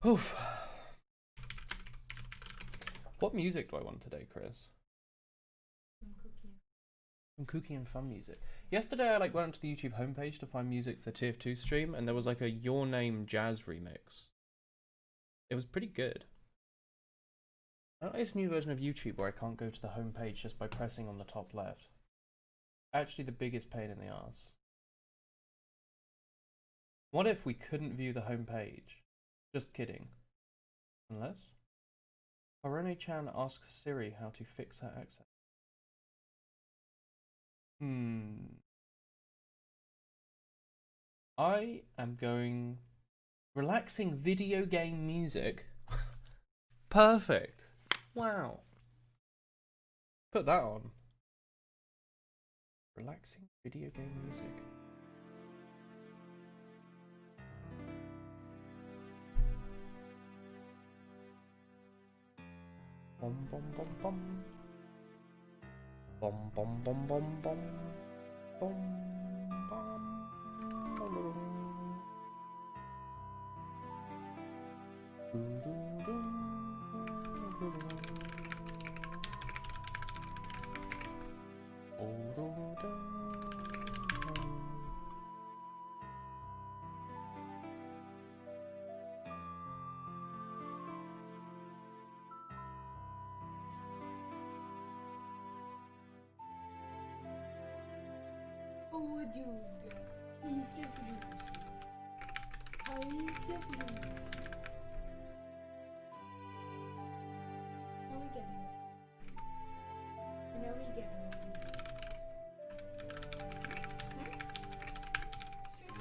Oof. What music do I want today, Chris? Some kooky and fun music. Yesterday I went onto the YouTube homepage to find music for the TF2 stream, and there was a Your Name jazz remix. It was pretty good. I don't like this new version of YouTube where I can't go to the homepage just by pressing on the top left. Actually the biggest pain in the ass. What if we couldn't view the homepage? Just kidding. Unless Harone-chan asks Siri how to fix her accent. I am going relaxing video game music. Perfect. Wow. Put that on. Relaxing video game music. Bom bom bom bom. Bom bom bom bom bom. Bom bom bom.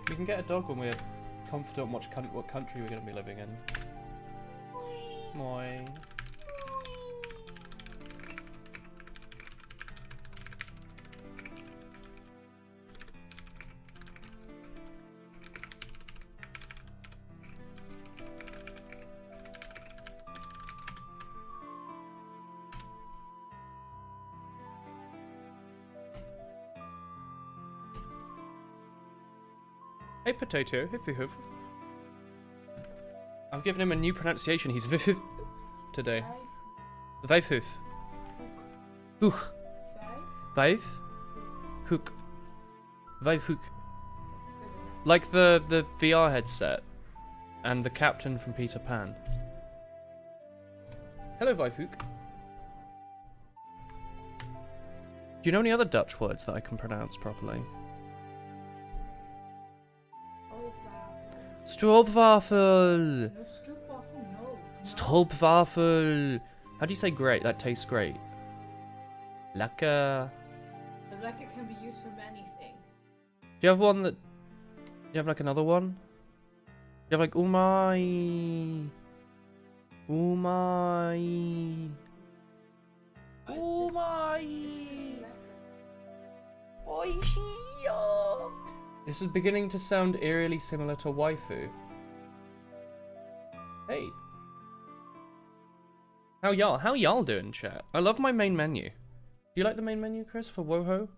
We can get a dog when we're confident what country we're going to be living in. Moi. Hey Potato, hiff. I've given him a new pronunciation. He's vif today. Vijfhuf. Hook. Vijf. Hook. Vijfhoek. Like the VR headset and the captain from Peter Pan. Hello Vijfhoek. Do you know any other Dutch words that I can pronounce properly? Stroopwafel. No, stroopwafel, no. Stroopwafel. How do you say great? That tastes great. Lekker. But lekker can be used for many things. Do you have one that... You have another one? You have umai. Umai. Umai. Oishio. This is beginning to sound eerily similar to waifu. Hey. How y'all doing, chat? I love my main menu. Do you like the main menu, Chris, for Woho?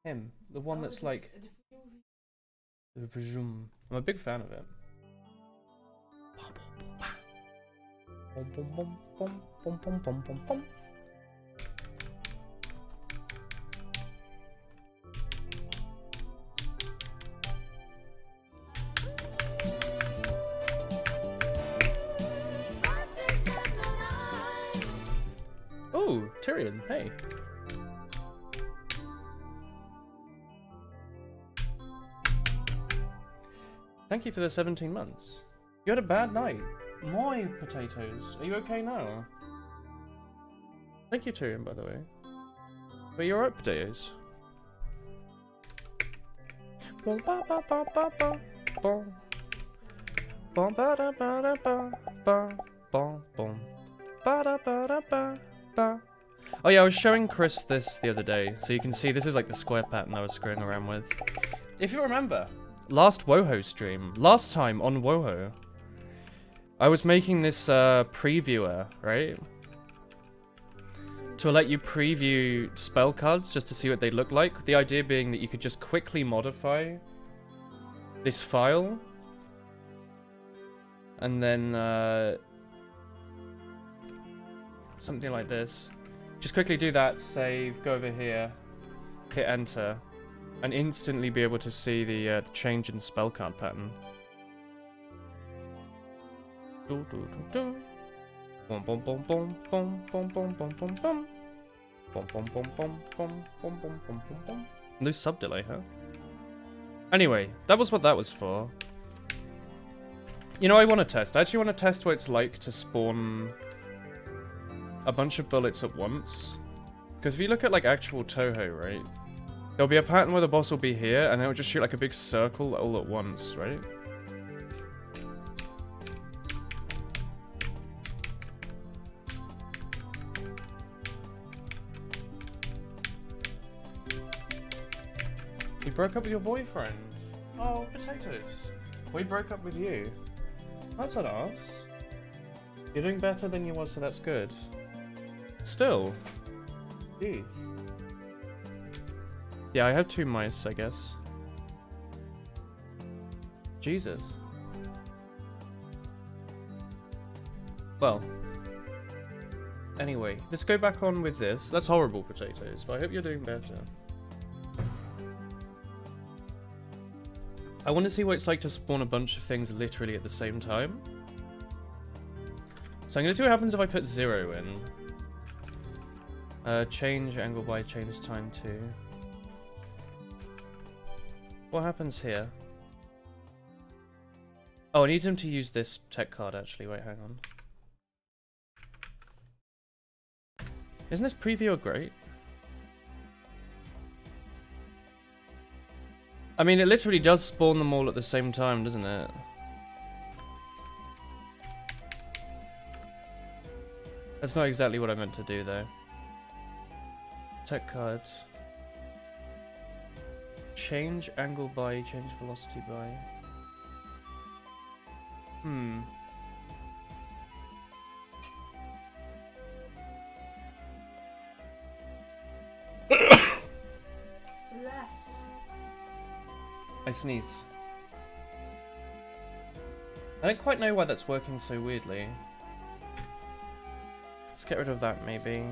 Him. The one that's like... I'm a big fan of it. Oh, Tyrion, hey. Thank you for the 17 months. You had a bad night. My potatoes. Are you okay now? Thank you, Tyrion, by the way. But you're alright, potatoes. Oh yeah, I was showing Chris this the other day, so you can see this is like the square pattern I was screwing around with. If you remember, last Woho stream, last time on Woho, I was making this previewer, right? To let you preview spell cards just to see what they look like. The idea being that you could just quickly modify this file And then something like this. Just quickly do that, save, go over here, hit enter, and instantly be able to see the change in spell card pattern. Do, do, do, do. Boom, boom, boom, boom, boom, boom, boom, boom, boom, boom. Boom, boom, boom, boom, boom, boom, boom, boom, boom, boom. No sub delay, huh? Anyway, that was what that was for. You know, I want to test. I actually want to test what it's like to spawn a bunch of bullets at once. Because if you look at, like, actual Touhou, right? There'll be a pattern where the boss will be here, and then it'll just shoot, like, a big circle all at once, right? You broke up with your boyfriend. Oh, potatoes. We broke up with you. That's an arse. You're doing better than you was, so that's good. Still. Jeez. Yeah, I have 2 mice, I guess. Jesus. Well. Anyway, let's go back on with this. That's horrible, potatoes, but I hope you're doing better. I want to see what it's like to spawn a bunch of things literally at the same time. So I'm going to see what happens if I put 0 in. Change angle by change time to. What happens here? Oh, I need him to use this tech card actually. Wait, hang on. Isn't this preview great? I mean, it literally does spawn them all at the same time, doesn't it? That's not exactly what I meant to do, though. Tech card. Change angle by, change velocity by. Less. I sneeze. I don't quite know why that's working so weirdly. Let's get rid of that, maybe.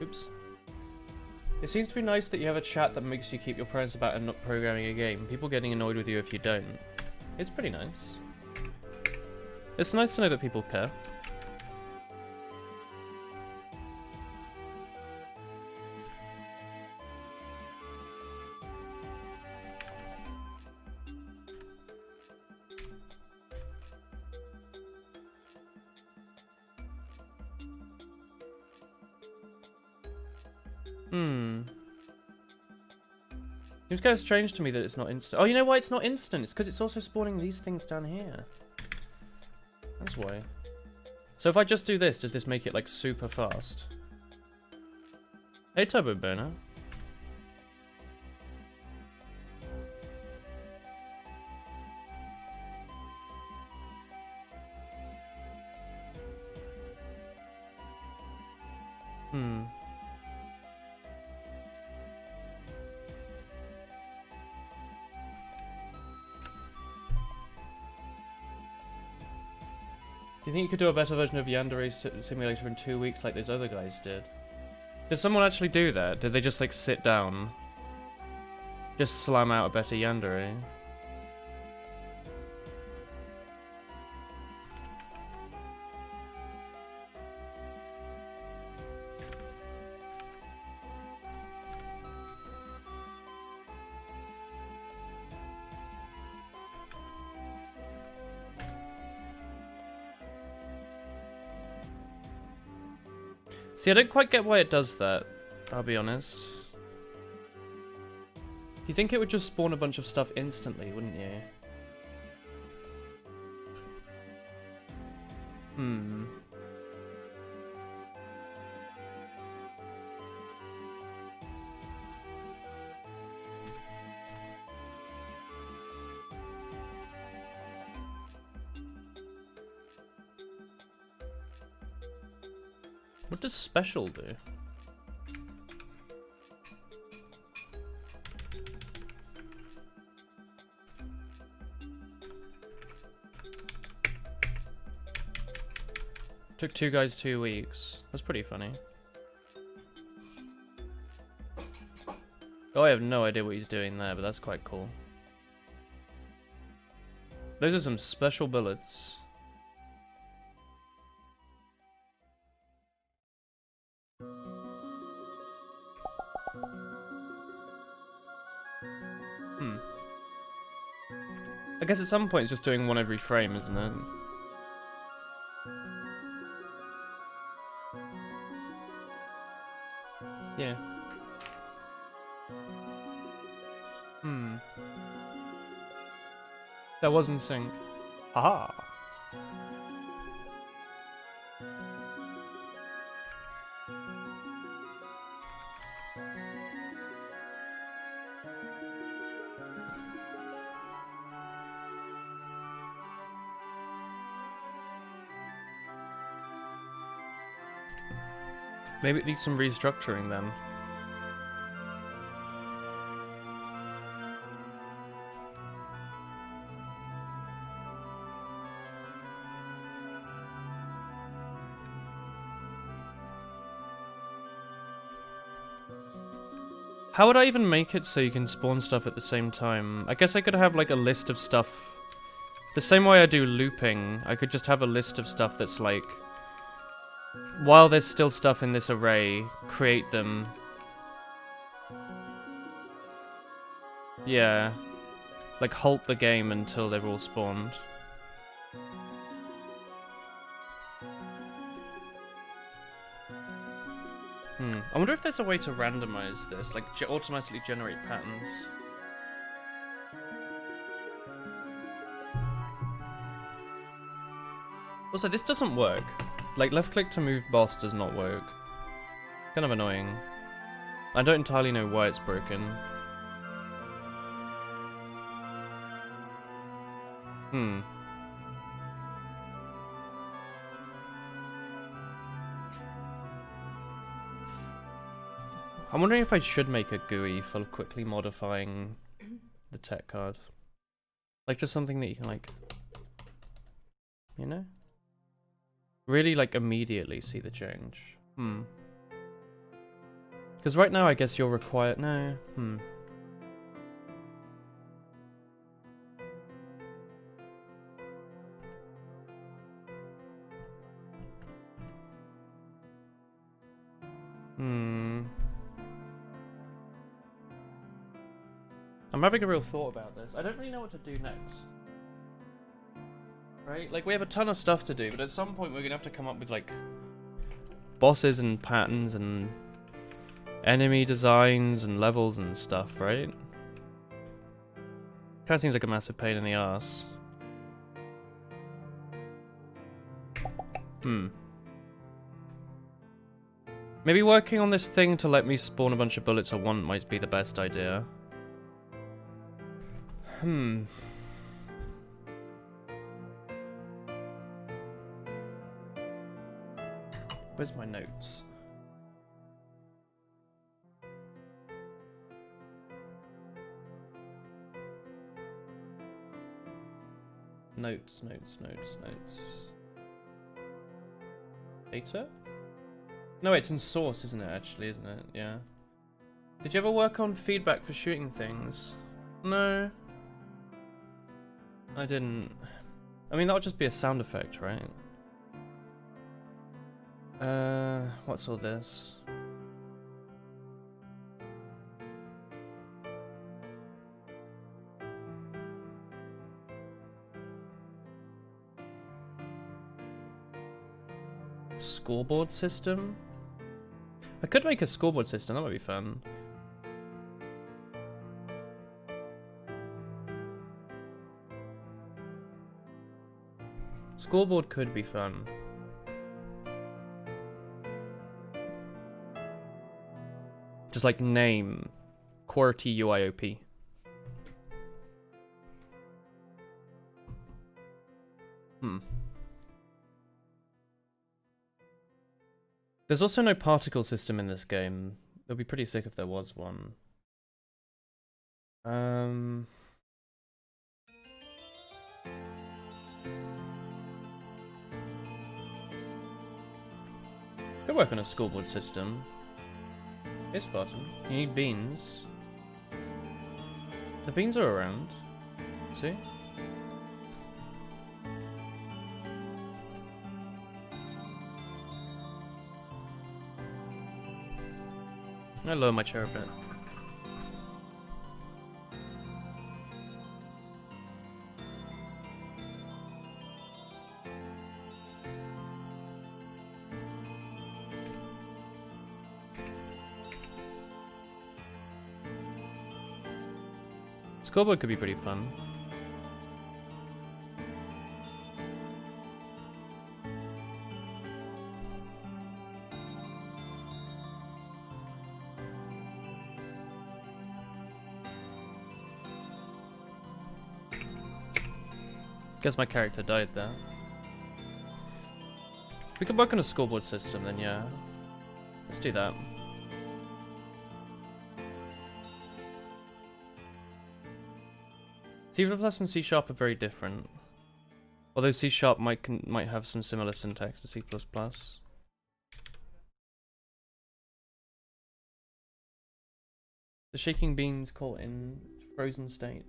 Oops. It seems to be nice that you have a chat that makes you keep your friends about and not programming a game. People getting annoyed with you if you don't. It's pretty nice. It's nice to know that people care. Seems kind of strange to me that it's not instant. Oh, you know why it's not instant? It's because it's also spawning these things down here. That's why. So if I just do this, does this make it like super fast? Hey, Turbo Burner. Do you think you could do a better version of Yandere Simulator in 2 weeks like those other guys did? Did someone actually do that? Did they just like sit down? Just slam out a better Yandere? See, I don't quite get why it does that, I'll be honest. You think it would just spawn a bunch of stuff instantly, wouldn't you? What does special do? Took 2 guys 2 weeks. That's pretty funny. Oh, I have no idea what he's doing there, but that's quite cool. Those are some special bullets. I guess at some point it's just doing one every frame, isn't it? Yeah. That was in sync. Aha! Maybe it needs some restructuring then. How would I even make it so you can spawn stuff at the same time? I guess I could have like a list of stuff. The same way I do looping, I could just have a list of stuff that's like, while there's still stuff in this array, create them. Yeah. Like halt the game until they're all spawned. I wonder if there's a way to randomize this, like automatically generate patterns. Also, this doesn't work. Like, left click to move boss does not work. Kind of annoying. I don't entirely know why it's broken. I'm wondering if I should make a GUI for quickly modifying the tech card. Like, just something that you can, like, you know? Really, like, immediately see the change. Because right now, I guess you're required... No. I'm having a real thought about this. I don't really know what to do next. Right? Like, we have a ton of stuff to do, but at some point we're gonna have to come up with, like, bosses and patterns and enemy designs and levels and stuff, right? Kinda seems like a massive pain in the ass. Maybe working on this thing to let me spawn a bunch of bullets I want might be the best idea. Where's my notes? Notes. Data? No, it's in source, isn't it, actually, isn't it? Yeah. Did you ever work on feedback for shooting things? No. I didn't. I mean, that would just be a sound effect, right? What's all this? Scoreboard system? I could make a scoreboard system, that might be fun. Scoreboard could be fun. Just like name QWERTY UIOP. There's also no particle system in this game. It'd be pretty sick if there was one. Could work on a scoreboard system. Hey Spartan, you need beans. The beans are around. See? I lower my chair a bit. Scoreboard could be pretty fun. Guess my character died there. We could work on a scoreboard system then, yeah. Let's do that. C++ and C# are very different. Although C# might have some similar syntax to C++. The shaking beans caught in frozen state.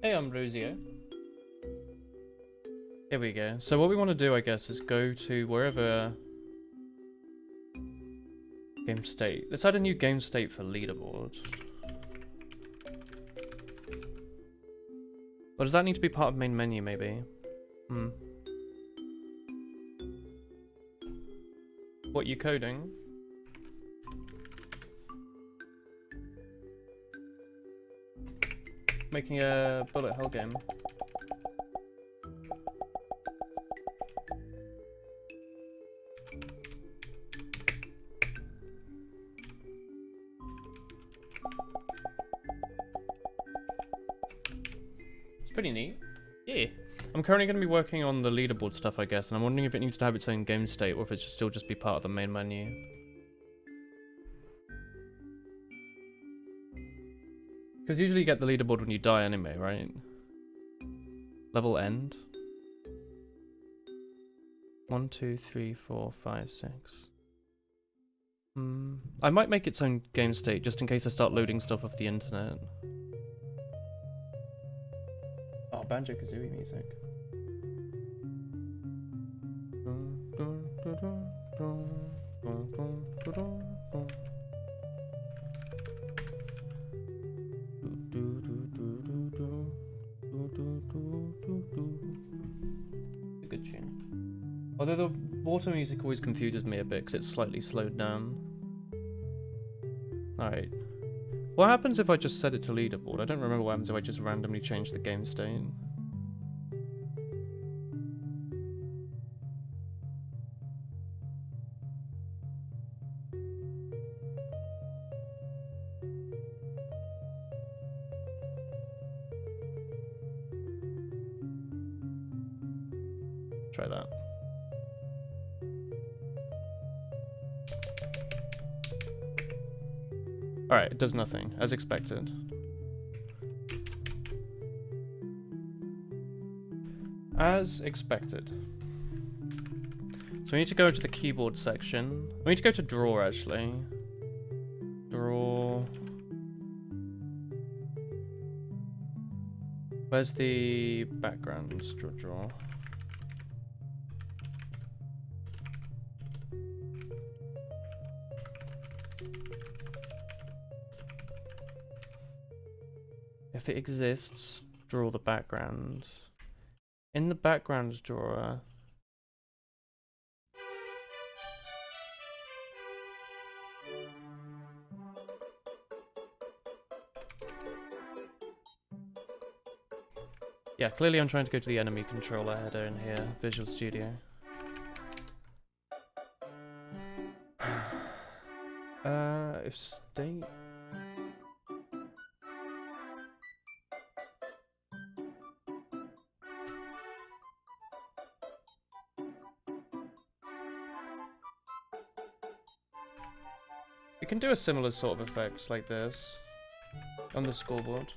Hey, I'm Rosio. Here we go. So what we want to do, I guess, is go to wherever game state. Let's add a new game state for leaderboard. Or does that need to be part of main menu, maybe? What, you coding? Making a bullet hell game. It's pretty neat. Yeah. I'm currently going to be working on the leaderboard stuff, I guess, and I'm wondering if it needs to have its own game state or if it should still just be part of the main menu. Because usually you get the leaderboard when you die anyway, right? Level end. 1, 2, 3, 4, 5, 6. I might make its own game state just in case I start loading stuff off the internet. Oh, Banjo-Kazooie music. A good tune. Although the water music always confuses me a bit because it's slightly slowed down. Alright. What happens if I just set it to leaderboard? I don't remember what happens if I just randomly change the game state. Try that. Alright, it does nothing, as expected. As expected. So we need to go to the keyboard section. We need to go to draw, actually. Draw. Where's the background? Draw. If it exists, draw the background. In the background drawer. Yeah, clearly I'm trying to go to the enemy controller header in here, Visual Studio. If state... You can do a similar sort of effect like this on the scoreboard.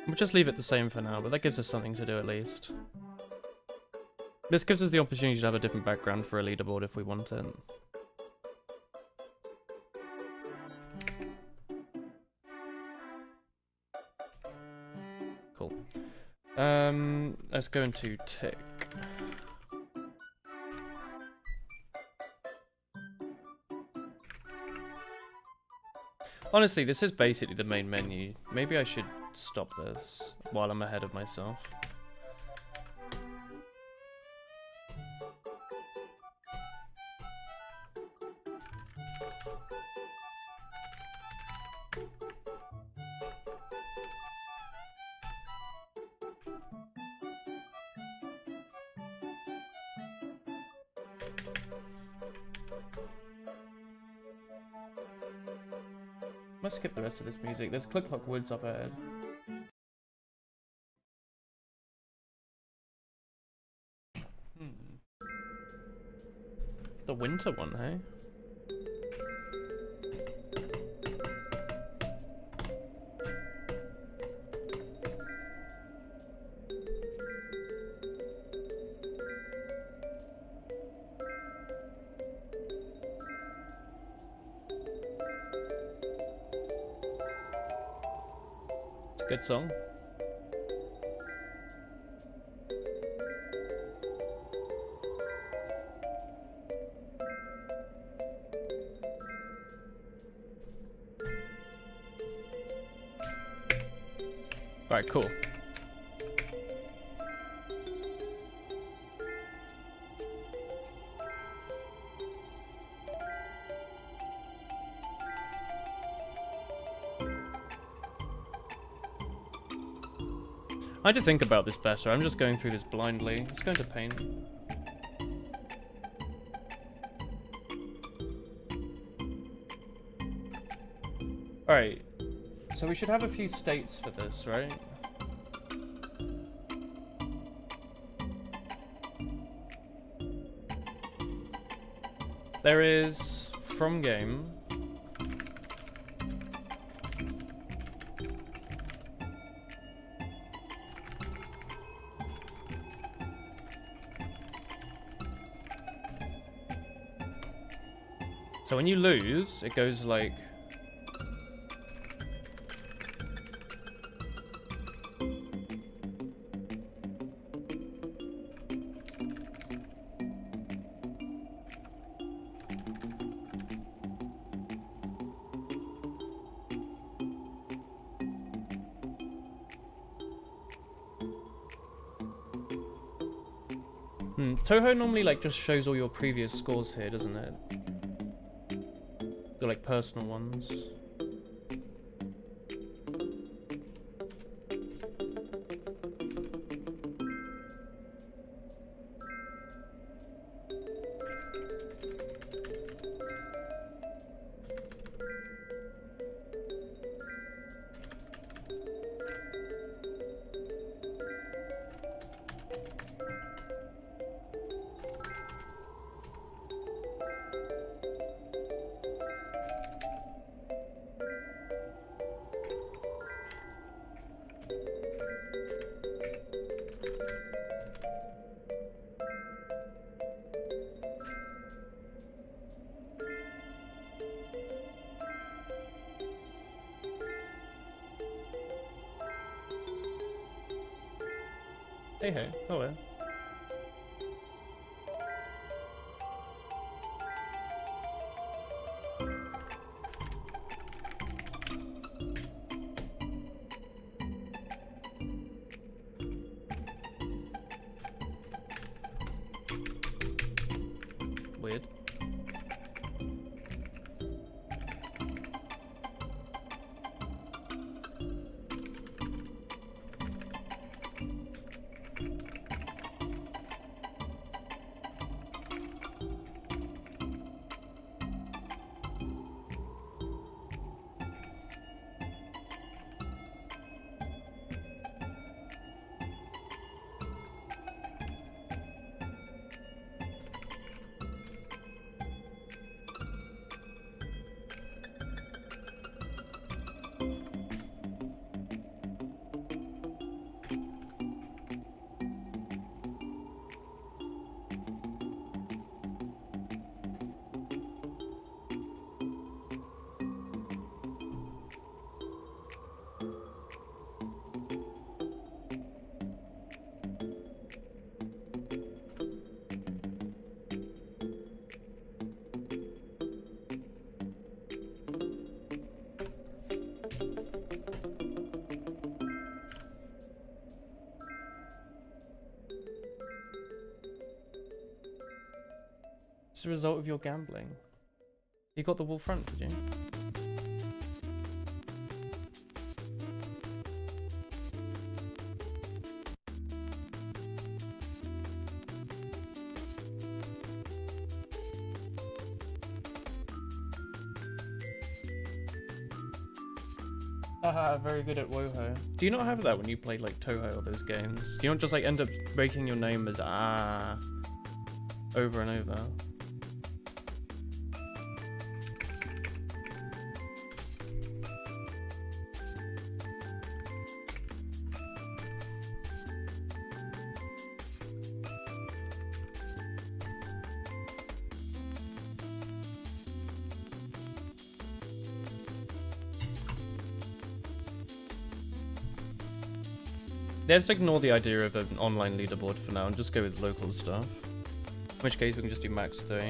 We'll just leave it the same for now, but that gives us something to do at least. This gives us the opportunity to have a different background for a leaderboard if we want it. Cool. Let's go into tick. Honestly, this is basically the main menu. Maybe I should stop this while I'm ahead of myself. Let's skip the rest of this music. There's Click Clock Woods up ahead. The winter one, hey? It's a good song. Alright, cool. I had to think about this better. I'm just going through this blindly. Let's go into paint. Alright. So we should have a few states for this, right? There is from game. So when you lose, it goes like... Toho normally like just shows all your previous scores here, doesn't it? The like personal ones. Hey hey, hello. Weird. It's a result of your gambling. You got the wall front, did you? Haha, very good at Woho. Do you not have that when you play like Toho or those games? Do you not just like end up breaking your name as over and over? Let's ignore the idea of an online leaderboard for now and just go with local stuff. In which case we can just do max 3.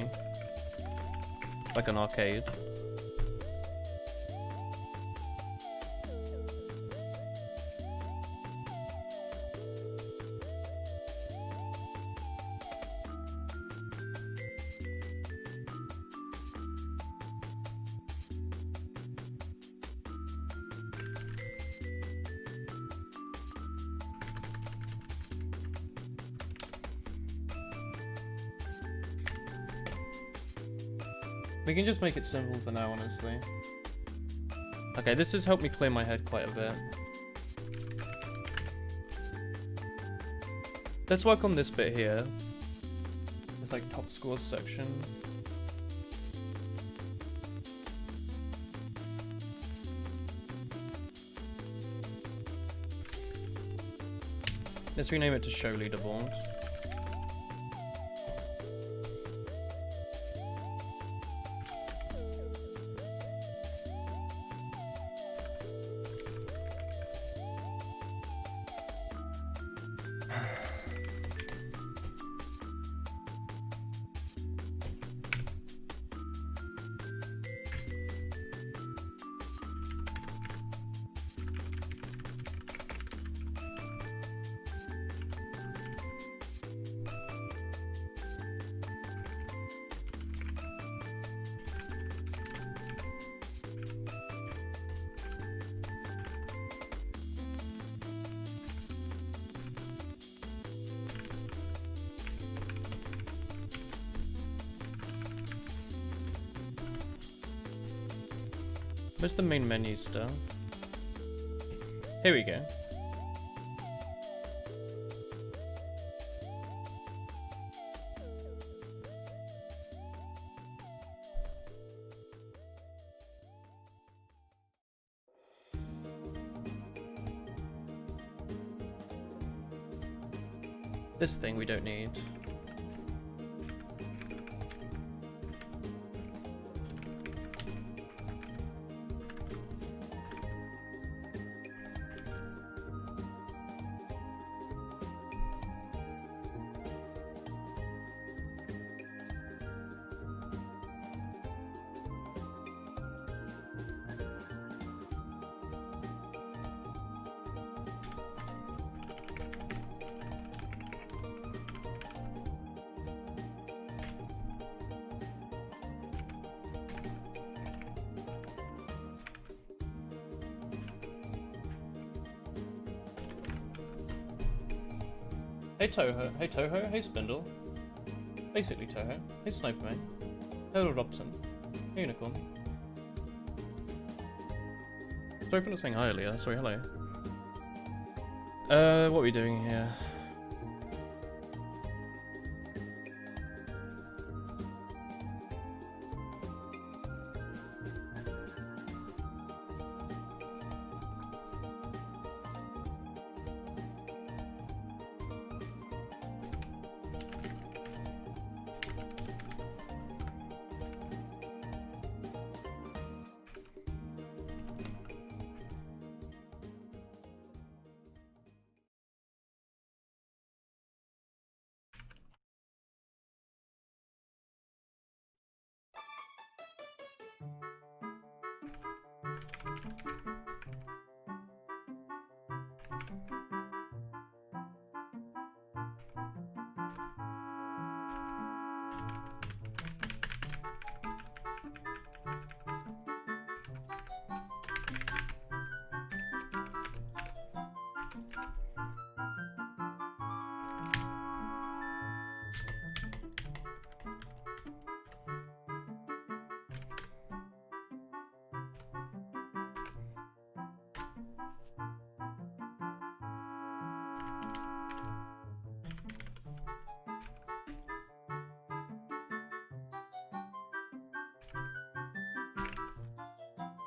Like an arcade. We can just make it simple for now, honestly. Okay, this has helped me clear my head quite a bit. Let's work on this bit here. This like top scores section. Let's rename it to show leaderboard. Where's the main menu still? Here we go. This thing we don't need. Hey Toho, hey Toho, hey Spindle. Basically Toho. Hey Sniper Mate. Hello Robson. Hey Unicorn. Sorry for not saying hi earlier, sorry, hello. What are we doing here?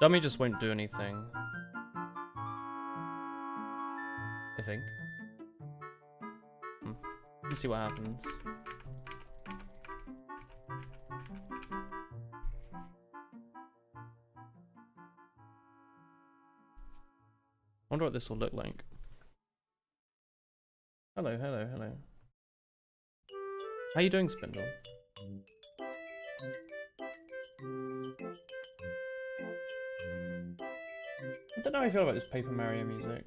Dummy just won't do anything. I think. Let's see what happens. Wonder what this will look like. Hello, hello, hello. How you doing, Spindle? I don't know how I feel about this Paper Mario music.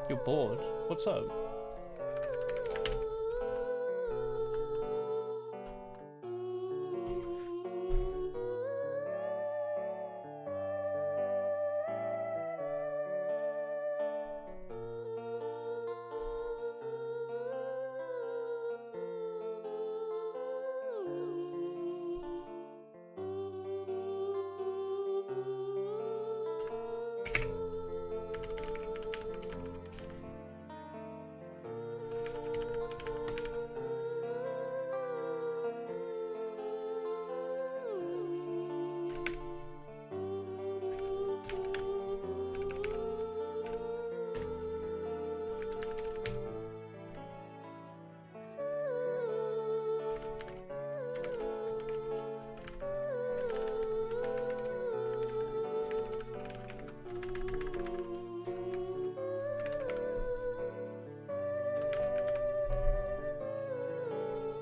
You're bored? What's up?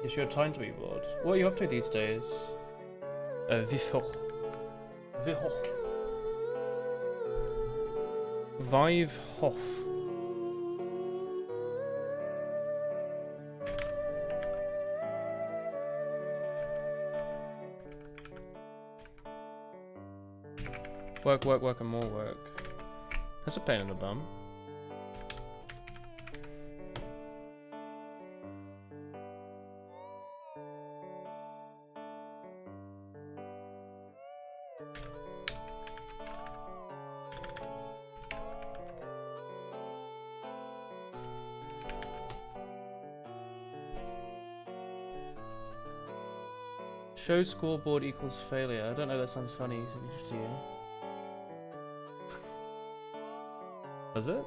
It's your time to be bored. What are you up to these days? Viho. Vive Hoff. Work, work, work, and more work. That's a pain in the bum. Show scoreboard equals failure. I don't know, that sounds funny to you. Does it?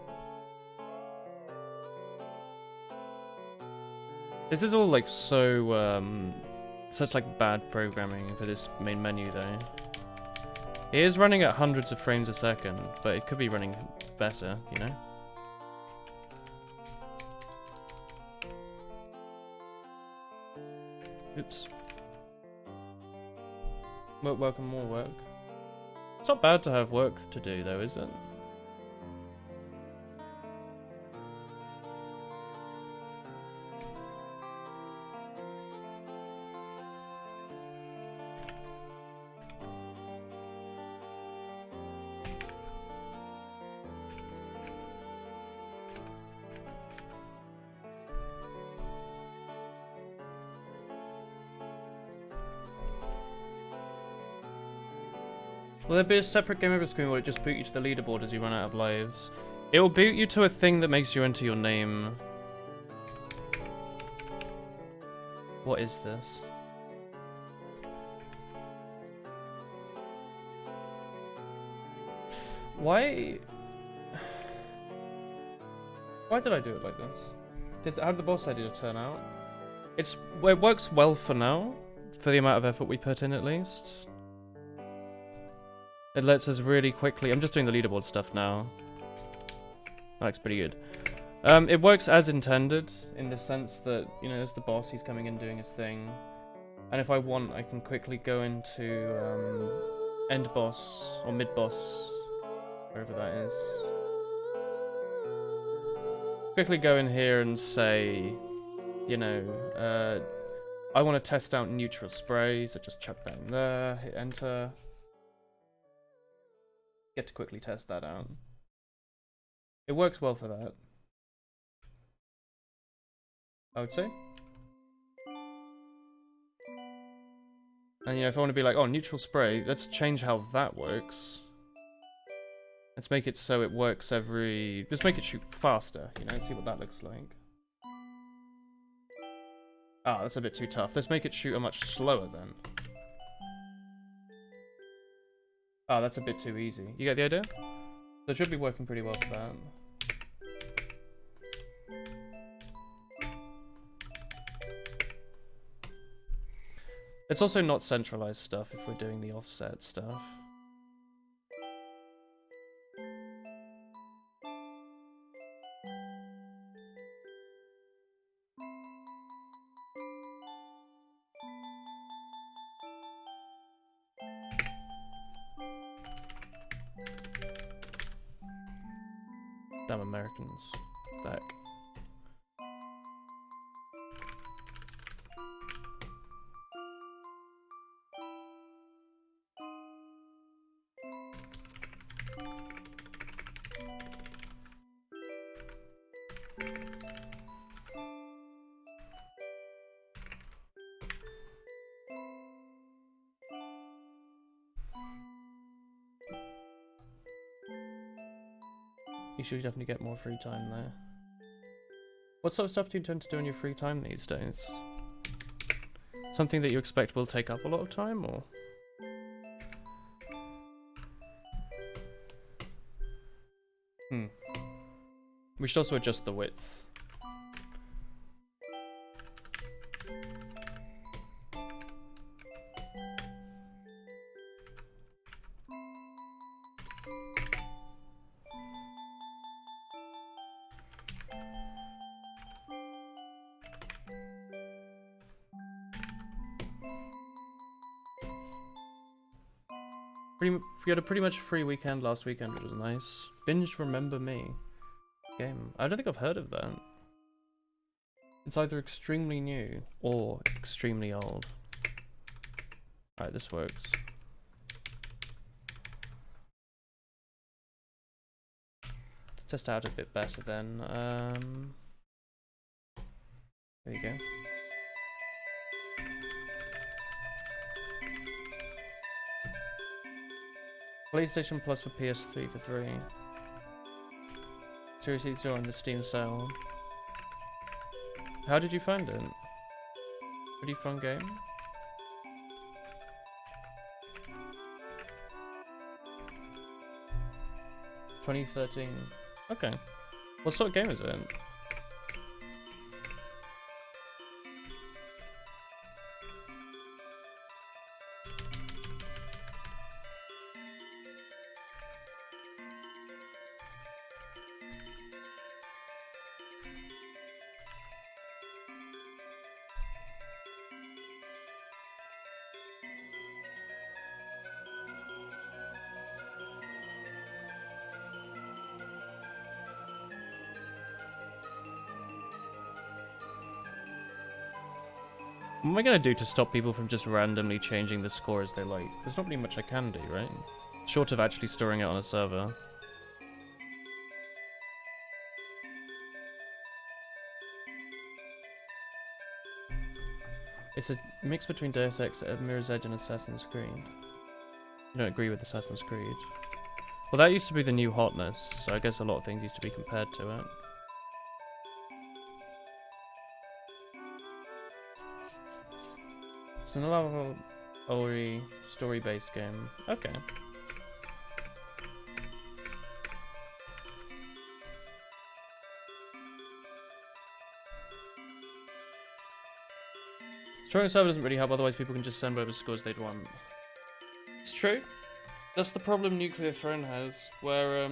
This is all like so, such like bad programming for this main menu though. It is running at hundreds of frames a second, but it could be running better, you know? Oops. Work, work, and more work. It's not bad to have work to do though, is it? Will there be a separate game over screen or will it just boot you to the leaderboard as you run out of lives? It will boot you to a thing that makes you enter your name. What is this? Why did I do it like this? How did the boss idea turn out? It works well for now, for the amount of effort we put in at least. It lets us really quickly... I'm just doing the leaderboard stuff now. That looks pretty good. It works as intended, in the sense that, you know, as the boss, he's coming in doing his thing. And if I want, I can quickly go into end boss, or mid boss, wherever that is. Quickly go in here and say, you know, I want to test out neutral spray, so just chuck that in there, hit enter. Get to quickly test that out. It works well for that, I would say. And you know, if I want to be like, oh, neutral spray, let's change how that works. Let's make it so it works every... Let's make it shoot faster, you know, see what that looks like. Ah, that's a bit too tough. Let's make it shoot a much slower then. Oh, that's a bit too easy. You get the idea? So it should be working pretty well for that. It's also not centralized stuff if we're doing the offset stuff. Damn Americans. Back. You should definitely get more free time there. What sort of stuff do you tend to do in your free time these days? Something that you expect will take up a lot of time, or? We should also adjust the width. We had a pretty much free weekend last weekend, which was nice. Binge Remember Me game. I don't think I've heard of that. It's either extremely new or extremely old. Alright, this works. Let's test out a bit better then. There you go. PlayStation Plus for PS3 for 3. Seriously, it's on the Steam sale. How did you find it? Pretty fun game. $2013. Okay. What sort of game is it? What am I gonna do to stop people from just randomly changing the score as they like? There's not really much I can do, right? Short of actually storing it on a server. It's a mix between Deus Ex, Mirror's Edge, and Assassin's Creed. You don't agree with Assassin's Creed? Well, that used to be the new hotness, so I guess a lot of things used to be compared to it. It's another Ori story-based game. Okay. Storing a server doesn't really help, otherwise people can just send whatever scores they'd want. It's true. That's the problem Nuclear Throne has, where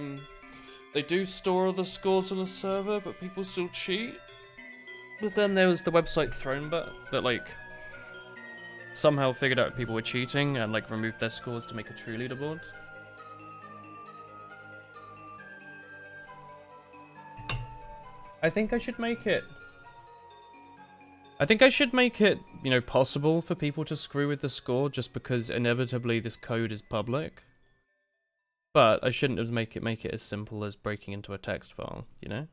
they do store all the scores on the server, but people still cheat. But then there was the website Thronebet that like somehow figured out people were cheating and like removed their scores to make a true leaderboard. I think I should make it, you know, possible for people to screw with the score just because inevitably this code is public. But I shouldn't have make it as simple as breaking into a text file, you know?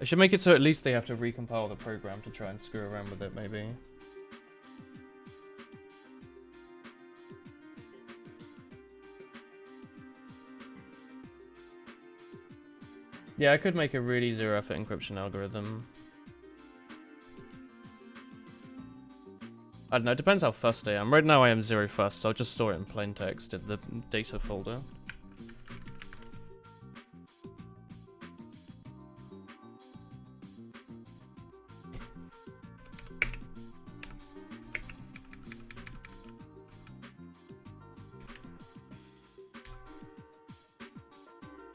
I should make it so at least they have to recompile the program to try and screw around with it, maybe. Yeah, I could make a really zero-effort encryption algorithm. I don't know, it depends how fussed I am. Right now I am zero fussed, so I'll just store it in plain text in the data folder.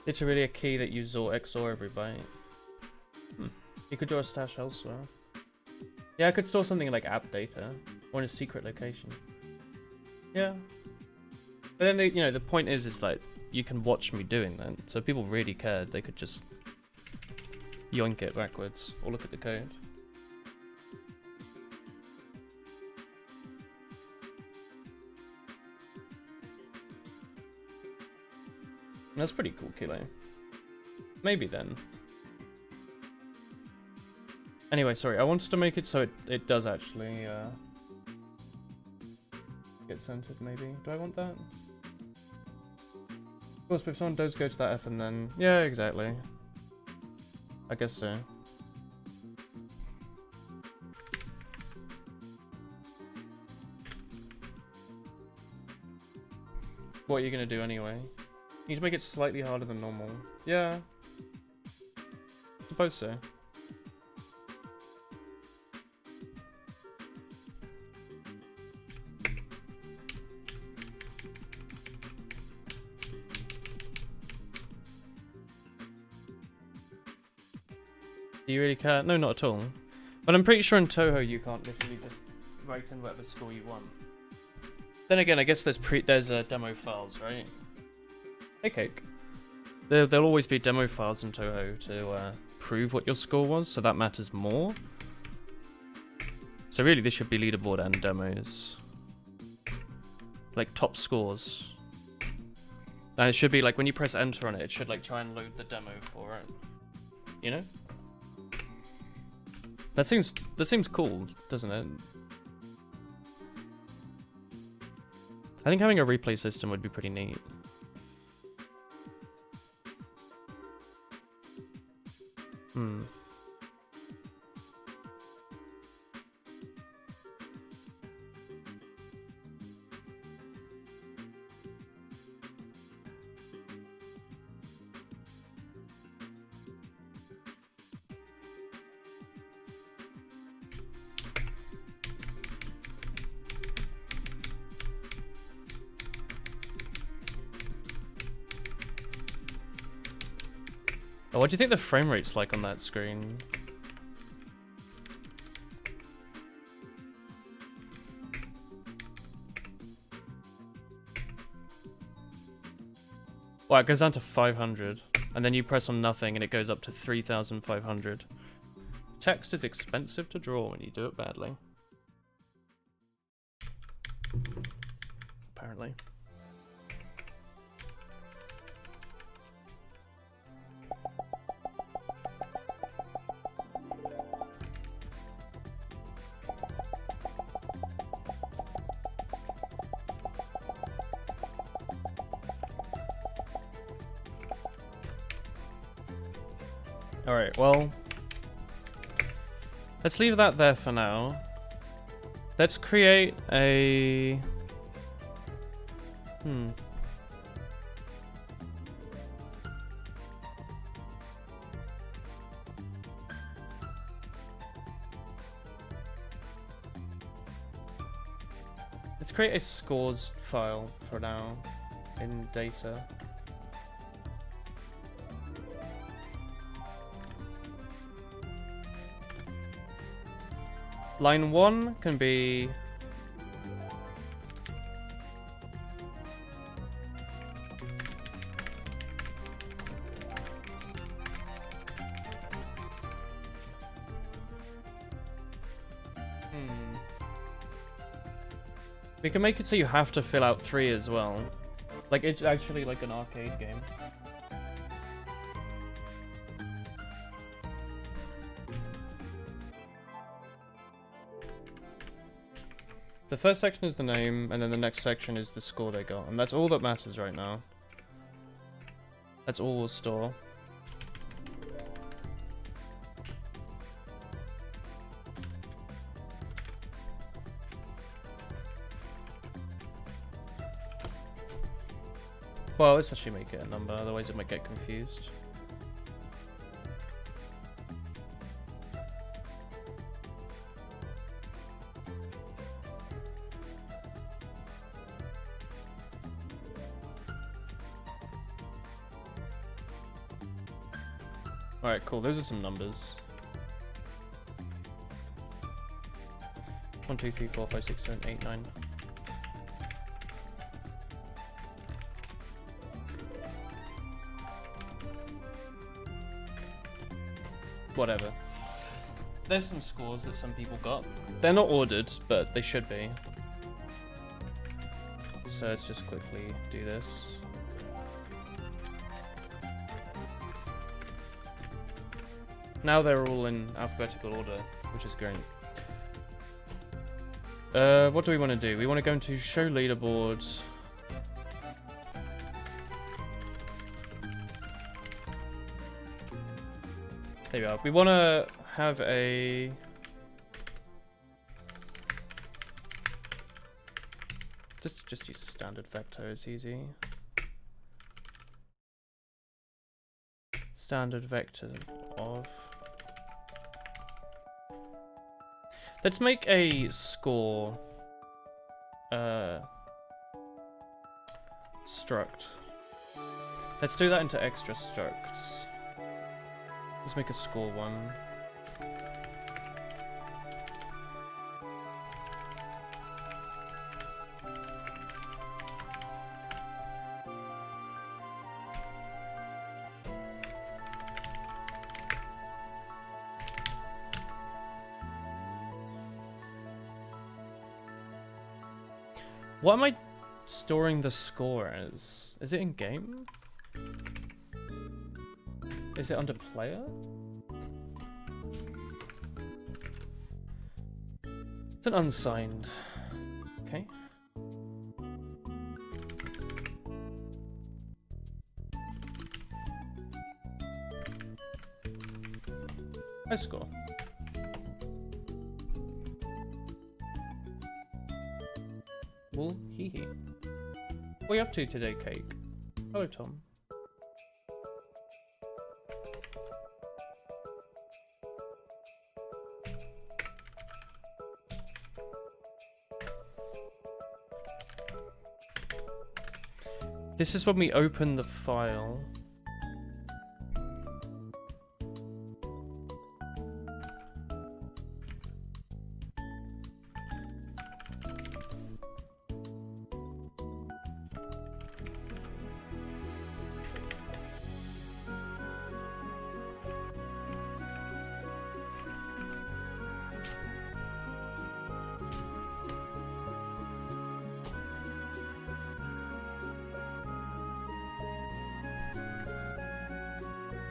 It's really a key that you XOR every byte. You could draw a stash elsewhere. Yeah, I could store something like app data, or in a secret location. Yeah. But then, you know, the point is like, you can watch me doing that, so if people really cared, they could just yoink it backwards, or look at the code. That's pretty cool, Kilo. Maybe then. Anyway, sorry, I wanted to make it so it does actually get centered, maybe. Do I want that? Of course, but if someone does go to that F and then... Yeah, exactly. I guess so. What are you gonna do anyway? You need to make it slightly harder than normal. Yeah. Suppose so. Do you really care? No, not at all. But I'm pretty sure in Touhou you can't literally just write in whatever score you want. Then again, I guess there's demo files, right? Hey, Cake. There'll always be demo files in Touhou to prove what your score was, so that matters more. So really, this should be leaderboard and demos. Like top scores. And it should be like when you press enter on it, it should like try and load the demo for it. You know? That seems cool, doesn't it? I think having a replay system would be pretty neat. Hmm. Oh, what do you think the frame rate's like on that screen? Well, it goes down to 500, and then you press on nothing and it goes up to 3,500. Text is expensive to draw when you do it badly. Apparently. Alright, well, let's leave that there for now. Let's create a... Let's create a scores file for now in data. Line 1 can be... We can make it so you have to fill out 3 as well. Like, it's actually like an arcade game. The first section is the name, and then the next section is the score they got. And that's all that matters right now. That's all we'll store. Well, let's actually make it a number, otherwise it might get confused. Alright, cool. Those are some numbers. 1, 2, 3, 4, 5, 6, 7, 8, 9. Whatever. There's some scores that some people got. They're not ordered, but they should be. So let's just quickly do this. Now they're all in alphabetical order, which is great. What do we want to do? We want to go into show leaderboard. There we are. We want to have a... Just use a standard vector, it's easy. Standard vector of... Let's make a score struct. Let's do that into extra structs. Let's make a score one. What am I storing the score as? Is it in game? Is it under player? It's an unsigned. Okay. High score. Well, hee hee. What are you up to today, Cake? Hello, Tom. This is when we open the file.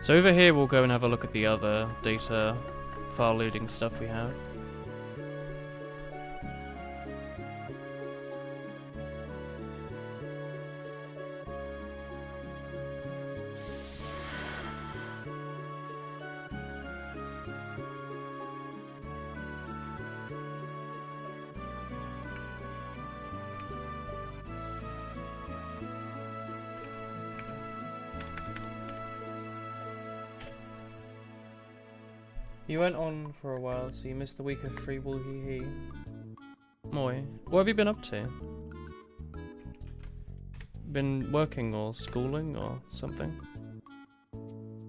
So over here we'll go and have a look at the other data file loading stuff we have. You went on for a while, so you missed the week of free wool hee hee. Moi, what have you been up to? Been working or schooling or something?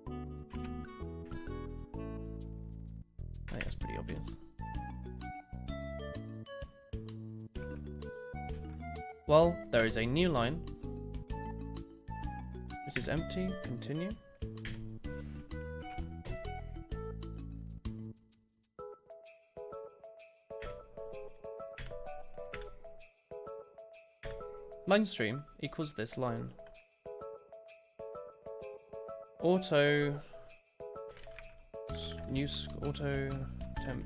I think that's pretty obvious. Well, there is a new line. It is empty. Continue. Line stream equals this line. Auto auto temp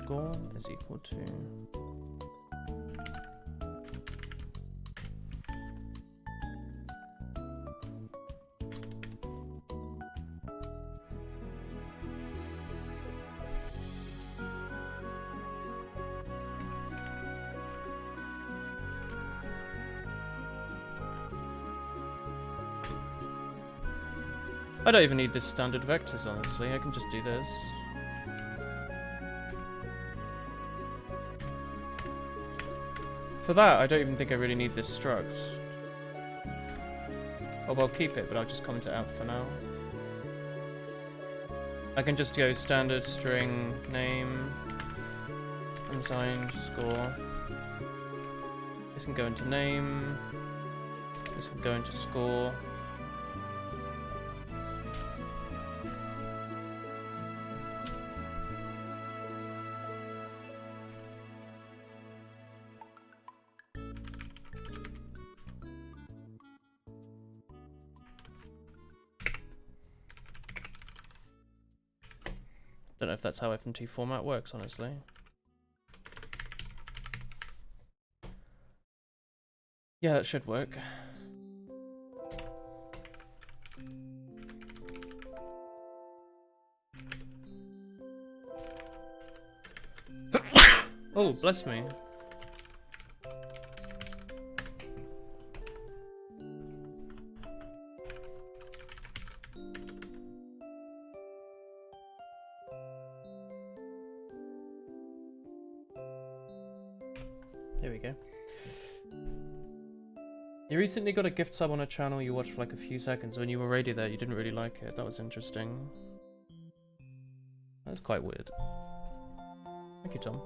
score is equal to I don't even need this standard vectors, honestly. I can just do this. For that, I don't even think I really need this struct. Oh, well, keep it, but I'll just comment it out for now. I can just go standard string name, unsigned score. This can go into name. This can go into score. Don't know if that's how FNT format works, honestly. Yeah, that should work. Oh, bless me. There we go. You recently got a gift sub on a channel you watched for like a few seconds. When you were already there, you didn't really like it. That was interesting. That's quite weird. Thank you, Tom.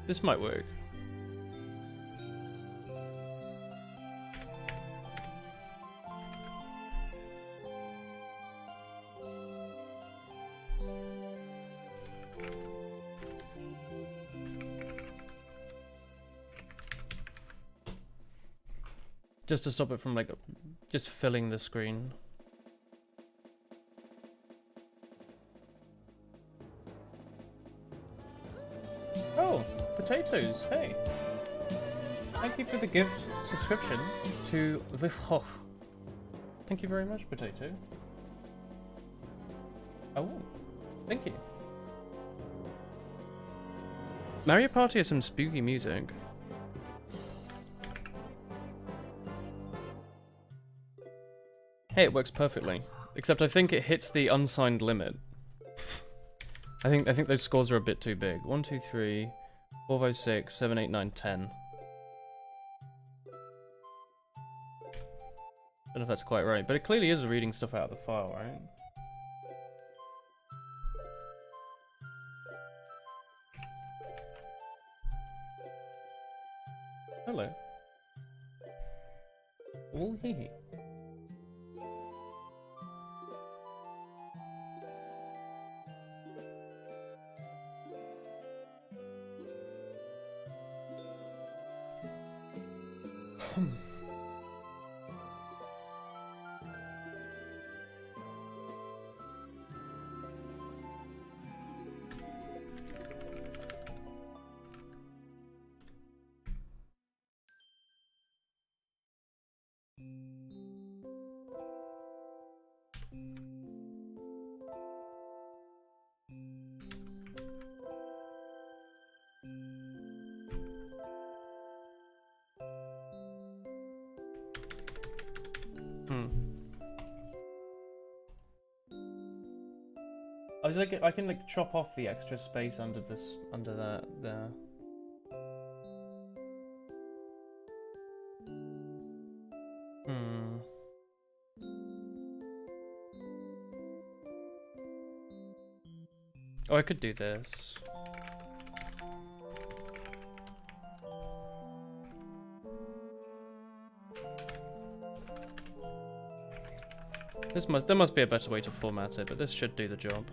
This might work. Just to stop it from like just filling the screen. Oh, potatoes, hey. Thank you for the gift subscription to Vifhoch. Thank you very much, Potato. Oh, thank you. Mario Party has some spooky music. Hey, it works perfectly. Except I think it hits the unsigned limit. I think those scores are a bit too big. 1, 2, 3, 4, 5, 6, 7, 8, 9, 10. Don't know if that's quite right, but it clearly is reading stuff out of the file, right? Hello. All hee hee. I can like chop off the extra space under this, under that there. Oh, I could do this. There must be a better way to format it, but this should do the job.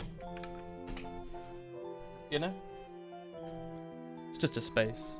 You know? It's just a space.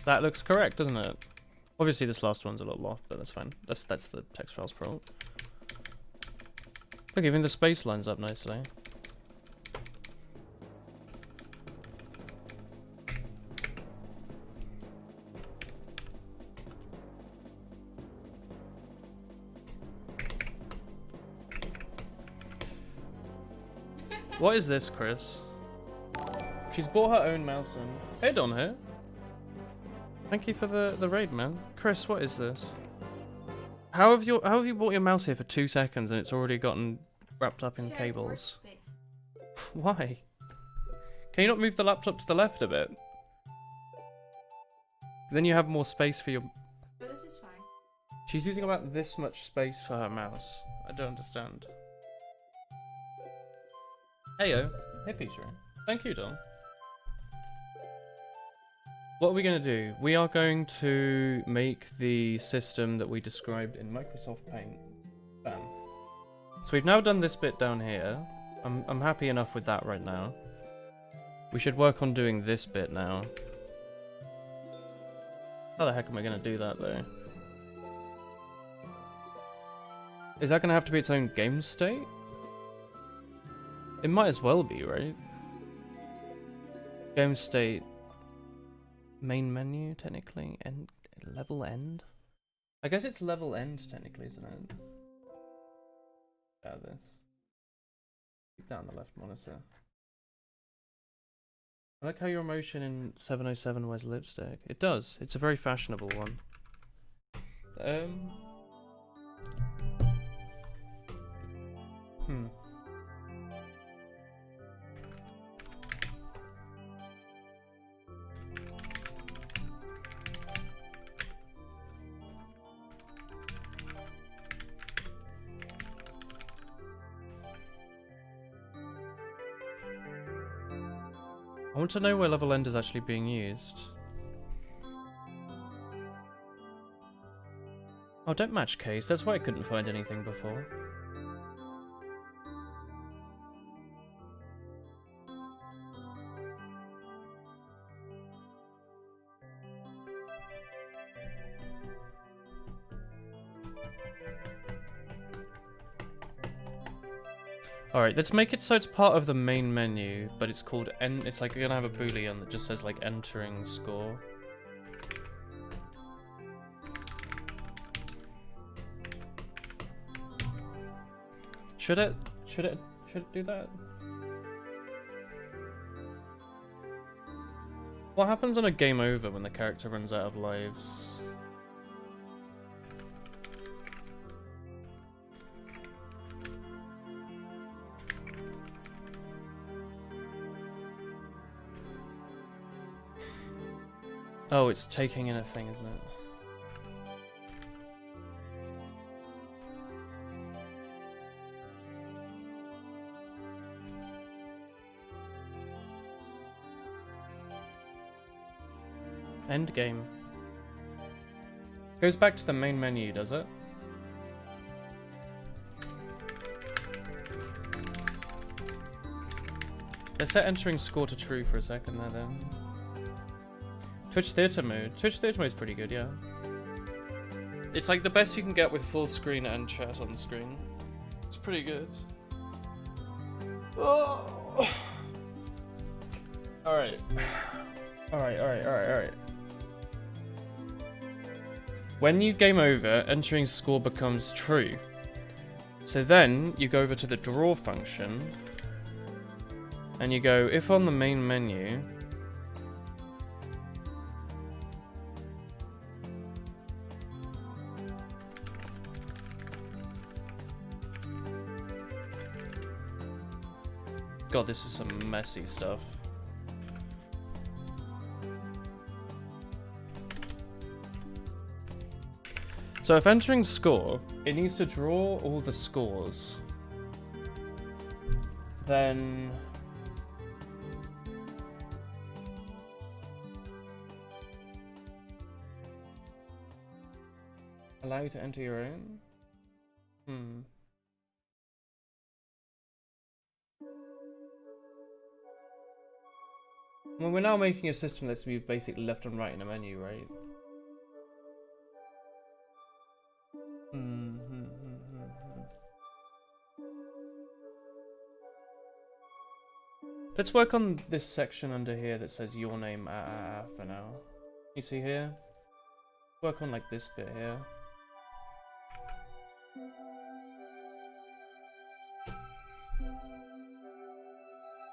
That looks correct, doesn't it? Obviously this last one's a little off, but that's fine. That's the text files problem. Look, even the space lines up nicely. What is this, Chris? She's bought her own mouse and head on her. Thank you for the raid, man. Chris, what is this? How have you bought your mouse here for 2 seconds and it's already gotten wrapped up in cables? Why? Can you not move the laptop to the left a bit? Then you have more space for your... But this is fine. She's using about this much space for her mouse. I don't understand. Heyo. Hey, Peter. Thank you, Dom. What are we going to do? We are going to make the system that we described in Microsoft Paint. Bam. So we've now done this bit down here. I'm happy enough with that right now. We should work on doing this bit now. How the heck am I going to do that though? Is that going to have to be its own game state? It might as well be, right? Game state... Main menu, technically, and level end? I guess it's level end, technically, isn't it? Yeah, this. Keep that on the left monitor. I like how your emotion in 707 wears lipstick. It does. It's a very fashionable one. Hmm. I want to know where level end is actually being used. Oh, don't match case. That's why I couldn't find anything before. Alright, let's make it so it's part of the main menu, but it's called it's like you're gonna have a boolean that just says like entering score. Should it do that? What happens on a game over when the character runs out of lives? Oh, it's taking in a thing, isn't it? End game. Goes back to the main menu, does it? Let's set entering score to true for a second there then. Twitch theater mode. Twitch theater mode is pretty good, yeah. It's like the best you can get with full screen and chat on the screen. It's pretty good. Oh. Alright. Alright. When you game over, entering score becomes true. So then you go over to the draw function and you go, if on the main menu God, this is some messy stuff. So if entering score, it needs to draw all the scores. Then allow you to enter your own? Well, we're now making a system that's move basically left and right in a menu, right? Let's work on this section under here that says your name for now. You see here? Work on like this bit here.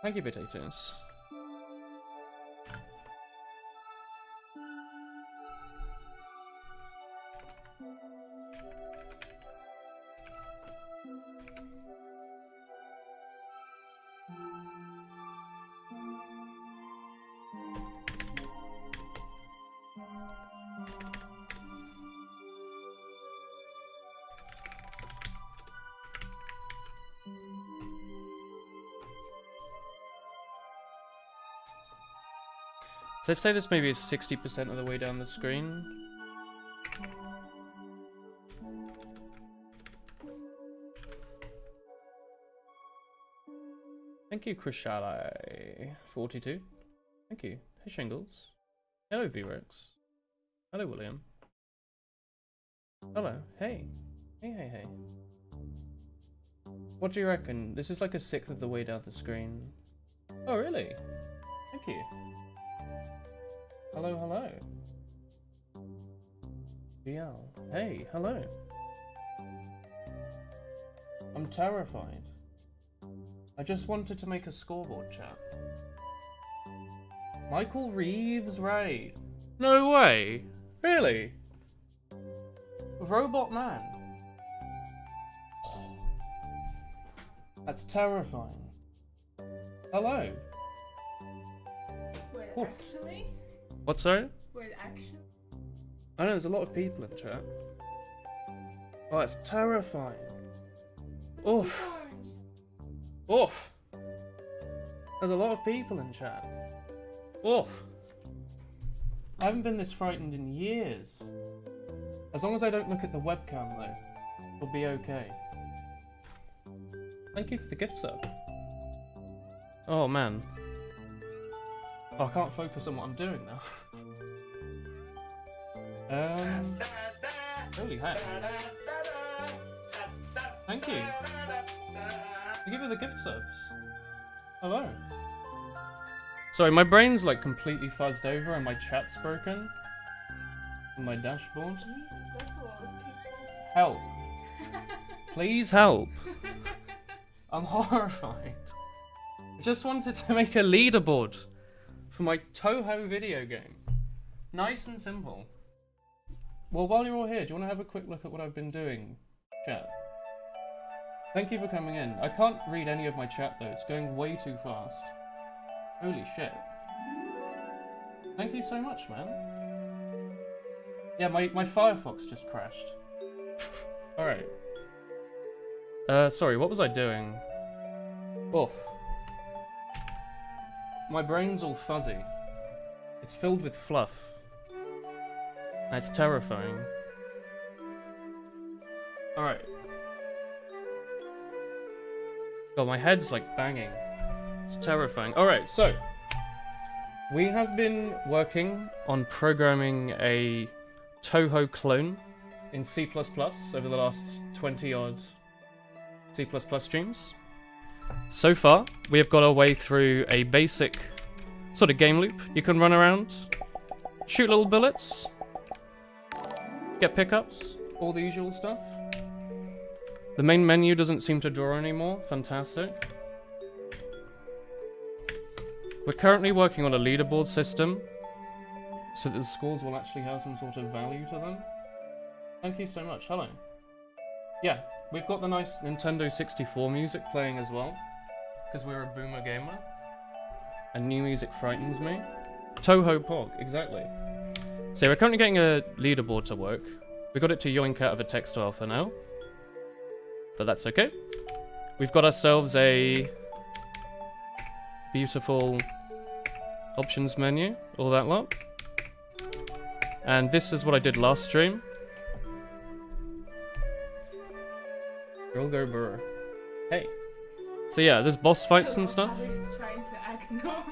Thank you, potatoes. So let's say this maybe is 60% of the way down the screen. Thank you, Krishalai42. Thank you. Hey, Shingles. Hello, V-Rex. Hello, William. Hello. Hey. Hey. What do you reckon? This is like a sixth of the way down the screen. Oh, really? Thank you. Hello. GL. Hey, hello. I'm terrified. I just wanted to make a scoreboard chat. Michael Reeves raid. No way. Really? Robot Man. That's terrifying. Hello. Wait, Oof. actually? What's that? Wait, actually? I know there's a lot of people in chat. Oh, that's terrifying. Oof. Oof. There's a lot of people in chat. Oof. I haven't been this frightened in years. As long as I don't look at the webcam though, we'll be okay. Thank you for the gift sub. Oh man. Oh, I can't focus on what I'm doing now. Holy heck. Thank you. Thank you for the gift subs. Hello. Sorry, my brain's like completely fuzzed over and my chat's broken. And my dashboard. Jesus, that's a lot of people. Help. Please help. I'm horrified. I just wanted to make a leaderboard for my Touhou video game. Nice and simple. Well, while you're all here, do you want to have a quick look at what I've been doing, chat? Thank you for coming in. I can't read any of my chat though, it's going way too fast. Holy shit. Thank you so much, man. Yeah, my Firefox just crashed. Alright. Sorry, what was I doing? Oh. My brain's all fuzzy. It's filled with fluff. That's terrifying. Alright. God, my head's like banging. It's terrifying. Alright, so. We have been working on programming a Touhou clone in C++ over the last 20 odd C++ streams. So far, we have got our way through a basic sort of game loop. You can run around, shoot little bullets, get pickups, all the usual stuff. The main menu doesn't seem to draw anymore. Fantastic. We're currently working on a leaderboard system so that the scores will actually have some sort of value to them. Thank you so much. Hello. Yeah, we've got the nice Nintendo 64 music playing as well, because we're a boomer gamer, and new music frightens me. Touhou Pog, exactly. So we're currently getting a leaderboard to work. We got it to yoink out of a text file for now, but that's okay. We've got ourselves a beautiful options menu, all that lot. And this is what I did last stream. Girl go burr. Hey. So yeah, there's boss fights and stuff. I love how he's trying to act normal.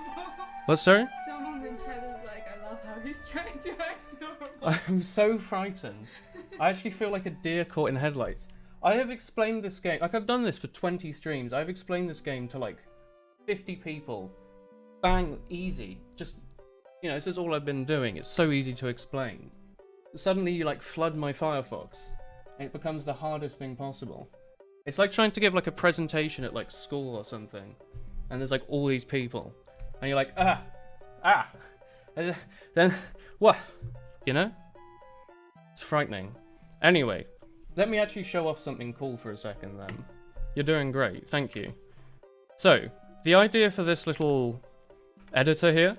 What, sorry? Someone in chat is like, I love how he's trying to act normal. I'm so frightened. I actually feel like a deer caught in headlights. I have explained this game, like I've done this for 20 streams. I've explained this game to like 50 people. Bang, easy. Just, you know, this is all I've been doing. It's so easy to explain. Suddenly you like flood my Firefox and it becomes the hardest thing possible. It's like trying to give like a presentation at like school or something, and there's like all these people, and you're like, and then what? You know? It's frightening. Anyway, let me actually show off something cool for a second then. You're doing great, thank you. So, the idea for this little editor here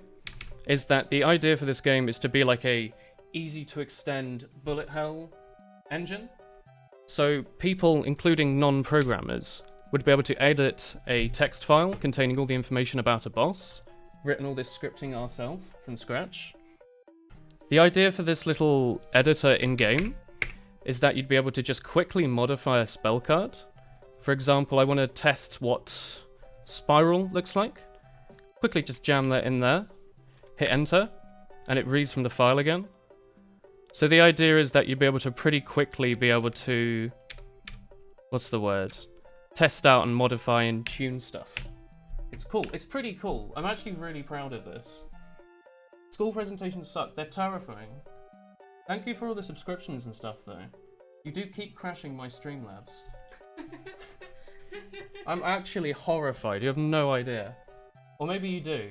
is that the idea for this game is to be like a easy to extend bullet hell engine. So people, including non-programmers, would be able to edit a text file containing all the information about a boss, written all this scripting ourselves from scratch. The idea for this little editor in-game is that you'd be able to just quickly modify a spell card. For example, I want to test what Spiral looks like. Quickly just jam that in there, hit enter, and it reads from the file again. So the idea is that you'd be able to pretty quickly be able to, what's the word? Test out and modify and tune stuff. It's cool. It's pretty cool. I'm actually really proud of this. School presentations suck. They're terrifying. Thank you for all the subscriptions and stuff, though. You do keep crashing my Streamlabs. I'm actually horrified. You have no idea. Or maybe you do.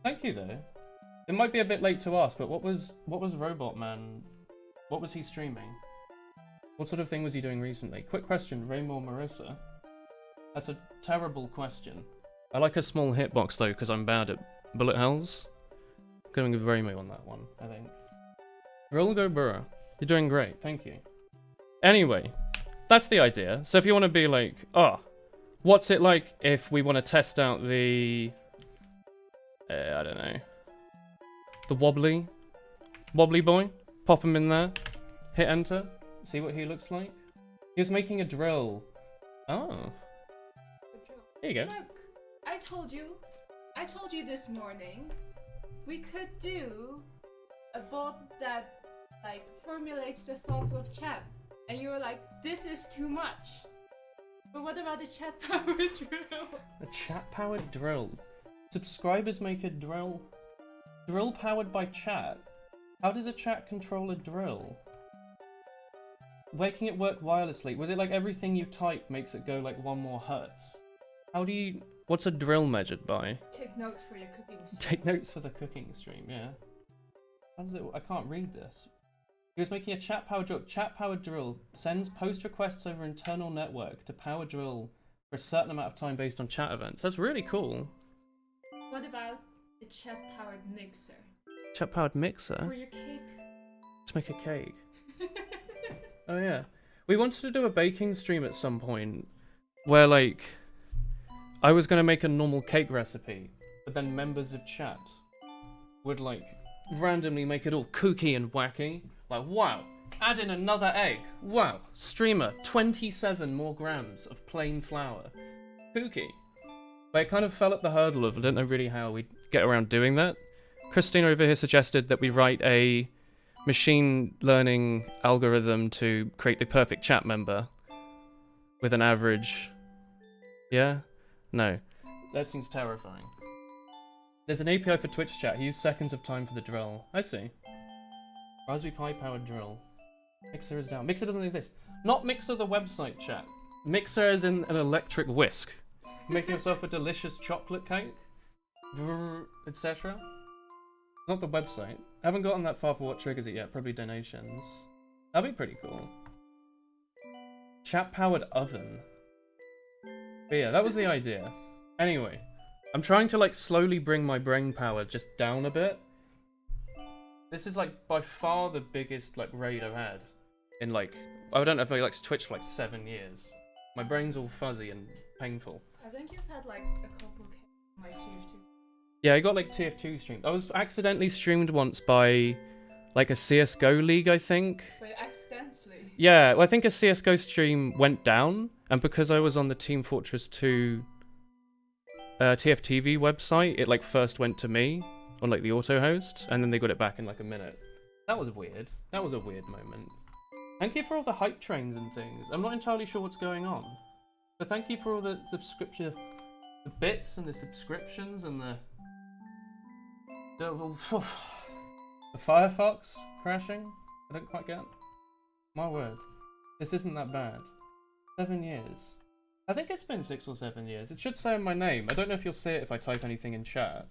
Thank you though. It might be a bit late to ask, but what was Robot Man? What was he streaming? What sort of thing was he doing recently? Quick question, Raymore Marissa. That's a terrible question. I like a small hitbox though, because I'm bad at bullet hells. Going with Raymore on that one, I think. Rolgo Burra, you're doing great, thank you. Anyway, that's the idea. So if you want to be like, oh, what's it like if we want to test out the... I don't know. The wobbly boy? Pop him in there. Hit enter. See what he looks like. He was making a drill. Oh. There you go. Look, I told you this morning, we could do a bot that, like, formulates the thoughts of chat. And you were like, this is too much. But what about the chat-powered drill? A chat-powered drill? Subscribers make a drill? Drill powered by chat? How does a chat control a drill? Making it work wirelessly. Was it like everything you type makes it go like 1 more hertz? How do you... What's a drill measured by? Take notes for your cooking stream. Take notes for the cooking stream, yeah. How does it... I can't read this. He was making a chat-powered drill. Chat-powered drill sends post requests over internal network to power drill for a certain amount of time based on chat events. That's really cool. What about the chat-powered mixer? Chat-powered mixer? For your cake. To make a cake. Oh yeah. We wanted to do a baking stream at some point where like I was gonna make a normal cake recipe, but then members of chat would like randomly make it all kooky and wacky. Like, wow, add in another egg. Wow, streamer, 27 more grams of plain flour. Kooky. But it kind of fell at the hurdle of I don't know really how we'd get around doing that. Christina over here suggested that we write a machine learning algorithm to create the perfect chat member with an average... Yeah? No. That seems terrifying. There's an API for Twitch chat. He used seconds of time for the drill. I see. Raspberry Pi powered drill. Mixer is down. Mixer doesn't exist. Not Mixer the website chat. Mixer is in an electric whisk. Making yourself a delicious chocolate cake, etc. Not the website. I haven't gotten that far for what triggers it yet. Probably donations. That'd be pretty cool. Chat-powered oven. But yeah, that was the idea. Anyway, I'm trying to like slowly bring my brain power just down a bit. This is like by far the biggest like raid I've had in like, I don't know if I like Twitch for like 7 years. My brain's all fuzzy and painful. I think you've had like a couple of my TF2. Yeah, I got like TF2 streamed. I was accidentally streamed once by like a CSGO league, I think. Wait, accidentally? Yeah, well, I think a CSGO stream went down, and because I was on the Team Fortress 2 TFTV website, it like first went to me on like the auto host, and then they got it back in like a minute. That was weird. That was a weird moment. Thank you for all the hype trains and things. I'm not entirely sure what's going on. But thank you for all the subscription, the bits and the subscriptions and the Firefox crashing. I don't quite get. My word, this isn't that bad. 7 years. I think it's been 6 or 7 years. It should say in my name. I don't know if you'll see it if I type anything in chat.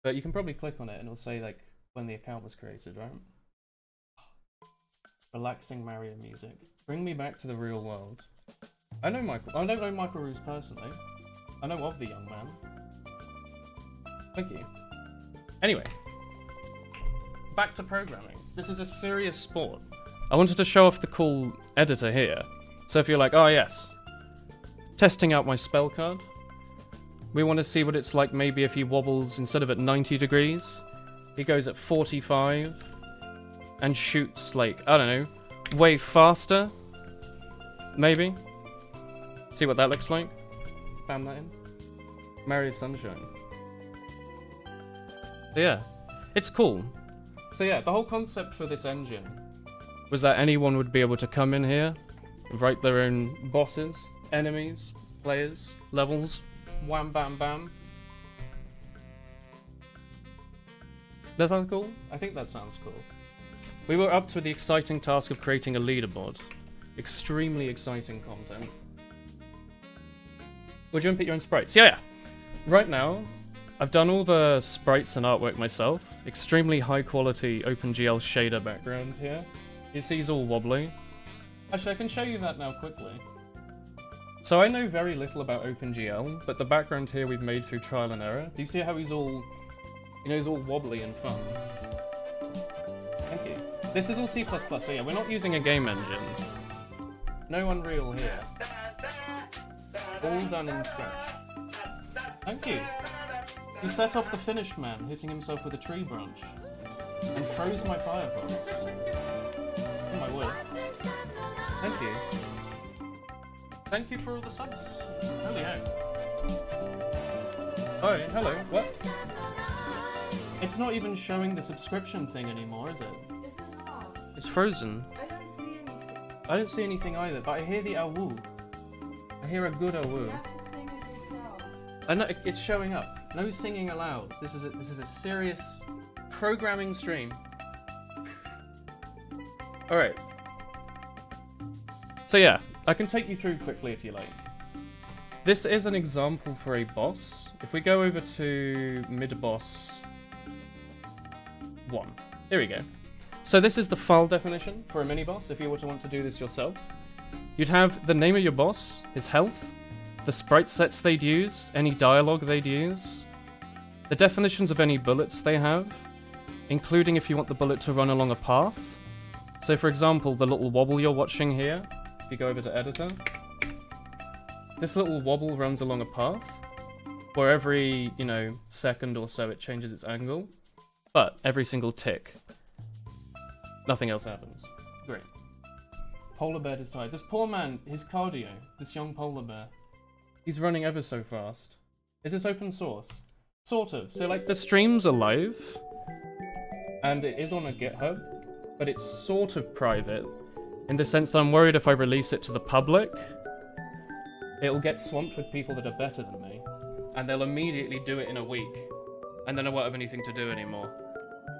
But you can probably click on it and it'll say like when the account was created, right? Relaxing Mario music. Bring me back to the real world. I don't know Michael Roos personally. I know of the young man. Thank you. Anyway. Back to programming. This is a serious sport. I wanted to show off the cool editor here. So if you're like, oh yes, testing out my spell card. We want to see what it's like maybe if he wobbles instead of at 90 degrees. He goes at 45 and shoots like, I don't know, way faster. Maybe. See what that looks like. Bam that in. Mario Sunshine. So yeah, it's cool. So yeah, the whole concept for this engine was that anyone would be able to come in here, write their own bosses, enemies, players, levels, wham bam bam. That sound cool? I think that sounds cool. We were up to the exciting task of creating a leaderboard. Extremely exciting content. Would you input your own sprites? Yeah. Right now, I've done all the sprites and artwork myself. Extremely high quality OpenGL shader background here. You see he's all wobbly. Actually, I can show you that now quickly. So I know very little about OpenGL, but the background here we've made through trial and error. Do you see how he's all, you know, he's all wobbly and fun? Thank you. This is all C++, so yeah, we're not using a game engine. No Unreal here. All done in Scratch. Thank you. He set off the Finnish man, hitting himself with a tree branch. And froze my firefox. Oh my word. Thank you. Thank you for all the subs. Holy heck. Oh, hello. What? It's not even showing the subscription thing anymore, is it? Is it not? It's frozen. I don't see anything. I don't see anything either, but I hear the awoo. I hear a good You awoo. have to sing it yourself. I know it's showing up. No singing allowed. This is a serious programming stream. All right. So yeah, I can take you through quickly if you like. This is an example for a boss. If we go over to mid boss 1, here we go. So this is the file definition for a mini boss. If you were to want to do this yourself, you'd have the name of your boss, his health, the sprite sets they'd use, any dialogue they'd use, the definitions of any bullets they have, including if you want the bullet to run along a path. So for example, the little wobble you're watching here, if you go over to editor, this little wobble runs along a path, where every, you know, second or so it changes its angle, but every single tick, nothing else happens. Great. Polar bear is tired. This poor man, his cardio, this young polar bear, he's running ever so fast. Is this open source? Sort of. So like the stream's alive, and it is on a GitHub, but it's sort of private, in the sense that I'm worried if I release it to the public, it'll get swamped with people that are better than me, and they'll immediately do it in a week, and then I won't have anything to do anymore.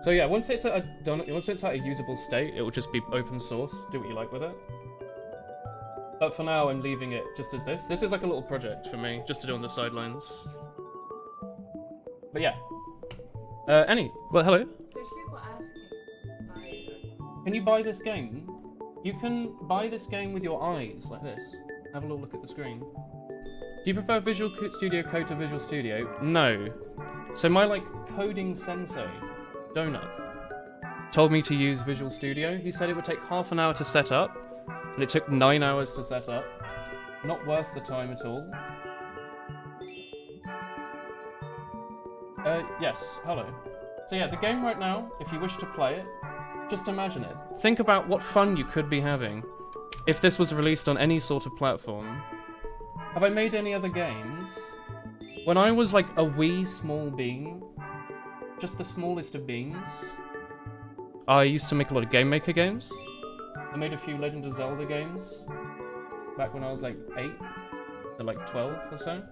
So yeah, once it's at a usable state, it will just be open source. Do what you like with it. But for now, I'm leaving it just as this. This is like a little project for me, just to do on the sidelines. But yeah. Well, hello. There's people asking about it. Can you buy this game? You can buy this game with your eyes, like this. Have a little look at the screen. Do you prefer Visual Studio Code to Visual Studio? No. So my, like, coding sensei, Donut, told me to use Visual Studio. He said it would take half an hour to set up, and it took 9 hours to set up. Not worth the time at all. Yes, hello. So yeah, the game right now, if you wish to play it, just imagine it. Think about what fun you could be having if this was released on any sort of platform. Have I made any other games? When I was like a wee small bean, just the smallest of beans, I used to make a lot of Game Maker games. I made a few Legend of Zelda games back when I was like 8 to like 12 or so.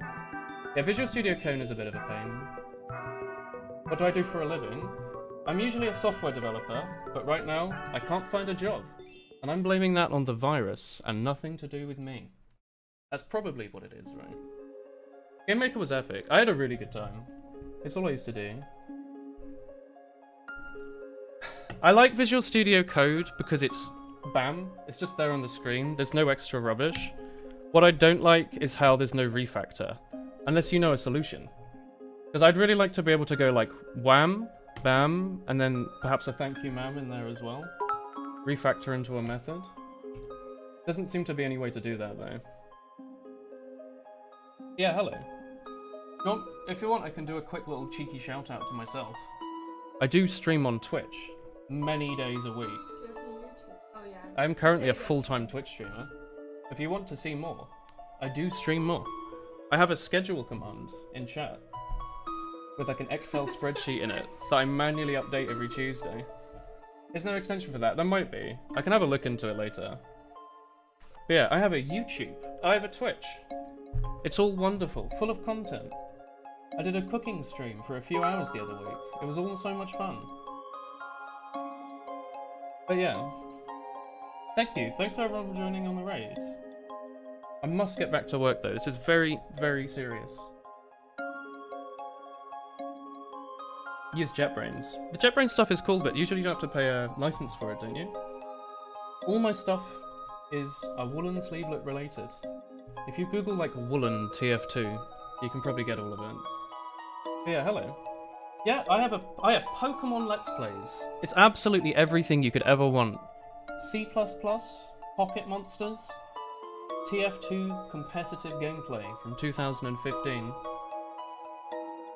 Yeah, Visual Studio Code is a bit of a pain. What do I do for a living? I'm usually a software developer, but right now I can't find a job. And I'm blaming that on the virus and nothing to do with me. That's probably what it is, right? Game Maker was epic. I had a really good time. It's all I used to do. I like Visual Studio Code because it's bam, it's just there on the screen. There's no extra rubbish. What I don't like is how there's no refactor, unless you know a solution. Because I'd really like to be able to go like wham, bam, and then perhaps a thank you ma'am in there as well. Refactor into a method. Doesn't seem to be any way to do that though. Yeah, hello. If you want, I can do a quick little cheeky shout out to myself. I do stream on Twitch many days a week. Do you have any YouTube? Oh yeah. I'm currently a full-time Twitch streamer. If you want to see more, I do stream more. I have a schedule command in chat with like an Excel spreadsheet in it that I manually update every Tuesday. Is there no extension for that? There might be. I can have a look into it later. But yeah, I have a YouTube. I have a Twitch. It's all wonderful, full of content. I did a cooking stream for a few hours the other week. It was all so much fun. But yeah. Thank you. Thanks for everyone for joining on the raid. I must get back to work though. This is very, very serious. use JetBrains. The JetBrains stuff is cool, but usually you don't have to pay a license for it, don't you? All my stuff is a woolen sleevelet related. If you Google like woolen TF2, you can probably get all of it. But yeah, hello. Yeah, I have Pokemon Let's Plays. It's absolutely everything you could ever want. C++, Pocket Monsters, TF2 competitive gameplay from 2015.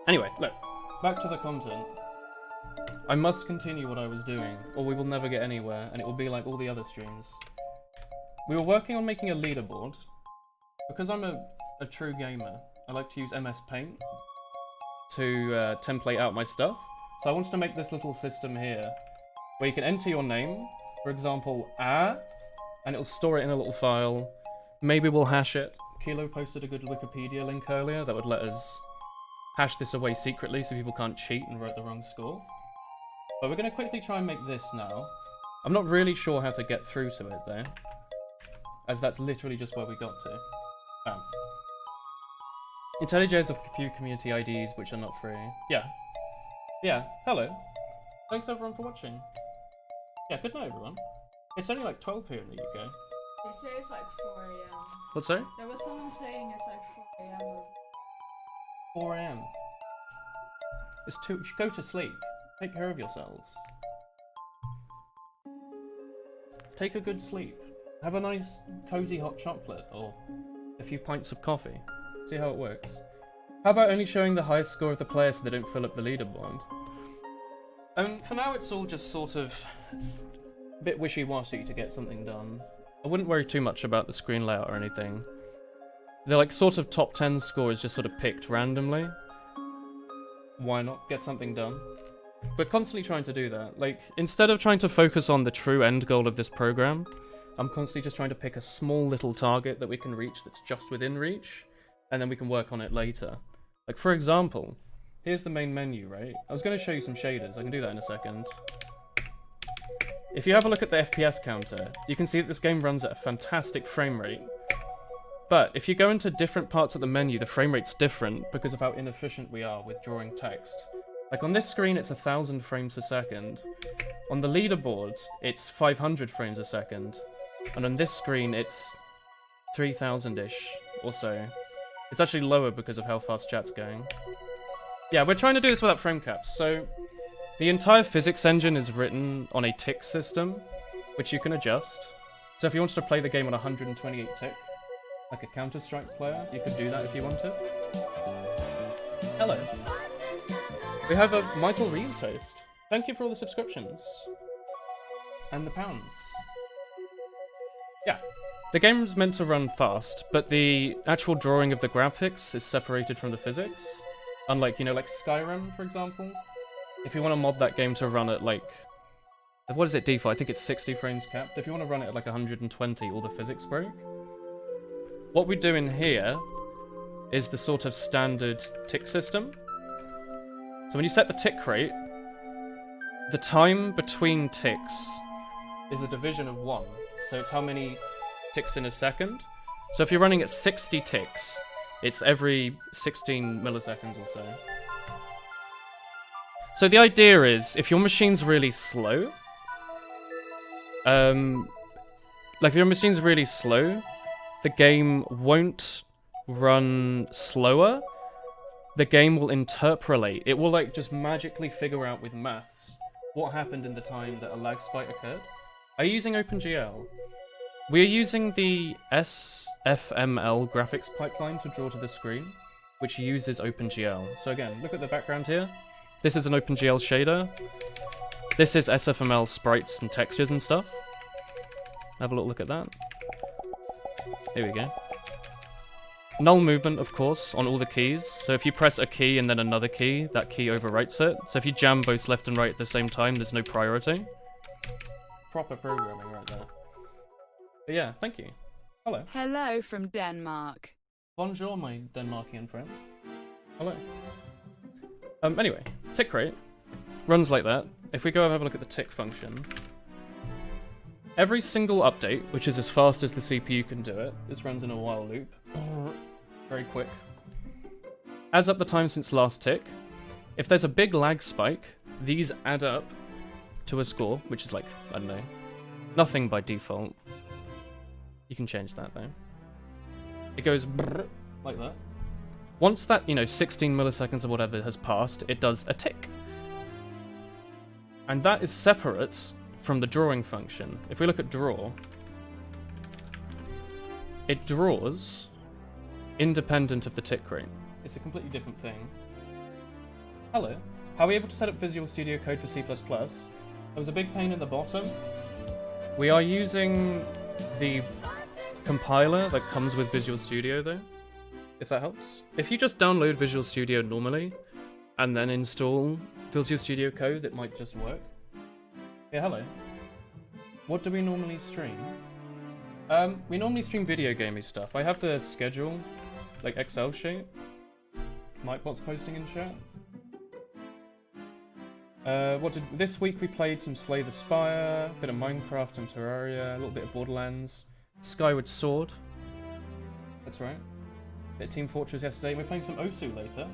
Anyway, look, back to the content. I must continue what I was doing, or we will never get anywhere, and it will be like all the other streams. We were working on making a leaderboard. Because I'm a true gamer, I like to use MS Paint to template out my stuff. So I wanted to make this little system here, where you can enter your name, for example, and it'll store it in a little file. Maybe we'll hash it. Kilo posted a good Wikipedia link earlier that would let us hash this away secretly so people can't cheat and write the wrong score. But we're going to quickly try and make this now. I'm not really sure how to get through to it though, as that's literally just where we got to. Bam. IntelliJ has a few community IDs which are not free. Yeah, hello. Thanks everyone for watching. Yeah, good night everyone. It's only like 12 here in the UK. They say it's like 4 a.m. What's that? There was someone saying it's like 4 a.m. 4 a.m. It's too. Go to sleep. Take care of yourselves. Take a good sleep. Have a nice, cozy hot chocolate or a few pints of coffee. See how it works. How about only showing the highest score of the player so they don't fill up the leaderboard? For now, it's all just sort of a bit wishy-washy to get something done. I wouldn't worry too much about the screen layout or anything. The like sort of top 10 score is just sort of picked randomly. Why not get something done? We're constantly trying to do that. Like, instead of trying to focus on the true end goal of this program, I'm constantly just trying to pick a small little target that we can reach that's just within reach, and then we can work on it later. Like, for example, here's the main menu, right? I was going to show you some shaders. I can do that in a second. If you have a look at the FPS counter, you can see that this game runs at a fantastic frame rate. But if you go into different parts of the menu, the frame rate's different because of how inefficient we are with drawing text. Like on this screen, it's 1,000 frames per second. On the leaderboard, it's 500 frames a second. And on this screen, it's 3,000-ish or so. It's actually lower because of how fast chat's going. Yeah, we're trying to do this without frame caps. So the entire physics engine is written on a tick system, which you can adjust. So if you wanted to play the game on 128 tick, like a Counter-Strike player, you could do that if you wanted. Hello. We have a Michael Reeves host. Thank you for all the subscriptions. And the pounds. Yeah. The game's meant to run fast, but the actual drawing of the graphics is separated from the physics. Unlike, you know, like Skyrim, for example. If you want to mod that game to run at, like... What is it default? I think it's 60 frames capped. If you want to run it at, like, 120, all the physics break. What we do in here is the sort of standard tick system. So when you set the tick rate, the time between ticks is a division of 1. So it's how many ticks in a second. So if you're running at 60 ticks, it's every 16 milliseconds or so. So the idea is, if your machine's really slow, like if your machine's really slow, the game won't run slower. The game will interpolate. It will like just magically figure out with maths what happened in the time that a lag spike occurred. Are you using OpenGL? We are using the SFML graphics pipeline to draw to the screen, which uses OpenGL. So again, look at the background here. This is an OpenGL shader. This is SFML sprites and textures and stuff. Have a little look at that. Here we go. Null movement, of course, on all the keys. So if you press a key and then another key, that key overwrites it. So if you jam both left and right at the same time, there's no priority. Proper programming right there. But yeah, thank you. Hello. Hello from Denmark. Bonjour, my Denmarkian friend. Hello. Anyway, tick rate runs like that. If we go and have a look at the tick function, every single update, which is as fast as the CPU can do it, this runs in a while loop, very quick, adds up the time since last tick, If there's a big lag spike, these add up to a score, which is like, I don't know, nothing by default. You can change that though. It goes brrr, like that. Once that, 16 milliseconds or whatever has passed, it does a tick. And that is separate from the drawing function. If we look at draw, it draws independent of the tick rate. It's a completely different thing. Hello. How are we able to set up Visual Studio Code for C++? There was a big pain at the bottom. We are using the compiler that comes with Visual Studio though, if that helps. If you just download Visual Studio normally and then install Visual Studio Code, it might just work. Yeah, hello. What do we normally stream? We normally stream video gamey stuff. I have the schedule, like Excel sheet. Mike.bot's posting in chat. This week we played some Slay the Spire, a bit of Minecraft and Terraria, a little bit of Borderlands, Skyward Sword. That's right. Bit of Team Fortress yesterday. We're playing some Osu later.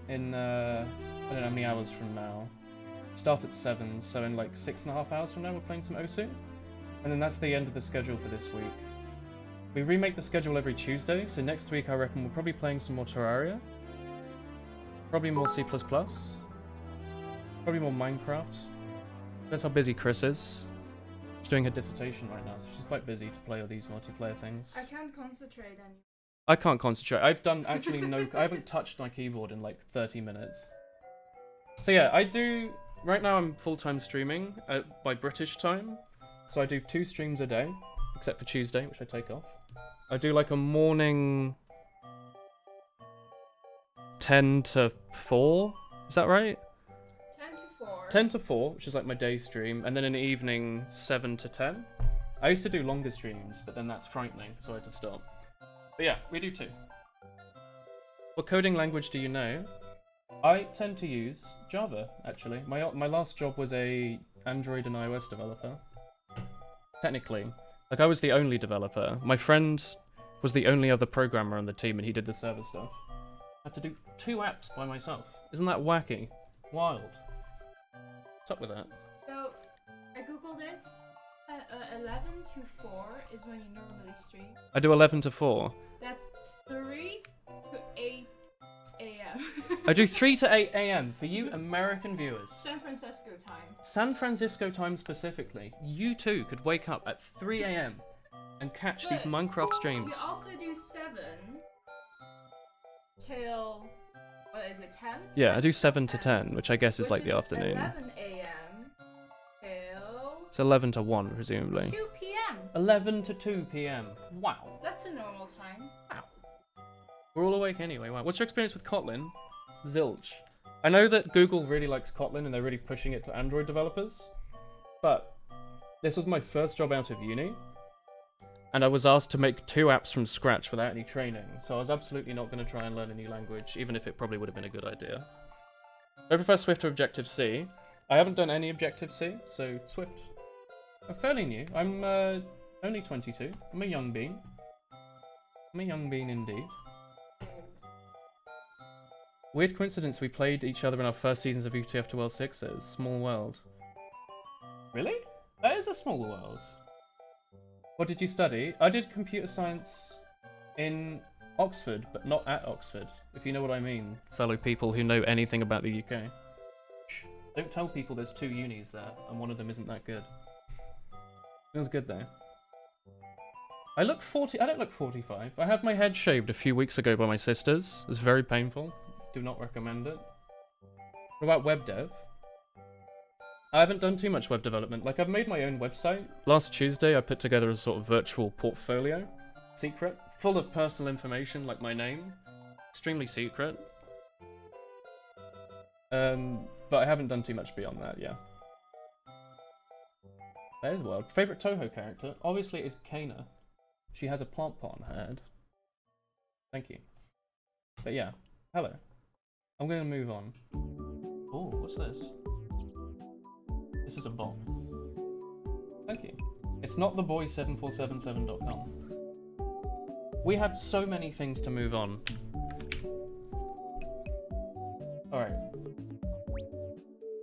In I don't know how many hours from now. Start at 7, so in like 6.5 hours from now we're playing some Osu. And then that's the end of the schedule for this week. We remake the schedule every Tuesday, so next week I reckon we're probably playing some more Terraria. Probably more C++. Probably more Minecraft. That's how busy Chris is. She's doing her dissertation right now, so she's quite busy to play all these multiplayer things. I can't concentrate anymore. I can't concentrate. I've done actually I haven't touched my keyboard in like 30 minutes. So yeah, I do... Right now I'm full-time streaming by British time. So I do 2 streams a day, except for Tuesday, which I take off. I do like a morning 10 to 4. Is that right? 10 to 4. 10 to 4, which is like my day stream, and then in the evening 7 to 10. I used to do longer streams, but then that's frightening, so I had to stop. But yeah, we do 2. What coding language do you know? I tend to use Java, actually. My last job was a Android and iOS developer. Technically. Like, I was the only developer. My friend was the only other programmer on the team, and he did the server stuff. I had to do 2 apps by myself. Isn't that wacky? Wild. What's up with that? So, I googled it. 11 to 4 is when you normally stream. I do 11 to 4. That's 3 to 8 a.m. I do 3 to 8 a.m. for you American viewers. San Francisco time. San Francisco time specifically. You too could wake up at 3 a.m. and catch these Minecraft streams. We also do 7 till, what is it, 10? Yeah, I do 7 to 10, which I guess is like the is afternoon. 11 a.m. till... It's 11 to 1, presumably. 2 p.m. 11 to 2 p.m. Wow. That's a normal time. Wow. We're all awake anyway. Wow. What's your experience with Kotlin? Zilch. I know that Google really likes Kotlin and they're really pushing it to Android developers, but this was my first job out of uni, and I was asked to make 2 apps from scratch without any training, so I was absolutely not going to try and learn a new language, even if it probably would have been a good idea. I prefer Swift or Objective-C. I haven't done any Objective-C, so Swift. I'm fairly new. I'm only 22. I'm a young bean. I'm a young bean indeed. Weird coincidence, we played each other in our first seasons of UTF to World 6's Small World. Really? That is a small world. What did you study? I did computer science in Oxford, but not at Oxford, if you know what I mean, fellow people who know anything about the UK. Shh. Don't tell people there's 2 unis there, and one of them isn't that good. It was good though. I look 40. I don't look 45. I had my head shaved a few weeks ago by my sisters. It was very painful. Do not recommend it. What about web dev? I haven't done too much web development. Like, I've made my own website. Last Tuesday, I put together a sort of virtual portfolio. Secret. Full of personal information, like my name. Extremely secret. But I haven't done too much beyond that, yeah. That is wild. Favorite Toho character? Obviously, it's Kana. She has a plant pot on her head. Thank you. But yeah, hello. I'm going to move on. Oh, what's this? This is a bot. Thank you. It's not theboy7477.com. We have so many things to move on. Alright.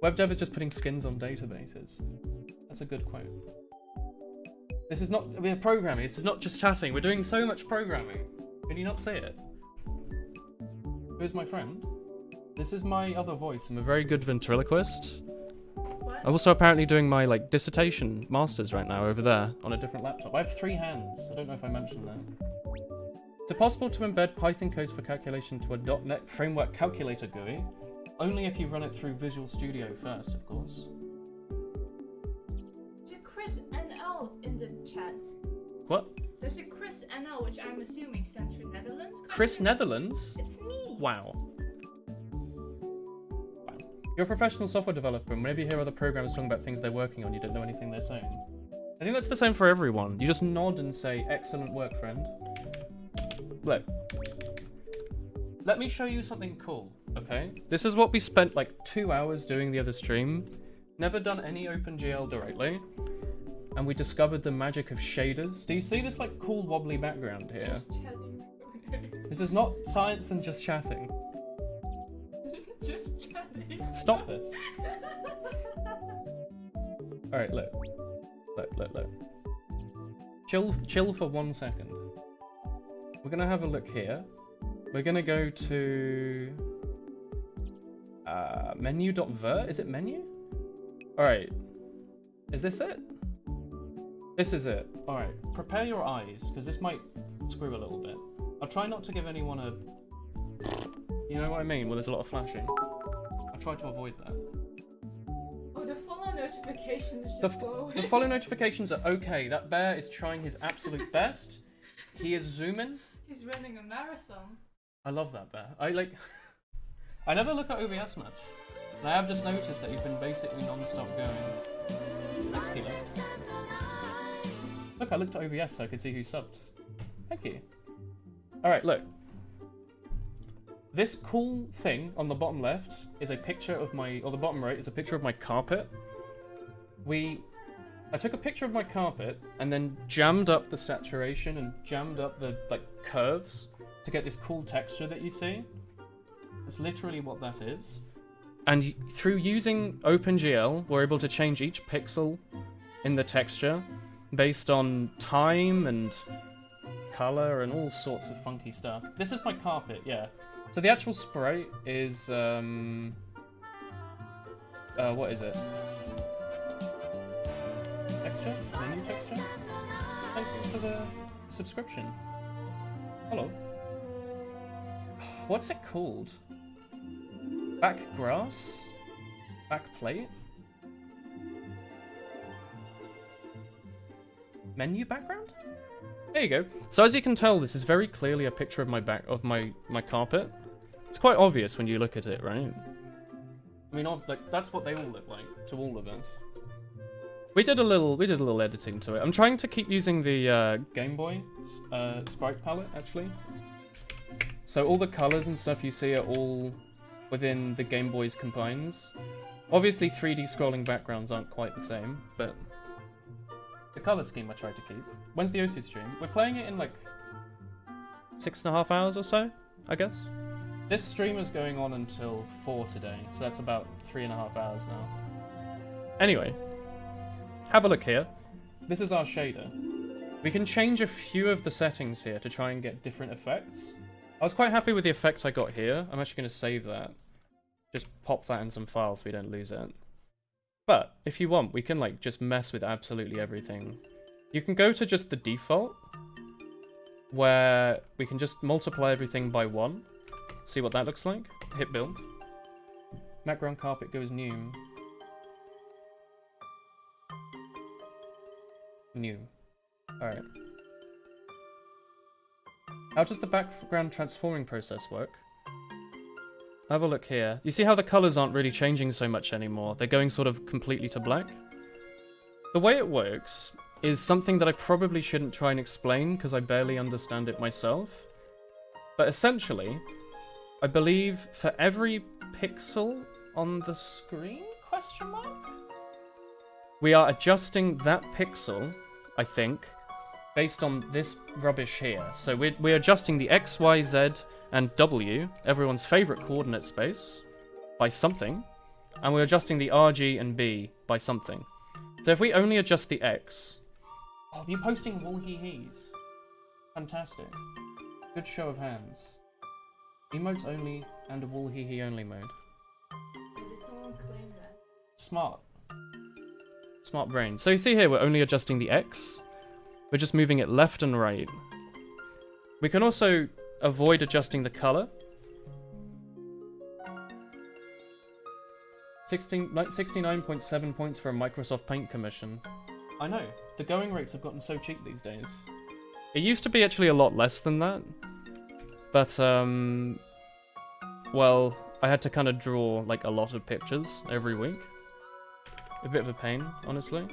Web dev is just putting skins on databases. That's a good quote. This is not, we're programming, this is not just chatting, we're doing so much programming. Can you not see it? Who's my friend? This is my other voice, I'm a very good ventriloquist. What? I'm also apparently doing my like dissertation masters right now over there on a different laptop. I have 3 hands, I don't know if I mentioned that. Is it possible to embed Python codes for calculation to a .NET Framework calculator GUI? Only if you run it through Visual Studio first, of course. There's a Chris NL in the chat. What? There's a Chris NL, which I'm assuming stands for Netherlands. Chris Netherlands? It's me. Wow. You're a professional software developer, and whenever you hear other programmers talking about things they're working on, you don't know anything they're saying. I think that's the same for everyone. You just nod and say, excellent work, friend. Look. Let me show you something cool, okay? This is what we spent like 2 hours doing the other stream. Never done any OpenGL directly. And we discovered the magic of shaders. Do you see this like cool wobbly background here? Just chatting. This is not science and just chatting. Just chatting. Stop this. Alright, look. Look. Chill for 1 second. We're gonna have a look here. We're gonna go to menu.ver. Is it menu? Alright. Is this it? This is it. Alright. Prepare your eyes, because this might screw a little bit. I'll try not to give anyone a... You know what I mean? Well, there's a lot of flashing. I'll try to avoid that. Oh, the follow notifications just go away. The follow notifications are okay. That bear is trying his absolute best. He is zooming. He's running a marathon. I love that bear. I never look at OBS much. And I have just noticed that he's been basically non-stop going. Thanks, Kilo. Look, I looked at OBS so I could see who subbed. Thank you. Alright, look. This cool thing on the bottom left is a picture of my, or the bottom right is a picture of my carpet. I took a picture of my carpet and then jammed up the saturation and jammed up the like curves to get this cool texture that you see. That's literally what that is. And through using OpenGL, we're able to change each pixel in the texture based on time and color and all sorts of funky stuff. This is my carpet, yeah. So the actual sprite is, what is it? Texture? Menu texture? Thank you for the subscription. Hello. What's it called? Back grass? Back plate? Menu background? There you go. So as you can tell, this is very clearly a picture of my carpet. It's quite obvious when you look at it, right? I mean, like that's what they all look like to all of us. We did a little editing to it. I'm trying to keep using the Game Boy sprite palette actually. So all the colors and stuff you see are all within the Game Boy's confines. Obviously 3D scrolling backgrounds aren't quite the same, but the color scheme I tried to keep. When's the OC stream? We're playing it in like 6.5 hours or so, I guess. This stream is going on until 4 today, so that's about 3.5 hours now. Anyway, have a look here. This is our shader. We can change a few of the settings here to try and get different effects. I was quite happy with the effect I got here. I'm actually going to save that. Just pop that in some files so we don't lose it. But if you want, we can like just mess with absolutely everything. You can go to just the default, where we can just multiply everything by 1. See what that looks like. Hit build. Background carpet goes new. New. Alright. How does the background transforming process work? Have a look here. You see how the colors aren't really changing so much anymore? They're going sort of completely to black. The way it works is something that I probably shouldn't try and explain because I barely understand it myself. But essentially, I believe for every pixel on the screen, question mark? We are adjusting that pixel, I think, based on this rubbish here. So we're adjusting the X, Y, Z, and W, everyone's favorite coordinate space, by something. and we're adjusting the R, G, and B by something. So if we only adjust the X... Oh, you're posting wool hee hees. Fantastic. Good show of hands. Emotes only and a wool hee hee only mode. Did someone claim that? Smart. Smart brain. So you see here, we're only adjusting the X. We're just moving it left and right. We can also avoid adjusting the color. 69.7 points for a Microsoft Paint commission. I know, the going rates have gotten so cheap these days. It used to be actually a lot less than that. But, well, I had to kind of draw, like, a lot of pictures every week. A bit of a pain, honestly.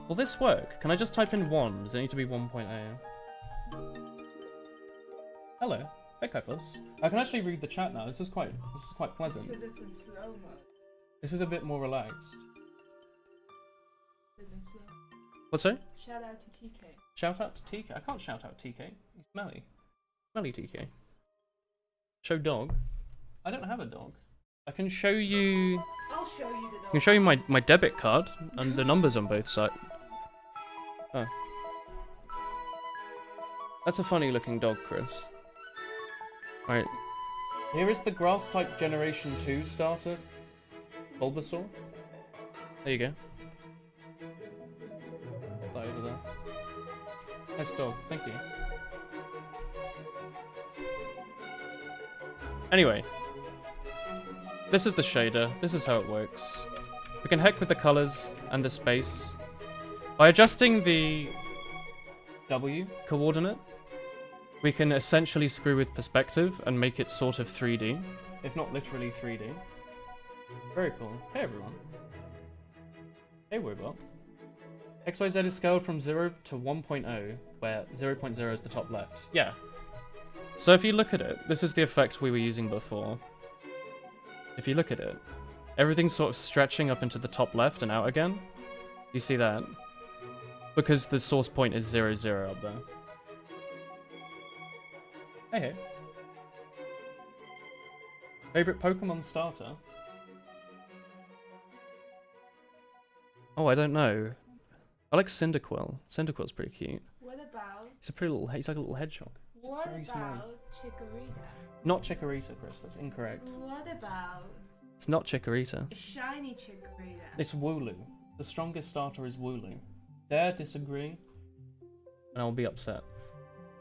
Will this work? Can I just type in 1? Does it need to be 1.0? Hello. Hey, Kaifos. I can actually read the chat now. This is quite pleasant. Because it's in slow mode. This is a bit more relaxed. It's in slow. What's that? Shout out to TK. Shout out to TK. I can't shout out TK. He's smelly. Smelly TK. Show dog. I don't have a dog. I can show you... I'll show you the dog. I can show you my debit card and the numbers on both sides. Oh. That's a funny looking dog, Chris. Alright. Here is the grass type Generation 2 starter. Bulbasaur. There you go. That over there. Nice dog, thank you. Anyway. This is the shader. This is how it works. We can heck with the colors and the space. By adjusting the W coordinate, we can essentially screw with perspective and make it sort of 3D, if not literally 3D. Very cool. Hey everyone. Hey Wobot. XYZ is scaled from 0 to 1.0, where 0.0 is the top left. Yeah. So if you look at it, this is the effect we were using before. If you look at it, everything's sort of stretching up into the top left and out again. You see that? Because the source point is 0, 0 up there. Hey. Favorite Pokemon starter? Oh, I don't know. I like Cyndaquil. Cyndaquil's pretty cute. What about... He's a pretty little... He's like a little hedgehog. What very about small. Chikorita? Not Chikorita, Chris. That's incorrect. What about It's not Chikorita. a shiny Chikorita? It's Wooloo. The strongest starter is Wooloo. Dare disagree, and I'll be upset.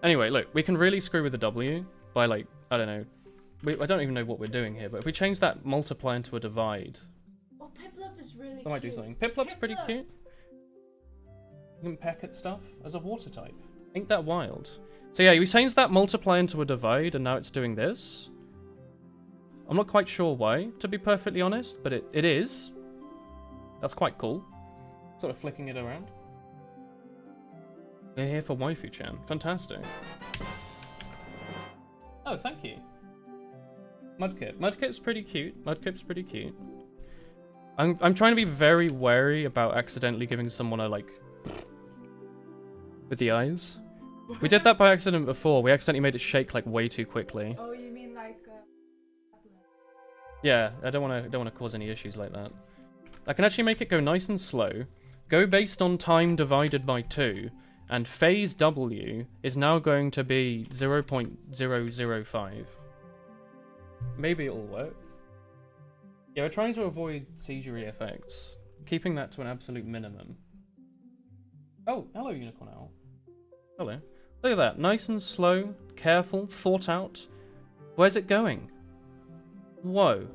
Anyway, look, we can really screw with the W by, like, I don't know. I don't even know what we're doing here, but if we change that multiply into a divide... Oh, Piplup is really cute. I might do something. Piplup's pretty cute. You can peck at stuff as a water type. Ain't that wild? So yeah, we changed that multiply into a divide, and now it's doing this. I'm not quite sure why, to be perfectly honest, but it is. That's quite cool. Sort of flicking it around. We're here for Waifu-chan. Fantastic. Oh, thank you. Mudkip. Mudkip's pretty cute. Mudkip's pretty cute. I'm trying to be very wary about accidentally giving someone a, like... with the eyes. We did that by accident before. We accidentally made it shake, like, way too quickly. Oh, you mean like... Yeah, I don't want to cause any issues like that. I can actually make it go nice and slow. Go based on time divided by 2. And phase W is now going to be 0.005. Maybe it'll work. Yeah, we're trying to avoid seizure effects. Keeping that to an absolute minimum. Oh, hello, Unicorn Owl. Hello. Look at that. Nice and slow, careful, thought out. Where's it going? Whoa.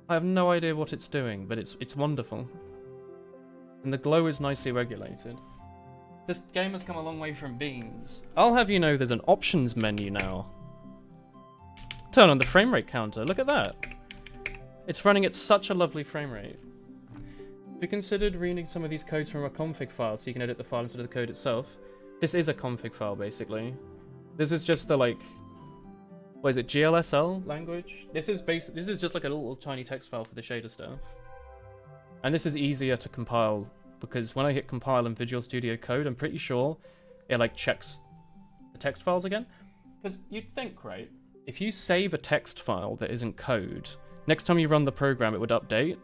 I have no idea what it's doing, but it's wonderful. And the glow is nicely regulated. This game has come a long way from beans. I'll have you know there's an options menu now. Turn on the frame rate counter. Look at that. It's running at such a lovely frame rate. Have you considered reading some of these codes from a config file so you can edit the file instead of the code itself? This is a config file, basically. This is just the, like... What is it, GLSL language? This is just like a little tiny text file for the shader stuff. And this is easier to compile, because when I hit compile in Visual Studio Code, I'm pretty sure it, like, checks the text files again. Because you'd think, right, if you save a text file that isn't code, next time you run the program, it would update.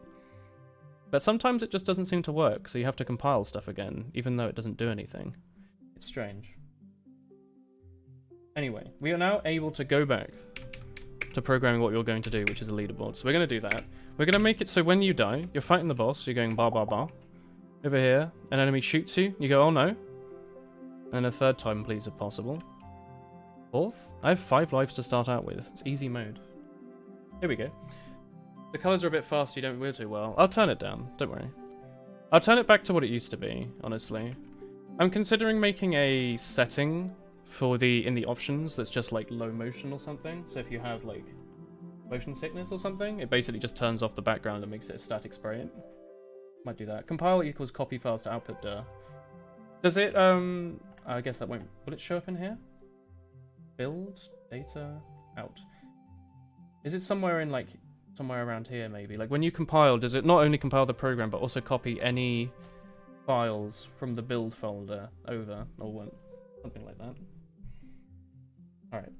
But sometimes it just doesn't seem to work, so you have to compile stuff again, even though it doesn't do anything. It's strange. Anyway, we are now able to go back to programming what you're going to do, which is a leaderboard. So we're going to do that. We're going to make it so when you die, you're fighting the boss, you're going bar bar bar. Over here, an enemy shoots you, you go, oh no. And a third time, please, if possible. Fourth? I have 5 lives to start out with. It's easy mode. Here we go. The colours are a bit fast, you don't wear too well. I'll turn it down, don't worry. I'll turn it back to what it used to be, honestly. I'm considering making a setting for in the options that's just like low motion or something. So if you have like motion sickness or something, it basically just turns off the background and makes it a static sprite. Might do that. Compile equals copy files to output dir. Does it, I guess that won't, will it show up in here? Build, data, out. Is it somewhere in like, somewhere around here maybe? Like when you compile, does it not only compile the program but also copy any files from the build folder over or what? Something like that. Alright.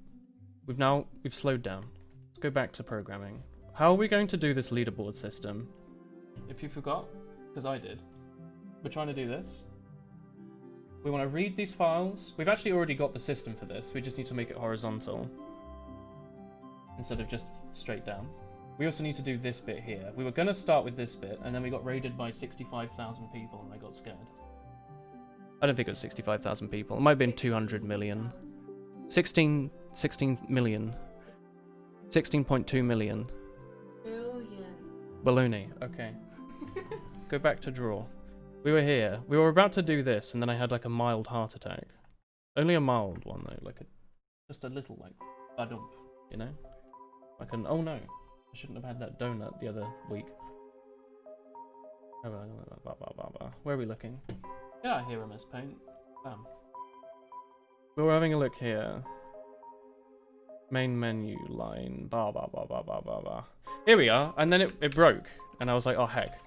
We've slowed down. Let's go back to programming. How are we going to do this leaderboard system? If you forgot, because I did, we're trying to do this. We want to read these files. We've actually already got the system for this. We just need to make it horizontal instead of just straight down. We also need to do this bit here. We were going to start with this bit, and then we got raided by 65,000 people, and I got scared. I don't think it was 65,000 people. It might have been 200 million. 16 million. 16.2 million. Billion. Baloney. Okay. Go back to draw. We were here. We were about to do this, and then I had like a mild heart attack. Only a mild one though, like just a little like badump, you know? Like an oh no, I shouldn't have had that donut the other week. Where are we looking? Yeah, here MS Paint. Bam. We were having a look here. Main menu line. Bar bar bar bar bar bar bar. Here we are, and then it broke, and I was like, oh heck.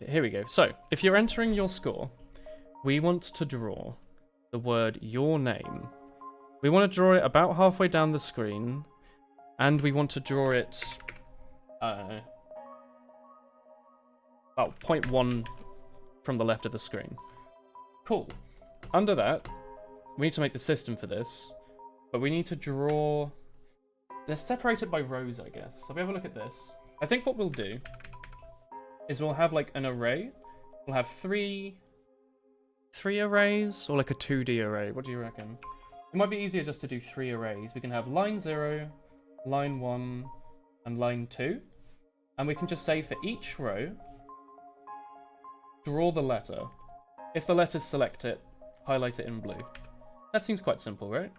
Here we go. So, if you're entering your score, we want to draw the word your name. We want to draw it about halfway down the screen, and we want to draw it about 0.1 from the left of the screen. Cool. Under that, we need to make the system for this, but we need to draw... Let's separate it by rows, I guess. So if we have a look at this, I think what we'll do is we'll have like an array. We'll have three arrays, or like a 2D array. What do you reckon? It might be easier just to do 3 arrays. We can have line 0, line 1, and line 2. And we can just say for each row, draw the letter. If the letter's selected, highlight it in blue. That seems quite simple, right?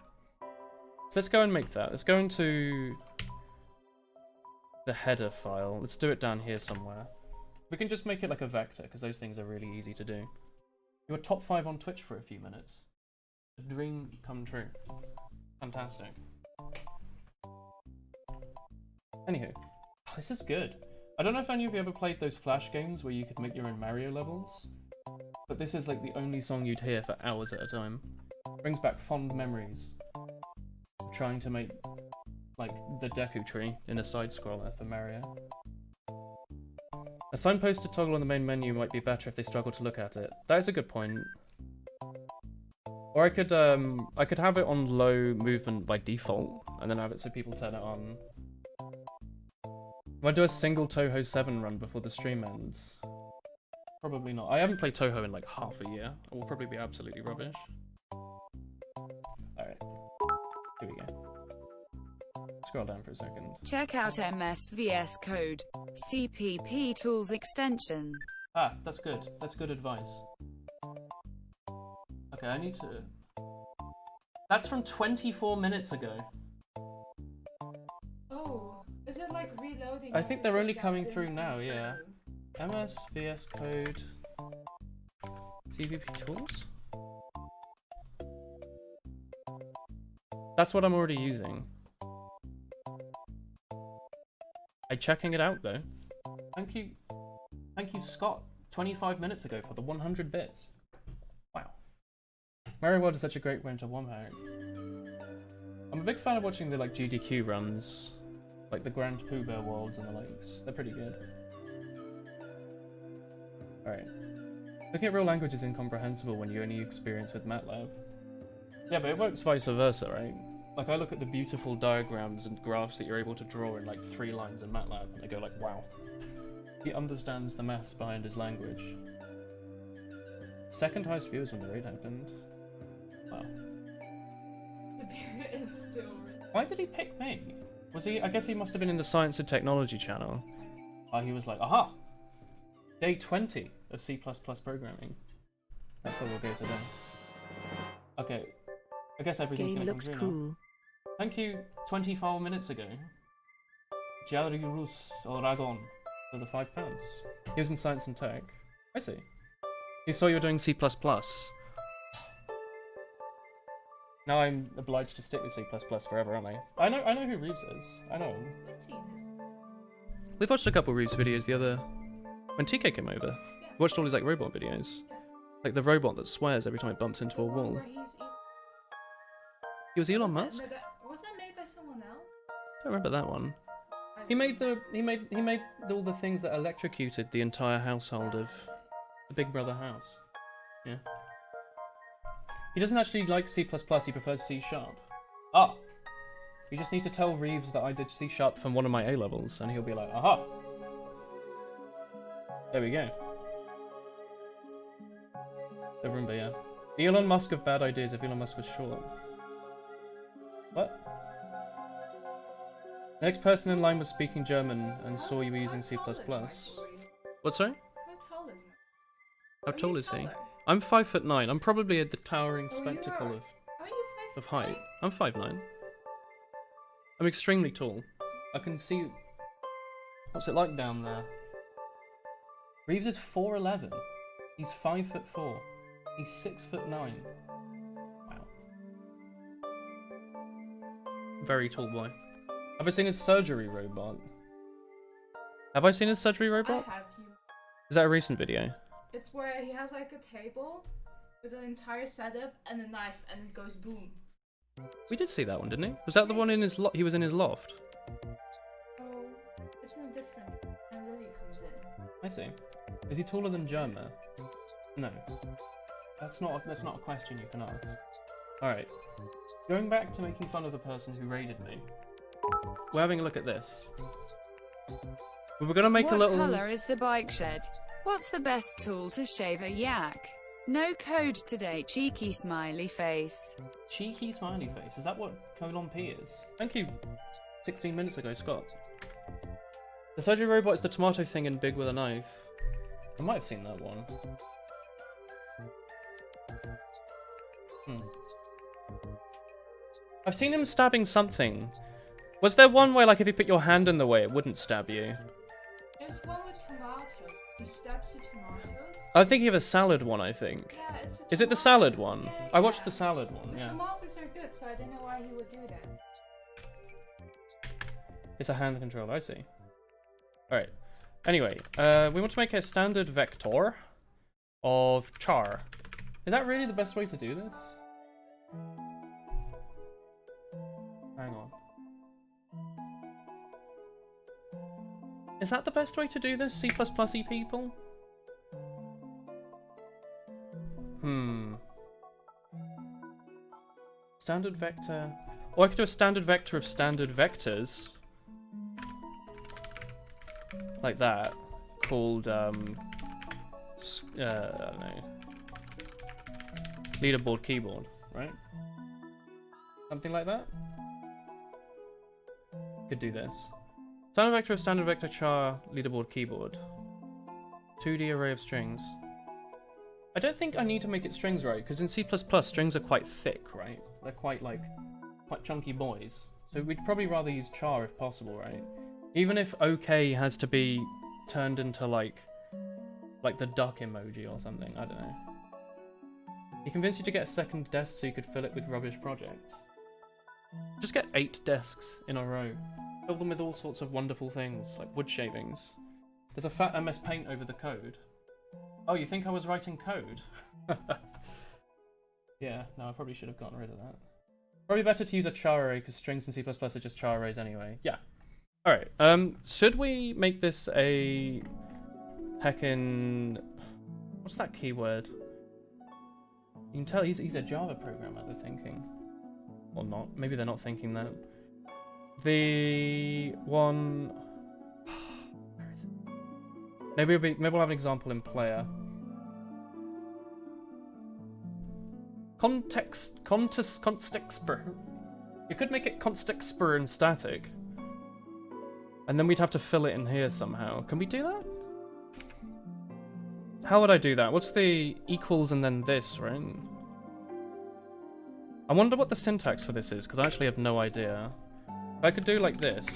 So let's go and make that. Let's go into the header file. Let's do it down here somewhere. We can just make it like a vector, because those things are really easy to do. You were top 5 on Twitch for a few minutes. A dream come true. Fantastic. Anywho, oh, this is good. I don't know if any of you ever played those Flash games where you could make your own Mario levels, but this is like the only song you'd hear for hours at a time. Brings back fond memories of trying to make like the Deku Tree in a side scroller for Mario. A signpost to toggle on the main menu might be better if they struggle to look at it. That is a good point. Or I could have it on low movement by default, and then have it so people turn it on. Am I do a single Touhou 7 run before the stream ends? Probably not. I haven't played Touhou in like half a year. I will probably be absolutely rubbish. Alright. Here we go. Scroll down for a second. Check out MS-VS Code, CPP Tools extension. Ah, that's good. That's good advice. Okay, I need to... That's from 24 minutes ago. Oh, is it like reloading? I think they're only everything that coming didn't through come now, yeah. through? MS, VS Code, CPP Tools? That's what I'm already using. I'm checking it out though. Thank you, Scott. 25 minutes ago for the 100 bits. Wow. Mario World is such a great winter one pack. I'm a big fan of watching the like GDQ runs Like the Grand Pooh Bear worlds and the lakes. They're pretty good. Alright. Looking at real language is incomprehensible when you only experience with MATLAB. Yeah, but it works vice versa, right? Like, I look at the beautiful diagrams and graphs that you're able to draw in, like, 3 lines in MATLAB, and I go like, wow. He understands the maths behind his language. Second highest viewers when the raid happened. Wow. The bear is still. Why did he pick me? Was he? I guess he must have been in the Science and Technology channel. He was like, aha! Day 20 of C++ programming. That's where we'll go today. Okay. I guess everything's Game gonna come looks through cool. now. Thank you, 24 minutes ago. Jarius Oragon for the £5. He was in Science and Tech. I see. He saw you were doing C++. Now I'm obliged to stick with C++ forever, aren't I? I know who Reeves is. I know him. I've seen this. We've watched a couple Reeves videos the other... When TK came over. Yeah. We watched all his like robot videos. Yeah. Like the robot that swears every time it bumps into The a one wall. where he's He was Elon was Musk? was that made by someone else? I don't remember that one. I He don't made know. he made all the things that electrocuted the entire household of the Big Brother house. Yeah. He doesn't actually like C++, he prefers C#. Ah! You just need to tell Reeves that I did C# from one of my A levels, and he'll be like, aha! There we go. The Roomba, yeah. Elon Musk of bad ideas if Elon Musk was short. What? The next person in line was speaking German and saw you were using C++. How tall is Marky Boy? What, sorry? How tall is he? How Are tall you is he? taller? I'm 5'9". I'm probably at the towering Oh, you spectacle are. of Are you 5'9"? height. I'm 5'9". I'm extremely tall. I can see... What's it like down there? Reeves is 4'11". He's 5'4". He's 6'9". Wow. Very tall boy. Have I seen his surgery robot? Have I seen his surgery robot? I have you. Is that a recent video? It's where he has like a table with an entire setup and a knife and it goes boom. We did see that one, didn't he? Was that the one in his he was in his loft? Oh, it's in a different. And Lily comes in. I see. Is he taller than Germa? No. That's not a question you can ask. Alright. Going back to making fun of the person who raided me. We're having a look at this. We were gonna make What a little... color is the bike shed? What's the best tool to shave a yak? No code today, cheeky smiley face. Cheeky smiley face. Is that what colon P is? Thank you. 16 minutes ago, Scott. The surgery robot is the tomato thing in Big with a Knife. I might have seen that one. I've seen him stabbing something. Was there one where, like, if you put your hand in the way, it wouldn't stab you? There's one with tomatoes. He stabs you tomatoes. I'm thinking of a salad one, I think. Yeah, it's a Is it the tomato- salad one? Yeah, I watched yeah. the salad one, The yeah. tomatoes are good, so I don't know why he would do that. It's a hand controller, I see. Alright. Anyway, we want to make a standard vector of char. Is that really the best way to do this? Hang on. Is that the best way to do this, C++y people? Standard vector... Or I could do a standard vector of standard vectors. Like that. Called, I don't know. Leaderboard keyboard, right? Something like that? Could do this. Standard vector of standard vector char leaderboard keyboard. 2D array of strings. I don't think I need to make it strings right, because in C++ strings are quite thick, right? They're quite chunky boys. So we'd probably rather use char if possible, right? Even if OK has to be turned into like the duck emoji or something, I don't know. He convinced you to get a second desk so you could fill it with rubbish projects. Just get 8 desks in a row. Fill them with all sorts of wonderful things, like wood shavings. There's a fat MS Paint over the code. Oh, you think I was writing code? Yeah, no, I probably should have gotten rid of that. Probably better to use a char array, because strings in C++ are just char arrays anyway. Yeah. Alright, should we make this a heckin'... What's that keyword? You can tell he's a Java programmer, they're thinking. Or not. Maybe they're not thinking that. The one... Where is it? Maybe we'll have an example in player. Contextspr. You could make it contextspr and static. And then we'd have to fill it in here somehow. Can we do that? How would I do that? What's the equals and then this, right? I wonder what the syntax for this is, because I actually have no idea. I could do like this.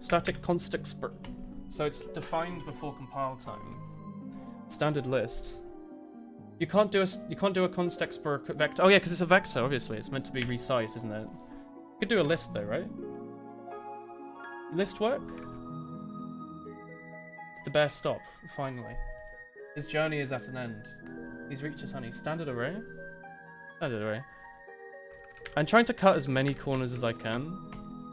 Static contextspr. So it's defined before compile time. Standard list. You can't do a contextspr vector. Oh yeah, because it's a vector, obviously. It's meant to be resized, isn't it? You could do a list though, right? List work? It's the bear stop, finally. His journey is at an end. He's reached his honey. Standard array? Standard array. I'm trying to cut as many corners as I can.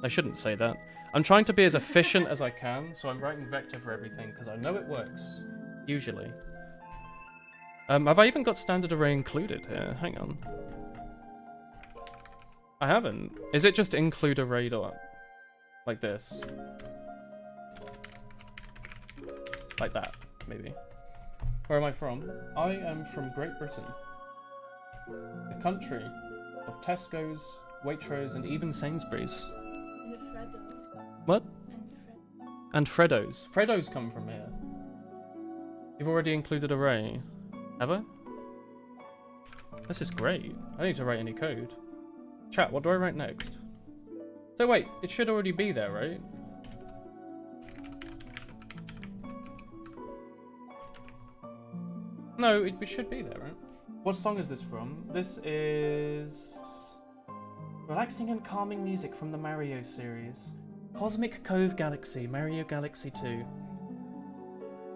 I shouldn't say that. I'm trying to be as efficient as I can, so I'm writing vector for everything, because I know it works. Usually. Have I even got standard array included here? Hang on. I haven't. Is it just include array dot? Like this? Like that, maybe. Where am I from? I am from Great Britain. The country of Tesco's, Waitrose, and even Sainsbury's. And the Freddos. What? And And Freddos. Freddos come from here. You've already included array. Have I? This is great. I don't need to write any code. Chat, what do I write next? So wait, it should already be there, right? No, it should be there, right? What song is this from? This is... Relaxing and calming music from the Mario series. Cosmic Cove Galaxy, Mario Galaxy 2.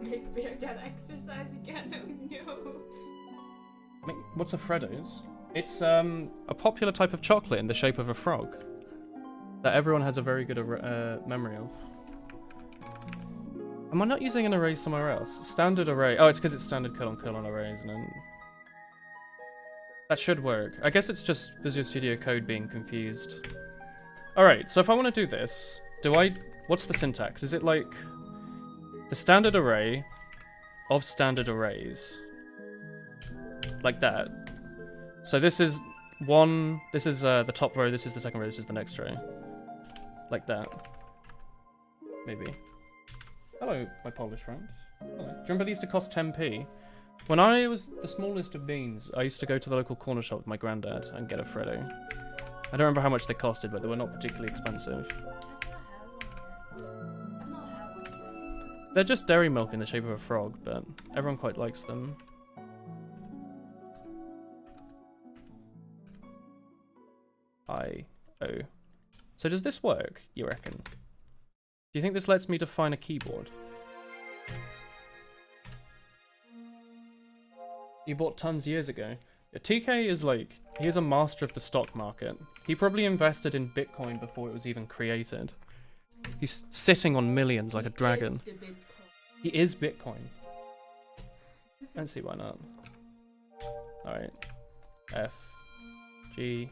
Make Bear get exercise again, oh no. What's a Freddos? It's a popular type of chocolate in the shape of a frog that everyone has a very good memory of. Am I not using an array somewhere else? Standard array. Oh, it's because it's standard colon array, isn't it? That should work. I guess it's just Visual Studio Code being confused. Alright, so if I want to do this, what's the syntax? Is it like the standard array of standard arrays? Like that. So this is the top row, this is the second row, this is the next row. Like that. Maybe. Hello, my Polish friend. Hello. Do you remember these used to cost 10p? When I was the smallest of beans, I used to go to the local corner shop with my granddad and get a Freddo. I don't remember how much they costed, but they were not particularly expensive. I've not had one yet. They're just dairy milk in the shape of a frog, but everyone quite likes them. I-O. So does this work, you reckon? Do you think this lets me define a keyboard? You bought tons years ago. Yeah, TK is like, he is a master of the stock market. He probably invested in Bitcoin before it was even created. He's sitting on millions like a dragon. Is the Bitcoin. He is Bitcoin. I don't see why not. Alright. F, G,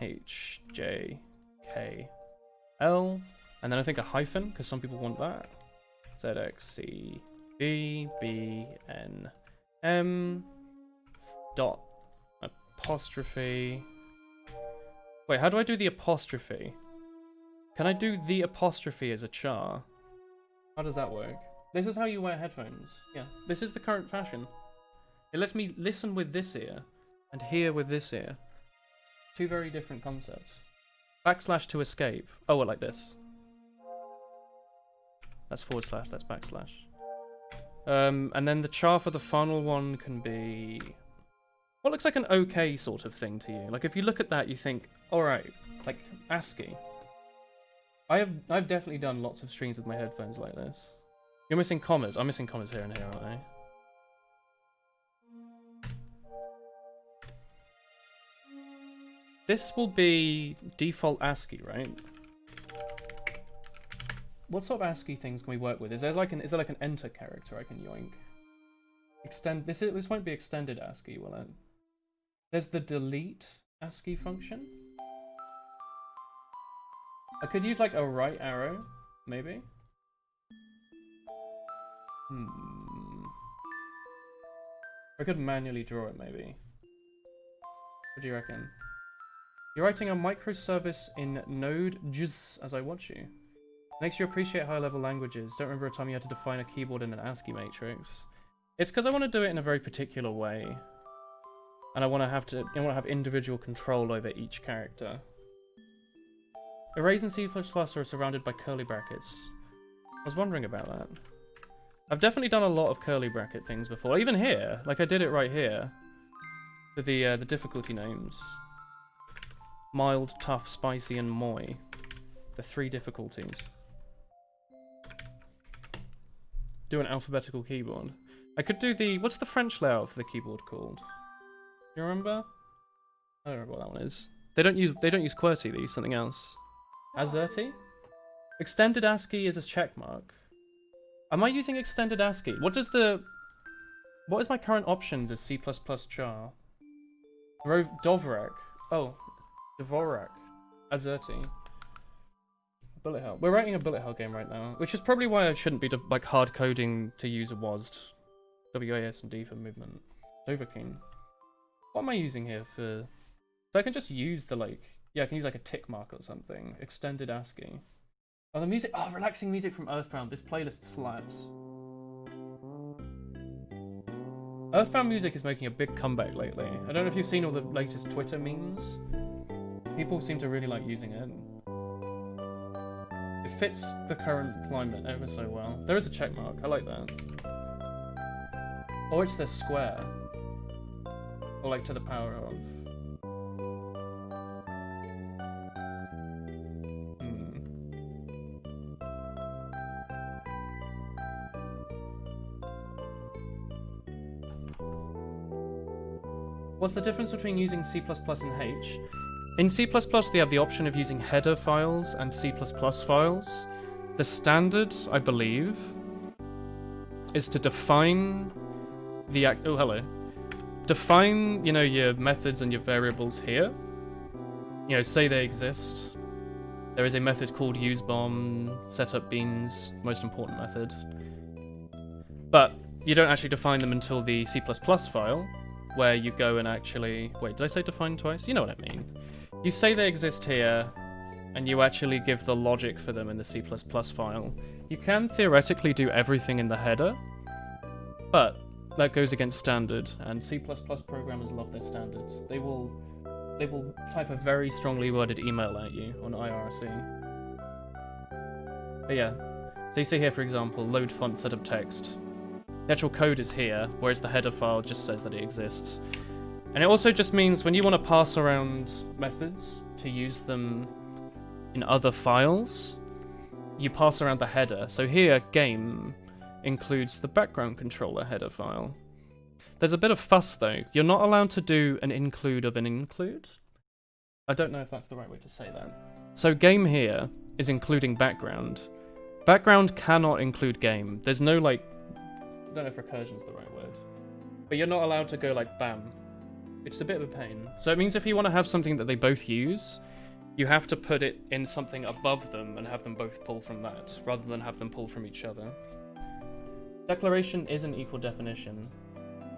H, J, K, L, and then I think a hyphen, because some people want that. Z, X, C, B, B, N, M, dot, apostrophe. Wait, how do I do the apostrophe? Can I do the apostrophe as a char? How does that work? This is how you wear headphones. Yeah, this is the current fashion. It lets me listen with this ear and hear with this ear. Two very different concepts. Backslash to escape. Oh, well, like this. That's forward slash, that's backslash. And then the char for the final one can be what looks like an okay sort of thing to you. Like if you look at that, you think, all right, like ASCII. I've definitely done lots of streams with my headphones like this. You're missing commas. I'm missing commas here and here, aren't I? This will be default ASCII, right? what sort of ASCII things can we work with? Is there like an enter character I can yoink? This won't be extended ASCII, will it? There's the delete ASCII function. I could use like a right arrow, maybe. I could manually draw it, maybe. What do you reckon? You're writing a microservice in Node.js as I watch you. Makes you appreciate higher-level languages. Don't remember a time you had to define a keyboard in an ASCII matrix. It's because I want to do it in a very particular way, and I want to have individual control over each character. Arrays in C++ are surrounded by curly brackets. I was wondering about that. I've definitely done a lot of curly bracket things before. Even here, like I did it right here with the difficulty names: mild, tough, spicy, and moi. The 3 difficulties. Do an alphabetical keyboard. I could do the... What's the French layout for the keyboard called? You remember? I don't remember what that one is. They don't use QWERTY, they use something else. AZERTY? Extended ASCII is a checkmark. Am I using extended ASCII? What is my current options as C++ char? Dvorak. Oh, Dvorak. AZERTY. Bullet hell. We're writing a bullet hell game right now, which is probably why I shouldn't be like hard coding to use a WASD. WASD for movement. Dovahkiin. What am I using here for? So I can just use the like. Yeah, I can use like a tick mark or something. Extended ASCII. Oh, the music. Oh, relaxing music from Earthbound. This playlist slaps. Earthbound music is making a big comeback lately. I don't know if you've seen all the latest Twitter memes. People seem to really like using it. It fits the current climate ever so well. There is a check mark. I like that. Or it's the square. Or like to the power of. What's the difference between using C++ and H? In C++, they have the option of using header files and C++ files. The standard, I believe, is to define the define, your methods and your variables here. Say they exist. There is a method called useBomb, setup beans, most important method. But you don't actually define them until the C++ file, where you go and actually... Wait, did I say define twice? You know what I mean. You say they exist here, and you actually give the logic for them in the C++ file. You can theoretically do everything in the header, but that goes against standard, and C++ programmers love their standards. They will type a very strongly worded email at you on IRC. But yeah, so you see here, for example, load font setup text. The actual code is here, whereas the header file just says that it exists. And it also just means when you want to pass around methods to use them in other files, you pass around the header. So here, game includes the background controller header file. There's a bit of fuss though. You're not allowed to do an include of an include. I don't know if that's the right way to say that. So game here is including background. Background cannot include game. There's no I don't know if recursion's the right word. But you're not allowed to go like bam. It's a bit of a pain. So it means if you want to have something that they both use, you have to put it in something above them and have them both pull from that, rather than have them pull from each other. Declaration is an equal definition.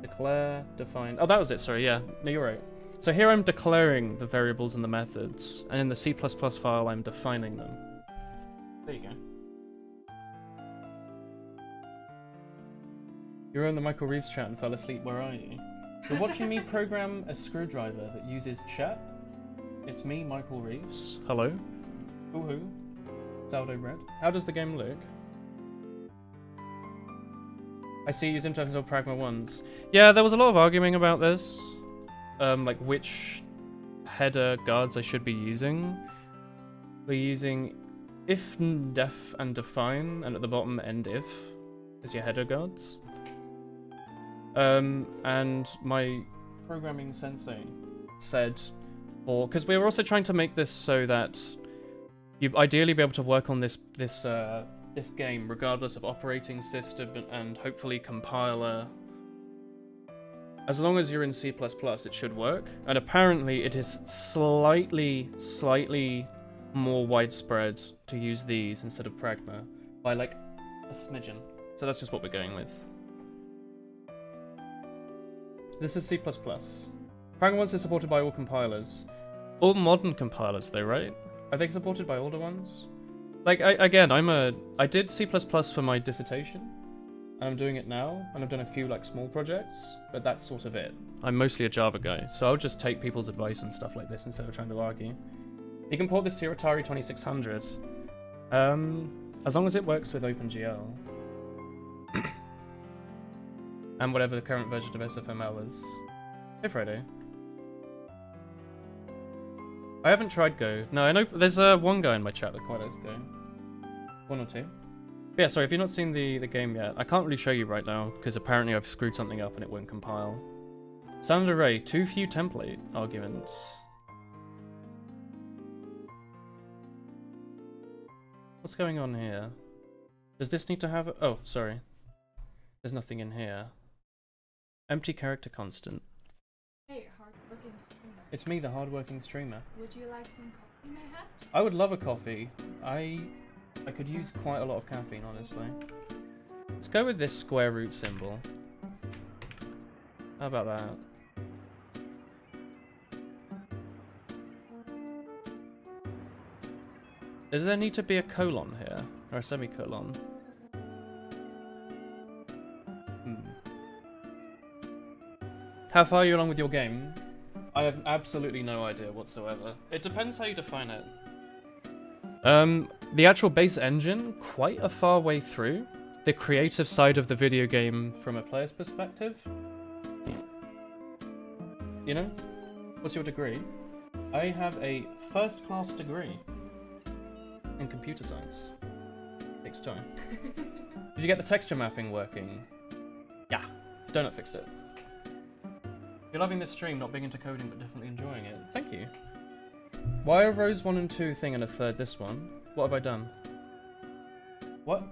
Declare, define... Oh, that was it, sorry, yeah. No, you're right. So here I'm declaring the variables and the methods, and in the C++ file I'm defining them. There you go. You were in the Michael Reeves chat and fell asleep, where are you? You're watching me program a screwdriver that uses chat. It's me, Michael Reeves. Hello. Woohoo. Sourdough bread. How does the game look? I see you sometimes on Pragma ones. Yeah, there was a lot of arguing about this. Like which header guards I should be using. We're using if, def, and define, and at the bottom end if as your header guards. And my programming sensei said, because we were also trying to make this so that you'd ideally be able to work on this this game, regardless of operating system and hopefully compiler. As long as you're in C++, it should work. And apparently it is slightly more widespread to use these instead of Pragma by like a smidgen. So that's just what we're going with. This is C++. Pragma ones are supported by all compilers. All modern compilers though, right? Are they supported by older ones? Like, I did C++ for my dissertation, and I'm doing it now, and I've done a few, like, small projects, but that's sort of it. I'm mostly a Java guy, so I'll just take people's advice and stuff like this instead of trying to argue. You can port this to your Atari 2600, as long as it works with OpenGL. And whatever the current version of SFML is. Hey, Friday. I haven't tried Go. No, I know there's one guy in my chat that quite likes Go. One or two. But yeah, sorry, if you've not seen the game yet, I can't really show you right now, because apparently I've screwed something up and it won't compile. Standard array, too few template arguments. What's going on here? Does this need to have... Oh, sorry. There's nothing in here. Empty character constant. Hey, hard-working streamer. It's me, the hard-working streamer. Would you like some coffee, mayhaps? I would love a coffee. I could use quite a lot of caffeine, honestly. Let's go with this square root symbol. How about that? Does there need to be a colon here? Or a semicolon? How far are you along with your game? I have absolutely no idea whatsoever. It depends how you define it. The actual base engine, quite a far way through. The creative side of the video game from a player's perspective. You know? What's your degree? I have a first-class degree in computer science. Takes time. Did you get the texture mapping working? Yeah. Donut fixed it. You're loving this stream, not being into coding, but definitely enjoying it. Thank you. Why are rows 1 and 2 thing and a third this one? What have I done? What?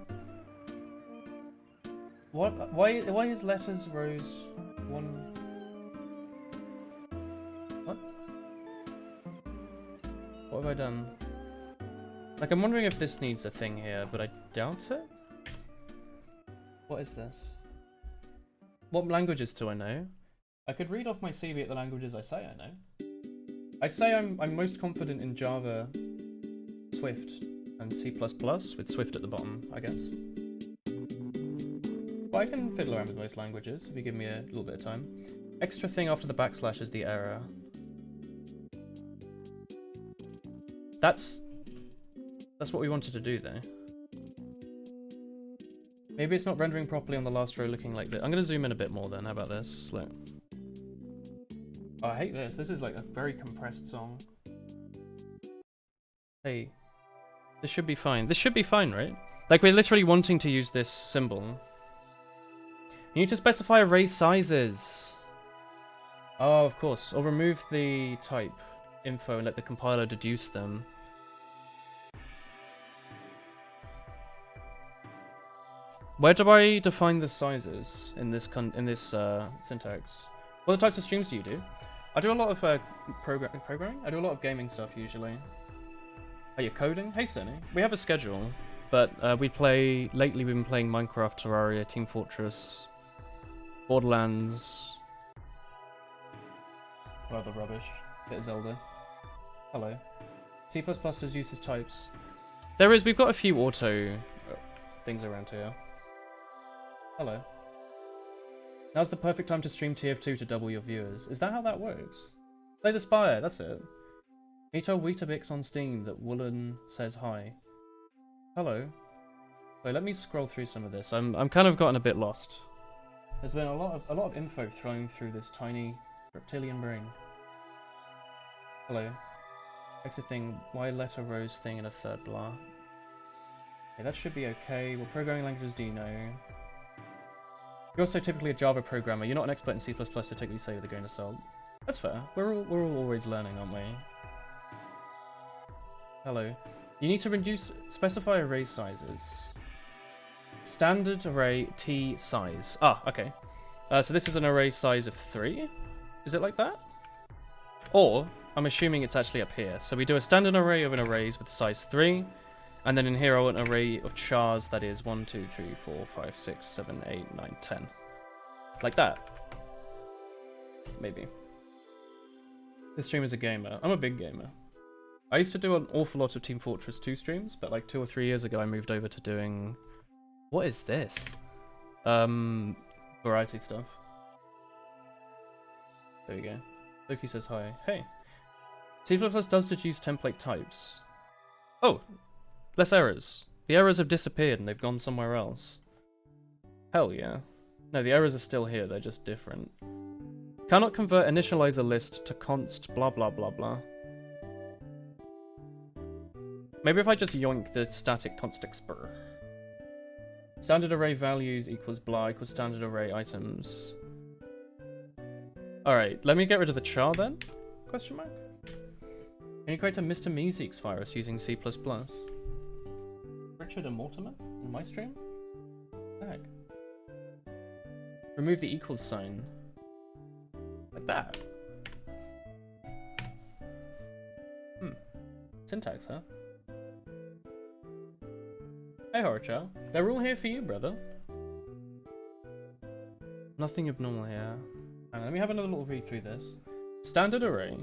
What? Why is letters rows 1... What? What have I done? Like, I'm wondering if this needs a thing here, but I doubt it. What is this? What languages do I know? I could read off my CV at the languages I say I know. I'd say I'm most confident in Java, Swift, and C++ with Swift at the bottom, I guess. But I can fiddle around with most languages if you give me a little bit of time. Extra thing after the backslash is the error. That's what we wanted to do though. Maybe it's not rendering properly on the last row looking like this. I'm gonna zoom in a bit more then, how about this? Look. Oh, I hate this. This is like a very compressed song. Hey. This should be fine. This should be fine, right? Like, we're literally wanting to use this symbol. You need to specify array sizes. Oh, of course. Or remove the type info and let the compiler deduce them. Where do I define the sizes in this syntax? What types of streams do you do? I do a lot of programming. I do a lot of gaming stuff usually. Are you coding? Hey, Sunny. We have a schedule, but lately we've been playing Minecraft, Terraria, Team Fortress, Borderlands. What other rubbish? Bit of Zelda. Hello. C++ does uses types. We've got a few auto things around here. Hello. Now's the perfect time to stream TF2 to double your viewers. Is that how that works? Play the Spire, that's it. Can you tell Weetabix on Steam that Woolen says hi? Hello. Wait, let me scroll through some of this. I'm kind of gotten a bit lost. There's been a lot of info thrown through this tiny reptilian brain. Hello. Exit thing, why letter rows thing and a third blah. Okay, that should be okay. What programming languages do you know? You're also typically a Java programmer. You're not an expert in C++, so take what you say with a grain of salt. That's fair. We're all always learning, aren't we? Hello. You need to specify array sizes. Standard array T size. Ah, okay. So this is an array size of 3. Is it like that? Or, I'm assuming it's actually up here. So we do a standard array of an arrays with size 3. And then in here I want an array of chars that is 1, 2, 3, 4, 5, 6, 7, 8, 9, 10. Like that. Maybe. This stream is a gamer. I'm a big gamer. I used to do an awful lot of Team Fortress 2 streams, but like 2 or 3 years ago I moved over to doing... What is this? Variety stuff. There we go. Loki says hi. Hey. C++ does deduce template types. Oh! Less errors. The errors have disappeared and they've gone somewhere else. Hell yeah. No, the errors are still here, they're just different. Cannot convert initializer list to const blah blah blah blah. Maybe if I just yoink the static const expr. Standard array values equals blah equals standard array items. Alright, let me get rid of the char then? Question mark? Can you create a Mr. Meeseeks virus using C++? Richard and Mortimer? In my stream? What the heck? Remove the equals sign. Like that. Syntax, huh? Hey, Horrorchow. They're all here for you, brother. Nothing abnormal here. Hang on, let me have another little read through this. Standard array.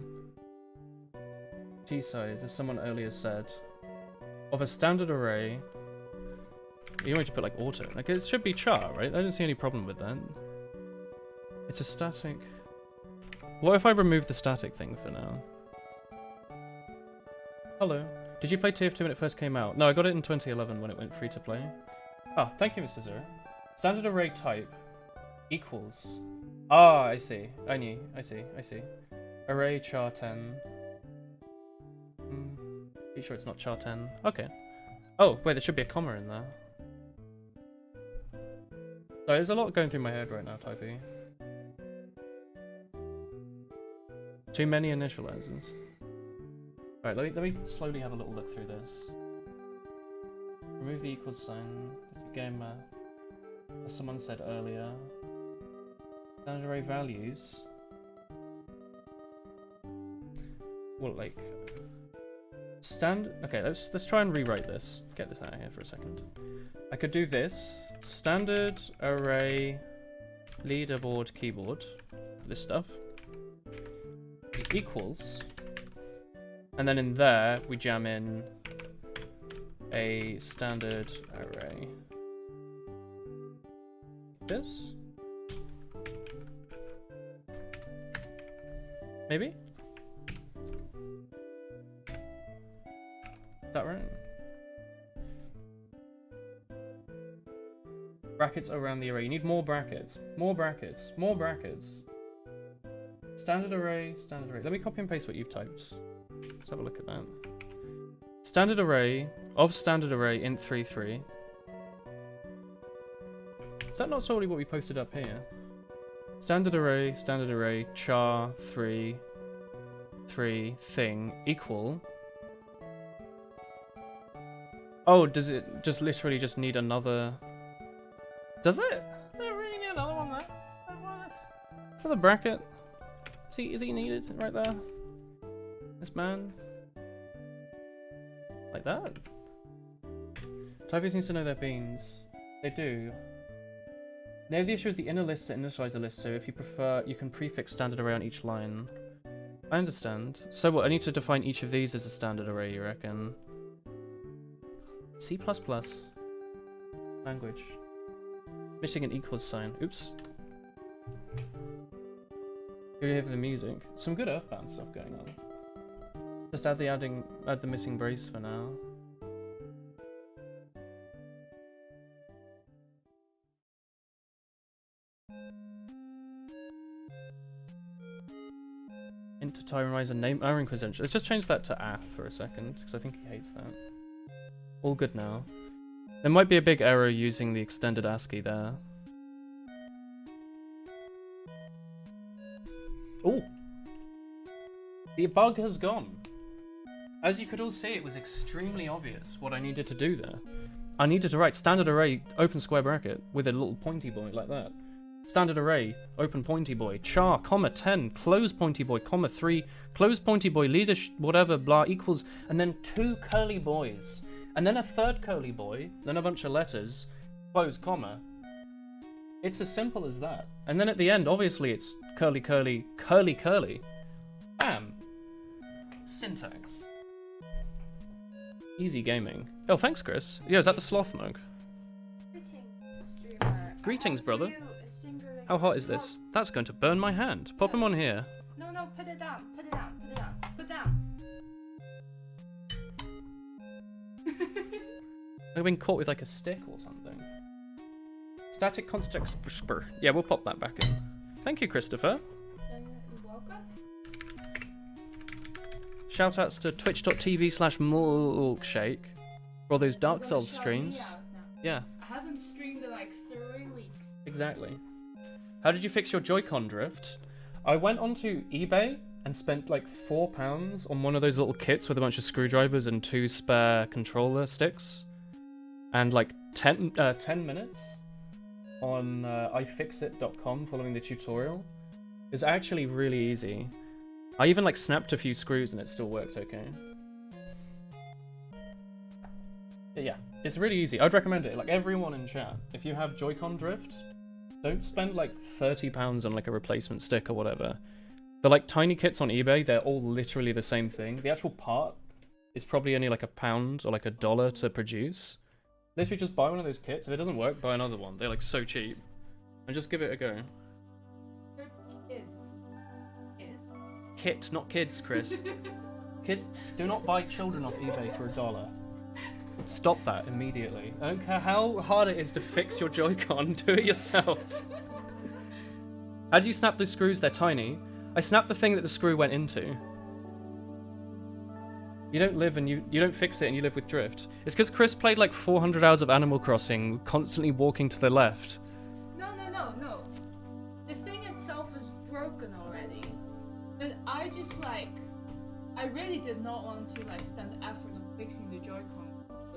T size, as someone earlier said. Of a standard array. You want me to put like auto. Like it should be char, right? I don't see any problem with that. It's a static. What if I remove the static thing for now? Hello. Did you play TF2 when it first came out? No, I got it in 2011 when it went free to play. Oh, thank you, Mr. Zero. Standard array type equals. Ah, I see. I see. Array char 10. Be sure it's not char 10. Okay. Oh, wait, there should be a comma in there. Sorry, there's a lot going through my head right now, Typey. Too many initializers. Right, let me slowly have a little look through this. Remove the equals sign. It's a gamer. As someone said earlier. Standard array values. Well, like okay, let's try and rewrite this. Get this out of here for a second. I could do this. Standard array leaderboard keyboard. This stuff. Equals. And then in there, we jam in a standard array. This? Maybe? Is that right? Brackets around the array. You need more brackets. More brackets. More brackets. Standard array, standard array. Let me copy and paste what you've typed. Let's have a look at that. Standard array of standard array int 33. Is that not solely what we posted up here? Standard array, char 3 thing equal. Oh, does it just literally just need another? Does it? I don't really need another one there. For the bracket. Is he needed right there? This man? Like that? Typhoon seems to know their beans. They do. Now the issue is the inner list and initializer list, so if you prefer, you can prefix standard array on each line. I understand. So what, I need to define each of these as a standard array, you reckon? C++. Language. Missing an equals sign. Oops. Good to hear for the music. Some good Earthbound stuff going on. Just add the missing brace for now. Into Tyranizer name our Inquisition. Let's just change that to A for a second, because I think he hates that. All good now. There might be a big error using the extended ASCII there. Oh! The bug has gone. As you could all see, it was extremely obvious what I needed to do there. I needed to write standard array, open square bracket, with a little pointy boy like that. Standard array, open pointy boy, char, comma 10, close pointy boy, comma 3, close pointy boy, leader, whatever, blah, equals, and then 2 curly boys. And then a third curly boy, then a bunch of letters, close comma. It's as simple as that. And then at the end, obviously it's curly, curly, curly, curly. Bam! Syntax. Easy gaming. Oh, thanks, Chris. Yeah, is that the sloth mug? Greetings, streamer. Greetings, I have brother. for you a singular How hot is smoke. this? That's going to burn my hand. Pop him on here. No, put it down. Put it down. Put it down. Put down. I've been caught with like a stick or something. Static context. Yeah, we'll pop that back in. Thank you, Christopher. You're welcome. Shoutouts to twitch.tv/milkshake for all those Dark You're Souls shouting me streams. out now. Yeah, I haven't streamed in like 3 weeks. exactly. How did you fix your Joy-Con drift? I went onto eBay and spent like £4 on one of those little kits with a bunch of screwdrivers and 2 spare controller sticks. And like 10 minutes on ifixit.com following the tutorial. It's actually really easy. I even like snapped a few screws and it still worked okay. Yeah, it's really easy. I'd recommend it. Like everyone in chat, if you have Joy-Con drift, don't spend like £30 on like a replacement stick or whatever. The like tiny kits on eBay, they're all literally the same thing. The actual part is probably only like £1 or like $1 to produce. Literally just buy one of those kits. If it doesn't work, buy another one. They're like so cheap. And just give it a go. They're kids. Kids? Kit, not kids, Chris. Kids, do not buy children off eBay for $1. Stop that immediately. I don't care how hard it is to fix your Joy-Con, do it yourself. How do you snap the screws? They're tiny. I snapped the thing that the screw went into. You don't live and you don't fix it and you live with drift. It's because Chris played like 400 hours of Animal Crossing, constantly walking to the left. No. The thing itself is broken already. But I just like... I really did not want to like spend effort on fixing the Joy-Con.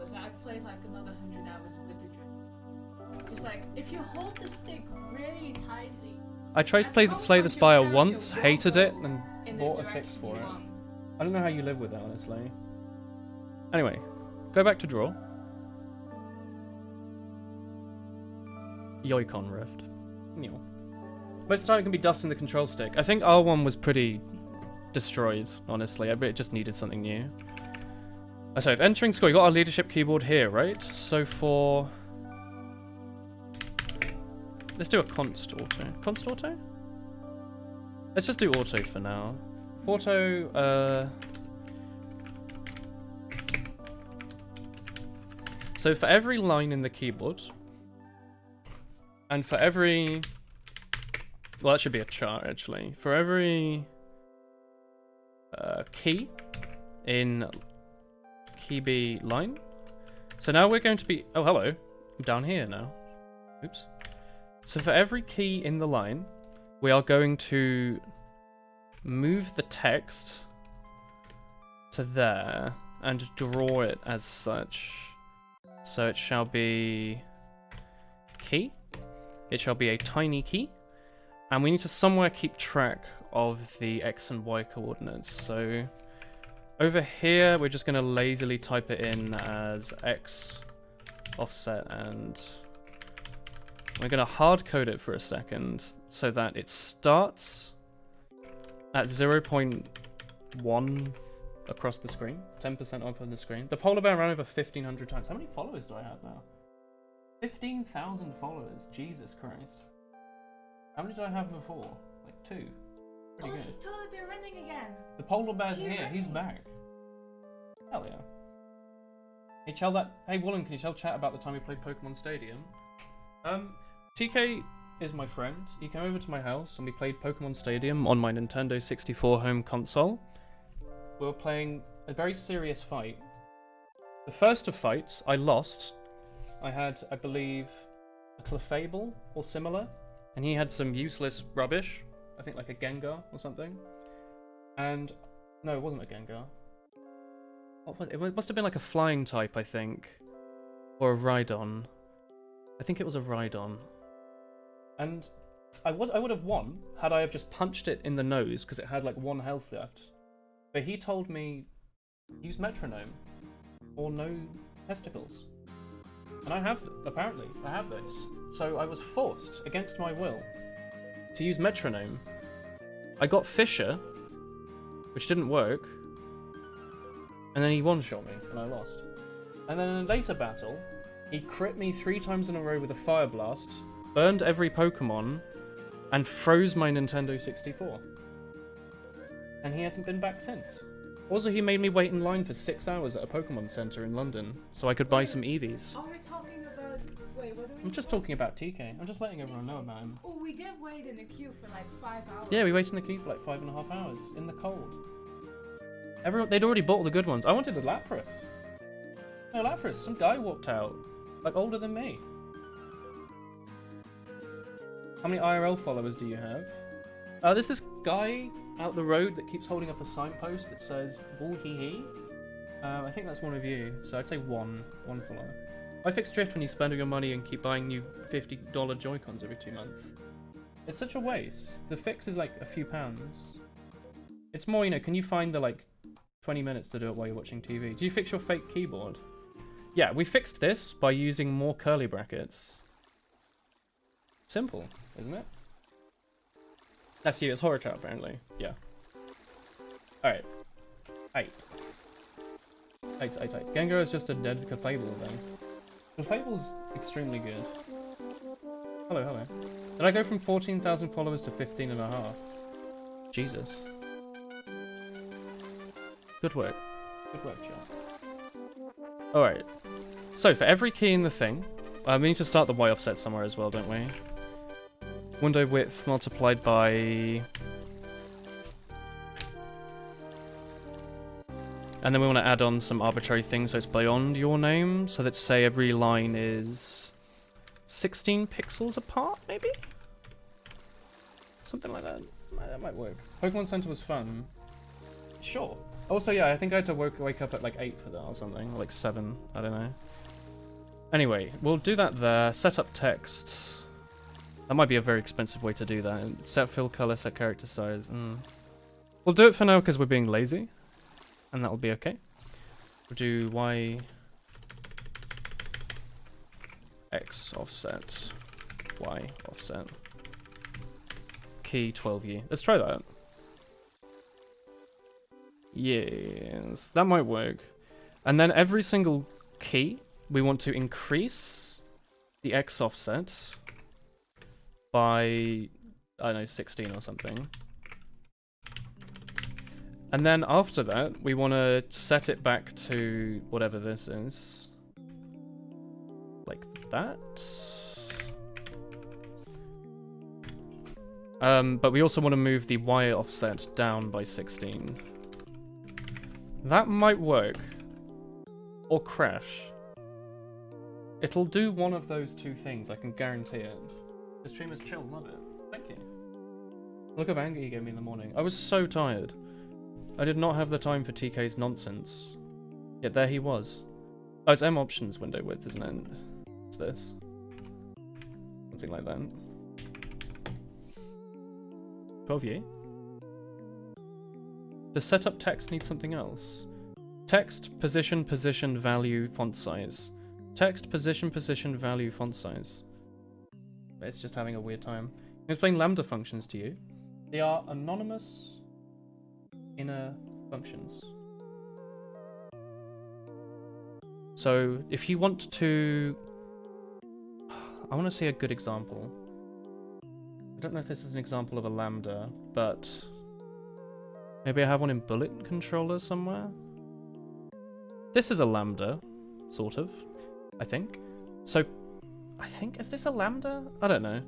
So I played like another 100 hours with the drift. Just like, if you hold the stick really tightly... I tried to at play some Slay the point your Spire character once, will hated it, go and in the bought a direction fix for you it. want. I don't know how you live with it, honestly. Anyway, go back to draw. Joy-Con rift. Most of the time it can be dust in the control stick. I think R1 was pretty destroyed, honestly. It just needed something new. So if entering score, you got our leadership keyboard here, right? So for... Let's do a const auto. Const auto? Let's just do auto for now. Auto, So for every line in the keyboard, and for every... Well, that should be a chart, actually. For every key in key B line. So now we're going to be... Oh, hello. I'm down here now. Oops. So for every key in the line, we are going to move the text to there and draw it as such. So it shall be key. It shall be a tiny key. And we need to somewhere keep track of the X and Y coordinates. So over here, we're just going to lazily type it in as X offset, and we're going to hard code it for a second so that it starts at 0.1 across the screen, 10% off on the screen. The polar bear ran over 1,500 times. How many followers do I have now? 15,000 followers. Jesus Christ. How many did I have before? Like 2. Pretty It's good. totally been running again. The polar bear's Are you here. He's ready? back. Hell yeah. Hey, tell that. Hey, Woolen, can you tell chat about the time we played Pokemon Stadium? TK is my friend. He came over to my house and we played Pokemon Stadium on my Nintendo 64 home console. We were playing a very serious fight. The first of fights, I lost. I had, I believe, a Clefable or similar, and he had some useless rubbish. I think like a Gengar or something. And no, it wasn't a Gengar. What was it? It must have been like a flying type, I think. Or a Rhydon. I think it was a Rhydon. And I would have won had I have just punched it in the nose because it had like 1 health left. But he told me use metronome or no testicles. And I have, apparently, I have this. So I was forced, against my will, to use metronome. I got Fisher, which didn't work. And then he one-shot me, and I lost. And then in a later battle, he crit me 3 times in a row with a Fire Blast, burned every Pokemon, and froze my Nintendo 64. And he hasn't been back since. Also, he made me wait in line for 6 hours at a Pokemon Center in London, so I could buy some Eevees. Are we talking about... Wait, what are we... I'm just talking about TK. I'm just letting everyone know about him. Oh, we did wait in the queue for like 5 hours. Yeah, we waited in the queue for like 5.5 hours, in the cold. They'd already bought all the good ones. I wanted a Lapras. No, Lapras. Some guy walked out. Like, older than me. How many IRL followers do you have? There's this guy out the road that keeps holding up a signpost that says "Bull hee hee." I think that's one of you, so I'd say one follower. I fix drift when you spend all your money and keep buying new $50 Joy-Cons every 2 months. It's such a waste. The fix is like a few pounds. It's more, can you find the like 20 minutes to do it while you're watching TV? Do you fix your fake keyboard? Yeah, we fixed this by using more curly brackets. Simple, isn't it? That's you, it's Horror Chat apparently. Yeah. Alright. 8. Gengar is just a dead Clefable then. Clefable's extremely good. Hello. Did I go from 14,000 followers to 15.5? Jesus. Good work. Good work, chat. Alright. So, for every key in the thing, we need to start the Y offset somewhere as well, don't we? Window width multiplied by... And then we want to add on some arbitrary things so it's beyond your name. So let's say every line is 16 pixels apart, maybe? Something like that. That might work. Pokemon Center was fun. Sure. Also, yeah, I think I had to wake up at like 8 for that or something. Or like 7. I don't know. Anyway, we'll do that there. Set up text. That might be a very expensive way to do that. Set fill color, set character size. We'll do it for now because we're being lazy. And that'll be okay. We'll do Y X offset. Y offset. Key 12U. Let's try that. Yes, that might work. And then every single key, we want to increase the X offset by, I don't know, 16 or something. And then after that, we want to set it back to whatever this is. Like that. But we also want to move the Y offset down by 16. That might work. Or crash. It'll do one of those 2 things, I can guarantee it. The stream is chill, love it. Thank you. Look of anger you gave me in the morning. I was so tired. I did not have the time for TK's nonsense. Yet there he was. Oh, it's M options window width, isn't it? What's this? Something like that. 12U? Does setup text need something else? Text, position, value, font size. Text, position, value, font size. It's just having a weird time. I'm explain lambda functions to you. They are anonymous inner functions. So if you want to... I want to see a good example. I don't know if this is an example of a lambda, but maybe I have one in bullet controller somewhere. This is a lambda, sort of, I think. So, I think, is this a lambda? I don't know.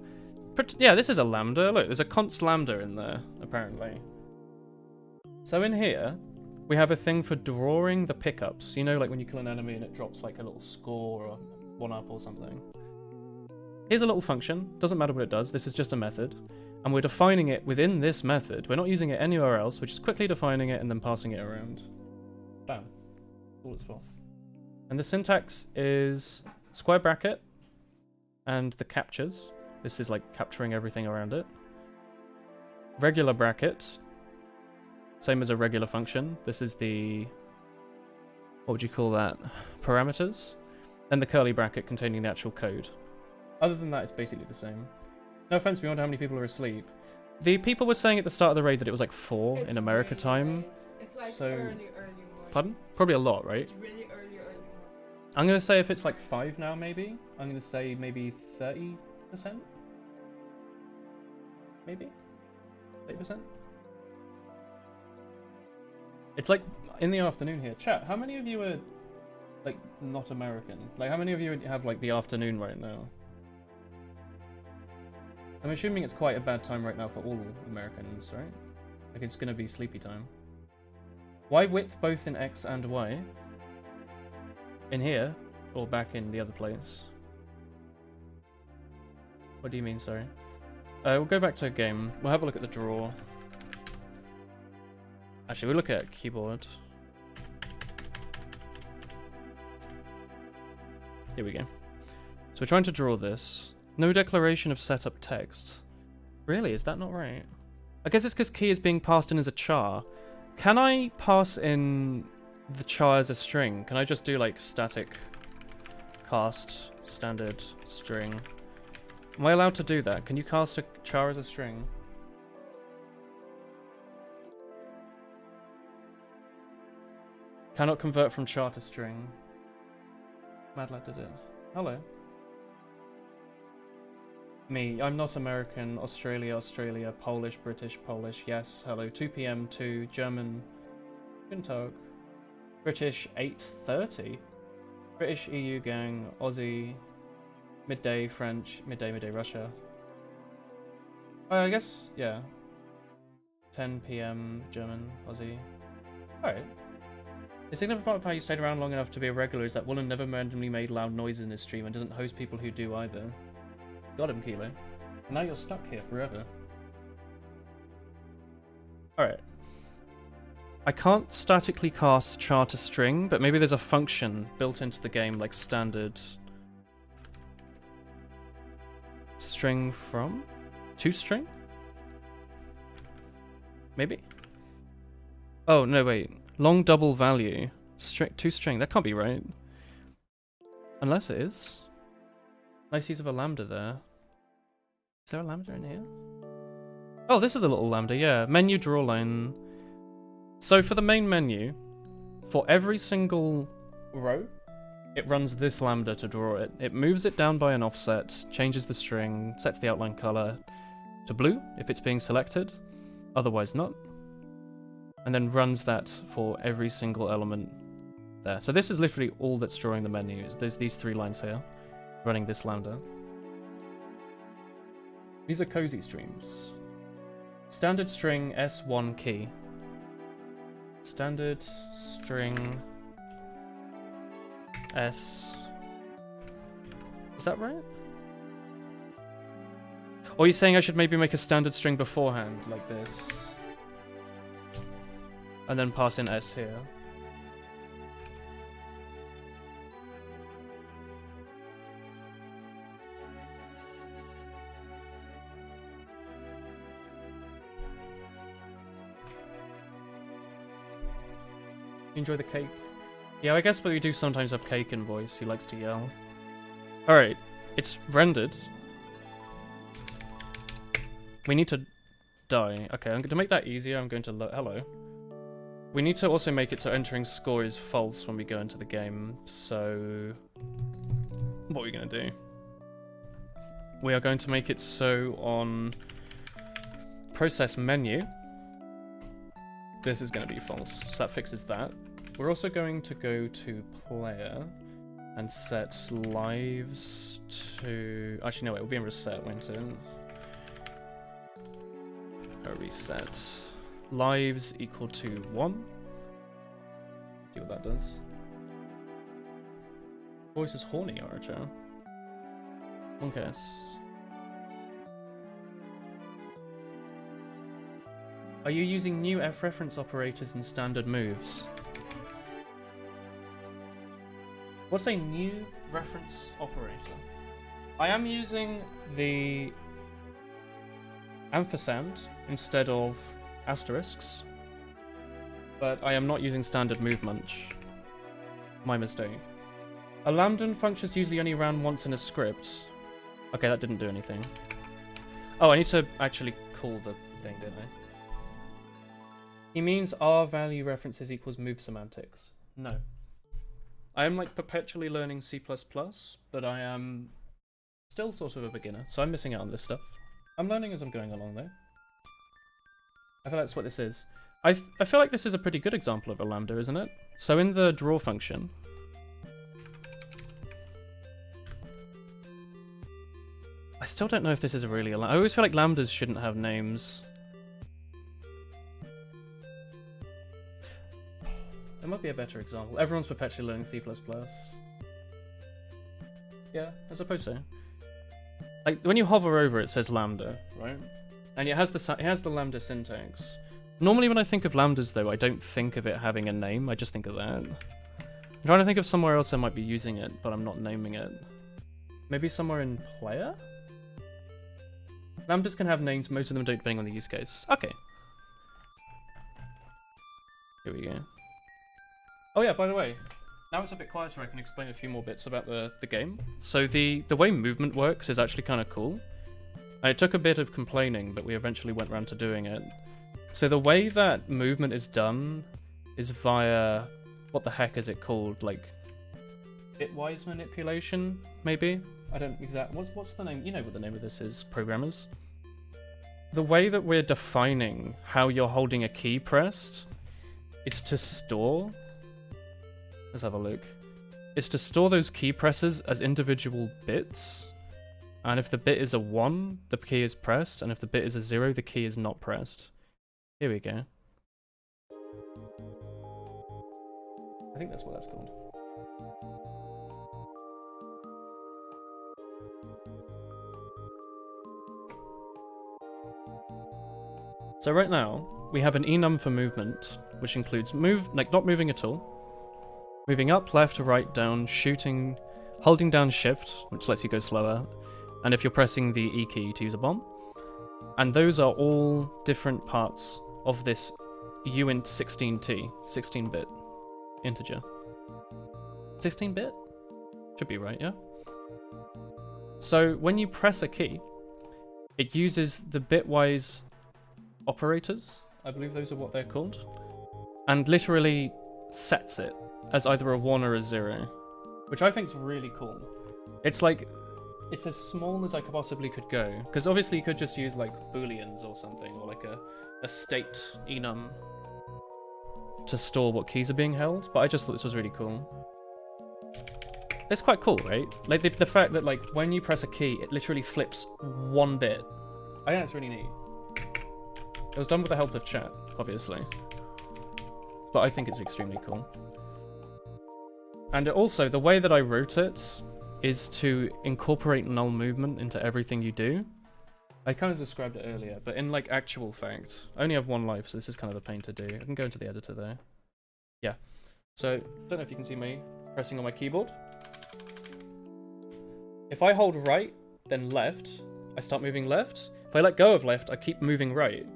Yeah, this is a lambda. Look, there's a const lambda in there, apparently. So in here, we have a thing for drawing the pickups. You know, like when you kill an enemy and it drops like a little score or 1-up or something. Here's a little function. Doesn't matter what it does. This is just a method. And we're defining it within this method. We're not using it anywhere else. We're just quickly defining it and then passing it around. Bam. That's all it's for. And the syntax is square bracket and the captures. This is like capturing everything around it. Regular bracket, same as a regular function. This is the, what would you call that? Parameters. Then the curly bracket containing the actual code. Other than that, it's basically the same. No offense, we wonder how many people are asleep. The people were saying at the start of the raid that it was like 4 in America really time. late. It's like So- early morning. Pardon? Probably a lot, right? It's really early morning. I'm going to say if it's like 5 now, maybe. I'm going to say maybe 30%? Maybe? 30%? It's like in the afternoon here. Chat, how many of you are like not American? Like how many of you have like the afternoon right now? I'm assuming it's quite a bad time right now for all Americans, right? Like it's going to be sleepy time. Why width both in X and Y? In here? Or back in the other place? What do you mean, sorry? We'll go back to a game. We'll have a look at the draw. Actually, we'll look at keyboard. Here we go. So we're trying to draw this. No declaration of setup text. Really? Is that not right? I guess it's because key is being passed in as a char. Can I pass in the char as a string? Can I just do like static cast standard string? Am I allowed to do that? Can you cast a char as a string? Cannot convert from char to string. Mad Lad did it. Hello. Me, I'm not American, Australia, Polish, British, Polish, yes, hello, 2 PM to German, Guten Tag, British, 8:30, British EU gang, Aussie, midday, French, midday, Russia. I guess, yeah, 10 PM, German, Aussie, alright. The significant part of how you stayed around long enough to be a regular is that Woolen never randomly made loud noises in his stream and doesn't host people who do either. Got him, Kilo. And now you're stuck here forever. Alright. I can't statically cast char to string, but maybe there's a function built into the game like standard string from? To string? Maybe? Oh, no, wait. Long double value. To string. That can't be right. Unless it is. Nice use of a lambda there. Is there a lambda in here? Oh, this is a little lambda, yeah. Menu draw line. So for the main menu, for every single row, it runs this lambda to draw it. It moves it down by an offset, changes the string, sets the outline color to blue if it's being selected, otherwise not. And then runs that for every single element there. So this is literally all that's drawing the menus. There's these 3 lines here, running this lambda. These are cozy streams. Standard string S1 key. Standard string S. Is that right? Or are you saying I should maybe make a standard string beforehand, like this? And then pass in S here. You enjoy the cake? Yeah, I guess we do sometimes have cake in voice. He likes to yell. Alright, it's rendered. We need to die. Okay, I'm going to make that easier. I'm going to hello. We need to also make it so entering score is false when we go into the game. So what are we going to do? We are going to make it so on process menu, this is going to be false. So that fixes that. We're also going to go to player and set lives to... Actually, no, wait, we'll be in reset, won't it? A reset. Lives equal to 1. See what that does. Voice is horny, Archer. One cares. Are you using new F reference operators and standard moves? What's a new reference operator? I am using the ampersand instead of asterisks, but I am not using standard movement. My mistake. A lambda functions usually only ran once in a script. Okay, that didn't do anything. Oh, I need to actually call the thing, don't I? He means R value references equals move semantics. No. I am like perpetually learning C++, but I am still sort of a beginner, so I'm missing out on this stuff. I'm learning as I'm going along though. I feel that's what this is. I feel like this is a pretty good example of a lambda, isn't it? So in the draw function, I still don't know if this is really a lambda. I always feel like lambdas shouldn't have names. There might be a better example. Everyone's perpetually learning C++. Yeah, I suppose so. Like when you hover over it, says lambda, right? And it has the lambda syntax. Normally when I think of lambdas though, I don't think of it having a name, I just think of that. I'm trying to think of somewhere else I might be using it, but I'm not naming it. Maybe somewhere in player? Lambdas can have names, most of them don't, depending on the use case. Okay. Here we go. Oh yeah, by the way, now it's a bit quieter, I can explain a few more bits about the game. So the way movement works is actually kind of cool. And it took a bit of complaining, but we eventually went around to doing it. So the way that movement is done is via, what the heck is it called? Like, bitwise manipulation, maybe? I don't exactly, what's the name? You know what the name of this is, programmers. The way that we're defining how you're holding a key pressed is to store. Let's have a look. It's to store those key presses as individual bits. And if the bit is a 1, the key is pressed. And if the bit is a 0, the key is not pressed. Here we go. I think that's what that's called. So right now, we have an enum for movement, which includes not moving at all, moving up, left, right, down, shooting, holding down shift, which lets you go slower, and if you're pressing the E key to use a bomb. And those are all different parts of this uint 16t, 16-bit integer. 16-bit? Should be right, yeah? So when you press a key, it uses the bitwise operators, I believe those are what they're called, and literally sets it as either a 1 or a 0, which I think is really cool. It's like, it's as small as I possibly could go, because obviously you could just use like booleans or something, or like a state enum to store what keys are being held, but I just thought this was really cool. It's quite cool, right? Like the fact that like when you press a key, it literally flips 1 bit. I think that's really neat. It was done with the help of chat, obviously. But I think it's extremely cool. And also, the way that I wrote it is to incorporate null movement into everything you do. I kind of described it earlier, but in like actual fact, I only have 1 life, so this is kind of a pain to do. I can go into the editor there. Yeah. So, don't know if you can see me pressing on my keyboard. If I hold right, then left, I start moving left. If I let go of left, I keep moving right.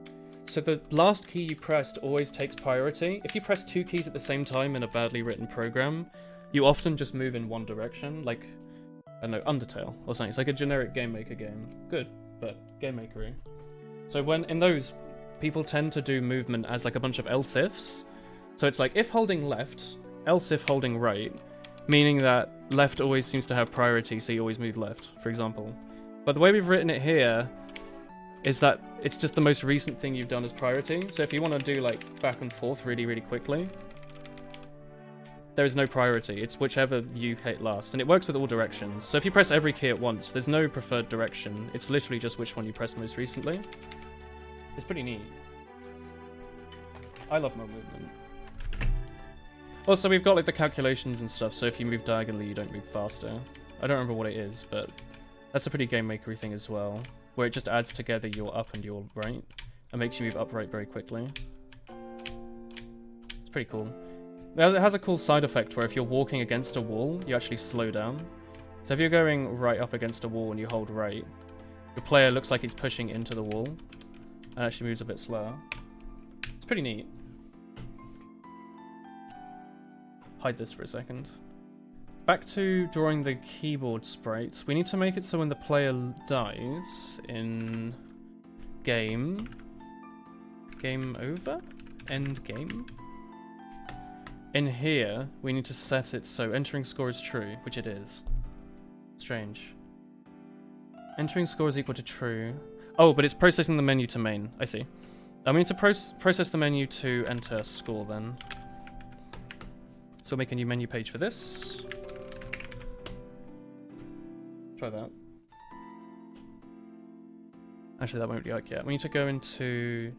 So the last key you pressed always takes priority. If you press 2 keys at the same time in a badly written program, you often just move in one direction, like, I don't know, Undertale or something. It's like a generic Game Maker game. Good, but Game Maker-y. So when in those, people tend to do movement as like a bunch of else ifs. So it's like if holding left, else if holding right, meaning that left always seems to have priority, so you always move left, for example. But the way we've written it here is that it's just the most recent thing you've done as priority. So if you want to do like back and forth really, really quickly, there is no priority. It's whichever you hit last, and it works with all directions. So if you press every key at once, there's no preferred direction. It's literally just which one you pressed most recently. It's pretty neat. I love my movement. Also, we've got like the calculations and stuff, so if you move diagonally, you don't move faster. I don't remember what it is, but that's a pretty game maker-y thing as well, where it just adds together your up and your right, and makes you move upright very quickly. It's pretty cool. It has a cool side effect where if you're walking against a wall, you actually slow down. So if you're going right up against a wall and you hold right, the player looks like he's pushing into the wall and actually moves a bit slower. It's pretty neat. Hide this for a second. Back to drawing the keyboard sprite. We need to make it so when the player dies in game over? End game? In here, we need to set it so entering score is true, which it is. Strange. Entering score is equal to true. Oh, but it's processing the menu to main. I see. I need to process the menu to enter score then. So we'll make a new menu page for this. Try that. Actually, that won't work yet. We need to go into...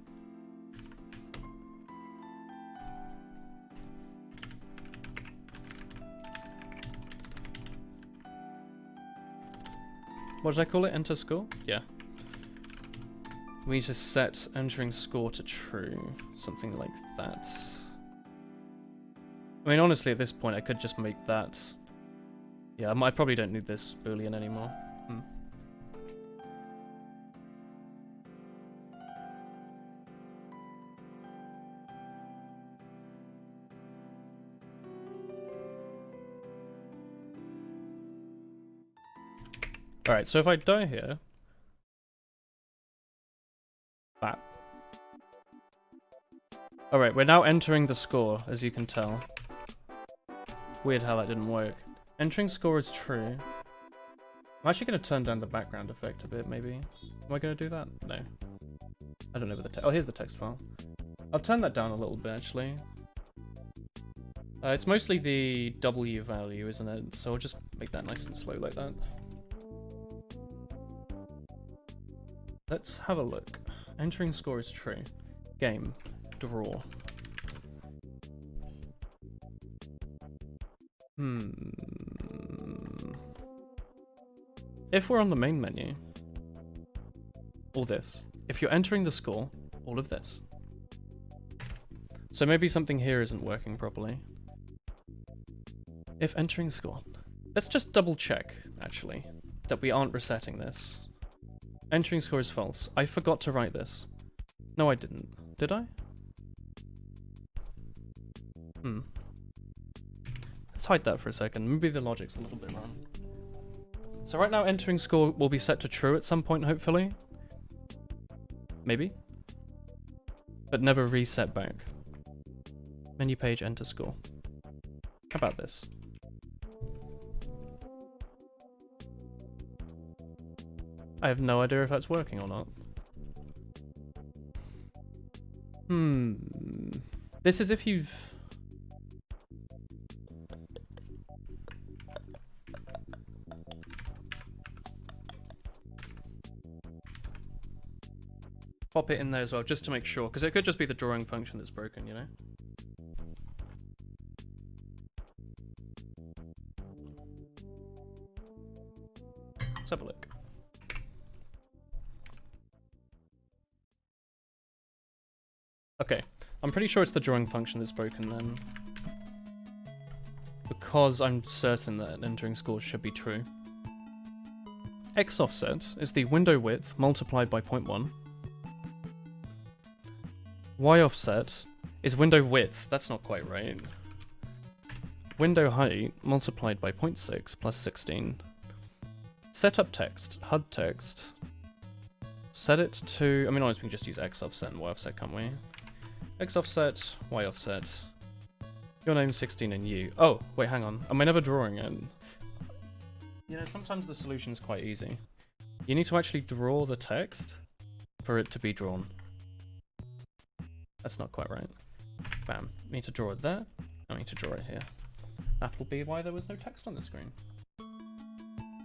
What did I call it? Enter score? Yeah. We need to set entering score to true. Something like that. I mean, honestly, at this point, I could just make that. Yeah, I probably don't need this boolean anymore. Alright, so if I die here... Bap. Alright, we're now entering the score, as you can tell. Weird how that didn't work. Entering score is true. I'm actually going to turn down the background effect a bit, maybe. Am I going to do that? No. I don't know where the oh, here's the text file. I'll turn that down a little bit, actually. It's mostly the W value, isn't it? So I'll just make that nice and slow like that. Let's have a look. Entering score is true. Game. Draw. If we're on the main menu, all this. If you're entering the score, all of this. So maybe something here isn't working properly. If entering score. Let's just double check, actually, that we aren't resetting this. Entering score is false. I forgot to write this. No, I didn't. Did I? Let's hide that for a second. Maybe the logic's a little bit wrong. So right now, entering score will be set to true at some point, hopefully. Maybe. But never reset back. Menu page, enter score. How about this? I have no idea if that's working or not. This is if you've... Pop it in there as well, just to make sure, because it could just be the drawing function that's broken, you know? Let's have a look. Okay, I'm pretty sure it's the drawing function that's broken then. Because I'm certain that entering scores should be true. X offset is the window width multiplied by 0.1. Y offset is window width, that's not quite right. Window height multiplied by 0.6 plus 16. Setup text, HUD text. Set it to, I mean honestly we can just use X offset and Y offset, can't we? X offset, Y offset. Your name's 16 and you. Oh, wait, hang on. Am I never drawing it? You know, sometimes the solution's quite easy. You need to actually draw the text for it to be drawn. That's not quite right. Bam. I need to draw it there. I need to draw it here. That will be why there was no text on the screen.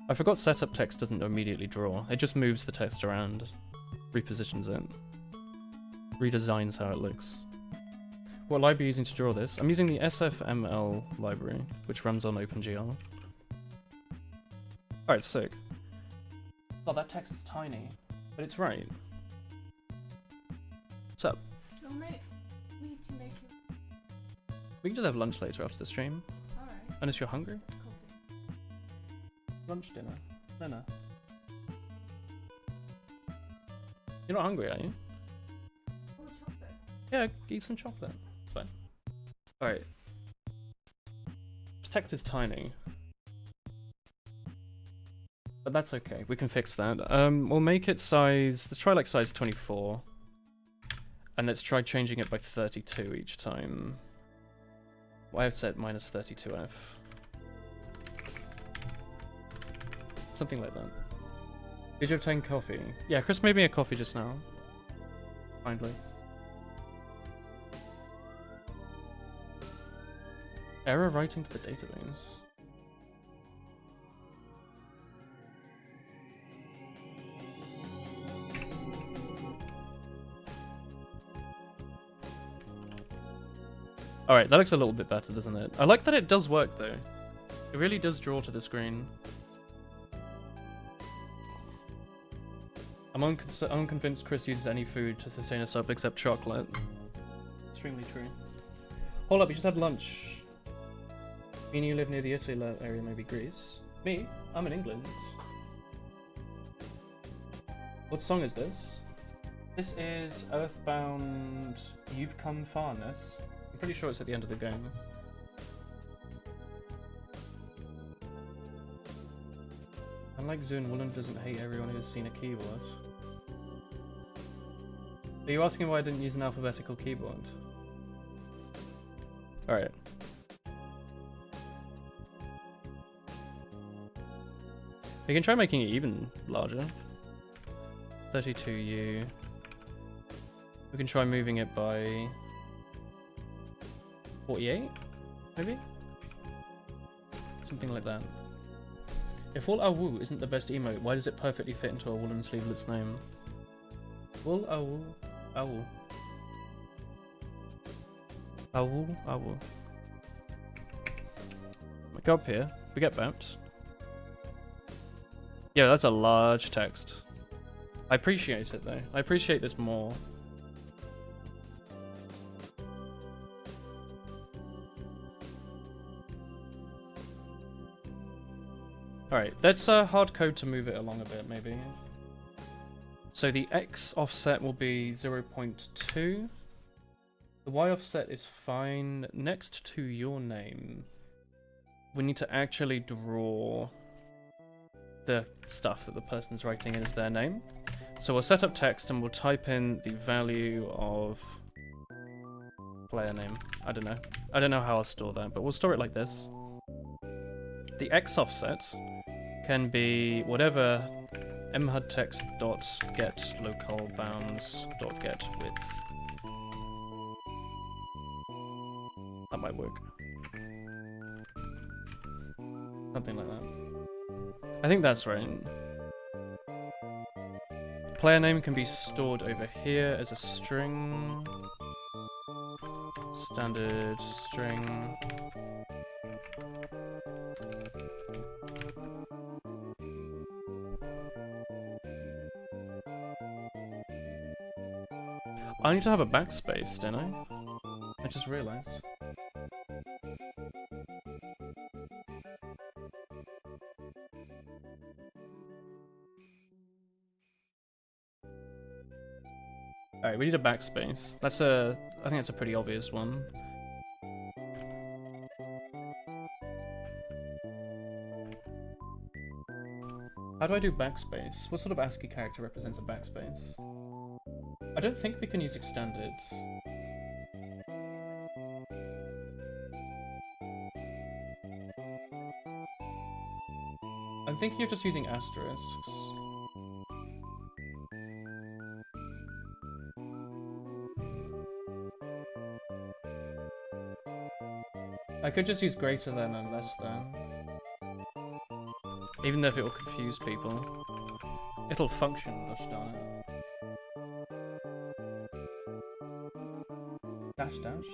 I forgot setup text doesn't immediately draw. It just moves the text around, repositions it, redesigns how it looks. What library are you using to draw this? I'm using the SFML library, which runs on OpenGL. Alright, sick. Oh, that text is tiny, but it's right. What's up? You'll need to make it We can just have lunch later after the stream. Alright. Unless you're hungry. Cool thing. Lunch, dinner. No. You're not hungry, are you? Oh, chocolate. Yeah, eat some chocolate. It's fine. Alright. This text is tiny. But that's okay. We can fix that. We'll make it size... Let's try like size 24. And let's try changing it by 32 each time. Well, I've set minus 32f. Something like that. Did you obtain coffee? Yeah, Chris made me a coffee just now. Kindly. Error writing to the database. Alright, that looks a little bit better, doesn't it? I like that it does work, though. It really does draw to the screen. I'm unconvinced Chris uses any food to sustain a sub except chocolate. Extremely true. Hold up, you just had lunch. Meaning you live near the Italy area, maybe Greece. Me? I'm in England. What song is this? This is Earthbound You've Come Farness. I'm pretty sure it's at the end of the game. Unlike Zune, Woolen doesn't hate everyone who's seen a keyboard. Are you asking why I didn't use an alphabetical keyboard? Alright. We can try making it even larger. 32U. We can try moving it by 48, maybe? Something like that. If Wool Awu isn't the best emote, why does it perfectly fit into a Woolen sleeveless name? Wool Awu Awu. Awu Awu. We go up here, we get bounced. Yeah, that's a large text. I appreciate it though. I appreciate this more. Alright, let's hard code to move it along a bit, maybe. So the X offset will be 0.2. The Y offset is fine. Next to your name, we need to actually draw the stuff that the person's writing in as their name. So we'll set up text and we'll type in the value of player name. I don't know. I don't know how I'll store that, but we'll store it like this. The X offset can be whatever mhudtext.get localbounds.get width. That might work. Something like that. I think that's right. Player name can be stored over here as a string. Standard string. I need to have a backspace, don't I? I just realized. Alright, we need a backspace. I think that's a pretty obvious one. How do I do backspace? What sort of ASCII character represents a backspace? I don't think we can use extended. I'm thinking of just using asterisks. I could just use greater than and less than. Even though if it will confuse people. It'll function, gosh darn it. Dash dash.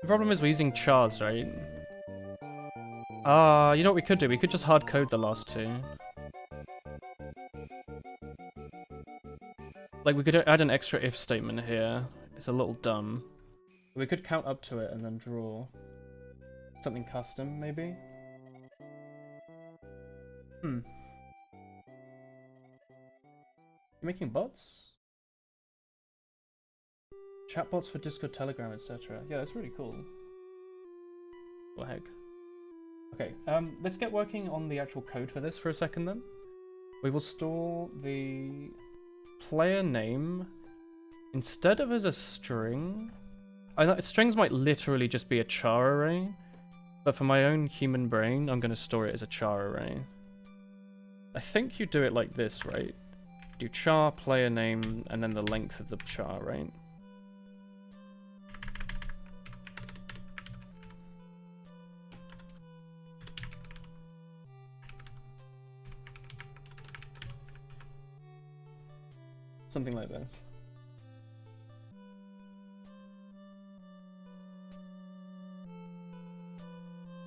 The problem is we're using chars, right? You know what we could do? We could just hard code the last two. Like we could add an extra if statement here. It's a little dumb. We could count up to it and then draw something custom, maybe? Hmm. You're making bots? Chatbots for Discord, Telegram, etc. Yeah, that's really cool. What the heck? Okay, let's get working on the actual code for this for a second then. We will store the player name instead of as a string. Strings might literally just be a char array, but for my own human brain, I'm going to store it as a char array. I think you do it like this, right? Do char, player name, and then the length of the char, right? Something like this.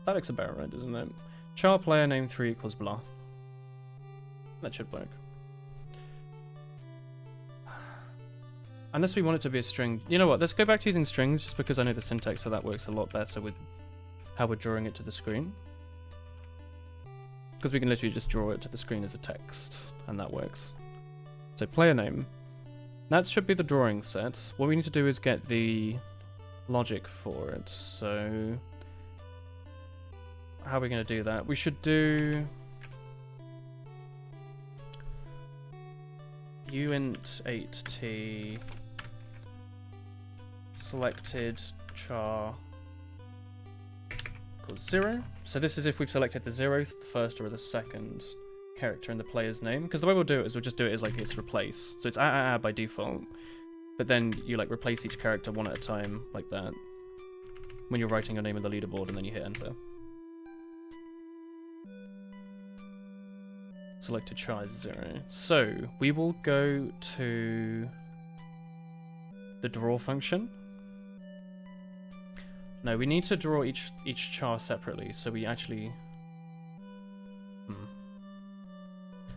That looks about right, doesn't it? Char player name 3 equals blah. That should work. Unless we want it to be a string. You know what, let's go back to using strings just because I know the syntax, so that works a lot better with how we're drawing it to the screen. Because we can literally just draw it to the screen as a text, and that works. So player name. That should be the drawing set. What we need to do is get the logic for it. So how are we going to do that? We should do uint 8t selected char equals 0. So this is if we've selected the 0th, the 1st, or the 2nd character in the player's name. Because the way we'll do it is we'll just do it as like it's replace. So it's by default. But then you like replace each character one at a time like that when you're writing your name in the leaderboard, and then you hit enter. Selected char is 0. So we will go to the draw function. No, we need to draw each char separately, so we actually...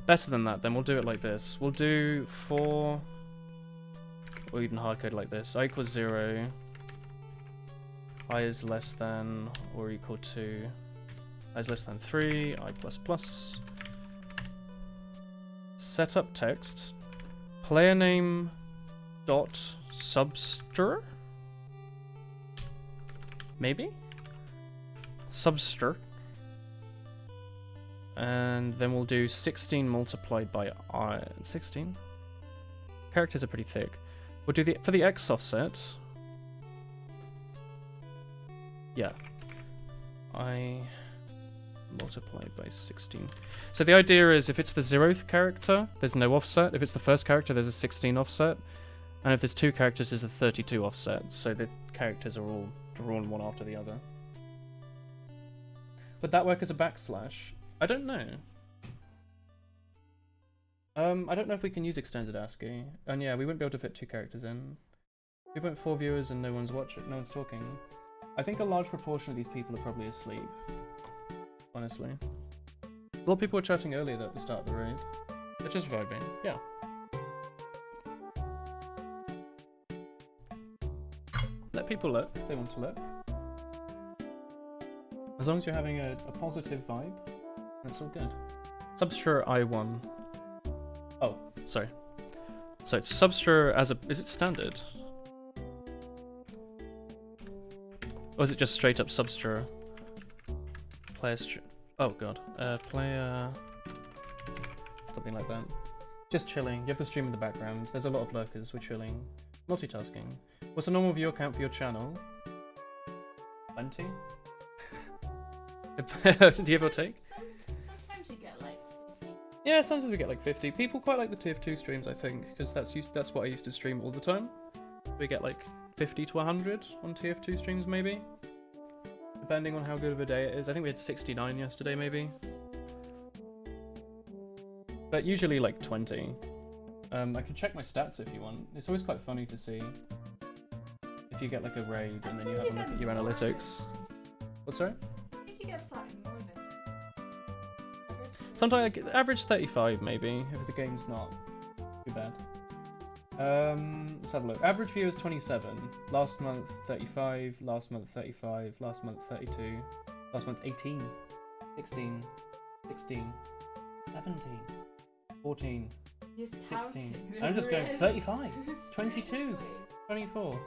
Better than that, then we'll do it like this. We'll do for... or even hardcode like this. I equals 0. I is less than or equal to... I is less than 3. I plus plus. Setup text. Player name dot substr? Maybe? Substr. And then we'll do 16 multiplied by I. 16? Characters are pretty thick. We'll do for the X offset. Yeah. I multiplied by 16. So the idea is if it's the 0th character, there's no offset. If it's the 1st character, there's a 16 offset. And if there's 2 characters, there's a 32 offset. So the characters are all drawn one after the other. Would that work as a backslash? I don't know. I don't know if we can use extended ASCII. And yeah, we wouldn't be able to fit 2 characters in. 2.4 viewers and no one's watching, no one's talking. I think a large proportion of these people are probably asleep. Honestly. A lot of people were chatting earlier at the start of the raid. They're just vibing, yeah. Let people look if they want to look. As long as you're having a positive vibe, that's all good. Substr I1. Oh, sorry. So it's Substr as a... Is it standard? Or is it just straight up Substr? Player... Oh god. Player... Something like that. Just chilling. You have the stream in the background. There's a lot of lurkers. We're chilling. Multitasking. What's the normal viewer count for your channel? 20? Give or take? Sometimes you get like 50. Yeah, sometimes we get like 50. People quite like the TF2 streams, I think, because that's what I used to stream all the time. We get like 50 to 100 on TF2 streams, maybe. Depending on how good of a day it is. I think we had 69 yesterday, maybe. But usually like 20. I can check my stats if you want. It's always quite funny to see if you get like a raid and then you have a look at your analytics. What's that? I think you get slightly more than average. Sometimes I get average 35 maybe, if the game's not too bad. Let's have a look. Average viewers 27. Last month 35. Last month 35. Last month 32. Last month 18. 16. 16. 17. 14. He's 16. counting. I'm just going Really 35. 22. strangely. 24.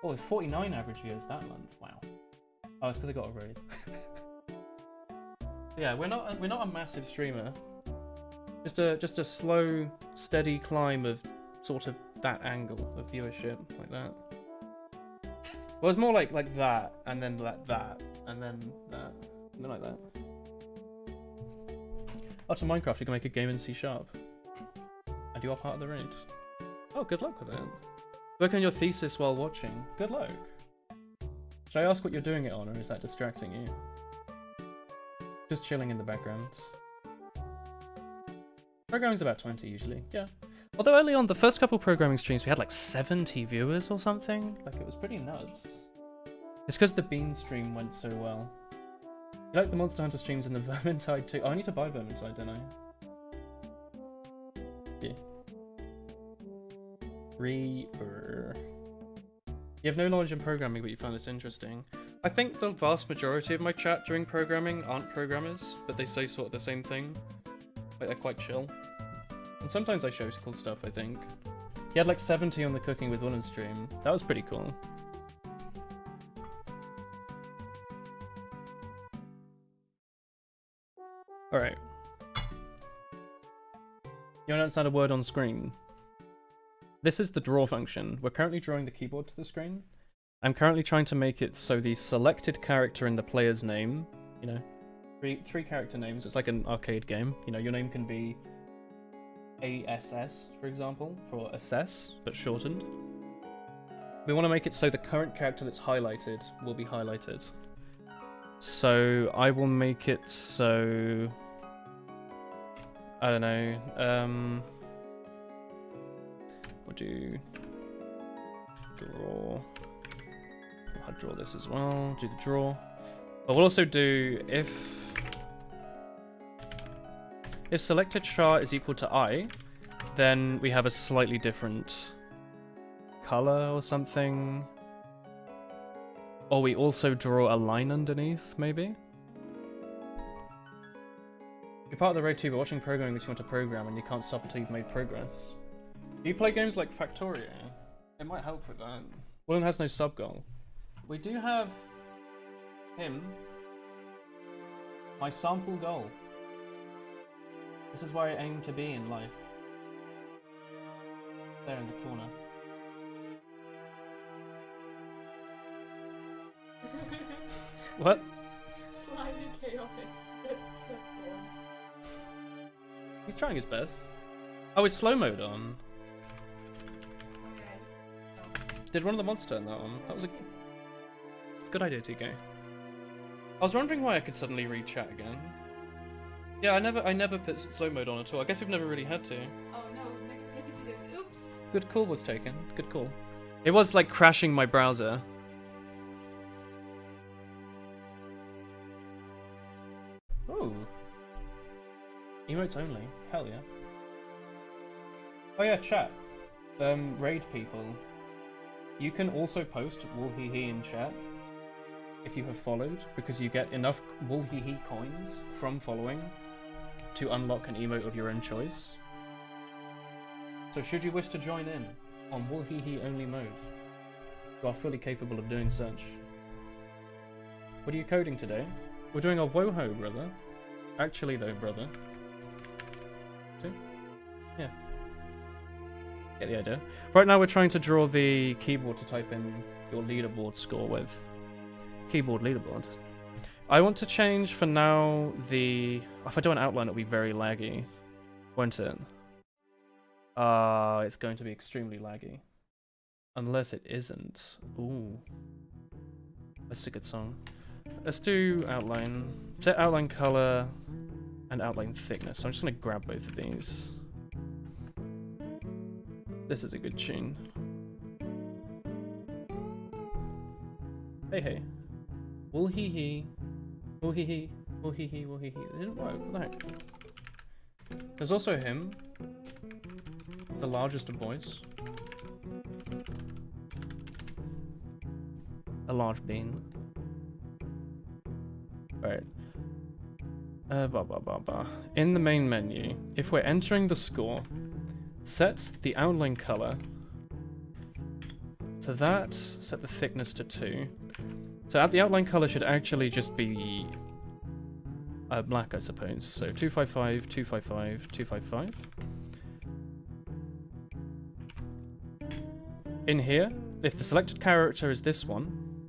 Oh, it's 49 average viewers that month. Wow. Oh, it's because I got a raid. Yeah, we're not a massive streamer. Just a slow, steady climb of sort of that angle of viewership, like that. Well, it's more like that, and then that, and then that, and then like that. Oh, to Minecraft, you can make a game in C#. And you are part of the raid. Oh, good luck with it. Work on your thesis while watching. Good luck. Should I ask what you're doing it on, or is that distracting you? Just chilling in the background. Programming's about 20 usually, yeah. Although early on, the first couple programming streams, we had like 70 viewers or something. Like, it was pretty nuts. It's because the Bean stream went so well. You like the Monster Hunter streams and the Vermintide too? Oh, I need to buy Vermintide, don't I? Yeah. Reaper. You have no knowledge in programming, but you find this interesting. I think the vast majority of my chat during programming aren't programmers, but they say sort of the same thing. Like, they're quite chill. And sometimes I show cool stuff, I think. He had like 70 on the Cooking with Women stream. That was pretty cool. Alright. You want to understand a word on screen? This is the draw function. We're currently drawing the keyboard to the screen. I'm currently trying to make it so the selected character in the player's name, you know, three character names. It's like an arcade game. You know, your name can be ASS, for example, for assess, but shortened. We want to make it so the current character that's highlighted will be highlighted. So I will make it so, I don't know, we'll do draw. I'll draw this as well, do the draw. But we'll also do if selected char is equal to I, then we have a slightly different color or something. Or we also draw a line underneath, maybe? You're part of the raid too, but watching programming makes you want to program and you can't stop until you've made progress. Do you play games like Factorio? It might help with that. Willen has no sub-goal. We do have him. My sample goal. This is where I aim to be in life. There in the corner. What? Slightly chaotic. He's trying his best. Oh, it's slow mode on. Okay. Did one of the mods turn that on? That was a good idea, TK. I was wondering why I could suddenly read chat again. Yeah, I never put slow mode on at all. I guess we've never really had to. Oh no, negativity. Oops. Good call was taken. Good call. It was like crashing my browser. Oh. Emotes only. Hell yeah. Oh yeah, chat. Raid people. You can also post woolhehe in chat if you have followed, because you get enough woolhehe coins from following to unlock an emote of your own choice. So should you wish to join in on woolhehe only mode, you are fully capable of doing such. What are you coding today? We're doing a WoHo, brother. Actually though, brother. See? Yeah. Get the idea. Right now we're trying to draw the keyboard to type in your leaderboard score with. Keyboard leaderboard. I want to change for now the... If I do an outline, it'll be very laggy, won't it? It's going to be extremely laggy. Unless it isn't. Ooh. That's a good song. Let's do outline. Set outline color and outline thickness. So I'm just going to grab both of these. This is a good tune. Hey, hey. Woolhehe. Woolhehe. Woolhehe. Woolhehe. It didn't work. What the heck? There's also him. The largest of boys. a large bean. Right. In the main menu, if we're entering the score, set the outline color to that, set the thickness to 2. So the outline color should actually just be black, I suppose. So 255, 255, 255. In here, if the selected character is this one,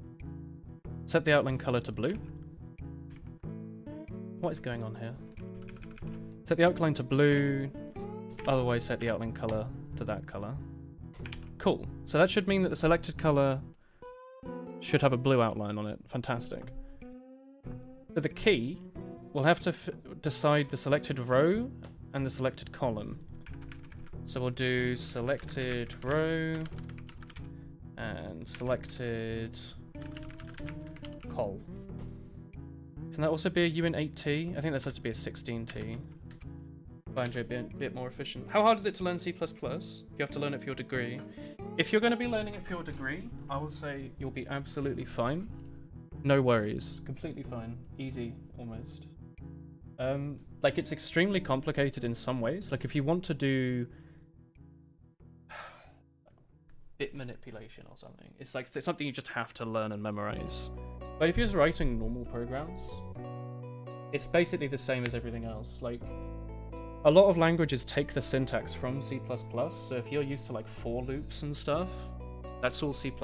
set the outline color to blue. What is going on here? Set the outline to blue, otherwise set the outline color to that color. Cool. So that should mean that the selected color should have a blue outline on it. Fantastic. For the key, we'll have to decide the selected row and the selected column. So we'll do selected row and selected col. Can that also be a uint8t? I think that has to be a 16t. Find it a bit more efficient. How hard is it to learn C++? You have to learn it for your degree. If you're going to be learning it for your degree, I will say you'll be absolutely fine. No worries. Completely fine. Easy, almost. Like, it's extremely complicated in some ways. Like, if you want to do bit manipulation or something, it's like it's something you just have to learn and memorize. But if you're just writing normal programs, it's basically the same as everything else. Like, a lot of languages take the syntax from C++, so if you're used to like for loops and stuff, that's all C++y.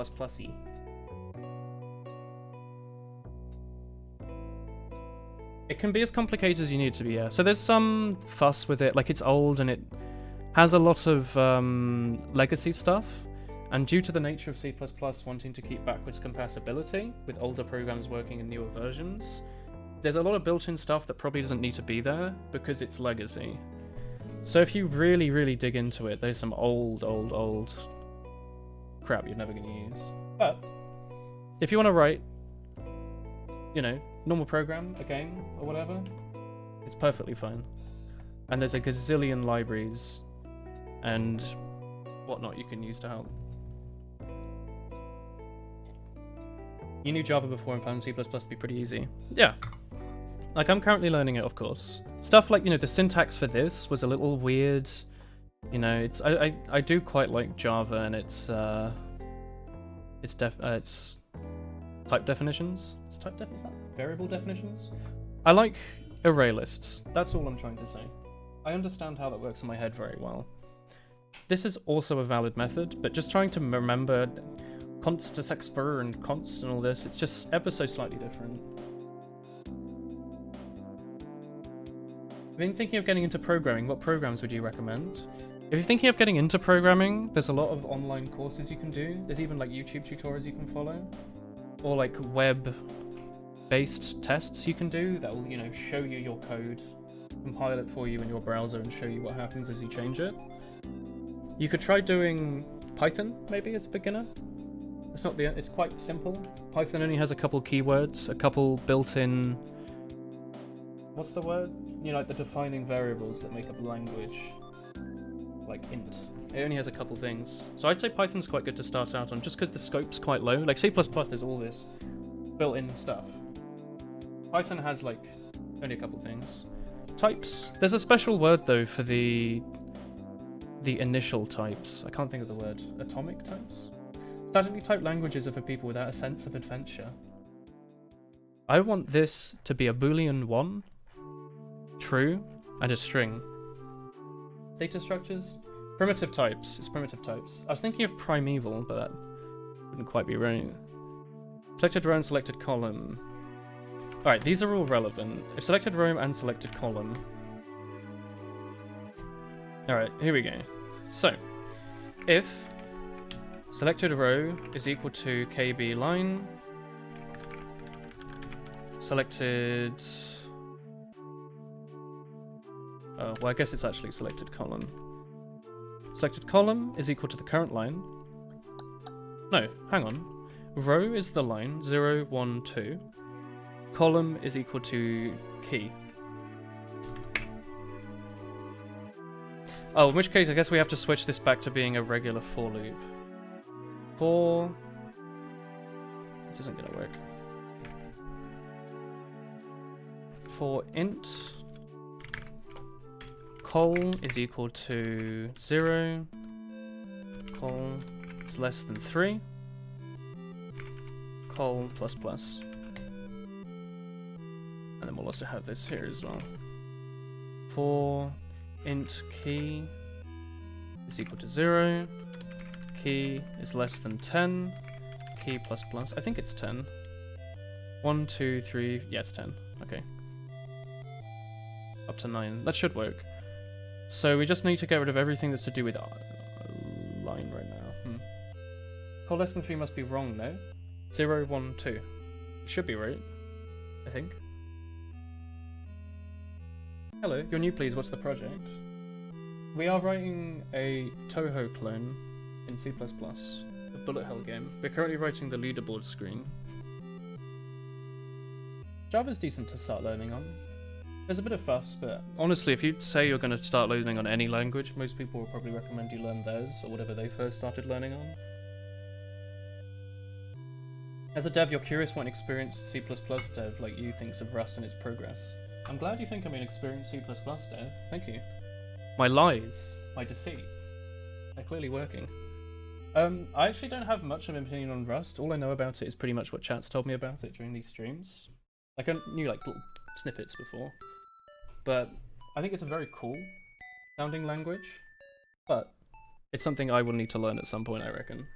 It can be as complicated as you need it to be, yeah. So there's some fuss with it, like it's old and it has a lot of legacy stuff, and due to the nature of C++ wanting to keep backwards compatibility with older programs working in newer versions, there's a lot of built-in stuff that probably doesn't need to be there because it's legacy. So if you really, really dig into it, there's some old crap you're never going to use. But if you want to write, you know, normal program, a game, or whatever, it's perfectly fine. And there's a gazillion libraries and whatnot you can use to help. You knew Java before and found C++ to be pretty easy. Yeah. Like, I'm currently learning it, of course. Stuff like, you know, the syntax for this was a little weird. You know, it's I do quite like Java and it's type definitions. Is that variable definitions? I like array lists. That's all I'm trying to say. I understand how that works in my head very well. This is also a valid method, but just trying to remember const to sexpur and const and all this, it's just ever so slightly different. I've been thinking of getting into programming. What programs would you recommend? If you're thinking of getting into programming, there's a lot of online courses you can do. There's even like YouTube tutorials you can follow, or like web-based tests you can do that will, you know, show you your code, compile it for you in your browser, and show you what happens as you change it. You could try doing Python maybe as a beginner. It's quite simple. Python only has a couple keywords, a couple built-in. What's the word? You know, like the defining variables that make up a language. Like int. It only has a couple things. So I'd say Python's quite good to start out on, just because the scope's quite low. Like C++, there's all this built-in stuff. Python has like only a couple things. Types. There's a special word though for the initial types. I can't think of the word. Atomic types? Statically typed languages are for people without a sense of adventure. I want this to be a Boolean 1, true, and a string. Data structures? Primitive types. It's primitive types. I was thinking of primeval, but that wouldn't quite be right. Selected row and selected column. Alright, these are all relevant. If selected row and selected column. Alright, here we go. So, if selected row is equal to KB line, selected... Oh, well, I guess it's actually selected column. Selected column is equal to the current line. No, hang on. Row is the line, 0, 1, 2. Column is equal to key. Oh, in which case I guess we have to switch this back to being a regular for loop. For This isn't gonna work. For int col is equal to 0, col is less than 3, col plus plus. And then we'll also have this here as well. For int key is equal to 0, key is less than 10, key plus plus, I think it's 10. 1, 2, 3, yes, 10, okay. Up to 9, that should work. So we just need to get rid of everything that's to do with line right now. Call less than 3 must be wrong, no? 0, 1, 2. Should be right, I think. Hello, you're new please, what's the project? We are writing a Touhou clone in C++, the bullet hell game. We're currently writing the leaderboard screen. Java's decent to start learning on. There's a bit of fuss, but honestly, if you say you're going to start learning on any language, most people will probably recommend you learn theirs, or whatever they first started learning on. As a dev, you're curious what an experienced C++ dev like you thinks of Rust and its progress. I'm glad you think I'm an experienced C++ dev, thank you. My lies, my deceit, they're clearly working. I actually don't have much of an opinion on Rust. All I know about it is pretty much what chat's told me about it during these streams. Like, I knew like little snippets before. But I think it's a very cool sounding language. But it's something I will need to learn at some point, I reckon.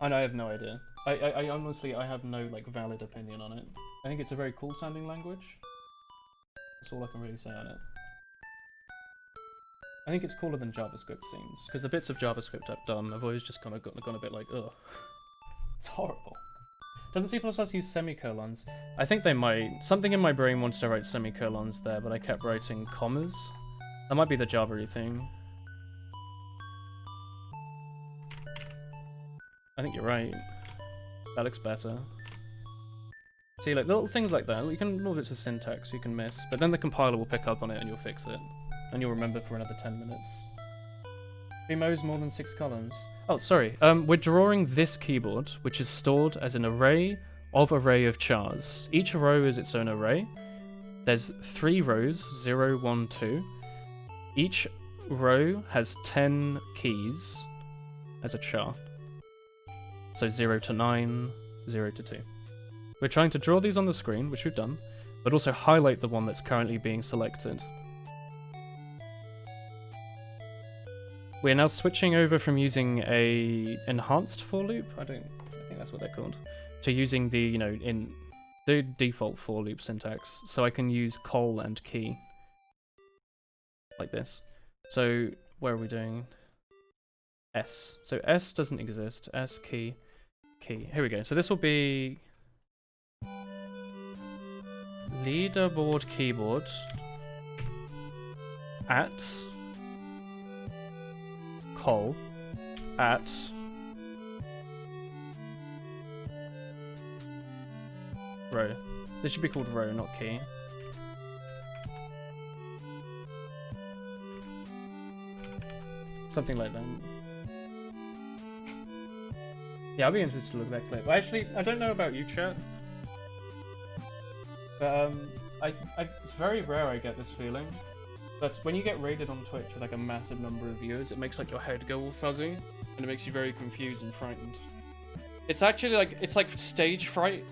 And I have no idea. I honestly, I have no like valid opinion on it. I think it's a very cool sounding language. That's all I can really say on it. I think it's cooler than JavaScript seems, because the bits of JavaScript I've done, I've always just kind of gone a bit like, ugh. It's horrible. Doesn't C++ use semicolons? I think they might. Something in my brain wants to write semicolons there, but I kept writing commas. That might be the Java-y thing. I think you're right. That looks better. See, like, little things like that, you can, little bits of syntax you can miss, but then the compiler will pick up on it and you'll fix it. And you'll remember for another 10 minutes. 3 modes more than 6 columns. Oh, sorry. We're drawing this keyboard, which is stored as an array of chars. Each row is its own array. There's 3 rows, 0, 1, 2. Each row has 10 keys as a char. So 0 to 9, 0 to 2. We're trying to draw these on the screen, which we've done, but also highlight the one that's currently being selected. We're now switching over from using a enhanced for loop, I think that's what they're called, to using the, you know, in the default for loop syntax. So I can use col and key. Like this. So where are we doing? S. So S doesn't exist. S key, key. Here we go. So this will be leaderboard keyboard at col at row. This should be called row, not key. Something like that. Yeah, I'll be interested to look at that clip. Actually, I don't know about you, chat. But, it's very rare I get this feeling. But when you get raided on Twitch with like a massive number of viewers, it makes like your head go all fuzzy, and it makes you very confused and frightened. It's actually like, it's like stage fright,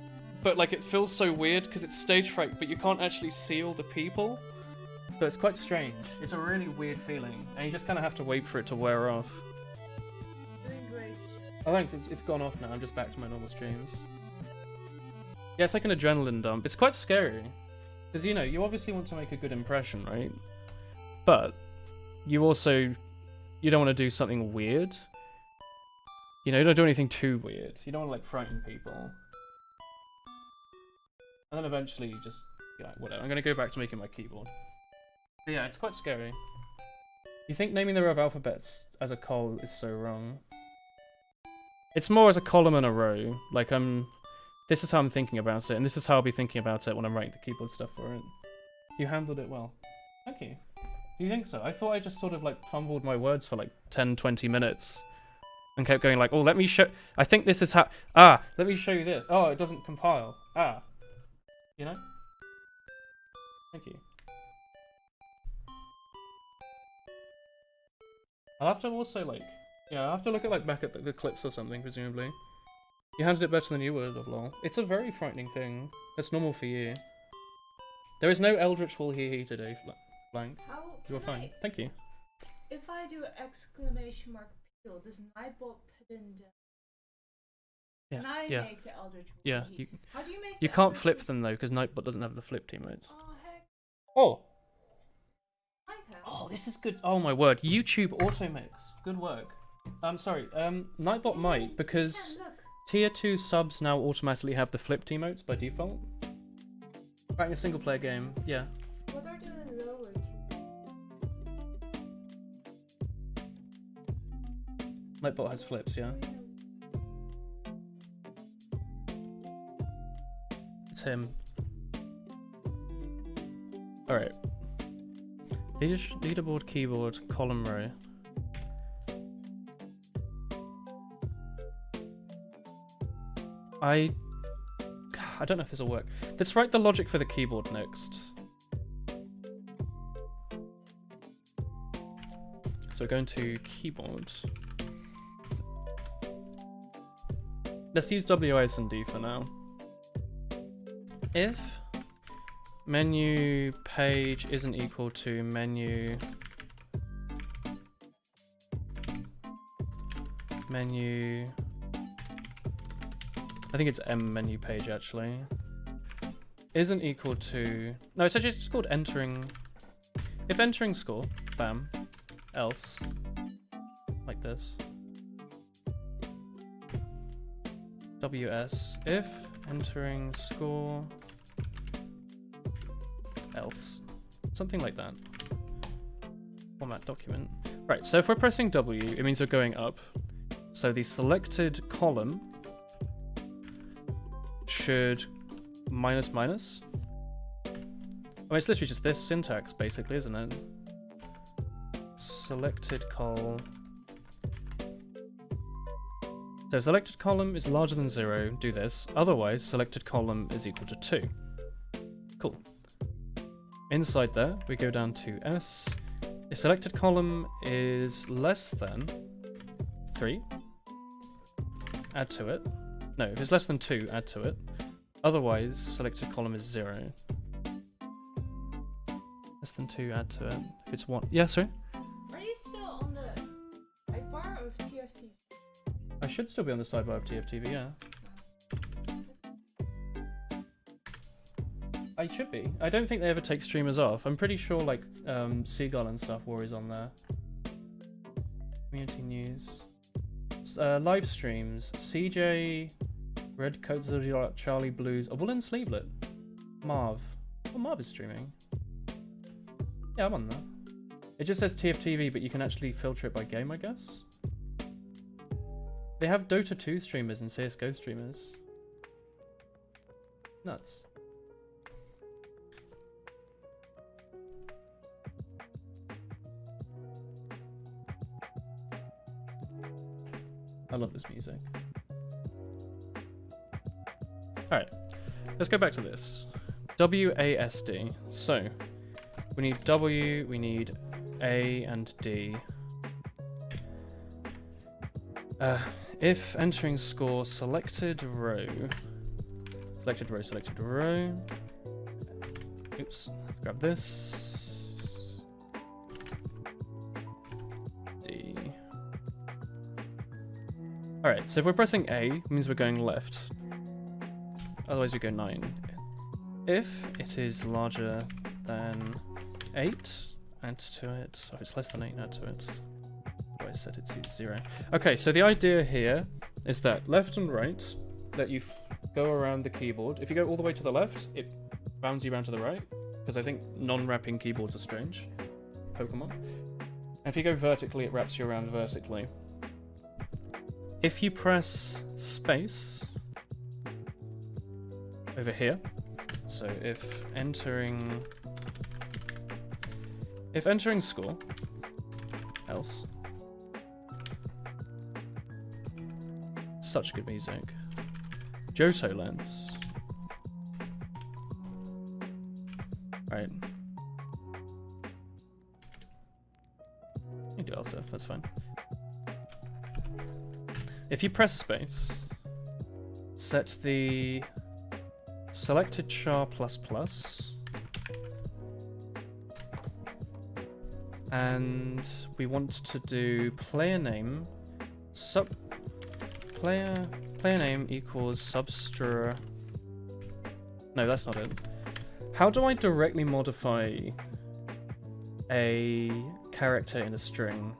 but like it feels so weird because it's stage fright, but you can't actually see all the people. So it's quite strange. It's a really weird feeling, and you just kind of have to wait for it to wear off. Doing great. Oh thanks, it's gone off now, I'm just back to my normal streams. Yeah, it's like an adrenaline dump. It's quite scary. Because, you know, you obviously want to make a good impression, right? But you also, you don't want to do something weird. You know, you don't do anything too weird. You don't want to, like, frighten people. And then eventually you just, you know, whatever. I'm going to go back to making my keyboard. But yeah, it's quite scary. You think naming the row of alphabets as a col is so wrong. It's more as a column and a row. Like, this is how I'm thinking about it, and this is how I'll be thinking about it when I'm writing the keyboard stuff for it. You handled it well. Thank you. Do you think so? I thought I just sort of like fumbled my words for like 10-20 minutes and kept going like, oh, let me show. I think this is how. Ah, let me show you this. Oh, it doesn't compile. Ah, you know. Thank you. I'll have to also like, yeah, I'll have to look at like back at the clips or something. Presumably, you handled it better than you would have. Lol. It's a very frightening thing. That's normal for you. There is no Eldritch Wall hee today, Blank. How You are can fine. Thank you. If I do exclamation mark peel, does Nightbot put in the... Yeah, Can I yeah, make the Eldritch Wall yeah. hee? How do you make You the can't Eldritch flip Wall- them though, because Nightbot doesn't have the flip emotes. Oh, heck. Oh. Might have. Oh, this is good. Oh my word. YouTube auto mix. Good work. I'm sorry. Nightbot Yay, might you because can, look. tier 2 subs now automatically have the flipped emotes by default. Writing a single player game. Yeah. What are the lower two? Nightbot has flips, yeah. It's him. Alright. Leaderboard, keyboard, column row. I don't know if this will work. Let's write the logic for the keyboard next. So we're going to keyboard. Let's use WASD for now. If menu page isn't equal to menu I think it's M menu page actually isn't equal to, no, it's actually just called entering. If entering score, bam, else, like this. WS if entering score else, something like that. Format document. Right, so if we're pressing W, it means we're going up. So the selected column should minus minus. Oh, it's literally just this syntax basically, isn't it? Selected col. So selected column is larger than 0, do this. Otherwise, selected column is equal to 2. Cool. Inside there, we go down to S. If selected column is less than 3, add to it. No, if it's less than 2, add to it. Otherwise, selected column is 0. Less than 2, add to it. If it's 1. Yeah, sorry? Are you still on the sidebar of TFT? I should still be on the sidebar of TFTV, yeah. I should be. I don't think they ever take streamers off. I'm pretty sure, like, Seagull and stuff were always on there. Community news. Live streams. CJ, Red Coat Zodiac, Charlie Blues, a Woolen Sleevelet. Marv. Oh, Marv is streaming. Yeah, I'm on there. It just says TFTV, but you can actually filter it by game, I guess. They have Dota 2 streamers and CSGO streamers. Nuts. I love this music. Alright, let's go back to this. WASD. So, we need W, we need A and D. If entering score selected row. Selected row, selected row. Oops, let's grab this. D. Alright, so if we're pressing A, it means we're going left. Otherwise we go 9. If it is larger than 8, add to it. Or if it's less than 8, add to it. I set it to 0. Okay, so the idea here is that left and right let you go around the keyboard. If you go all the way to the left, it bounds you around to the right, because I think non-wrapping keyboards are strange. Pokemon. And if you go vertically, it wraps you around vertically. If you press space over here, so if entering score, else, such good music. Johto Lens. Right. You can do Elsa, that's fine. If you press space, set the selected char ++, and we want to do player name player name equals substra. No, that's not it. How do I directly modify a character in a string?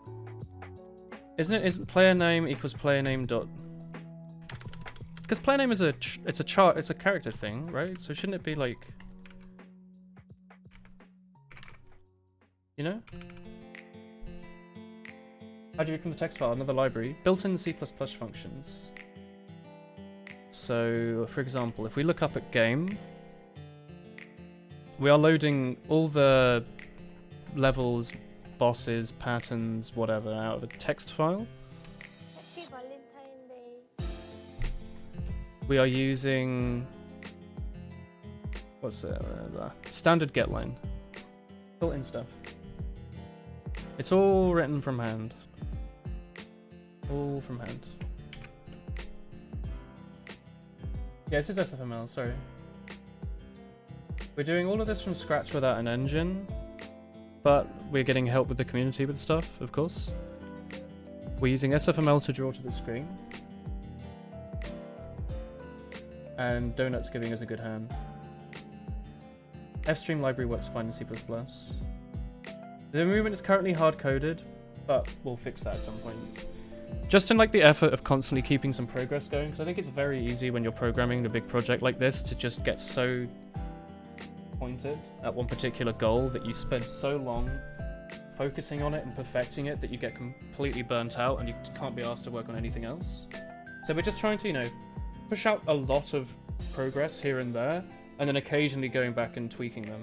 Isn't player name equals player name dot? Because player name is it's a character thing, right? So shouldn't it be like, you know? How do you read from the text file? Another library. Built-in C++ functions. So, for example, if we look up at game, we are loading all the levels, bosses, patterns, whatever, out of a text file. Happy Valentine's Day. We are using... what's it? Standard getLine. Built-in stuff. It's all written from hand. All from hand. Yeah, this is SFML, sorry. We're doing all of this from scratch without an engine, but we're getting help with the community with stuff, of course. We're using SFML to draw to the screen. And Donut's giving us a good hand. Fstream library works fine in C++. The movement is currently hard-coded, but we'll fix that at some point. Just in like the effort of constantly keeping some progress going, because I think it's very easy when you're programming a big project like this to just get so pointed at one particular goal that you spend so long focusing on it and perfecting it that you get completely burnt out and you can't be asked to work on anything else. So we're just trying to, you know, push out a lot of progress here and there, and then occasionally going back and tweaking them.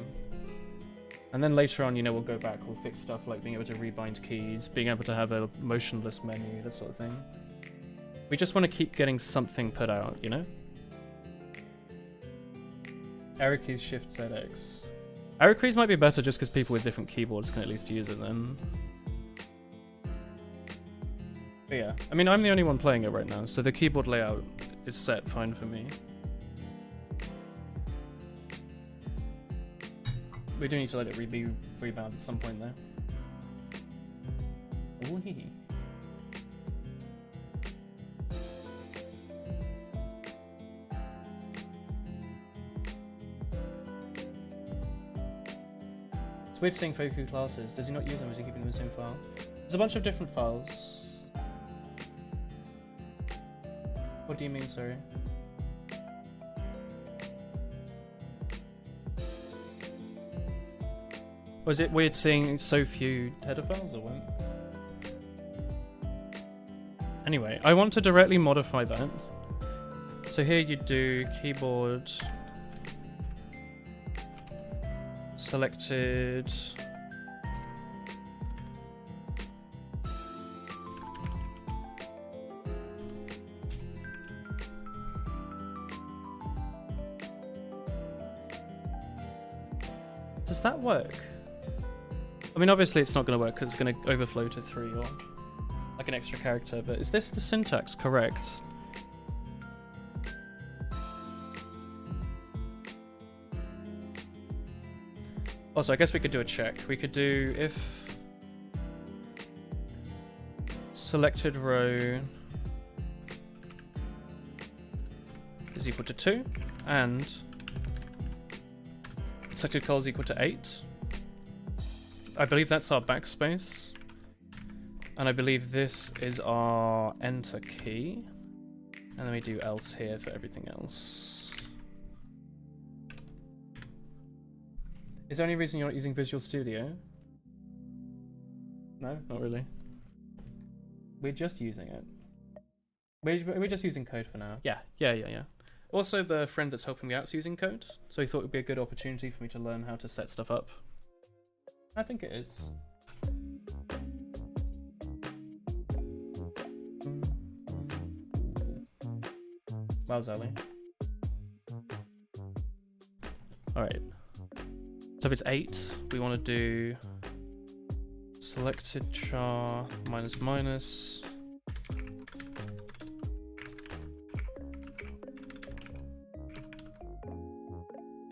And then later on, you know, we'll go back, we'll fix stuff like being able to rebind keys, being able to have a motionless menu, that sort of thing. We just want to keep getting something put out, you know? Arrow keys Shift ZX. Arrow keys might be better just because people with different keyboards can at least use it then. But yeah, I mean, I'm the only one playing it right now, so the keyboard layout is set fine for me. We do need to let it rebound at some point though. Ooh hee hee. It's weird saying Foku classes. Does he not use them? Is he keeping them in the same file? There's a bunch of different files. What do you mean, sorry? Was it weird seeing so few header files or what? Anyway, I want to directly modify that. So here you do keyboard selected Does that work? I mean, obviously it's not going to work because it's going to overflow to 3 or like an extra character, but is this the syntax correct? Also, I guess we could do a check. We could do if selected row is equal to 2 and selected col is equal to 8. I believe that's our backspace. And I believe this is our enter key. And then we do else here for everything else. Is there any reason you're not using Visual Studio? No, not really. We're just using it. We're just using code for now. Yeah. Also, the friend that's helping me out is using code, so he thought it would be a good opportunity for me to learn how to set stuff up. I think it is. Wow, Zoe. Alright. So if it's 8, we want to do selected char minus minus.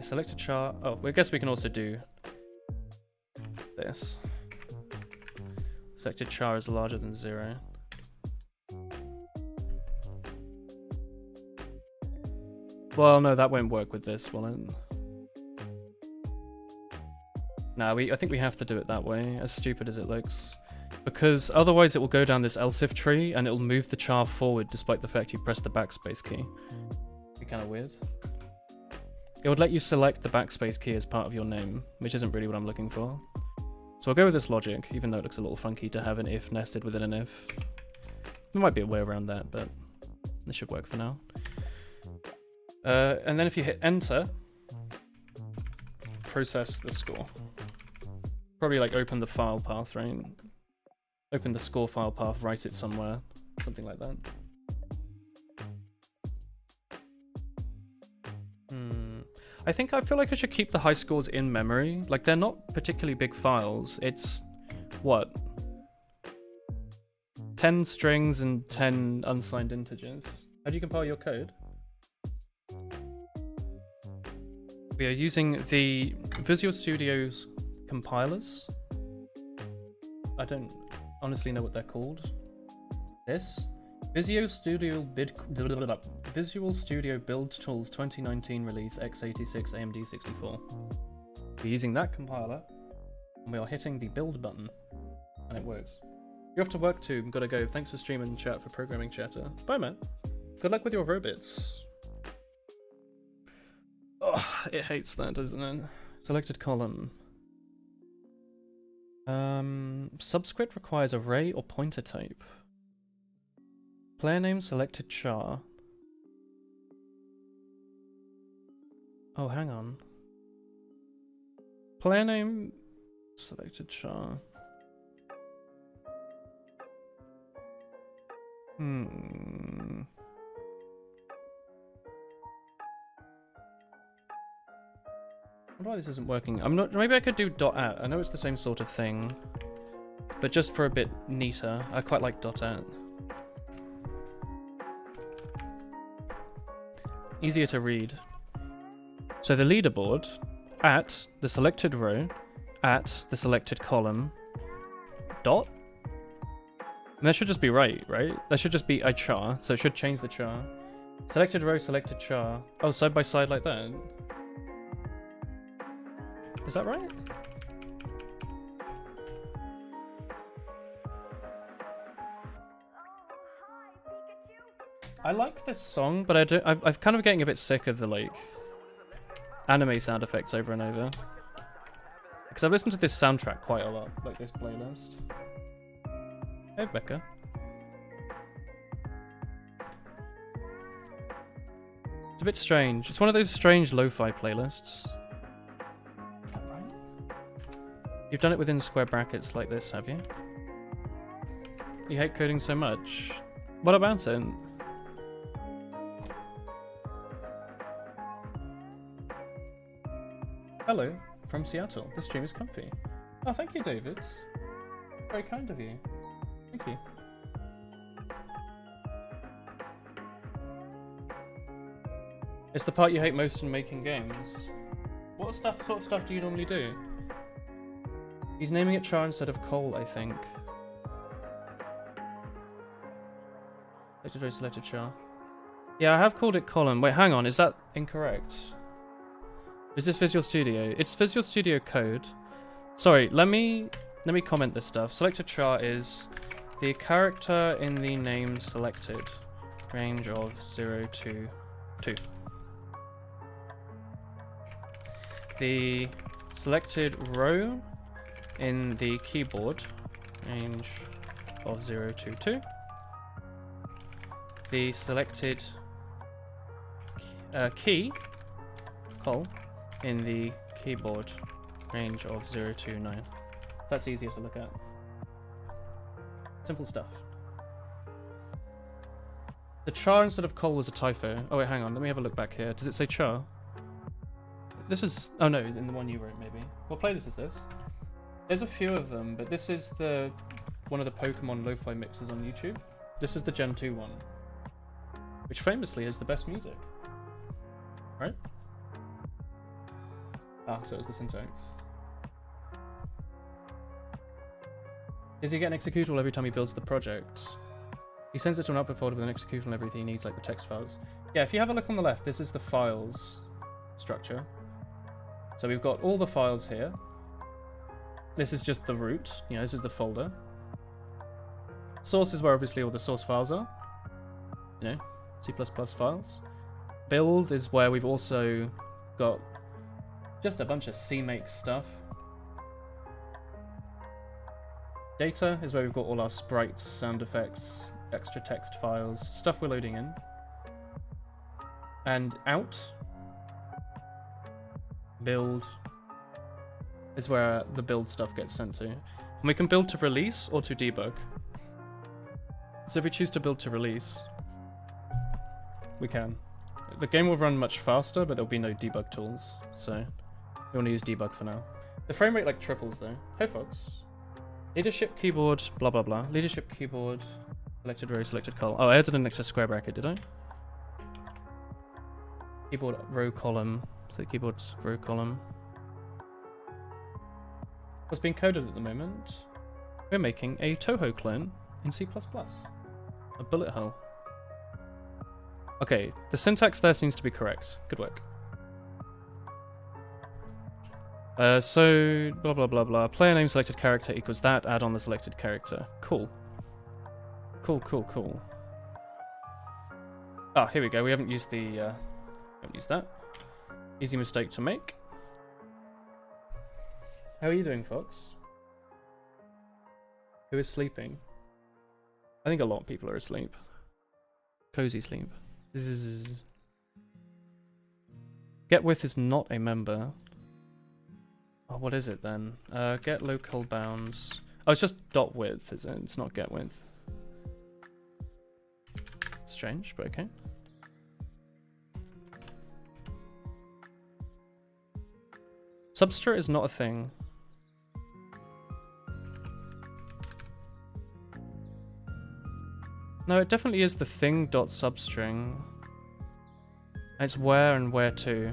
Selected char. Oh, I guess we can also do this. Selected char is larger than 0. Well, no, that won't work with this, will it? Nah, I think we have to do it that way, as stupid as it looks. Because otherwise it will go down this else if tree, and it'll move the char forward despite the fact you press the backspace key. Be kind of weird. It would let you select the backspace key as part of your name, which isn't really what I'm looking for. So I'll go with this logic, even though it looks a little funky to have an if nested within an if. There might be a way around that, but this should work for now. And then if you hit enter, process the score. Probably like open the file path, right? Open the score file path, write it somewhere, something like that. I feel like I should keep the high scores in memory. Like, they're not particularly big files. It's, what? 10 strings and 10 unsigned integers. How do you compile your code? We are using the Visual Studio's compilers. I don't honestly know what they're called. This? Visual Studio Build Tools 2019 release x86 AMD 64. We're using that compiler, and we are hitting the build button, and it works. You're off to work too, gotta go. Thanks for streaming chat for programming chatter. Bye, man. Good luck with your robots. Oh, it hates that, doesn't it? Selected column. Subscript requires array or pointer type. Player name selected char. Oh, hang on. Player name selected char. I wonder why this isn't working. Maybe I could do .at. I know it's the same sort of thing, but just for a bit neater. I quite like .at. Easier to read. So the leaderboard, at the selected row, at the selected column, dot. And that should just be right? That should just be a char, so it should change the char. Selected row, selected char. Oh, side by side like that. Is that right? I like this song, but I'm kind of getting a bit sick of the like anime sound effects over and over. Because I've listened to this soundtrack quite a lot, like this playlist. Hey, Becca. It's a bit strange. It's one of those strange lo-fi playlists. Is that right? You've done it within square brackets like this, have you? You hate coding so much. What about it? Hello, from Seattle. The stream is comfy. Oh, thank you, David. Very kind of you. Thank you. It's the part you hate most in making games. What sort of stuff do you normally do? He's naming it char instead of coal, I think. Selected char. Yeah, I have called it column. Wait, hang on. Is that incorrect? Is this Visual Studio? It's Visual Studio Code. Sorry, let me comment this stuff. Selected char is the character in the name selected. Range of 0 to 2. The selected row in the keyboard. Range of 0 to 2. The selected key, col, in the keyboard, range of 0 to 9. That's easier to look at. Simple stuff. The char instead of coal was a typo. Oh wait, hang on. Let me have a look back here. Does it say char? This is... Oh no, it's in the one you wrote maybe. What playlist is this? There's a few of them, but this is the one of the Pokemon lo-fi mixes on YouTube. This is the Gen 2 one, which famously is the best music. Right? Ah, so it's the syntax. Is he getting executable every time he builds the project? He sends it to an output folder with an executable and everything he needs, like the text files. Yeah, if you have a look on the left, this is the files structure. So we've got all the files here. This is just the root, you know, this is the folder. Source is where obviously all the source files are. You know, C++ files. Build is where we've also got just a bunch of CMake stuff. Data is where we've got all our sprites, sound effects, extra text files, stuff we're loading in. And out, build, is where the build stuff gets sent to. And we can build to release or to debug. So if we choose to build to release, we can. The game will run much faster, but there'll be no debug tools, so we want to use debug for now. The frame rate like triples though. Hey folks. Leadership keyboard, blah blah blah. Leadership keyboard, selected row, selected column. Oh, I added an extra square bracket, did I? Keyboard row column, so keyboard's row column. What's being coded at the moment? We're making a Toho clone in C++. A bullet hole. Okay, the syntax there seems to be correct. Good work. So, blah blah blah blah. Player name selected character equals that, add on the selected character. Cool. Cool, cool, cool. Ah, here we go. We haven't used the, haven't used that. Easy mistake to make. How are you doing, Fox? Who is sleeping? I think a lot of people are asleep. Cozy sleep. Zzz. Getwith is not a member. Oh, what is it then? Get local bounds. Oh, it's just .width, is it? It's not getWidth. Strange, but okay. Substr is not a thing. No, it definitely is the thing.substring. It's where and where to.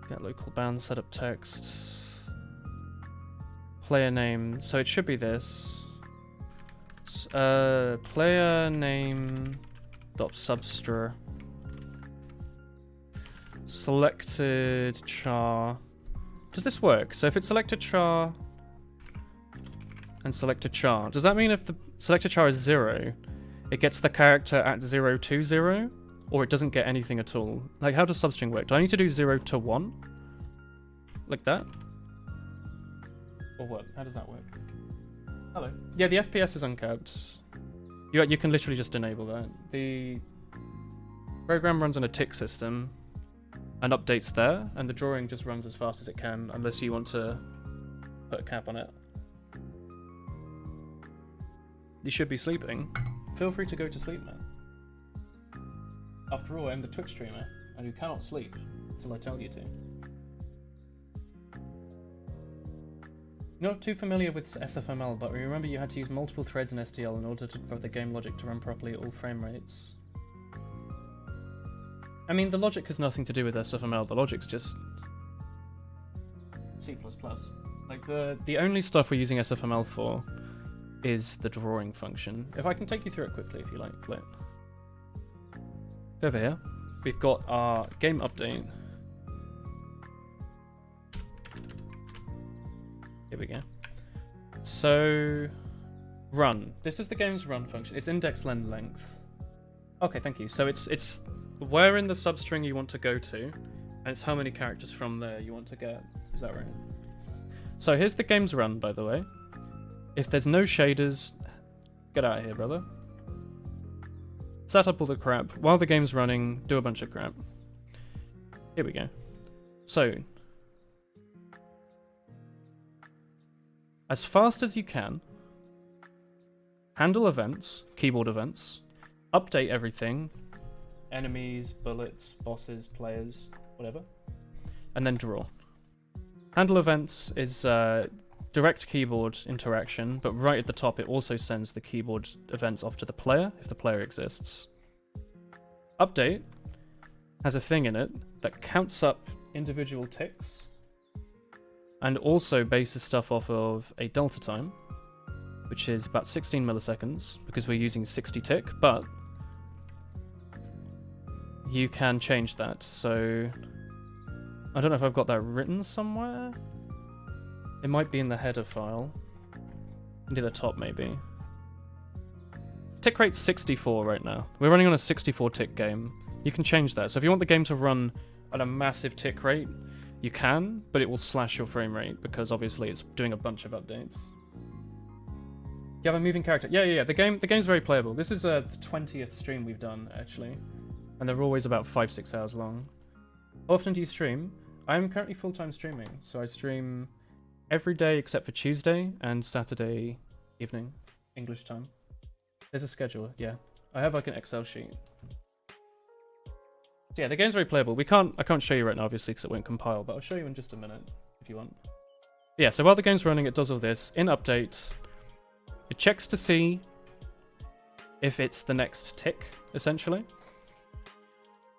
Get local bounds, set up text. Player name. So it should be this. Player name dot substr. Selected char. Does this work? So if it's selected char and selected char, does that mean if the selected char is 0, it gets the character at 0 to 0? Or it doesn't get anything at all? Like, how does substring work? Do I need to do 0 to 1? Like that? Or what? How does that work? Hello. Yeah, the FPS is uncapped. You can literally just enable that. The program runs on a tick system and updates there, and the drawing just runs as fast as it can unless you want to put a cap on it. You should be sleeping. Feel free to go to sleep, man. After all, I'm the Twitch streamer, and you cannot sleep until I tell you to. You're not too familiar with SFML, but remember you had to use multiple threads in STL in order for the game logic to run properly at all frame rates. I mean, the logic has nothing to do with SFML, the logic's just C++. Like, the only stuff we're using SFML for is the drawing function. If I can take you through it quickly, if you like, Lit. Over here, we've got our game update. Here we go. So, run. This is the game's run function. It's index len length. Okay, thank you. So it's where in the substring you want to go to, and it's how many characters from there you want to get. Is that right? So here's the game's run, by the way. If there's no shaders, get out of here, brother. Set up all the crap. While the game's running, do a bunch of crap. Here we go. So, as fast as you can, handle events, keyboard events, update everything, enemies, bullets, bosses, players, whatever, and then draw. Handle events is direct keyboard interaction, but right at the top it also sends the keyboard events off to the player, if the player exists. Update has a thing in it that counts up individual ticks, and also bases stuff off of a delta time, which is about 16 milliseconds, because we're using 60 tick, but you can change that. So I don't know if I've got that written somewhere. It might be in the header file. Near the top, maybe. Tick rate's 64 right now. We're running on a 64 tick game. You can change that. So if you want the game to run at a massive tick rate, you can, but it will slash your frame rate because obviously it's doing a bunch of updates. You have a moving character. Yeah. The game's very playable. This is the 20th stream we've done, actually. And they're always about 5-6 hours long. How often do you stream? I'm currently full-time streaming, so I stream every day except for Tuesday and Saturday evening, English time. There's a schedule, yeah. I have like an Excel sheet. So yeah, the game's very playable. I can't show you right now, obviously, because it won't compile, but I'll show you in just a minute, if you want. Yeah, so while the game's running, it does all this. In update, it checks to see if it's the next tick, essentially.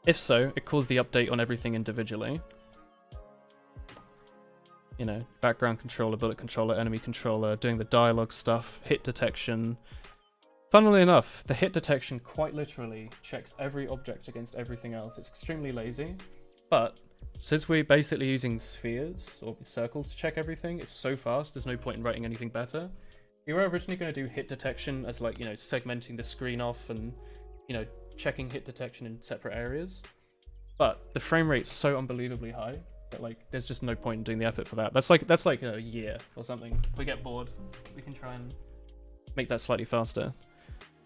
If so, it calls the update on everything individually. You know, background controller, bullet controller, enemy controller, doing the dialogue stuff, hit detection. Funnily enough, the hit detection quite literally checks every object against everything else. It's extremely lazy, but since we're basically using spheres or circles to check everything, it's so fast, there's no point in writing anything better. We were originally going to do hit detection as like, you know, segmenting the screen off and, you know, checking hit detection in separate areas. But the frame rate's so unbelievably high that like there's just no point in doing the effort for that. That's like a year or something. If we get bored, we can try and make that slightly faster.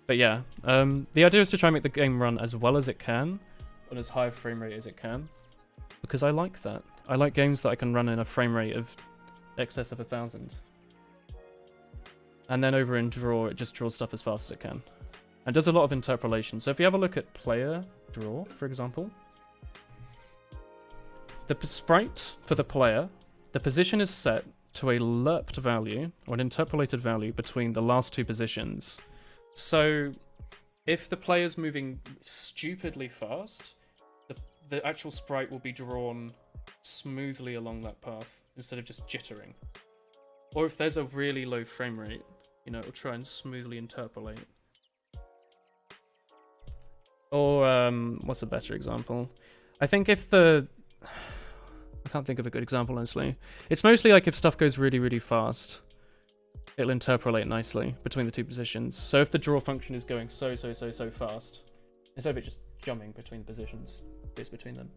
But yeah, the idea is to try and make the game run as well as it can, on as high a frame rate as it can, because I like that. I like games that I can run in a frame rate of excess of 1,000. And then over in draw, it just draws stuff as fast as it can. And does a lot of interpolation. So if you have a look at player draw, for example, the sprite for the player, the position is set to a lerped value, or an interpolated value, between the last two positions. So if the player's moving stupidly fast, the actual sprite will be drawn smoothly along that path instead of just jittering. Or if there's a really low frame rate, you know, it'll try and smoothly interpolate. Or, what's a better example? I think if I can't think of a good example, honestly. It's mostly like if stuff goes really, really fast, it'll interpolate nicely between the two positions. So if the draw function is going so fast, instead of it just jumping between the positions, it's between them.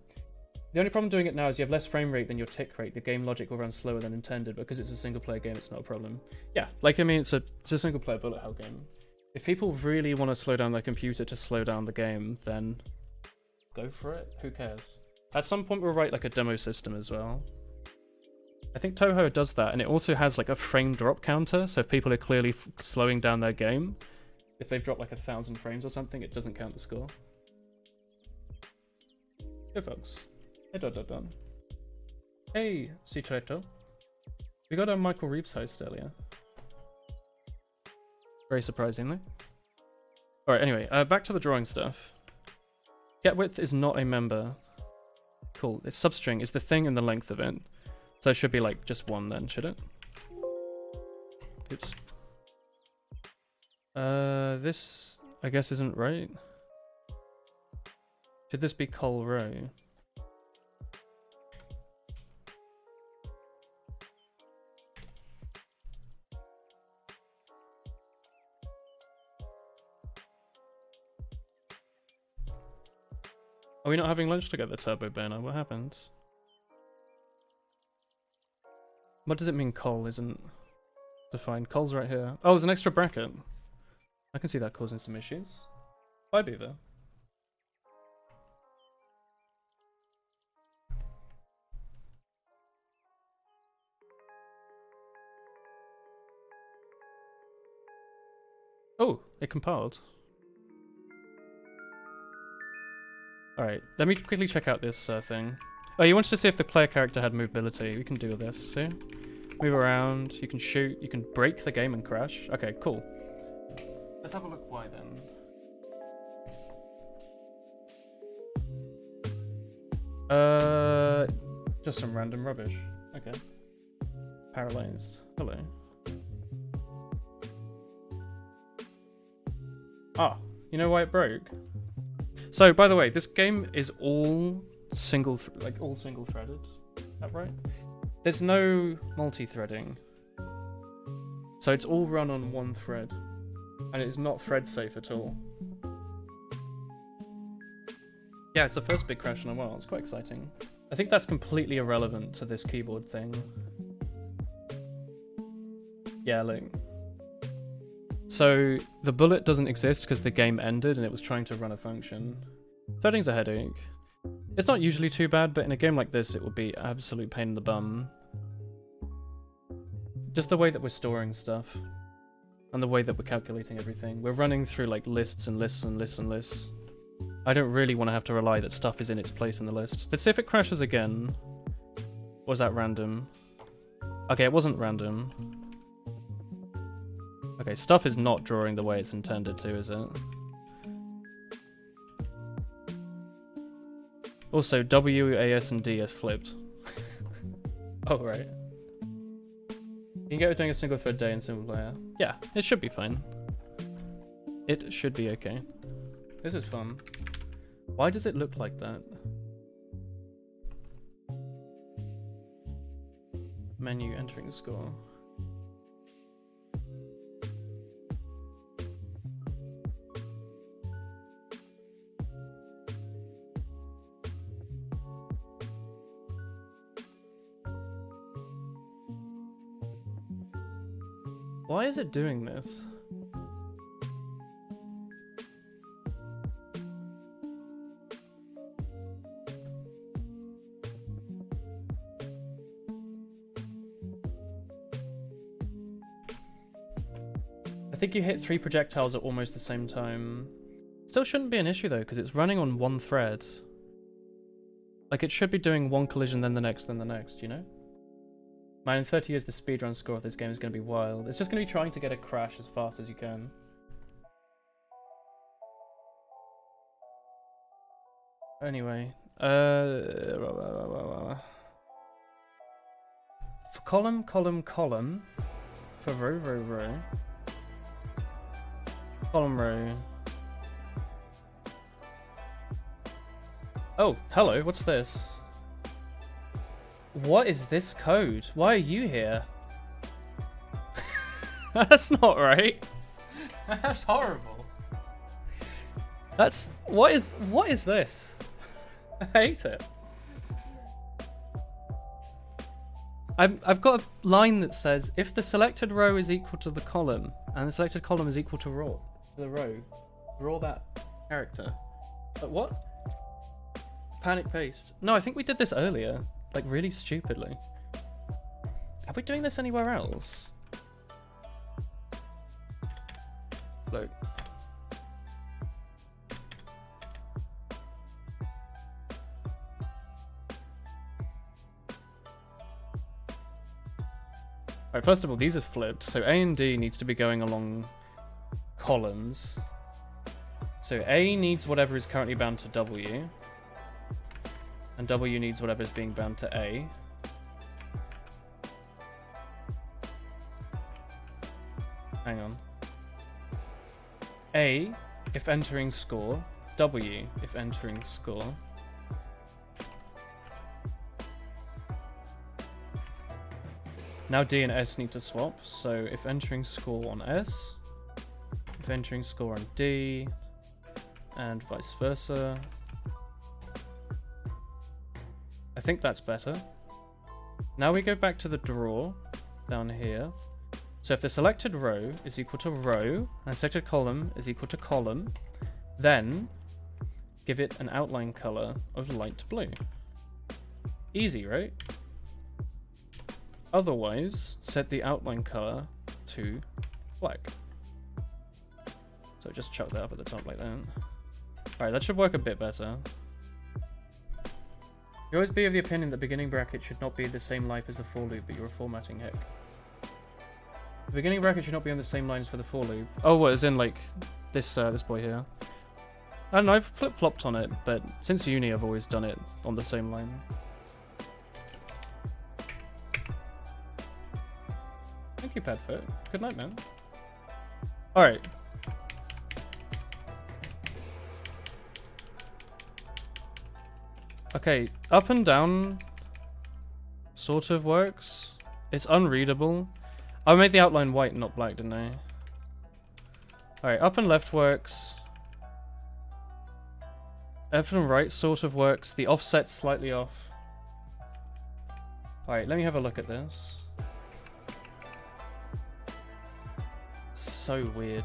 The only problem doing it now is you have less frame rate than your tick rate. The game logic will run slower than intended, because it's a single player game, it's not a problem. Yeah, like, I mean, it's a single player bullet hell game. If people really want to slow down their computer to slow down the game, then go for it. Who cares? At some point we'll write like a demo system as well. I think Touhou does that, and it also has like a frame drop counter, so if people are clearly slowing down their game, if they've dropped like 1,000 frames or something, it doesn't count the score. Hey folks. Hey Don. Hey Citretto. We got a Michael Reeves host earlier. Very surprisingly. Alright, anyway, back to the drawing stuff. GetWidth is not a member. Cool. Its substring is the thing and the length of it. So it should be like just one then, should it? Oops. This I guess isn't right. Should this be col row? Are we not having lunch together, Turbo Burner? What happened? What does it mean col isn't defined? Col's right here. Oh, there's an extra bracket. I can see that causing some issues. Bye, Beaver. Oh, it compiled. Alright, let me quickly check out this thing. Oh, you wanted to see if the player character had mobility. We can do this, see? Move around, you can shoot, you can break the game and crash. Okay, cool. Let's have a look why then. Just some random rubbish. Okay. Paralyzed. Hello. Ah, you know why it broke? So, by the way, this game is all single-threaded. Is that right? There's no multi-threading. So it's all run on one thread. And it is not thread safe at all. Yeah, it's the first big crash in a while. It's quite exciting. I think that's completely irrelevant to this keyboard thing. Yeah, look. So the bullet doesn't exist because the game ended and it was trying to run a function. Threading's a headache. It's not usually too bad, but in a game like this, it would be absolute pain in the bum. Just the way that we're storing stuff. And the way that we're calculating everything. We're running through like lists and lists and lists and lists. I don't really want to have to rely that stuff is in its place in the list. Let's see if it crashes again. Or was that random? Okay, it wasn't random. Okay, stuff is not drawing the way it's intended to, is it? Also, W, A, S, and D are flipped. Oh, right. You can get it doing a single thread day in single player. Yeah, it should be fine. It should be okay. This is fun. Why does it look like that? Menu entering score. Why is it doing this? I think you hit 3 projectiles at almost the same time. Still shouldn't be an issue though, because it's running on one thread. Like it should be doing one collision, then the next, you know? Man, in 30 years the speedrun score of this game is going to be wild. It's just going to be trying to get a crash as fast as you can. Anyway, for column, for row, column row. Oh, hello, what's this? What is this code? Why are you here? That's not right. That's horrible. That's what is this? I hate it. I've got a line that says if the selected row is equal to the column and the selected column is equal to the row, draw that character. But what? Panic paste. No, I think we did this earlier. Like, really stupidly. Are we doing this anywhere else? Look. Alright, first of all, these are flipped. So A and D needs to be going along columns. So A needs whatever is currently bound to W. And W needs whatever is being bound to A. Hang on. A, if entering score. W, if entering score. Now D and S need to swap. So if entering score on S, if entering score on D, and vice versa. I think that's better. Now we go back to the draw down here. So if the selected row is equal to row and selected column is equal to column, then give it an outline color of light blue. Easy, right? Otherwise, set the outline color to black. So just chuck that up at the top like that. Alright, that should work a bit better. You always be of the opinion that beginning bracket should not be the same life as the for loop, but you were formatting heck. The beginning bracket should not be on the same lines for the for loop. Oh, what, as in like this this boy here? I don't know, I've flip-flopped on it, but since uni I've always done it on the same line. Thank you, Padfoot. Good night, man. Alright. Okay, up and down sort of works. It's unreadable. I made the outline white, not black, didn't I? Alright, up and left works. Left and right sort of works. The offset's slightly off. Alright, let me have a look at this. So weird.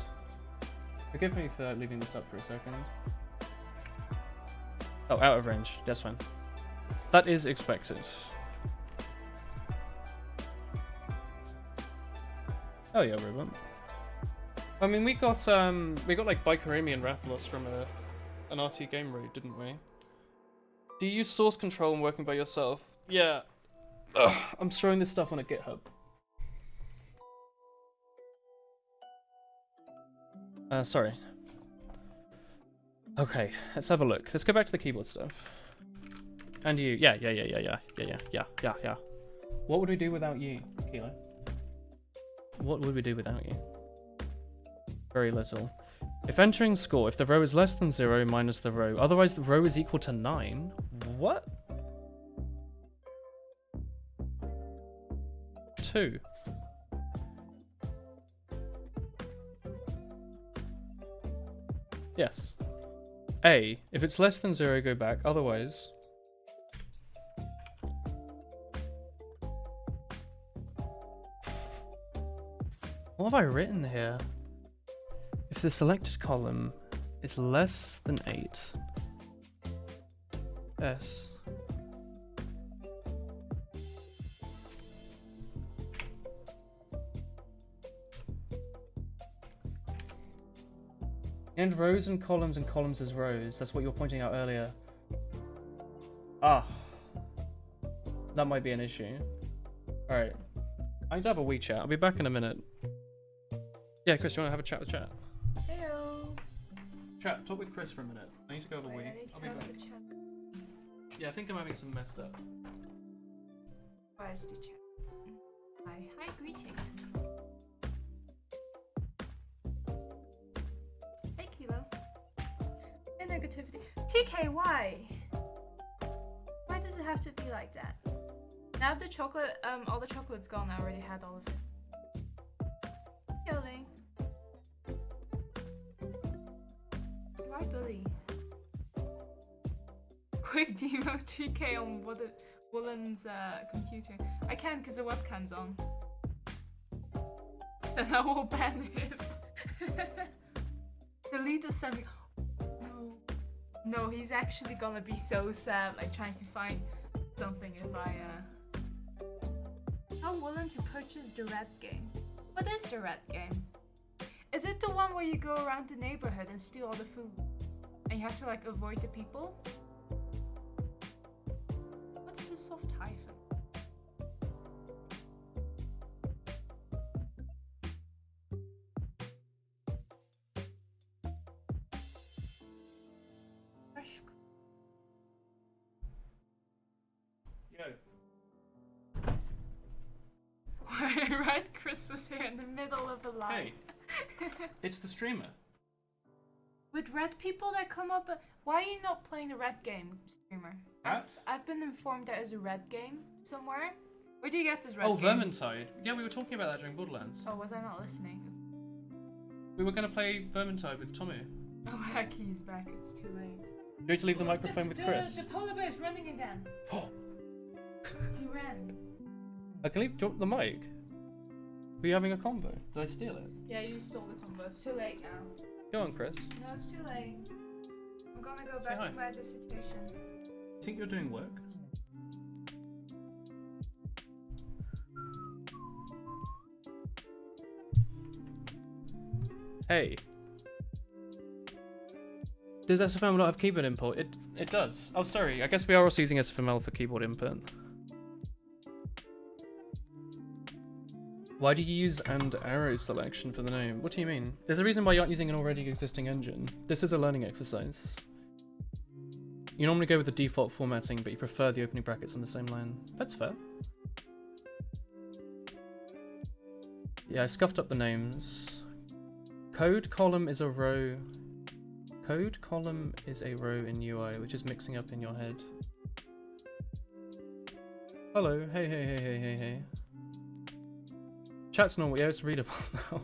Forgive me for leaving this up for a second. Oh, out of range. That's fine. That is expected. Oh yeah, Ruben. I mean, we got like Bikerami and Rathalos from an RT game raid, didn't we? Do you use source control when working by yourself? Yeah. Ugh, I'm throwing this stuff on a GitHub. Sorry. Okay, let's have a look. Let's go back to the keyboard stuff. And you, yeah. What would we do without you, Kilo? What would we do without you? Very little. If entering score, if the row is less than 0, minus the row. Otherwise, the row is equal to 9. What? 2. Yes. A, if it's less than 0, go back. Otherwise... What have I written here? If the selected column is less than 8... S... And rows and columns as rows. That's what you were pointing out earlier. Ah. That might be an issue. Alright. I need to have a wee chat. I'll be back in a minute. Yeah, Chris, do you want to have a chat with chat? Hello. Chat, talk with Chris for a minute. I need to go have a wee. I'll be back. Yeah, I think I'm having some messed up. Where's the chat? Hi, greetings. Hey, Kilo. Hey, negativity. TK, why? Why does it have to be like that? Now the chocolate, all the chocolate's gone. I already had all of it. Yelling. Why bully? Quick demo TK on Woolen's computer. I can because the webcam's on. Then I will ban him. Delete the semi. No, he's actually gonna be so sad, like trying to find something if I How willing to purchase the red game? What is the red game? Is it the one where you go around the neighborhood and steal all the food? And you have to like avoid the people? What is a soft hyphen? Fresh. Yo. Right, Chris was here in the middle of a line. Hey. It's the streamer. With red people that come up, why are you not playing the red game, streamer? What? I've been informed there is a red game somewhere. Where do you get this red Oh, game? Vermintide. Yeah, we were talking about that during Borderlands. Oh, was I not listening? We were going to play Vermintide with Tommy. Oh heck, he's back. It's too late. You need to leave the microphone with Chris. The polar bear is running again. Oh. He ran. I can leave the mic. Were you having a convo? Did I steal it? Yeah, you stole the combo. It's too late now. Go on, Chris. No, it's too late. I'm gonna go Say back hi. to my dissertation. You think you're doing work? Hey. Does SFML not have keyboard input? It does. Oh, sorry. I guess we are also using SFML for keyboard input. Why do you use and arrow selection for the name? What do you mean? There's a reason why you aren't using an already existing engine. This is a learning exercise. You normally go with the default formatting, but you prefer the opening brackets on the same line. That's fair. Yeah, I scuffed up the names. Code column is a row. Code column is a row in UI, which is mixing up in your head. Hello. Hey, hey, hey, hey, hey, hey. Chat's normal. Yeah, it's readable now.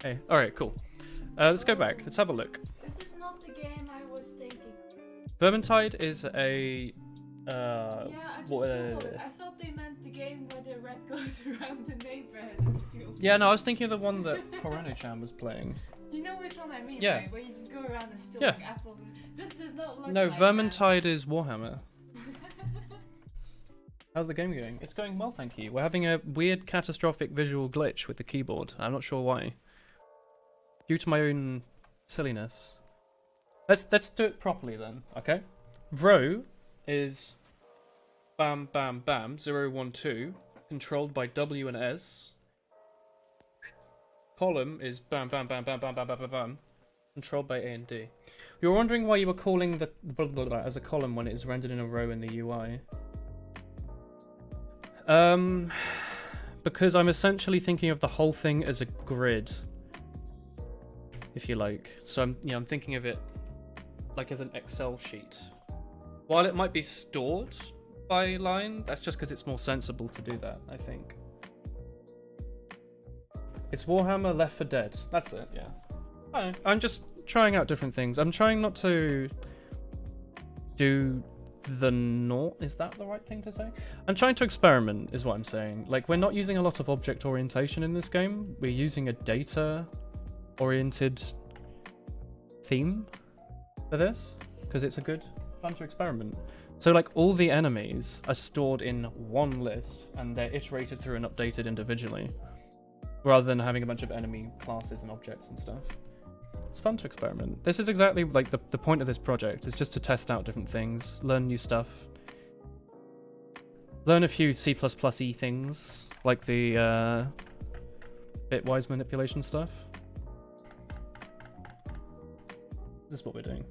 Hey. Alright, cool. Let's go back. Let's have a look. This is not the game I was thinking. Vermintide is a... Yeah, I just googled it. I thought they meant the game where the rat goes around the neighborhood and steals. Yeah, no, I was thinking of the one that Corono-chan was playing. You know which one I mean, Yeah. right? Where you just go around and steal Yeah. like apples. This does not look No, like Vermintide is Warhammer. How's the game going? It's going well, thank you. We're having a weird catastrophic visual glitch with the keyboard. I'm not sure why. Due to my own silliness. Let's do it properly then, okay? Row is bam bam bam 0 1 2 controlled by W and S. Column is bam bam bam bam bam bam bam bam bam controlled by A and D. You were wondering why you were calling the blah, blah, blah, as a column when it is rendered in a row in the UI. Because I'm essentially thinking of the whole thing as a grid, if you like. So I'm thinking of it like as an Excel sheet. While it might be stored by line, that's just because it's more sensible to do that, I think. It's Warhammer Left 4 Dead. That's it, yeah. I don't know. I'm just trying out different things. I'm trying not to do the norm. Is that the right thing to say? I'm trying to experiment, is what I'm saying. Like, we're not using a lot of object orientation in this game. We're using a data-oriented theme for this, because it's a good fun to experiment. So, like, all the enemies are stored in one list, and they're iterated through and updated individually, rather than having a bunch of enemy classes and objects and stuff. It's fun to experiment. This is exactly like the point of this project, is just to test out different things, learn new stuff, learn a few C++-y things, like the bitwise manipulation stuff. This is what we're doing.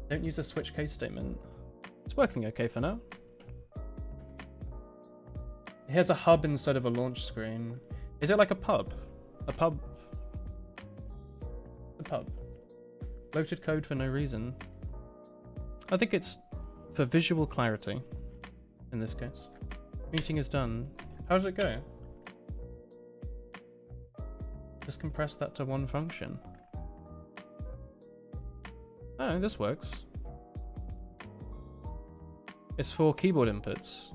Don't use a switch case statement. It's working okay for now. Here's a hub instead of a launch screen. Is it like a pub? A pub? A pub. Bloated code for no reason. I think it's for visual clarity, in this case. Meeting is done. How did it go? Just compress that to one function. Oh, this works. It's for keyboard inputs.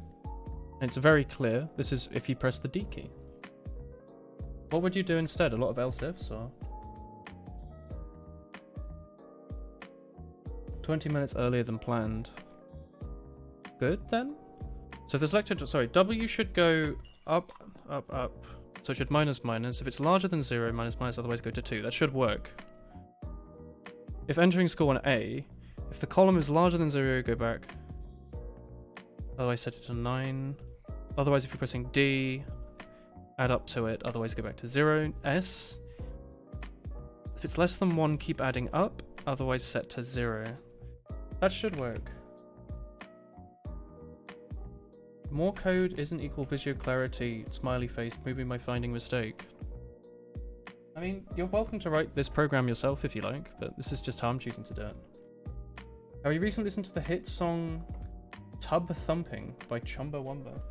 And it's very clear. This is if you press the D key. What would you do instead? A lot of else ifs or? 20 minutes earlier than planned. Good then? So if the selected, sorry, W should go up, up, up. So it should minus, minus. If it's larger than 0, minus, minus, otherwise go to 2. That should work. If entering score on A, if the column is larger than 0, go back. Otherwise set it to 9. Otherwise if you're pressing D, add up to it. Otherwise go back to 0. S. If it's less than 1, keep adding up. Otherwise set to 0. That should work. More code isn't equal visual clarity, smiley face, moving by finding mistake. I mean, you're welcome to write this program yourself if you like, but this is just how I'm choosing to do it. Have you recently listened to the hit song Tub Thumping by Chumbawamba?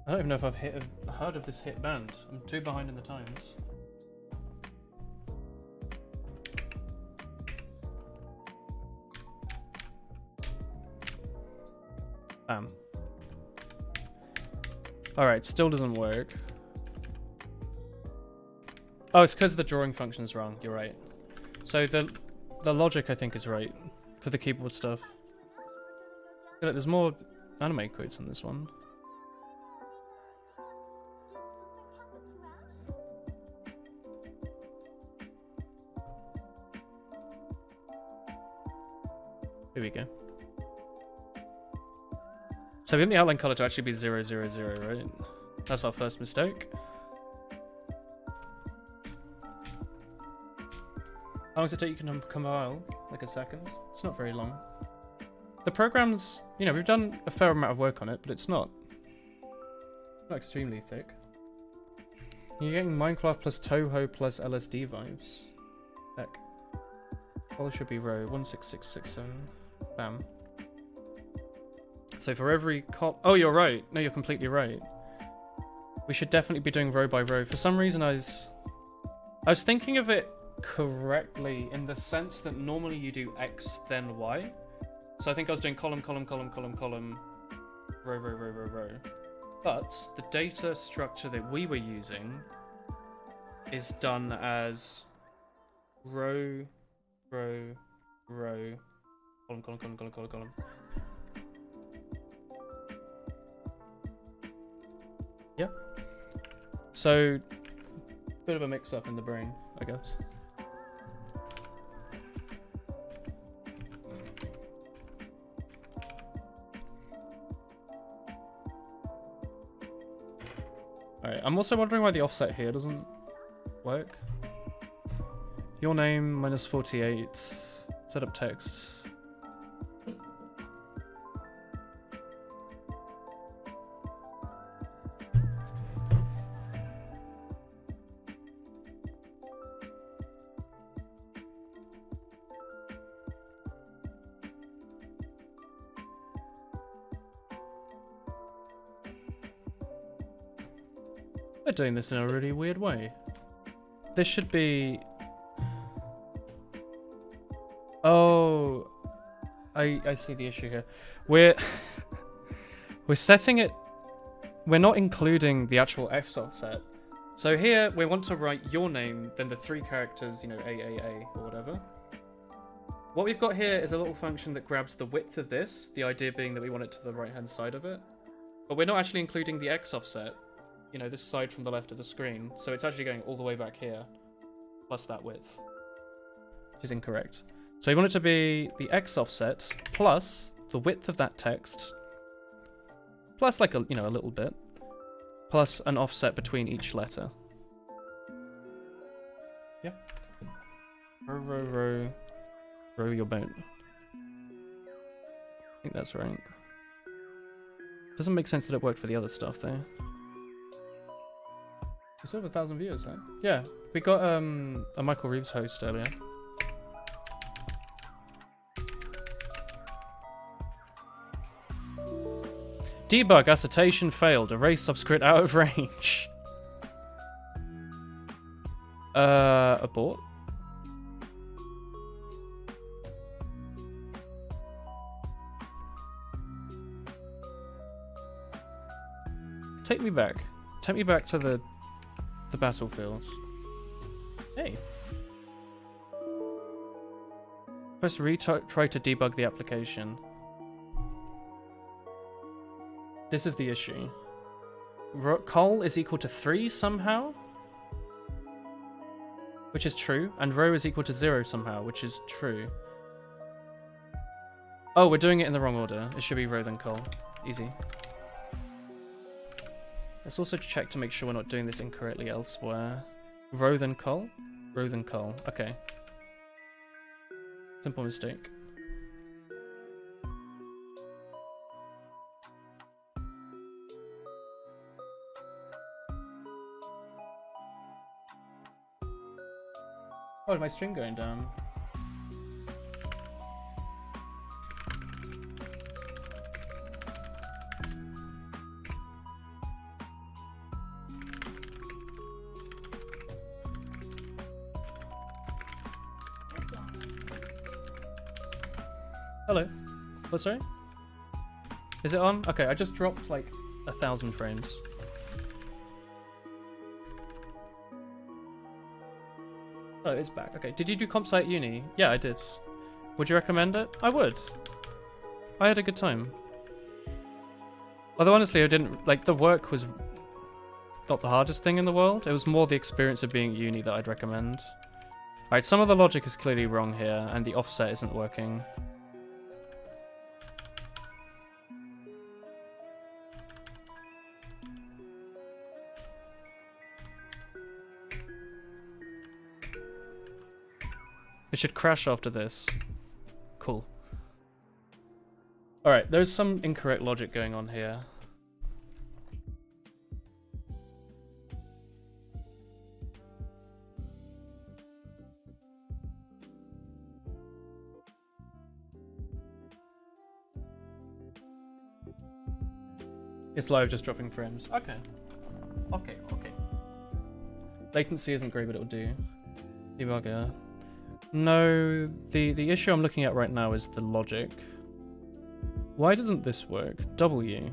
I don't even know if I've heard of this hit band. I'm too behind in the times. Bam. Alright, still doesn't work. Oh, it's because the drawing function is wrong. You're right. So the logic, I think, is right for the keyboard stuff. Look, there's more anime quotes on this one. Here we go. So we want the outline color to actually be 0, 0, 0, right? That's our first mistake. How long does it take you to compile? Like a second? It's not very long. The program's, you know, we've done a fair amount of work on it, but it's not extremely thick. You're getting Minecraft plus Toho plus LSD vibes. Heck. Color should be row 16667. Bam. So for every oh, you're right. No, you're completely right. We should definitely be doing row by row. For some reason, I was thinking of it correctly in the sense that normally you do X then Y. So I think I was doing column, column, column, column, column, row, row, row, row, row. But the data structure that we were using is done as row, row, row, column, column, column, column, column, column. Yeah. So, bit of a mix-up in the brain, I guess. Alright, I'm also wondering why the offset here doesn't work. Your name, minus 48. Set up text. They're doing this in a really weird way. This should be... Oh, I see the issue here. We're setting it... We're not including the actual F offset. So here, we want to write your name, then the 3 characters, you know, AAA or whatever. What we've got here is a little function that grabs the width of this, the idea being that we want it to the right-hand side of it. But we're not actually including the X offset. You know, this side from the left of the screen. So it's actually going all the way back here, plus that width, which is incorrect. So we want it to be the X offset plus the width of that text, plus like a, you know, a little bit, plus an offset between each letter. Yeah. Row, row, row, row your boat. I think that's right. Doesn't make sense that it worked for the other stuff though. We still have 1,000 viewers, huh? Yeah, we got a Michael Reeves host earlier. Debug assertion failed. Erase subscript out of range. Abort. Take me back. Take me back to the battlefield. Hey. Press try to debug the application. This is the issue. Col is equal to 3 somehow, which is true, and row is equal to 0 somehow, which is true. Oh, we're doing it in the wrong order. It should be row then col. Easy. Let's also check to make sure we're not doing this incorrectly elsewhere. Row then col? Row then col. Okay. Simple mistake. Oh, my string going down. Hello. What's sorry? Is it on? Okay, I just dropped like 1,000 frames. Oh, it's back. Okay. Did you do comp sci at uni? Yeah, I did. Would you recommend it? I would. I had a good time. Although honestly, I didn't like the work was not the hardest thing in the world. It was more the experience of being at uni that I'd recommend. Alright, some of the logic is clearly wrong here, and the offset isn't working. It should crash after this. Cool. Alright, there's some incorrect logic going on here. It's live, just dropping frames. Okay. Okay. Latency isn't great, but it'll do. Debugger. No, the issue I'm looking at right now is the logic. Why doesn't this work? W.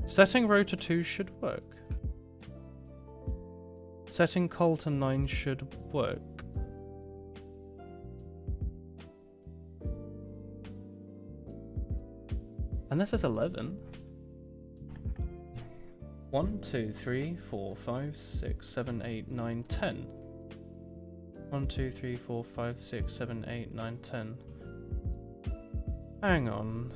Setting row to 2 should work. Setting col to 9 should work. And this is 11. 1, 2, 3, 4, 5, 6, 7, 8, 9, 10. 1, 2, 3, 4, 5, 6, 7, 8, 9, 10. Hang on.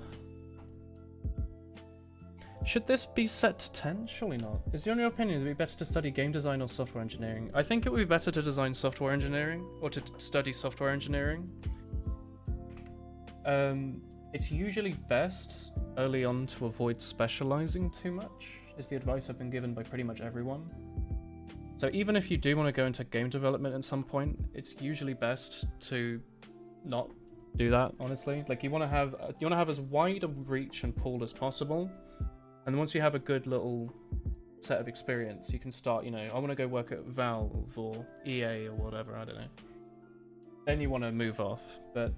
Should this be set to 10? Surely not. Is your opinion it would be better to study game design or software engineering? I think it would be better to design software engineering, or to study software engineering. It's usually best early on to avoid specializing too much, is the advice I've been given by pretty much everyone. So even if you do want to go into game development at some point, it's usually best to not do that, honestly. Like you want to have as wide a reach and pool as possible, and once you have a good little set of experience, you can start, you know, I want to go work at Valve or EA or whatever, I don't know. Then you want to move off, but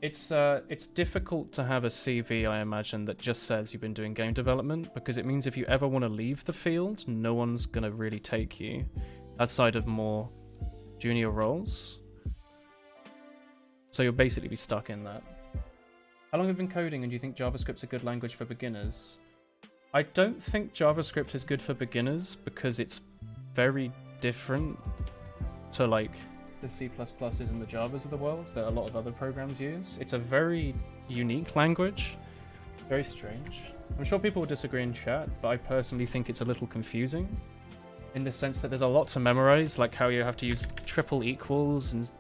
it's difficult to have a CV, I imagine, that just says you've been doing game development, because it means if you ever want to leave the field, no one's going to really take you outside of more junior roles. So you'll basically be stuck in that. How long have you been coding, and do you think JavaScript's a good language for beginners? I don't think JavaScript is good for beginners because it's very different to like the C++s and the Javas of the world that a lot of other programs use. It's a very unique language. Very strange. I'm sure people will disagree in chat, but I personally think it's a little confusing in the sense that there's a lot to memorize, like how you have to use triple equals and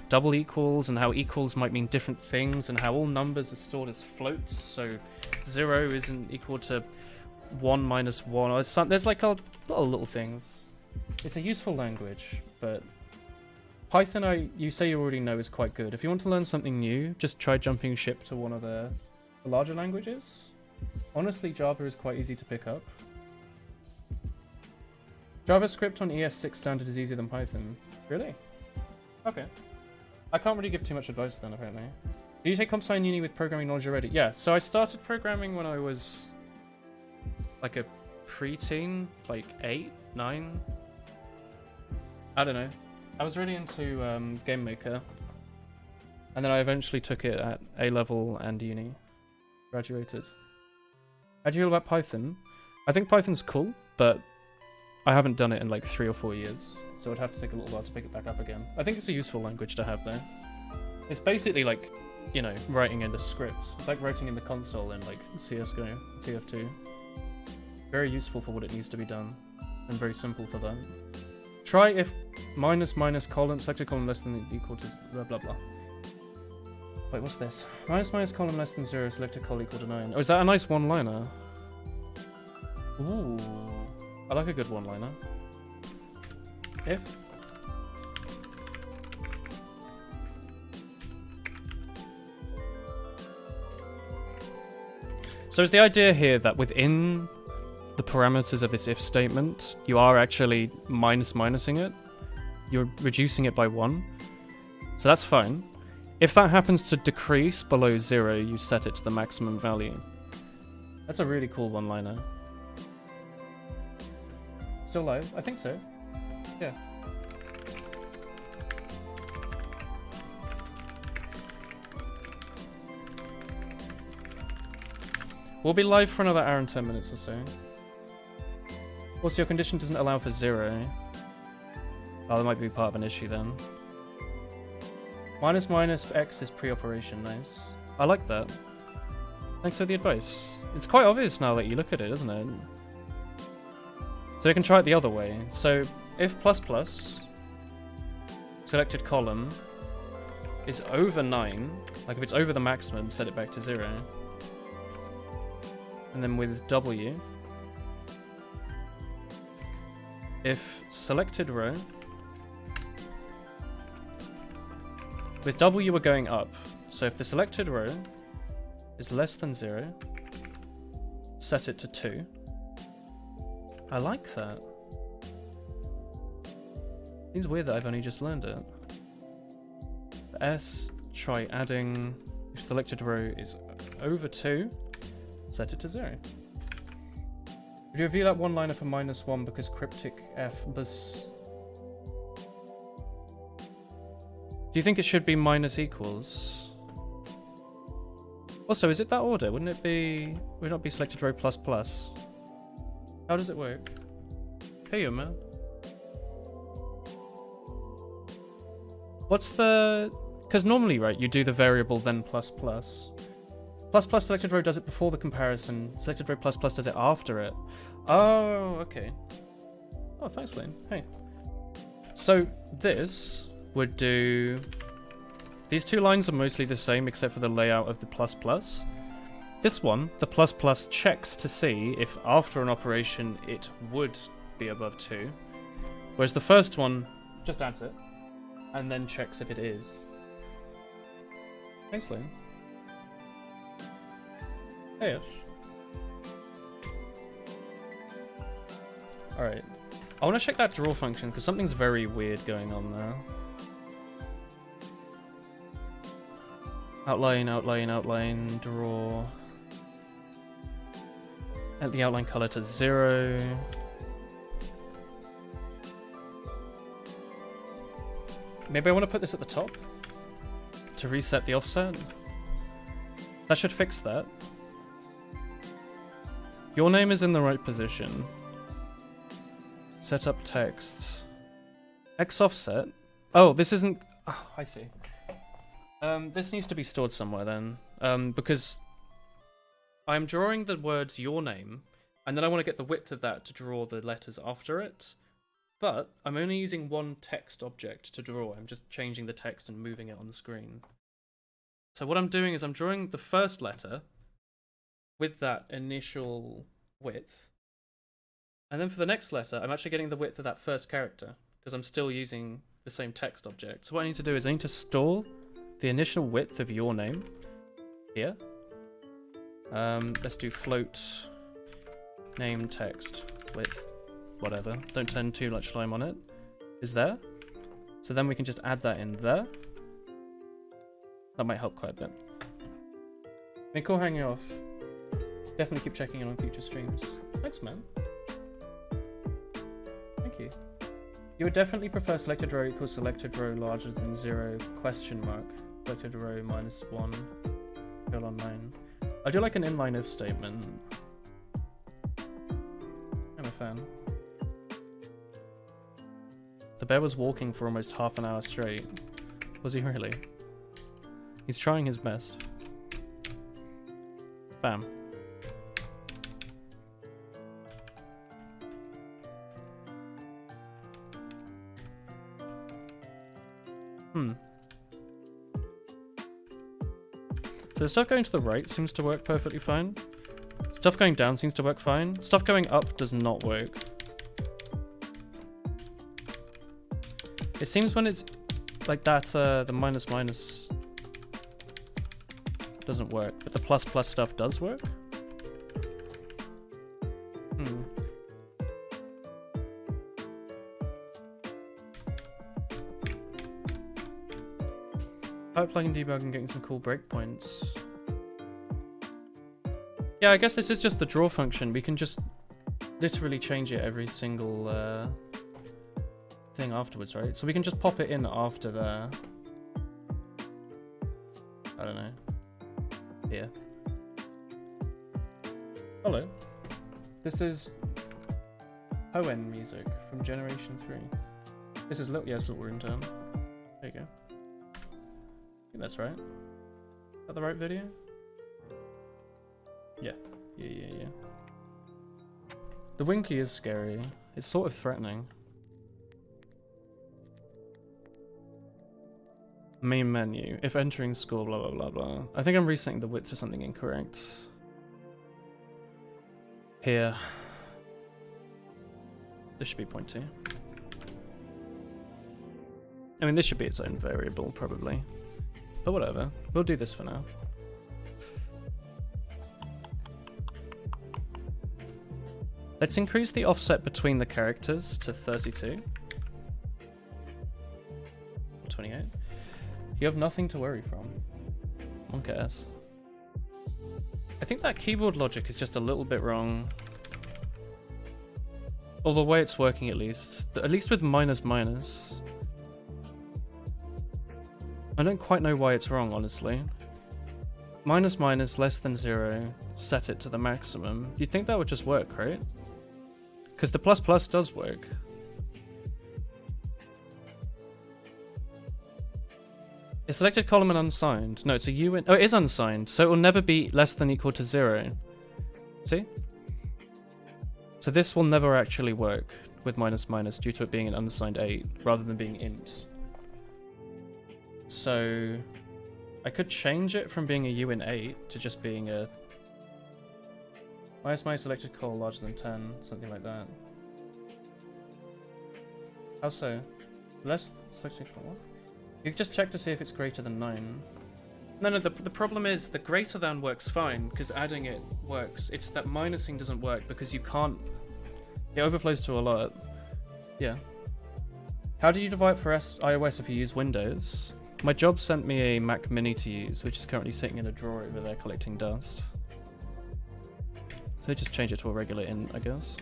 double equals, and how equals might mean different things, and how all numbers are stored as floats, so 0 isn't equal to 1 minus 1. Or there's like a lot of little things. It's a useful language, but Python, you say you already know, is quite good. If you want to learn something new, just try jumping ship to one of the larger languages. Honestly, Java is quite easy to pick up. JavaScript on ES6 standard is easier than Python. Really? Okay. I can't really give too much advice then, apparently. Did you take comp sci in uni with programming knowledge already? Yeah, so I started programming when I was like a preteen, like 8, 9. I don't know. I was really into Game Maker, and then I eventually took it at A-level and uni. Graduated. How do you feel about Python? I think Python's cool, but I haven't done it in like 3 or 4 years, so it'd have to take a little while to pick it back up again. I think it's a useful language to have, though. It's basically like, you know, writing in the script. It's like writing in the console in like CSGO, TF2. Very useful for what it needs to be done, and very simple for that. Try if minus colon, selected column less than equal to blah blah blah. Wait, what's this? Minus column less than 0, selected column equal to 9. Oh, is that a nice one-liner? Ooh, I like a good one-liner. If so, is the idea here that within the parameters of this if statement, you are actually minusing it? You're reducing it by 1. So that's fine. If that happens to decrease below 0, you set it to the maximum value. That's a really cool one-liner. Still live? I think so. Yeah. We'll be live for another hour and 10 minutes or so. Also, your condition doesn't allow for 0. Oh, that might be part of an issue then. Minus x is pre-operation, nice. I like that. Thanks for the advice. It's quite obvious now that you look at it, isn't it? So you can try it the other way. So if plus plus, selected column is over 9, like if it's over the maximum, set it back to 0. And then with W, if selected row, with W we're going up, so if the selected row is less than 0, set it to 2. I like that. Seems weird that I've only just learned it. The S, try adding, if selected row is over 2, set it to 0. Would you review that one-liner for -1 because cryptic F bus? Do you think it should be minus equals? Also, is it that order? Would it not be selected row plus plus? How does it work? Hey, yo, man. What's the... Because normally, right, you do the variable then plus plus. Plus plus selected row does it before the comparison. Selected row plus plus does it after it. Oh, okay. Oh, thanks, Lane. Hey. So this would do... These two lines are mostly the same except for the layout of the plus plus. This one, the plus plus checks to see if after an operation it would be above 2. Whereas the first one just adds it and then checks if it is. Thanks, Lane. Hey. Alright. I want to check that draw function because something's very weird going on there. Outline, outline, outline, draw. At the outline color to 0. Maybe I want to put this at the top to reset the offset. That should fix that. Your name is in the right position. Set up text. X offset. Oh, this isn't... Oh, I see. This needs to be stored somewhere then. Because I'm drawing the words your name, and then I want to get the width of that to draw the letters after it. But I'm only using one text object to draw. I'm just changing the text and moving it on the screen. So what I'm doing is I'm drawing the first letter with that initial width. And then for the next letter, I'm actually getting the width of that first character because I'm still using the same text object. So what I need to do is I need to store the initial width of your name here. Let's do float name text width, whatever. Don't spend too much time on it. Is there? So then we can just add that in there. That might help quite a bit. Hey, cool hanging off. Definitely keep checking in on future streams. Thanks, man. Thank you. You would definitely prefer selected row equals selected row larger than 0 question mark. Selected row -1 :9. I do like an inline if statement. I'm a fan. The bear was walking for almost half an hour straight. Was he really? He's trying his best. Bam. So the stuff going to the right seems to work perfectly fine. Stuff going down seems to work fine. Stuff going up does not work. It seems when it's like that, the minus minus doesn't work, but the plus plus stuff does work. Pipeline debug and getting some cool breakpoints. Yeah, I guess this is just the draw function. We can just literally change it every single thing afterwards, right? So we can just pop it in after the... I don't know. Here. Hello. This is Hoenn music from Generation 3. This is Little... Yeah, it's Little Room Term. There you go. I think that's right. Is that the right video? Yeah. Yeah. The Winky is scary. It's sort of threatening. Main menu. If entering school, blah blah blah blah. I think I'm resetting the width to something incorrect. Here. This should be 0.2. I mean, this should be its own variable, probably. But whatever. We'll do this for now. Let's increase the offset between the characters to 32. Or 28. You have nothing to worry from. One cares. I think that keyboard logic is just a little bit wrong. Or the way it's working, at least. At least with minus minus. I don't quite know why it's wrong, honestly. Minus minus less than 0. Set it to the maximum. You'd think that would just work, right? Because the plus plus does work. Is selected column an unsigned? No, it's a U in... Oh, it is unsigned, so it will never be less than equal to 0. See? So this will never actually work with minus minus due to it being an unsigned 8 rather than being int. So I could change it from being a U in 8 to just being a... Why is my selected call larger than 10? Something like that. How so? Less selected call? You can just check to see if it's greater than 9. No, the problem is the greater than works fine, because adding it works. It's that minusing doesn't work, because you can't... It overflows to alert. Yeah. How do you divide for iOS if you use Windows? My job sent me a Mac Mini to use, which is currently sitting in a drawer over there collecting dust. So just change it to a regular int, I guess.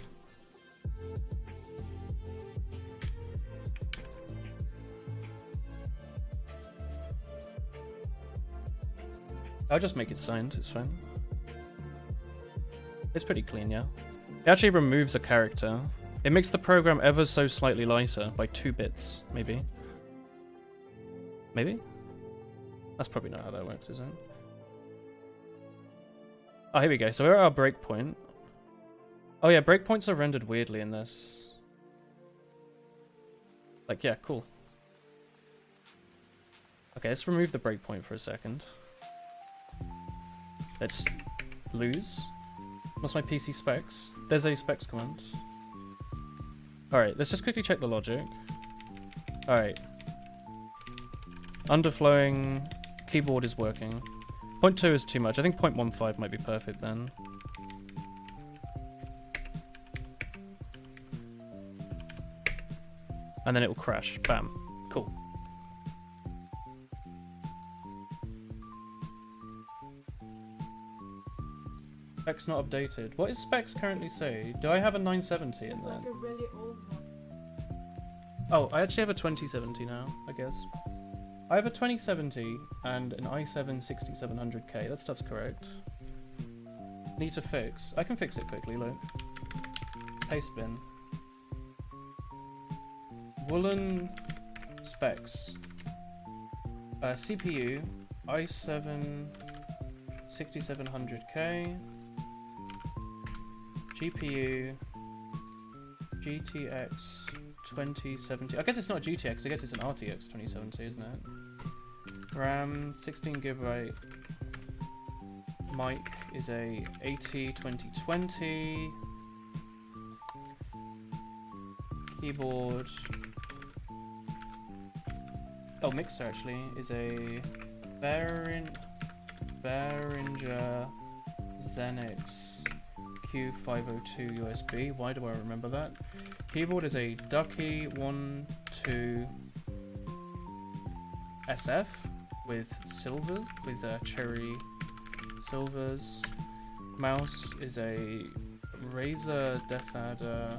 I'll just make it signed, it's fine. It's pretty clean, yeah. It actually removes a character. It makes the program ever so slightly lighter, by 2 bits, maybe. Maybe? That's probably not how that works, is it? Oh, here we go. So we're at our breakpoint. Oh yeah, breakpoints are rendered weirdly in this. Like, yeah, cool. Okay, let's remove the breakpoint for a second. Let's lose. What's my PC specs? There's a specs command. Alright, let's just quickly check the logic. Alright. Underflowing. Keyboard is working. 0.2 is too much. I think 0.15 might be perfect then. And then it will crash. Bam. Cool. Specs not updated. What is specs currently say? Do I have a 970 in there? Like a really old one. Oh, I actually have a 2070 now, I guess. I have a 2070 and an i7-6700K. That stuff's correct. Need to fix. I can fix it quickly, look. Paste bin. Woolen specs. CPU, i7-6700K. GPU, GTX 2070. I guess it's not a GTX, I guess it's an RTX 2070, isn't it? RAM, 16GB. Mic is a AT2020. Keyboard. Oh, mixer actually is a Behringer Xenix Q502 USB. Why do I remember that? Keyboard is a Ducky 12 SF with silver, with cherry silvers. Mouse is a Razer DeathAdder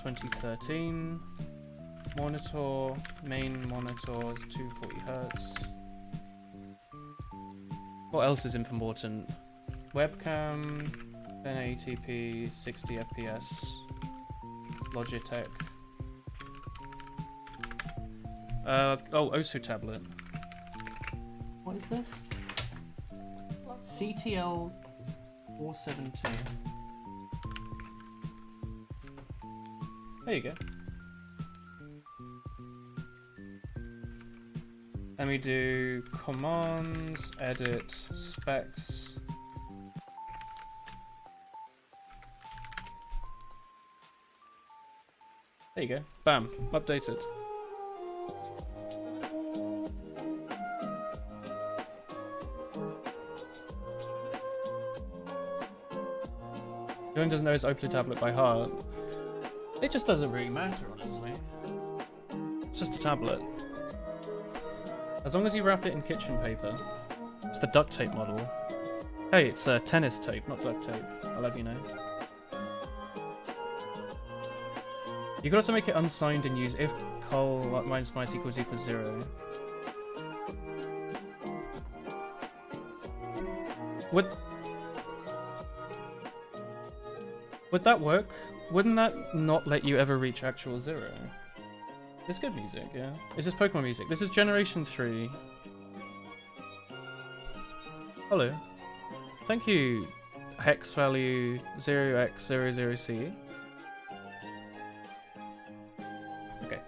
2013. Monitor, main monitor is 240Hz. What else is important? Webcam, 1080p, 60 FPS, Logitech. Oh, Osu tablet. What is this? What? CTL 472. There you go. Let me do commands, edit, specs. There you go. Bam. Updated. Young doesn't know his Oakley tablet by heart. It just doesn't really matter, honestly. It's just a tablet. As long as you wrap it in kitchen paper. It's the duct tape model. Hey, it's tennis tape, not duct tape. I'll have you know. You could also make it unsigned and use if col minus minus equals 0. Would that work? Wouldn't that not let you ever reach actual 0? It's good music, yeah. Is this Pokemon music? This is Generation 3. Hello. Thank you, hex value 0x00C. Okay.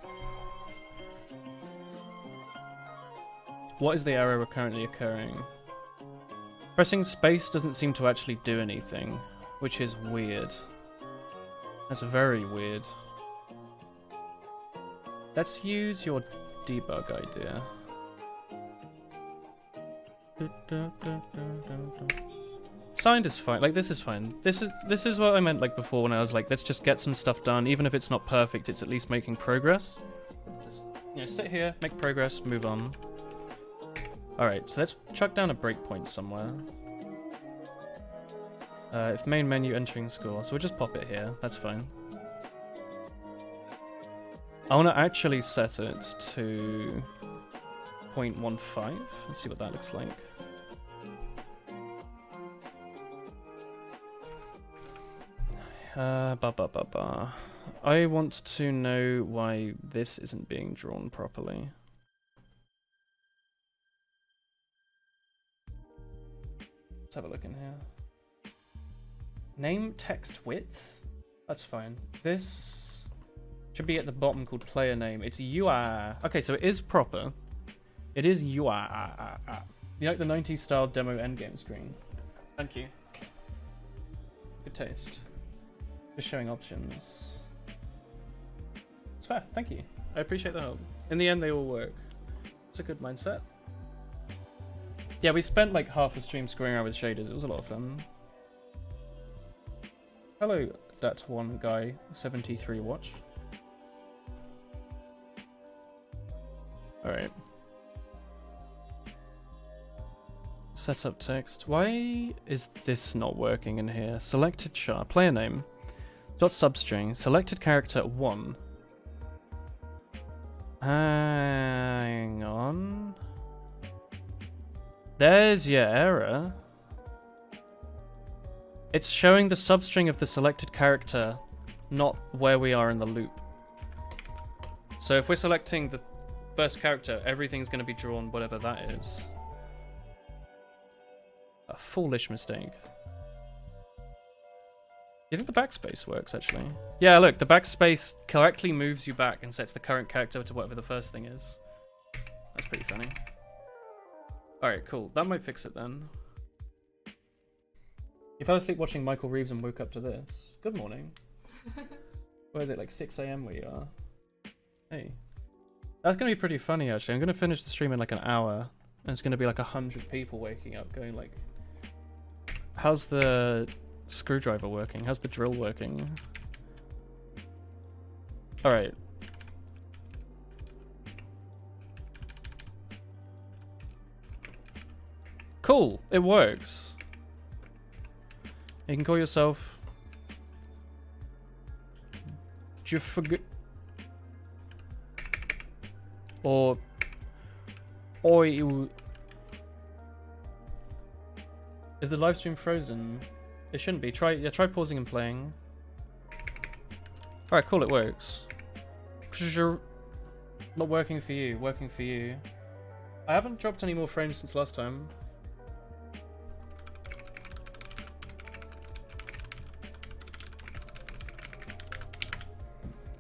What is the error currently occurring? Pressing space doesn't seem to actually do anything, which is weird. That's very weird. Let's use your debug idea. Signed is fine. Like, this is fine. This is what I meant like before when I was like, let's just get some stuff done. Even if it's not perfect, it's at least making progress. Just, sit here, make progress, move on. Alright, so let's chuck down a breakpoint somewhere. If main menu entering score, so we'll just pop it here, that's fine. I want to actually set it to 0.15. Let's see what that looks like. I want to know why this isn't being drawn properly. Let's have a look in here. Name text width? That's fine. This should be at the bottom called player name. It's UI. Okay, so it is proper. It is UI. You like the 90s style demo endgame screen? Thank you. Good taste. Just showing options. It's fair. Thank you. I appreciate the help. In the end, they all work. It's a good mindset. Yeah, we spent like half a stream screwing around with shaders. It was a lot of fun. Hello, that one guy, 73 watch. Alright. Setup text. Why is this not working in here? Selected char. Player name. Dot substring. Selected character 1. Hang on. There's your error. It's showing the substring of the selected character, not where we are in the loop. So if we're selecting the first character, everything's going to be drawn whatever that is. A foolish mistake. You think the backspace works, actually? Yeah, look, the backspace correctly moves you back and sets the current character to whatever the first thing is. That's pretty funny. Alright, cool. That might fix it then. You fell asleep watching Michael Reeves and woke up to this. Good morning. Where is it, like 6 AM where you are? Hey. That's going to be pretty funny, actually. I'm going to finish the stream in like an hour. And it's going to be like 100 people waking up going like... How's the screwdriver working? How's the drill working? Alright. Cool, it works. You can call yourself Jufug or Oi. Is the live stream frozen? It shouldn't be. Try pausing and playing. Alright, cool, it works. Not working for you, working for you. I haven't dropped any more frames since last time.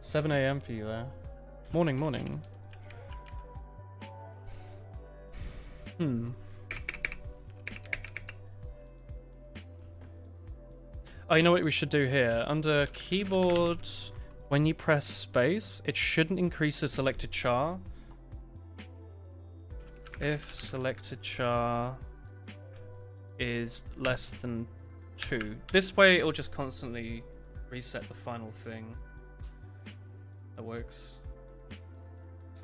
$7 AM for you there. Morning, morning. Hmm. Oh, you know what we should do here? Under keyboard, when you press space, it shouldn't increase the selected char. If selected char is less than 2. This way it'll just constantly reset the final thing. That works.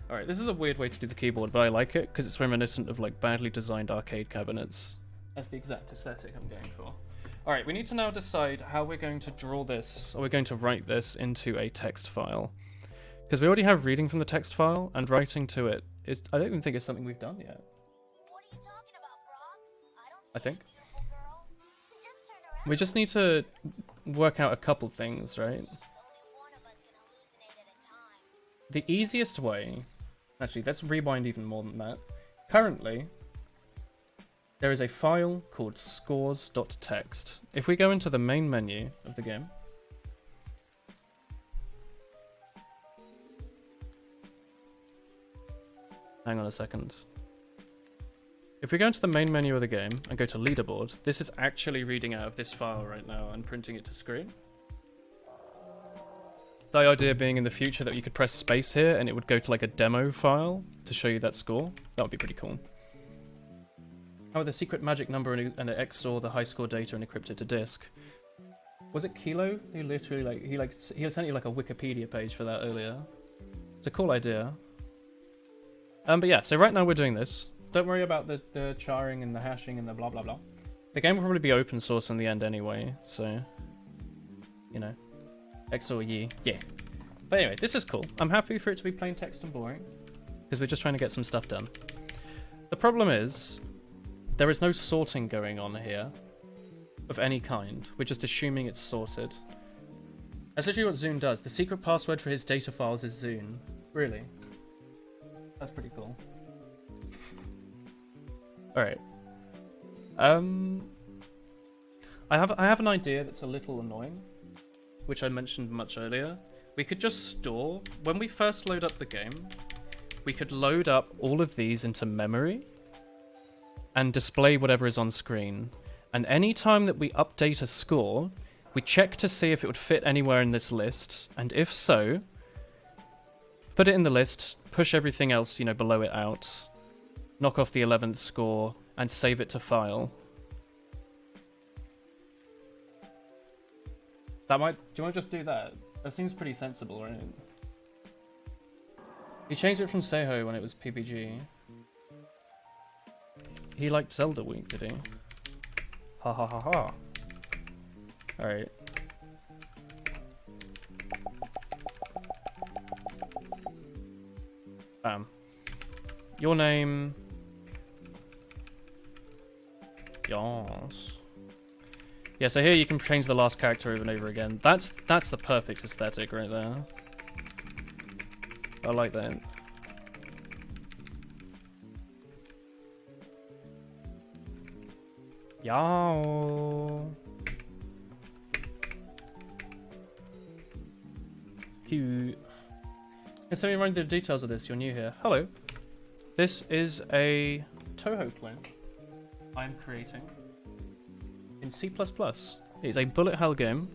Alright, this is a weird way to do the keyboard, but I like it because it's reminiscent of like badly designed arcade cabinets. That's the exact aesthetic I'm going for. Alright, we need to now decide how we're going to draw this, or we're going to write this into a text file. Because we already have reading from the text file, and writing to it is, I don't even think it's something we've done yet. I think. We just need to work out a couple things, right? The easiest way... Actually, let's rewind even more than that. Currently, there is a file called scores.txt. If we go into the main menu of the game, hang on a second. If we go into the main menu of the game and go to leaderboard, this is actually reading out of this file right now and printing it to screen. The idea being in the future that you could press space here and it would go to like a demo file to show you that score. That would be pretty cool. Oh, the secret magic number and an XOR the high score data and encrypt it to disk. Was it Kilo who literally he sent you like a Wikipedia page for that earlier? It's a cool idea. But yeah, so right now we're doing this. Don't worry about the charring and the hashing and the blah blah blah. The game will probably be open source in the end anyway, so you know. XOR ye, yeah. But anyway, this is cool. I'm happy for it to be plain text and boring because we're just trying to get some stuff done. The problem is there is no sorting going on here of any kind. We're just assuming it's sorted. That's literally what Zune does. The secret password for his data files is Zune. Really? That's pretty cool. Alright. I have an idea that's a little annoying, which I mentioned much earlier. We could just store, when we first load up the game, we could load up all of these into memory and display whatever is on screen. And any time that we update a score, we check to see if it would fit anywhere in this list, and if so, put it in the list, push everything else, you know, below it out, knock off the 11th score, and save it to file. Do you want to just do that? That seems pretty sensible, right? He changed it from Seiho when it was PPG. He liked Zelda Week, did he? Ha ha ha ha. Alright. Bam. Your name... Yes. Yeah, so here you can change the last character over and over again. That's the perfect aesthetic right there. I like that. Yow. Cute. Can somebody remind the details of this? You're new here. Hello. This is a Touhou clone I'm creating in C++. It's a bullet hell game.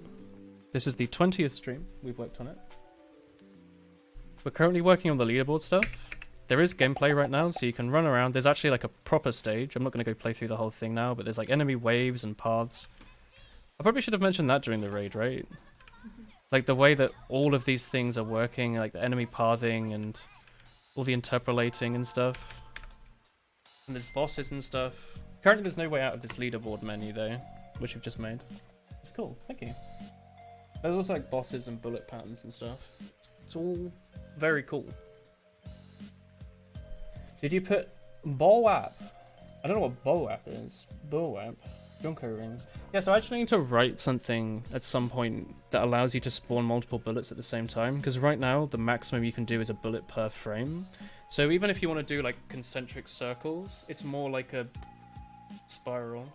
This is the 20th stream we've worked on it. We're currently working on the leaderboard stuff. There is gameplay right now, so you can run around. There's actually like a proper stage. I'm not going to go play through the whole thing now, but there's like enemy waves and paths. I probably should have mentioned that during the raid, right? Like the way that all of these things are working, like the enemy pathing and all the interpolating and stuff. And there's bosses and stuff. Currently there's no way out of this leaderboard menu though, which we've just made. It's cool, thank you. There's also like bosses and bullet patterns and stuff. It's all very cool. Did you put Boap? I don't know what Boap is. Boap. Junko rings. Yeah, so I actually need to write something at some point that allows you to spawn multiple bullets at the same time. Because right now, the maximum you can do is a bullet per frame. So even if you want to do like concentric circles, it's more like a spiral.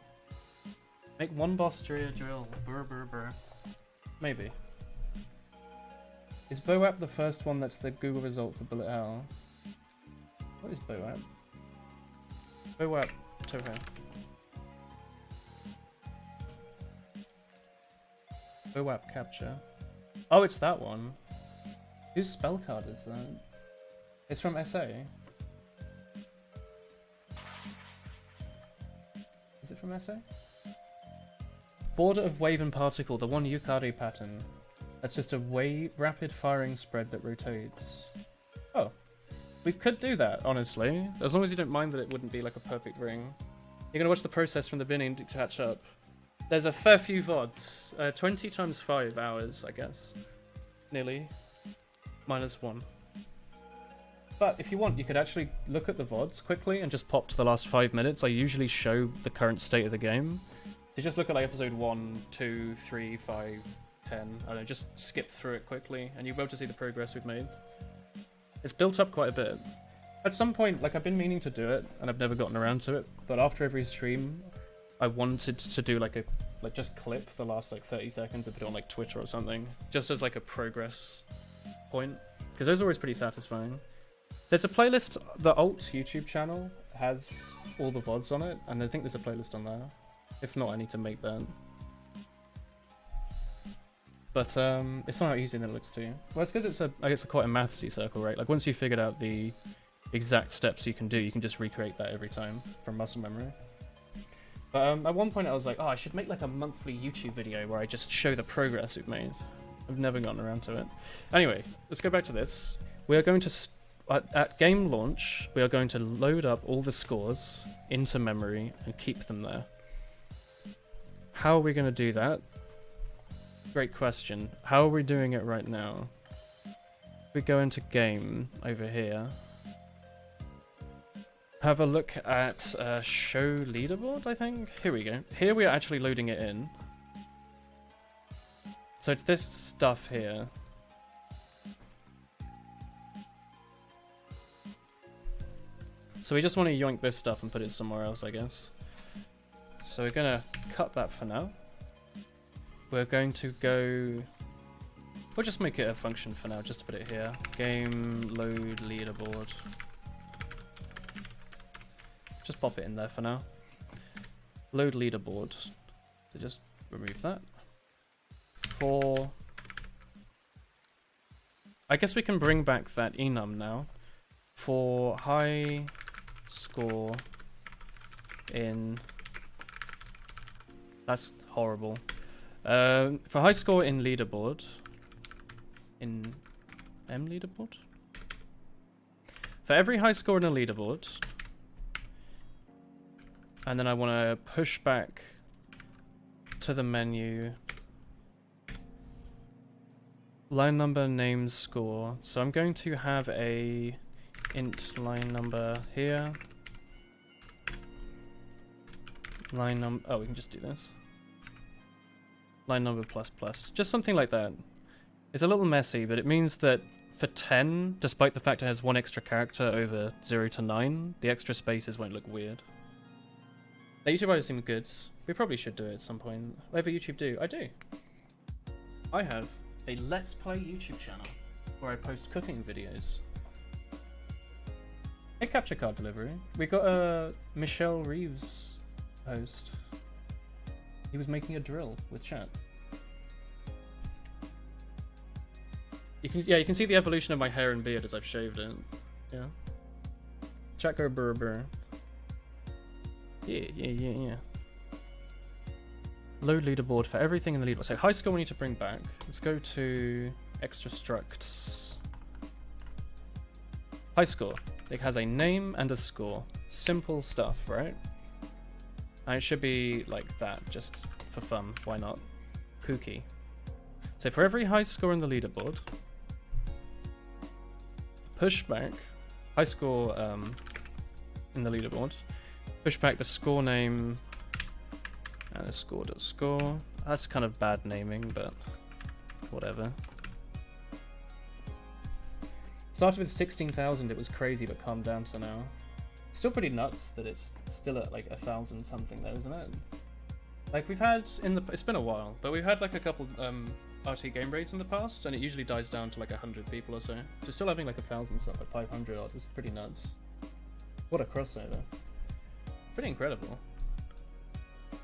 Make one Bostria drill. Brr brr brr. Maybe. Is Boap the first one that's the Google result for bullet hell? What is Boap? VoWap Toho. VoWap Capture. Oh, it's that one. Whose spell card is that? It's from SA. Is it from SA? Border of Wave and Particle, the one Yukari pattern. That's just a rapid firing spread that rotates. Oh. We could do that, honestly. As long as you don't mind that it wouldn't be like a perfect ring. You're gonna watch the process from the beginning to catch up. There's a fair few VODs. 20 times 5 hours, I guess. Nearly. -1. But if you want, you could actually look at the VODs quickly and just pop to the last 5 minutes. I usually show the current state of the game. So just look at like episode 1, 2, 3, 5, 10. I don't know, just skip through it quickly and you'll be able to see the progress we've made. It's built up quite a bit. At some point, like I've been meaning to do it and I've never gotten around to it, but after every stream, I wanted to do like just clip the last like 30 seconds and put it on like Twitter or something, just as like a progress point, because those are always pretty satisfying. There's a playlist, the Alt YouTube channel has all the VODs on it, and I think there's a playlist on there. If not, I need to make that. But it's not how easy than it looks to you. Well, it's because it's I guess quite a mathsy circle, right? Like once you figured out the exact steps you can do, you can just recreate that every time from muscle memory. But at one point I was like, oh, I should make like a monthly YouTube video where I just show the progress we've made. I've never gotten around to it. Anyway, let's go back to this. We are going to, at game launch, we are going to load up all the scores into memory and keep them there. How are we going to do that? Great question. How are we doing it right now? We go into game over here. Have a look at show leaderboard, I think. Here we go. Here we are actually loading it in. So it's this stuff here. So we just want to yoink this stuff and put it somewhere else, I guess. So we're gonna cut that for now. We're going to go... We'll just make it a function for now, just to put it here. Game load leaderboard. Just pop it in there for now. Load leaderboard. So just remove that. For... I guess we can bring back that enum now. For high score in... That's horrible. For high score in leaderboard... In M leaderboard? For every high score in a leaderboard... And then I want to push back to the menu. Line number, name, score. So I'm going to have a int line number here. Line number, oh, we can just do this. Line number plus plus, just something like that. It's a little messy, but it means that for 10, despite the fact it has one extra character over 0 to 9, the extra spaces won't look weird. That YouTube idea seemed good. We probably should do it at some point. Whatever YouTube do, I do. I have a Let's Play YouTube channel where I post cooking videos. A capture card delivery. We got a Michelle Reeves post. He was making a drill with chat. You can see the evolution of my hair and beard as I've shaved it. Yeah. Chat go burr burr. Yeah. Load leaderboard for everything in the leaderboard. So high score we need to bring back. Let's go to extra structs. High score. It has a name and a score. Simple stuff, right? And it should be like that, just for fun. Why not? Kooky. So for every high score in the leaderboard, push back high score in the leaderboard. Push back the score name and the score.score. That's kind of bad naming, but whatever. Started with 16,000, it was crazy, but calmed down to now. Still pretty nuts that it's still at like 1,000 something though, isn't it? Like we've had it's been a while, but we've had like a couple RT game raids in the past, and it usually dies down to like 100 people or so. So still having like 1,000 stuff, like 500 odds, is pretty nuts. What a crossover. Pretty incredible.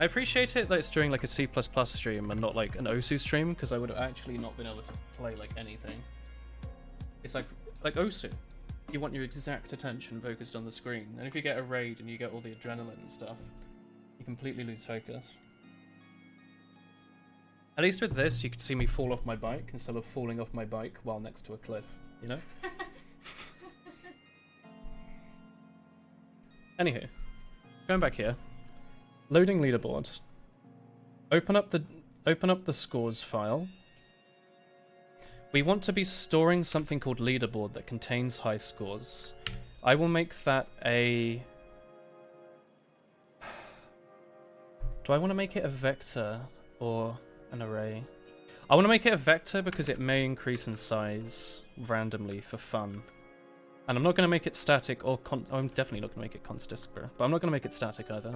I appreciate it that it's during like a C++ stream and not like an Osu stream, because I would have actually not been able to play like anything. It's like Osu. You want your exact attention focused on the screen, and if you get a raid and you get all the adrenaline and stuff, you completely lose focus. At least with this, you could see me fall off my bike instead of falling off my bike while next to a cliff, you know? Anywho, going back here. Loading leaderboard. Open up the scores file. We want to be storing something called leaderboard that contains high scores. I will make that a... Do I want to make it a vector or an array? I want to make it a vector because it may increase in size randomly for fun. And I'm not going to make it static or I'm definitely not going to make it const disk, but I'm not going to make it static either.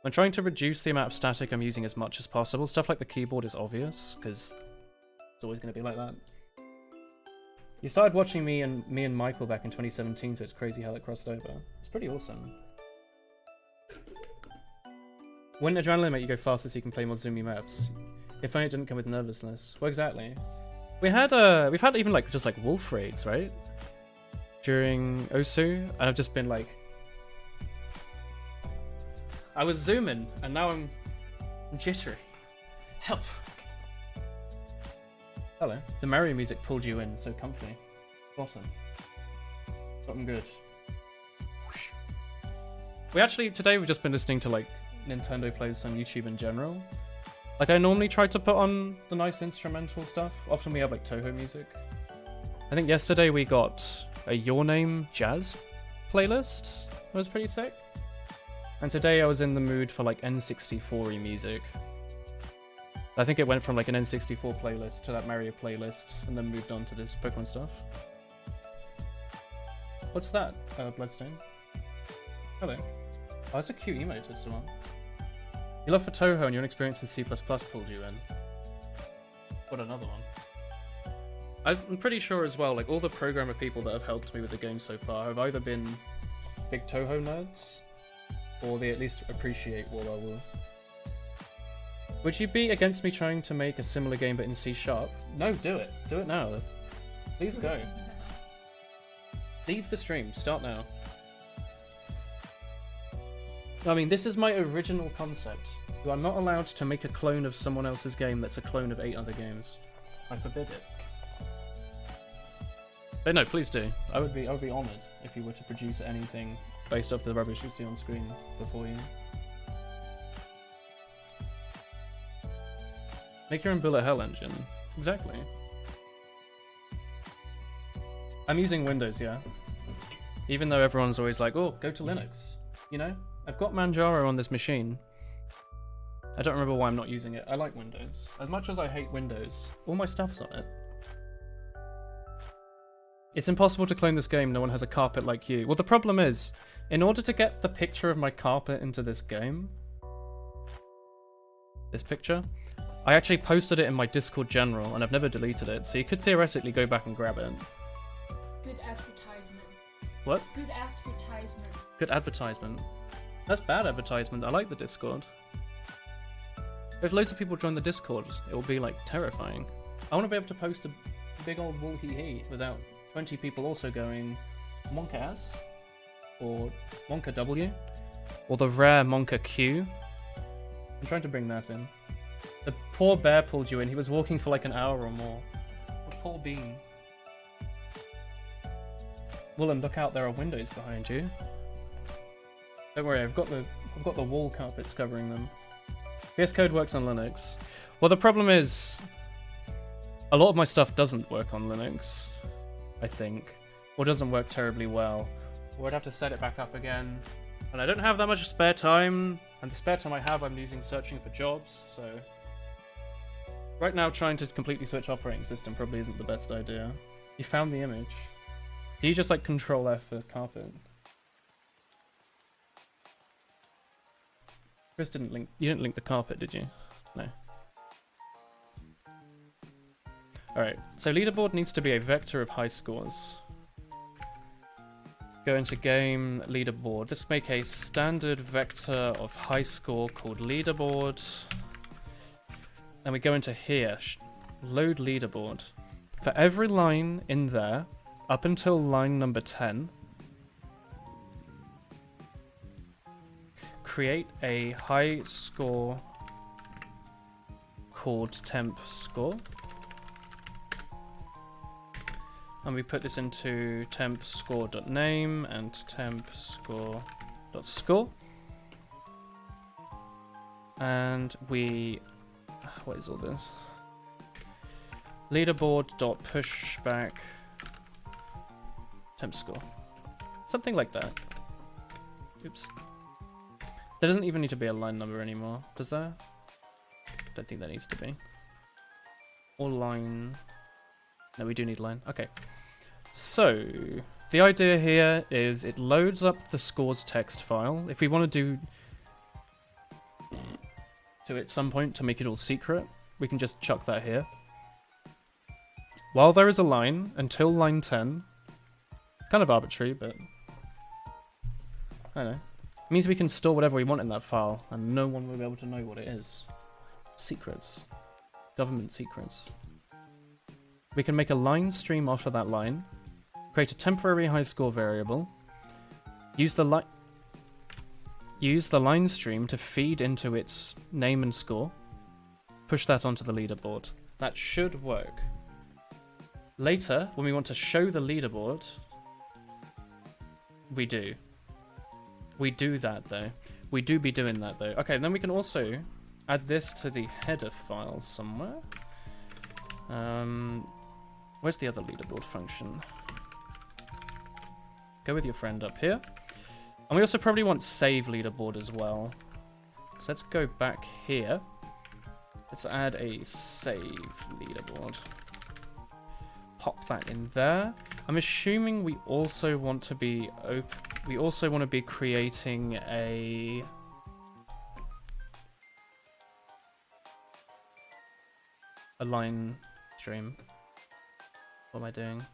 I'm trying to reduce the amount of static I'm using as much as possible. Stuff like the keyboard is obvious, because it's always going to be like that. You started watching me and Michael back in 2017, so it's crazy how that crossed over. It's pretty awesome. Wouldn't adrenaline make you go faster so you can play more zoomy maps? If only it didn't come with nervousness. Well, exactly. We've had even like just like wolf raids, right? During Osu, and I've just been like, I was zooming, and now I'm jittery. Help. Hello. The Mario music pulled you in, so comfy. Awesome. Something good. Today we've just been listening to like Nintendo plays on YouTube in general. Like I normally try to put on the nice instrumental stuff. Often we have like Toho music. I think yesterday we got a Your Name jazz playlist. It was pretty sick. And today I was in the mood for like N64-y music. I think it went from like an N64 playlist to that Mario playlist, and then moved on to this Pokemon stuff. What's that, Bloodstone? Hello. Oh, that's a cute emote as well. Your love for Toho and your experience in C++ pulled you in. What another one. I'm pretty sure as well, like all the programmer people that have helped me with the game so far have either been big Toho nerds, or they at least appreciate Wall. Would you be against me trying to make a similar game but in C#? No, do it. Do it now. Please go. Leave the stream. Start now. I mean, this is my original concept. I'm not allowed to make a clone of someone else's game that's a clone of 8 other games. I forbid it. But no, please do. I would be honoured if you were to produce anything based off the rubbish you see on screen before you. Make your own bullet hell engine. Exactly. I'm using Windows, yeah. Even though everyone's always like, oh, go to Linux. You know? I've got Manjaro on this machine. I don't remember why I'm not using it. I like Windows. As much as I hate Windows, all my stuff's on it. It's impossible to clone this game, no one has a carpet like you. Well, the problem is, in order to get the picture of my carpet into this game, this picture, I actually posted it in my Discord general, and I've never deleted it, so you could theoretically go back and grab it. Good advertisement. What? Good advertisement. Good advertisement. That's bad advertisement. I like the Discord. If loads of people join the Discord, it will be like terrifying. I want to be able to post a big old wall hee hee without 20 people also going Monka as, or Monka W, or the rare Monka Q. I'm trying to bring that in. The poor bear pulled you in. He was walking for like an hour or more. The poor bean. Woolen, look out! There are windows behind you. Don't worry, I've got the wall carpets covering them. VS Code works on Linux. Well, the problem is, a lot of my stuff doesn't work on Linux, I think, or doesn't work terribly well. Or I'd have to set it back up again, and I don't have that much spare time. And the spare time I have, I'm using searching for jobs. So right now, trying to completely switch operating system probably isn't the best idea. You found the image. Do you just like Control F for carpet? Chris didn't link. You didn't link the carpet, did you? No. Alright, so leaderboard needs to be a vector of high scores. Go into game leaderboard. Let's make a standard vector of high score called leaderboard. And we go into here, load leaderboard. For every line in there, up until line number 10, create a high score called temp score. And we put this into temp score.name and temp score.score. And we, what is all this? Leaderboard.pushback temp score. Something like that. Oops. There doesn't even need to be a line number anymore, does there? Don't think there needs to be. Or line. No, we do need line. Okay. So, the idea here is it loads up the scores text file. If we want to do to at some point to make it all secret, we can just chuck that here. While there is a line, until line 10, kind of arbitrary, but I don't know. It means we can store whatever we want in that file, and no one will be able to know what it is. Secrets. Government secrets. We can make a line stream after that line, create a temporary high score variable, use the line stream to feed into its name and score, push that onto the leaderboard. That should work. Later, when we want to show the leaderboard, we do. We do that though. We do be doing that though. Okay, then we can also add this to the header file somewhere. Where's the other leaderboard function? Go with your friend up here. And we also probably want save leaderboard as well. So let's go back here. Let's add a save leaderboard. Pop that in there. I'm assuming we also want to be creating a line stream. What am I doing?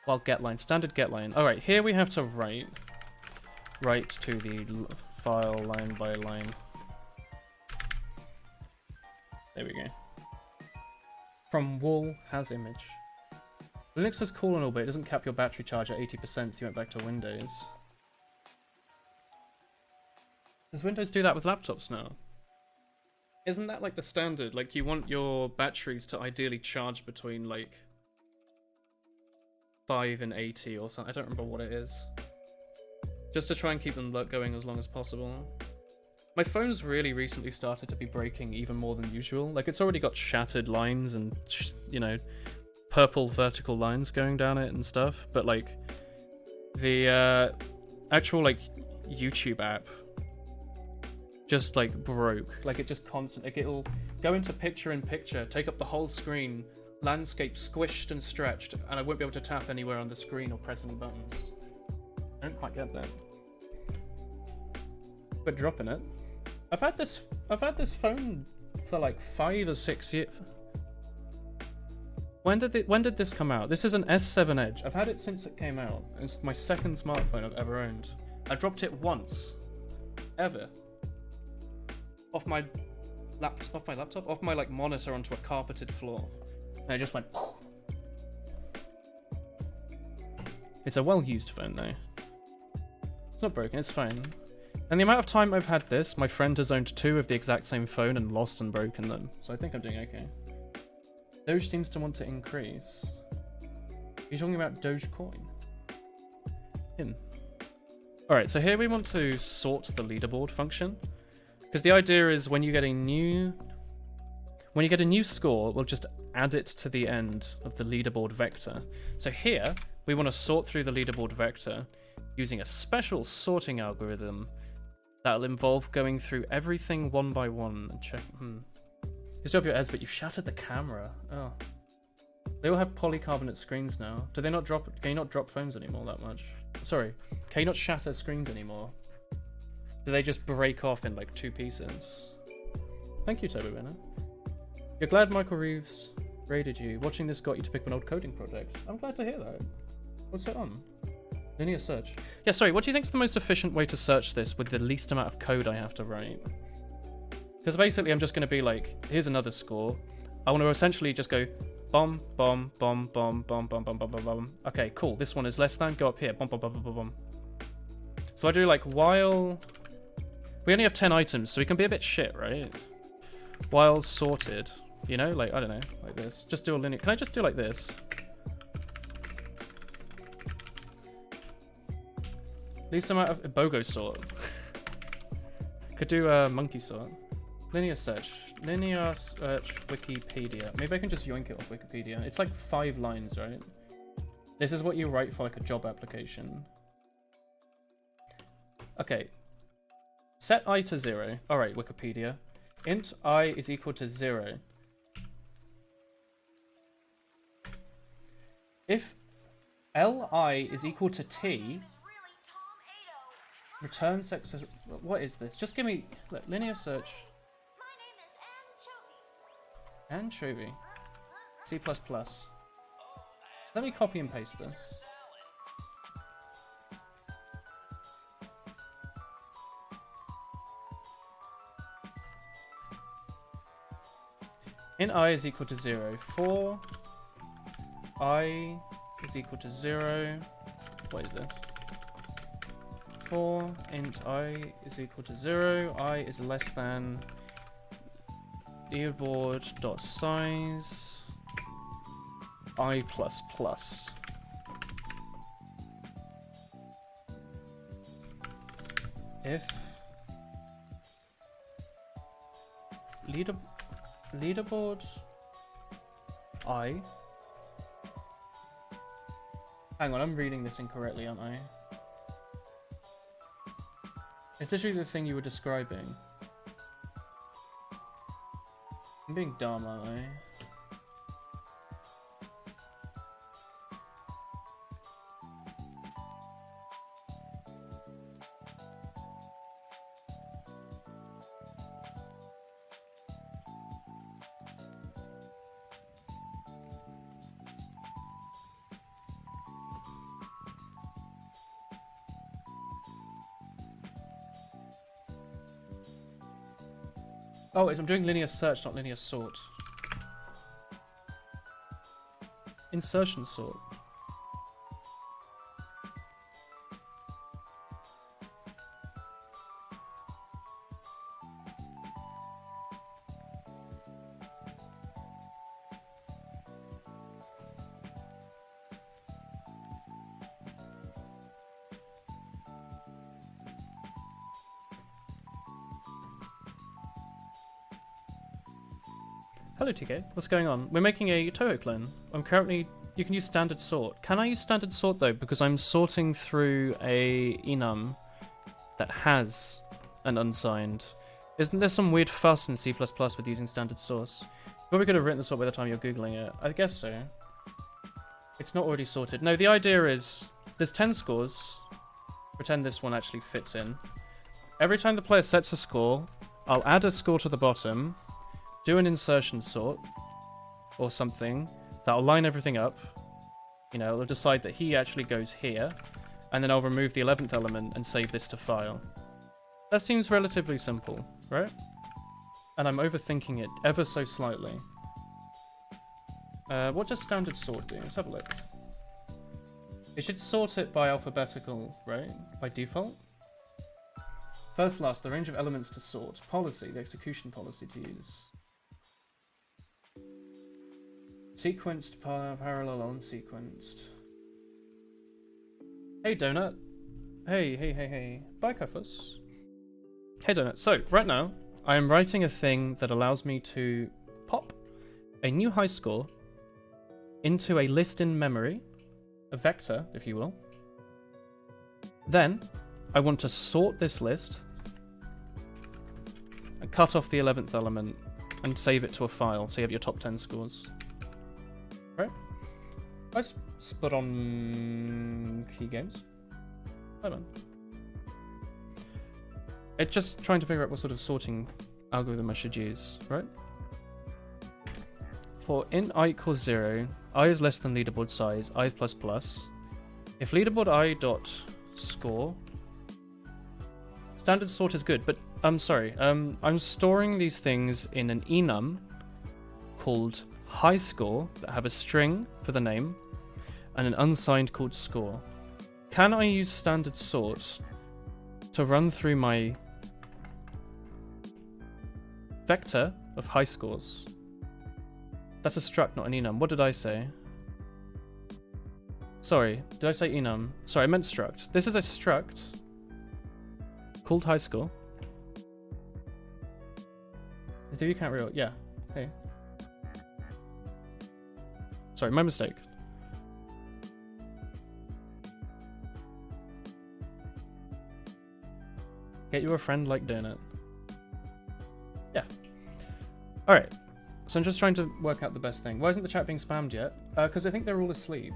Well, getLine, standard getLine. All right, here we have to write to the file line by line. There we go. From wall has image. Linux is cool and all, but it doesn't cap your battery charge at 80%, so you went back to Windows. Does Windows do that with laptops now? Isn't that like the standard? Like, you want your batteries to ideally charge between like 5 and 80 or something. I don't remember what it is. Just to try and keep them going as long as possible. My phone's really recently started to be breaking even more than usual. Like, it's already got shattered lines and, you know, purple vertical lines going down it and stuff. But, like, the actual, like, YouTube app just, like, broke. Like, it just it'll go into picture-in-picture, take up the whole screen, landscape squished and stretched, and I won't be able to tap anywhere on the screen or press any buttons. I don't quite get that. But dropping it. I've had this phone for like 5 or 6 years. When did this come out? This is an S7 Edge. I've had it since it came out. It's my second smartphone I've ever owned. I dropped it once. Ever. Off my like monitor onto a carpeted floor. And it just went. It's a well-used phone though. It's not broken, it's fine. And the amount of time I've had this, my friend has owned 2 of the exact same phone and lost and broken them. So I think I'm doing okay. Doge seems to want to increase. Are you talking about Dogecoin? Him. Alright, so here we want to sort the leaderboard function. Because the idea is when you get a new score, we'll just add it to the end of the leaderboard vector. So here, we want to sort through the leaderboard vector using a special sorting algorithm that'll involve going through everything one by one and check. You still have your ES, but you've shattered the camera. Oh. They all have polycarbonate screens now. Do they not drop? Can you not drop phones anymore that much? Sorry. Can you not shatter screens anymore? Do they just break off in like 2 pieces? Thank you, Turbo Banner. You're glad Michael Reeves raided you. Watching this got you to pick up an old coding project. I'm glad to hear that. What's it on? Linear search. Yeah, sorry, what do you think is the most efficient way to search this with the least amount of code I have to write? Because basically I'm just going to be like, here's another score. I want to essentially just go bomb, bomb, bomb, bomb, bomb, bomb, bomb, bomb, bomb, bomb. Okay, cool. This one is less than. Go up here. Bomb, bomb, bomb, bomb, bomb, bomb. So I do like while... We only have 10 items, so we can be a bit shit, right? While sorted. You know, like, I don't know, like this. Just do a linear... Can I just do like this? Least amount of... BOGO sort. Could do a monkey sort. Linear search. Linear search Wikipedia. Maybe I can just yoink it off Wikipedia. It's like 5 lines, right? This is what you write for like a job application. Okay. Set I to 0. Alright, Wikipedia. Int I is equal to 0. If li is equal to t, return success. What is this? Just give me look, linear search. Anchovy. C++. Let me copy and paste this. Int I is equal to 0. For I is equal to 0. What is this? For int I is equal to 0. I is less than leaderboard.size I++. If leaderboard I. Hang on, I'm reading this incorrectly, aren't I? It's literally the thing you were describing. I'm being dumb, aren't I? Oh, I'm doing linear search, not linear sort. Insertion sort. Hello TK, what's going on? We're making a Toho clone. You can use standard sort. Can I use standard sort though? Because I'm sorting through a enum that has an unsigned. Isn't there some weird fuss in C++ with using standard source? Probably could have written the sort by the time you're Googling it. I guess so. It's not already sorted. No, the idea is there's 10 scores. Pretend this one actually fits in. Every time the player sets a score, I'll add a score to the bottom, do an insertion sort or something that'll line everything up. You know, it'll decide that he actually goes here, and then I'll remove the 11th element and save this to file. That seems relatively simple, right? And I'm overthinking it ever so slightly. What does standard sort do? Let's have a look. It should sort it by alphabetical, right? By default. First, last, the range of elements to sort. Policy, the execution policy to use. Sequenced, parallel, unsequenced. Hey, Donut. Hey. Bye, Kafus. Hey, Donut. So, right now, I am writing a thing that allows me to pop a new high score into a list in memory, a vector, if you will. Then, I want to sort this list and cut off the 11th element and save it to a file, so you have your top 10 scores. Right? I spot on key games. Hold on. It's just trying to figure out what sort of sorting algorithm I should use, right? For int I equals 0, I is less than leaderboard size, I++. If leaderboard I dot score, standard sort is good, but I'm sorry. I'm storing these things in an enum called high score that have a string for the name and an unsigned called score. Can I use standard sort to run through my vector of high scores? That's a struct, not an enum. What did I say? Sorry, did I say enum? Sorry, I meant struct. This is a struct called high score. Is the view count real? Yeah. Hey. Sorry, my mistake. Get you a friend like doing it. Yeah. Alright. So I'm just trying to work out the best thing. Why isn't the chat being spammed yet? Because I think they're all asleep.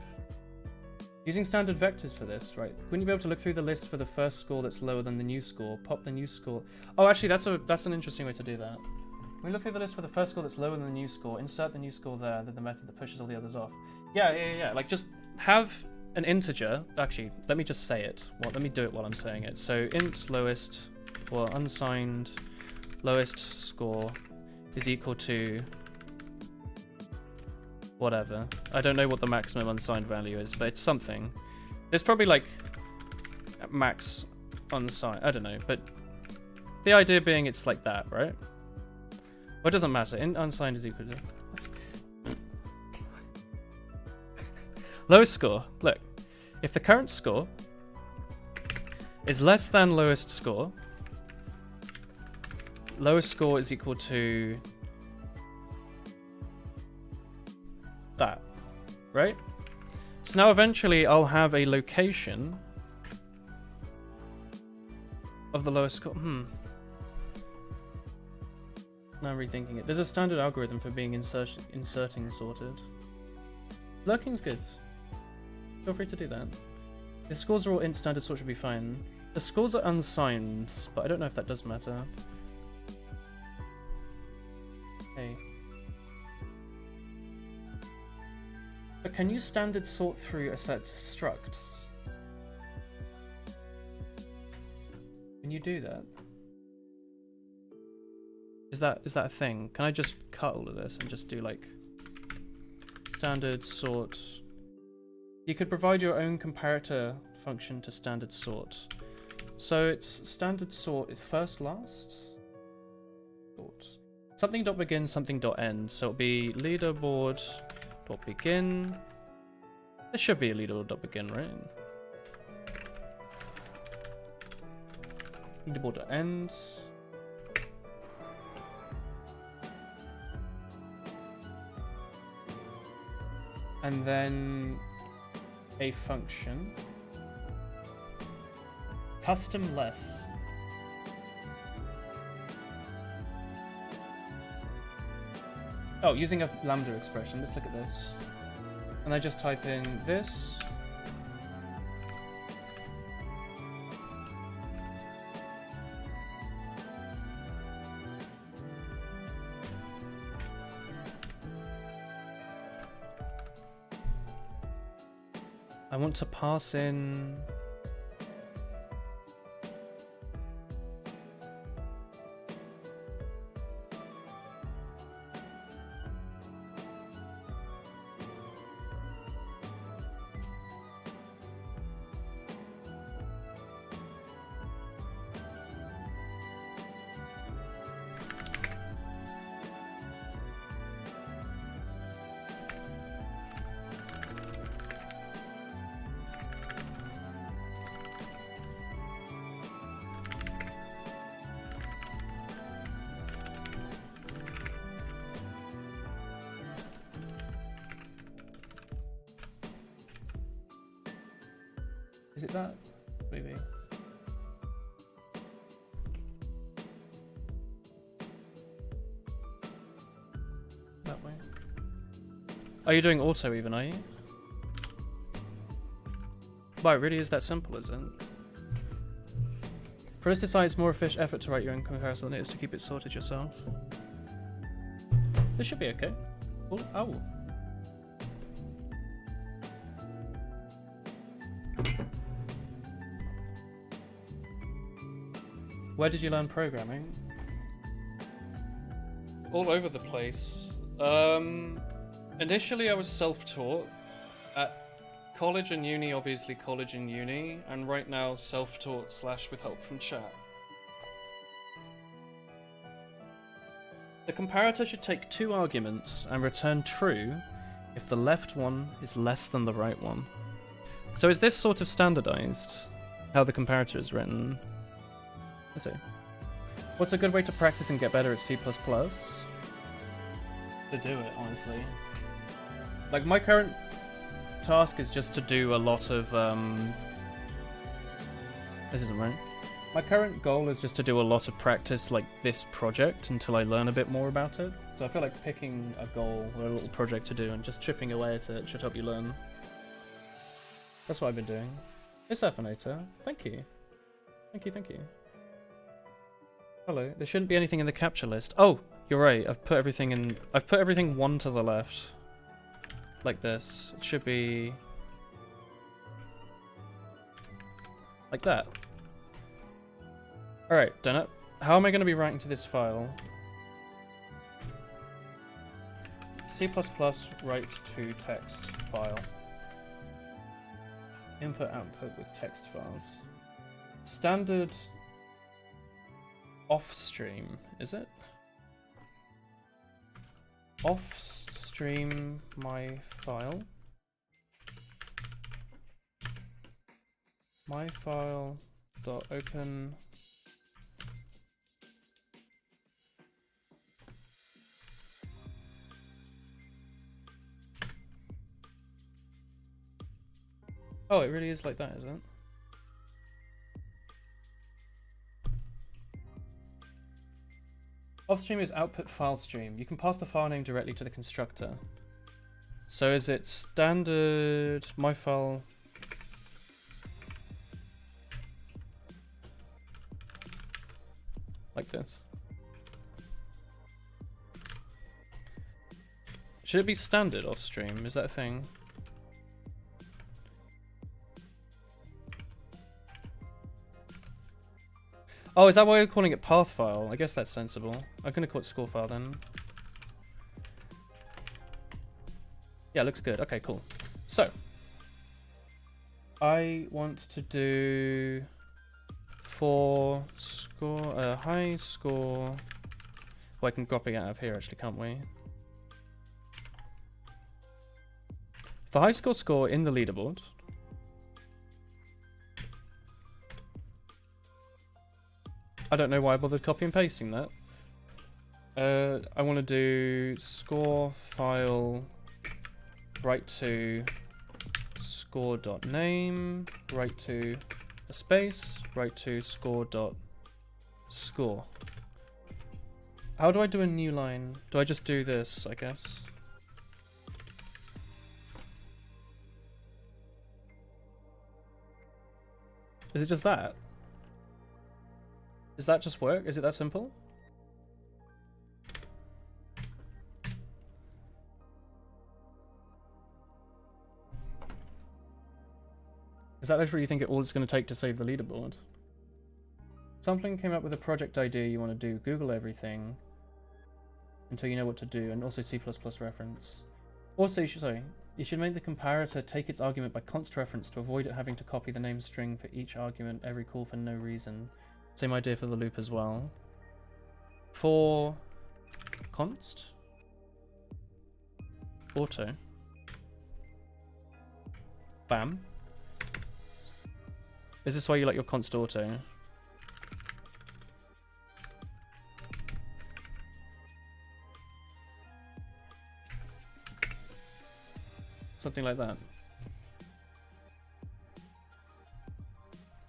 Using standard vectors for this, right? Wouldn't you be able to look through the list for the first score that's lower than the new score? Pop the new score. Oh, actually, that's an interesting way to do that. When you look through the list for the first score that's lower than the new score, insert the new score there, then the method that pushes all the others off. Yeah. Like, just have an integer. Actually, let me just say it. Well, let me do it while I'm saying it. So, int lowest, or unsigned lowest score is equal to whatever. I don't know what the maximum unsigned value is, but it's something. There's probably like max unsigned. I don't know, but the idea being it's like that, right? Well, it doesn't matter. Int unsigned is equal to lowest score. Look, if the current score is less than lowest score is equal to that, right? So now eventually I'll have a location of the lowest score. Now I'm rethinking it. There's a standard algorithm for being inserting sorted. Lurking's good. Feel free to do that. The scores are all int, standard sort should be fine. The scores are unsigned, but I don't know if that does matter. Hey. But can you standard sort through a set of structs? Can you do that? Is that a thing? Can I just cut all of this and just do like standard sort? You could provide your own comparator function to standard sort. So it's standard sort is first last sort. Something dot begin, something dot end. So it'll be leaderboard dot begin. There should be a leaderboard dot begin, right? Leaderboard dot end. And then a function custom less. Oh, using a lambda expression. Let's look at this. And I just type in this. I want to pass in Is it that? Maybe. That way. Are you doing auto even, are you? Wow, it really is that simple, is it? For us, it's more efficient effort to write your own comparison than it is to keep it sorted yourself. This should be okay. Oh. Where did you learn programming? All over the place. Initially I was self-taught. At college and uni, obviously college and uni, and right now self-taught / with help from chat. The comparator should take 2 arguments and return true if the left one is less than the right one. So is this sort of standardized, how the comparator is written? Let's see. What's a good way to practice and get better at C++? To do it, honestly. Like, my current task is just to do a lot of, This isn't right. My current goal is just to do a lot of practice like this project until I learn a bit more about it. So I feel like picking a goal or a little project to do and just chipping away at it should help you learn. That's what I've been doing. It's Ephonator. Thank you. Thank you, thank you. Hello. There shouldn't be anything in the capture list. Oh, you're right. I've put everything 1 to the left. Like this. It should be like that. Alright, done it. How am I going to be writing to this file? C++ write to text file. Input output with text files. Standard off stream, is it? Off stream my file. My file dot open. Oh, it really is like that, is it? Offstream is output file stream. You can pass the file name directly to the constructor. So is it standard my file? Like this. Should it be standard offstream? Is that a thing? Oh, is that why you're calling it path file? I guess that's sensible. I'm gonna call it score file then. Yeah, looks good. Okay, cool. So, I want to do for score, high score. Well, I can copy it out of here actually, can't we? For high score in the leaderboard. I don't know why I bothered copy and pasting that. I want to do score file write to score.name, write to a space, write to score.score. How do I do a new line? Do I just do this, I guess? Is it just that? Does that just work? Is it that simple? Is that literally you think all it's going to take to save the leaderboard? Something came up with a project idea you want to do. Google everything until you know what to do, and also C++ reference. Also, you should make the comparator take its argument by const reference to avoid it having to copy the name string for each argument every call for no reason. Same idea for the loop as well. For const auto. Bam. Is this why you like your const auto? Something like that.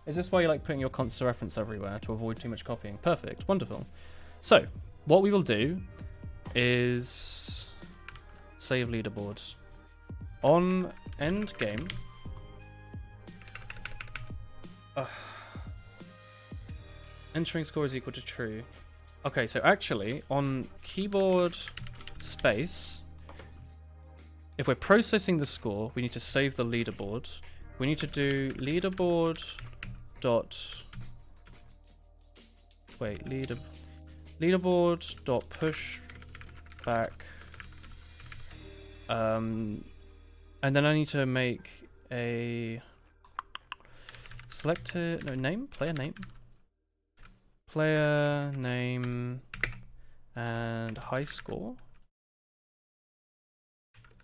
Is this why you like putting your const reference everywhere to avoid too much copying? Perfect. Wonderful. So, what we will do is save leaderboard. On end game. Entering score is equal to true. Okay, so actually, on keyboard space, if we're processing the score, we need to save the leaderboard. We need to do leaderboard dot Wait, leaderboard dot push back. And then I need to make a player name and high score.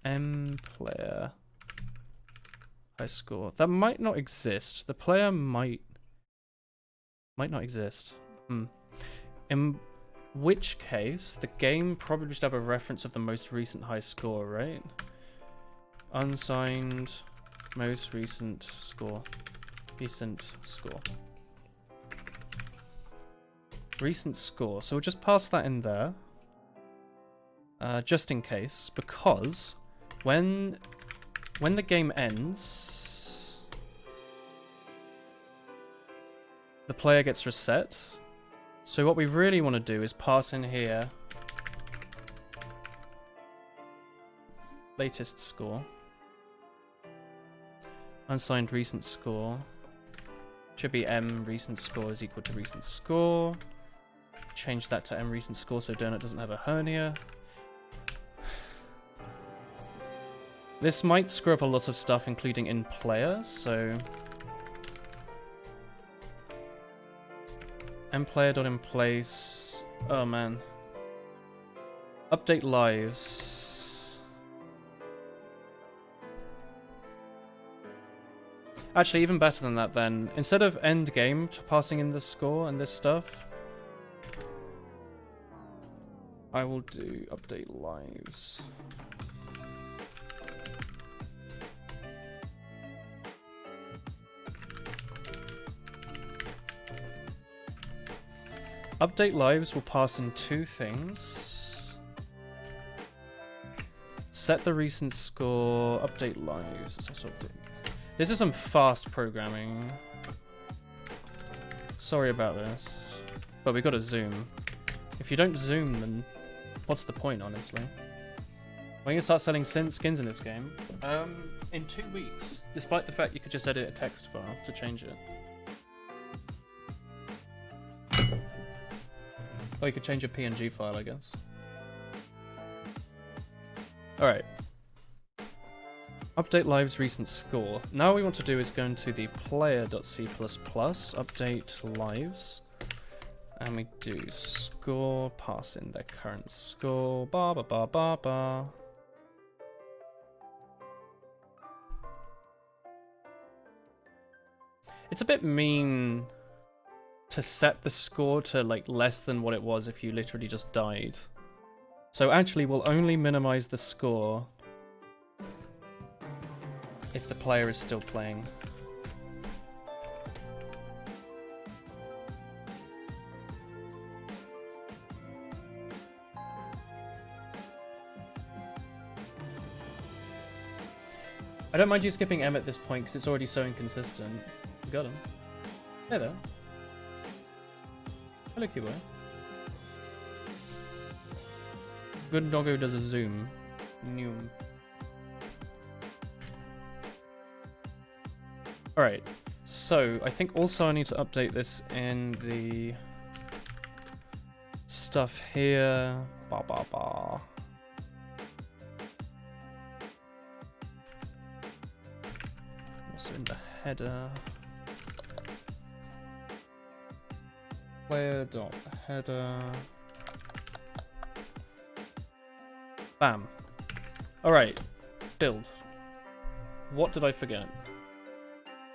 Player high score. That might not exist. The player might not exist. In which case, the game probably should have a reference of the most recent high score, right? Unsigned most recent score. Recent score. Recent score. So we'll just pass that in there. Just in case, because when the game ends, the player gets reset. So what we really want to do is pass in here latest score. Unsigned recent score. Should be M recent score is equal to recent score. Change that to M recent score so Donut doesn't have a hernia. This might screw up a lot of stuff, including in player, so mplayer.inplace. Oh man. Update lives. Actually, even better than that then. Instead of end game passing in the score and this stuff, I will do update lives. Update lives will pass in two things. Set the recent score, update lives. Let's also update. This is some fast programming. Sorry about this. But we gotta zoom. If you don't zoom, then what's the point, honestly? When you start selling skins in this game? In 2 weeks. Despite the fact you could just edit a text file to change it. Or you could change a PNG file, I guess. Alright. Update lives recent score. Now what we want to do is go into the player.c++, update lives. And we do score, pass in their current score, ba ba ba ba ba. It's a bit mean to set the score to like less than what it was if you literally just died. So actually we'll only minimize the score if the player is still playing. I don't mind you skipping M at this point because it's already so inconsistent. You got him. Hey there. Hello, Kiboy. Good doggo does a zoom. Noom. Alright, so I think also I need to update this in the stuff here. Ba ba ba. Also in the header. Player.header. Bam. Alright. Build. What did I forget?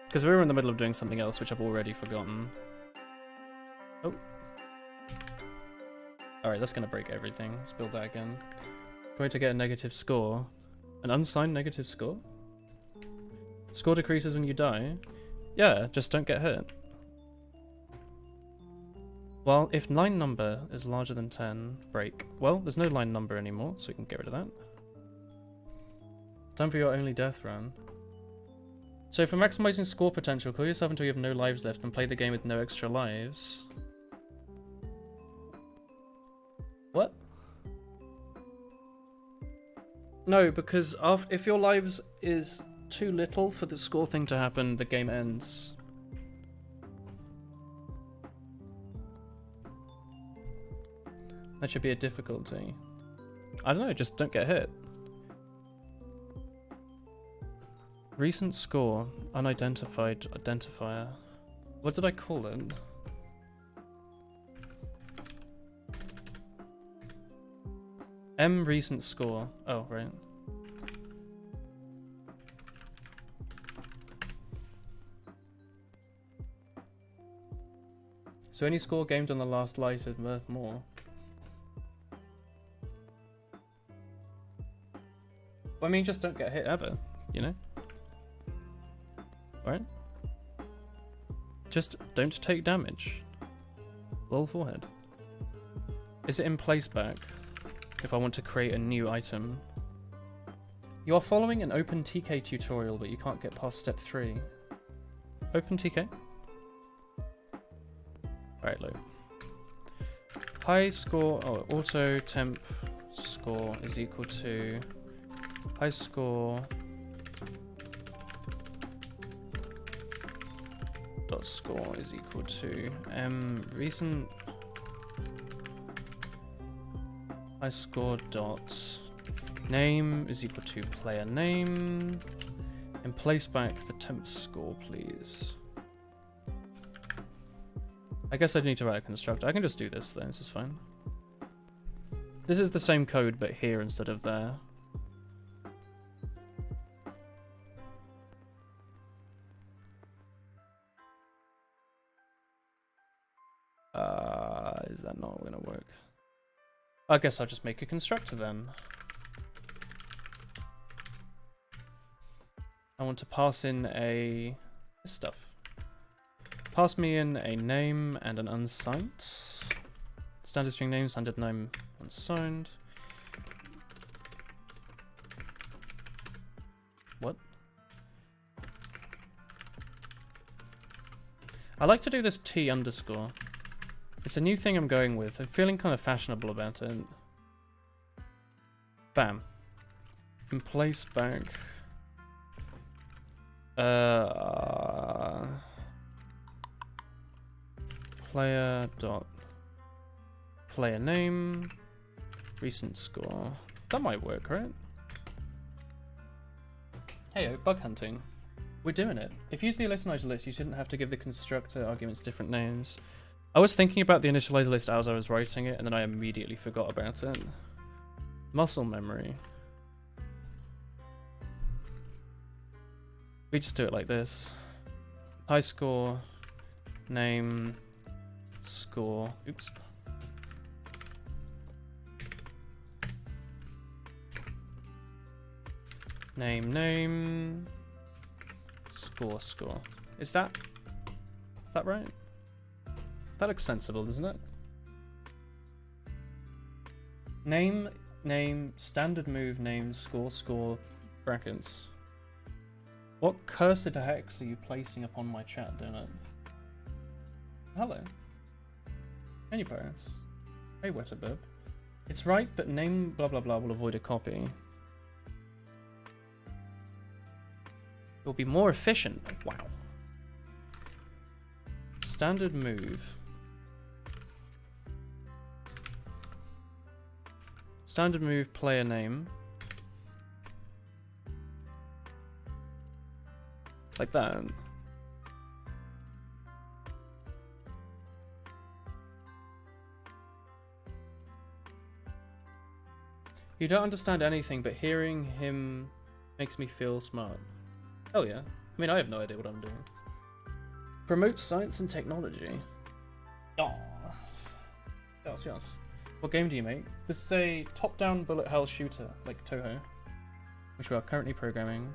Because we were in the middle of doing something else, which I've already forgotten. Oh. Alright, that's going to break everything. Let's build that again. Going to get a negative score. An unsigned negative score? Score decreases when you die? Yeah, just don't get hit. Well, if line number is larger than 10, break. Well, there's no line number anymore, so we can get rid of that. Time for your only death run. So for maximizing score potential, kill yourself until you have no lives left and play the game with no extra lives. What? No, because if your lives is too little for the score thing to happen, the game ends. That should be a difficulty. I don't know, just don't get hit. Recent score, unidentified identifier. What did I call it? M recent score. Oh, right. So any score gained on the last light is worth more. I mean, just don't get hit ever, you know? Alright? Just don't take damage. Lol forehead. Is it in place back? If I want to create a new item. You are following an OpenTK tutorial, but you can't get past step 3. OpenTK? Alright, look. High score, oh, auto temp score is equal to high score dot score is equal to recent high score dot name is equal to player name, and place back the temp score, please. I guess I need to write a constructor. I can just do this though, this is fine. This is the same code but here instead of there. Is that not gonna work? I guess I'll just make a constructor then. I want to pass in this stuff. Pass me in a name and an unsigned. Standard string name, standard name, unsigned. What? I like to do this T underscore. It's a new thing I'm going with. I'm feeling kind of fashionable about it. Bam. In place back. Player dot player name recent score. That might work, right? Heyo, bug hunting. We're doing it. If you use the initializer list, you shouldn't have to give the constructor arguments different names. I was thinking about the initializer list as I was writing it, and then I immediately forgot about it. Muscle memory. We just do it like this. High score, name, score. Oops. Name, score. Is that right? That looks sensible, doesn't it? Name, standard move, name, score, brackets. What cursed hex are you placing upon my chat, Donut? Hello. Any Paris? Hey, Wetterbib. It's right, but name blah blah blah will avoid a copy. It will be more efficient. Wow. Standard move. Standard move player name. Like that. You don't understand anything, but hearing him makes me feel smart. Hell yeah. I mean, I have no idea what I'm doing. Promote science and technology. Oh. Yes. What game do you make? This is a top-down bullet hell shooter, like Touhou, which we are currently programming.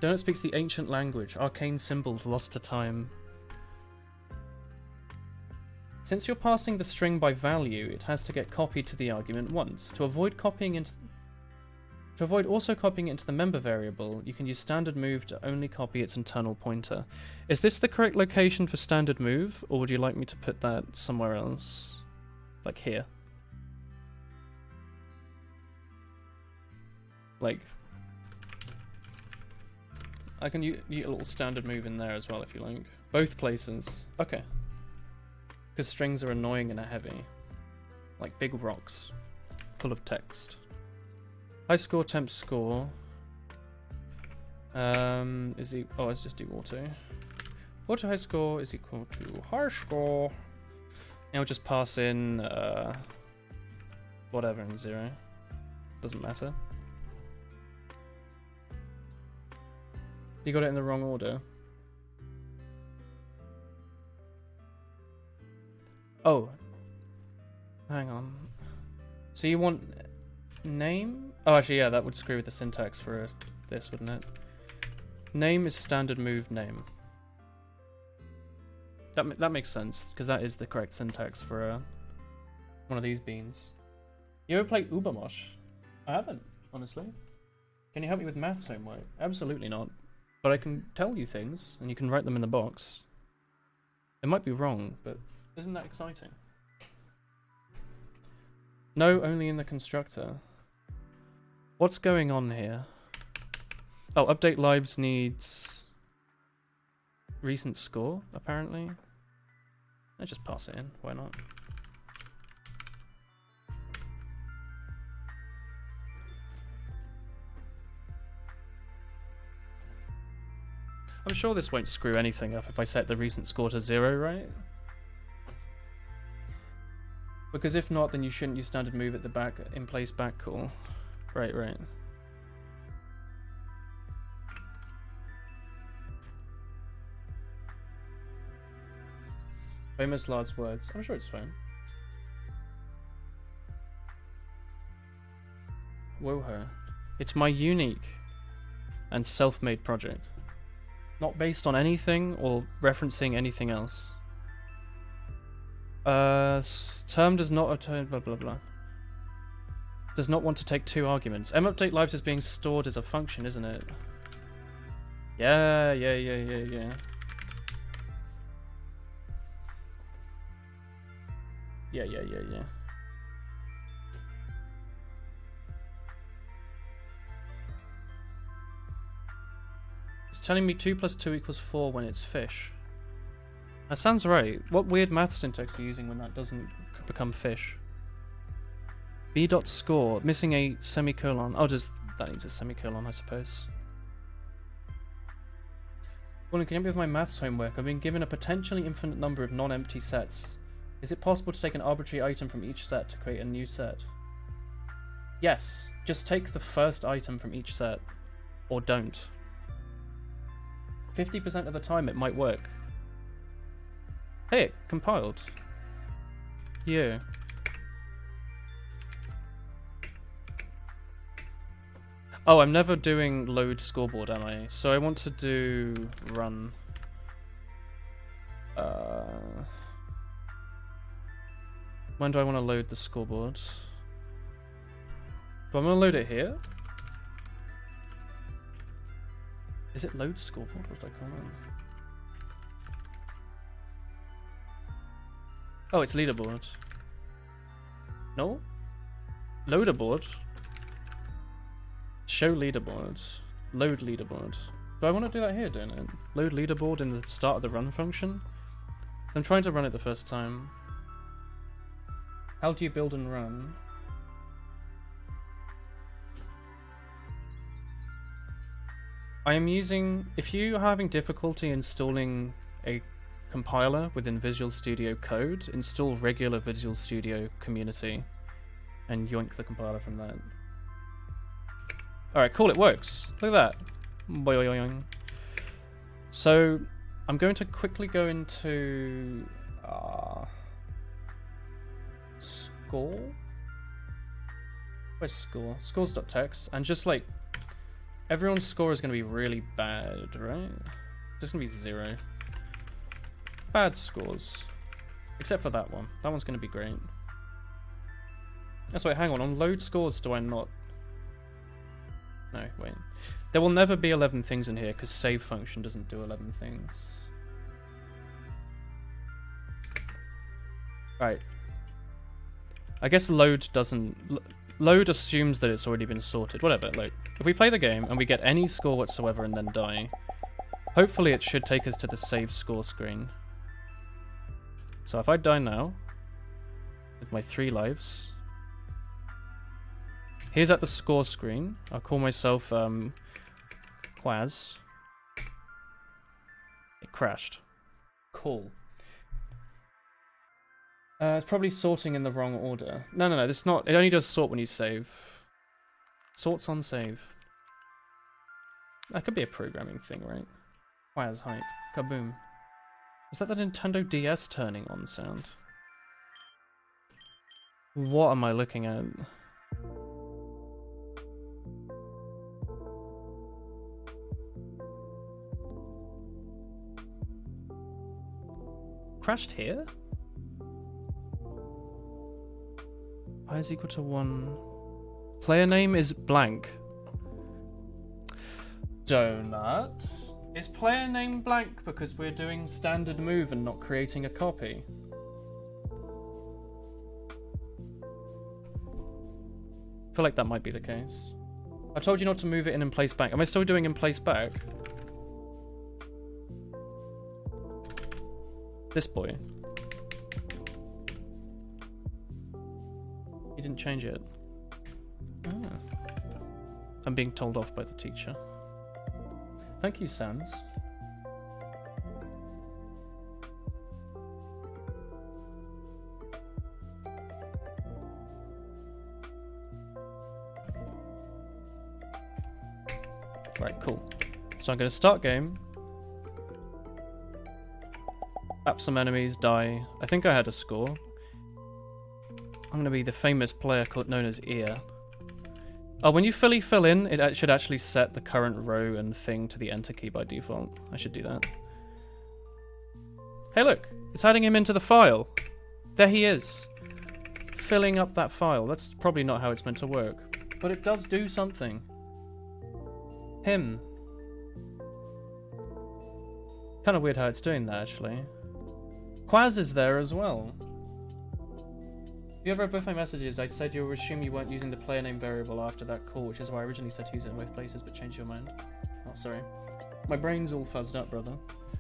Donut speaks the ancient language, arcane symbols lost to time. Since you're passing the string by value, it has to get copied to the argument once. To avoid also copying it into the member variable, you can use standard move to only copy its internal pointer. Is this the correct location for standard move, or would you like me to put that somewhere else? Like here? Like, I can use a little standard move in there as well if you like. Both places. Okay. Because strings are annoying and are heavy. Like big rocks. Full of text. High score, temp score. Is he... Oh, let's just do auto. Auto high score is equal to high score. And we'll just pass in, whatever in 0. Doesn't matter. You got it in the wrong order. Oh. Hang on. So you want name? Oh, actually, yeah, that would screw with the syntax for this, wouldn't it? Name is standard move name. That makes sense, because that is the correct syntax for one of these beans. You ever play Ubermosh? I haven't, honestly. Can you help me with maths homework? Absolutely not. But I can tell you things, and you can write them in the box. It might be wrong, but isn't that exciting? No, only in the constructor. What's going on here? Oh, update lives needs recent score, apparently. Let's just pass it in, why not? I'm sure this won't screw anything up if I set the recent score to 0, right? Because if not, then you shouldn't use standard move at the back in place back call. Right, right. Famous last words. I'm sure it's fine. Woho. It's my unique and self-made project. Not based on anything or referencing anything else. Term does not return blah blah blah. Does not want to take 2 arguments. Mupdate lives is being stored as a function, isn't it? Yeah. Yeah. It's telling me 2 plus 2 equals 4 when it's fish. That sounds right. What weird math syntax are you using when that doesn't become fish? B dot score, missing a semicolon. Oh, that needs a semicolon, I suppose. Well, can you help me with my maths homework? I've been given a potentially infinite number of non-empty sets. Is it possible to take an arbitrary item from each set to create a new set? Yes, just take the first item from each set. Or don't. 50% of the time it might work. Hey, it compiled. Yeah. Oh, I'm never doing load scoreboard, am I? So I want to do run. When do I want to load the scoreboard? Do I want to load it here? Is it load scoreboard? What did I call it? Oh, it's leaderboard. No? Loaderboard? Show leaderboard. Load leaderboard. Do I want to do that here, don't I? Load leaderboard in the start of the run function? I'm trying to run it the first time. How do you build and run? I am using... If you are having difficulty installing a compiler within Visual Studio Code, install regular Visual Studio Community and yoink the compiler from that. Alright, cool, it works. Look at that. Boing. So, I'm going to quickly go into... score? Where's score? Scores.txt, and just like... Everyone's score is going to be really bad, right? Just going to be 0. Bad scores. Except for that one. That one's going to be great. That's wait, hang on load scores do I not... No, wait. There will never be 11 things in here because save function doesn't do 11 things. Right. I guess load doesn't... Load assumes that it's already been sorted. Whatever, look. If we play the game and we get any score whatsoever and then die, hopefully it should take us to the save score screen. So if I die now, with my 3 lives, here's at the score screen. I'll call myself Quaz. It crashed. Cool. It's probably sorting in the wrong order. No, this not. It only does sort when you save. Sorts on save. That could be a programming thing, right? Quaz hype. Kaboom. Is that the Nintendo DS turning on sound? What am I looking at? Crashed here? I is equal to 1. Player name is blank. Donut. Is player name blank because we're doing standard move and not creating a copy? I feel like that might be the case. I told you not to move it in place back. Am I still doing in place back? This boy. He didn't change it. Ah. I'm being told off by the teacher. Thank you, Sans. Right, cool. So I'm going to start game. Tap some enemies, die. I think I had a score. I'm going to be the famous player known as Ear. Oh, when you fully fill in, it should actually set the current row and thing to the enter key by default. I should do that. Hey look, it's adding him into the file. There he is. Filling up that file. That's probably not how it's meant to work. But it does do something. Him. Kind of weird how it's doing that, actually. Quaz is there as well. If you ever read both my messages, I said you'll assume you weren't using the player name variable after that call, which is why I originally said to use it in both places, but changed your mind. Oh, sorry. My brain's all fuzzed up, brother.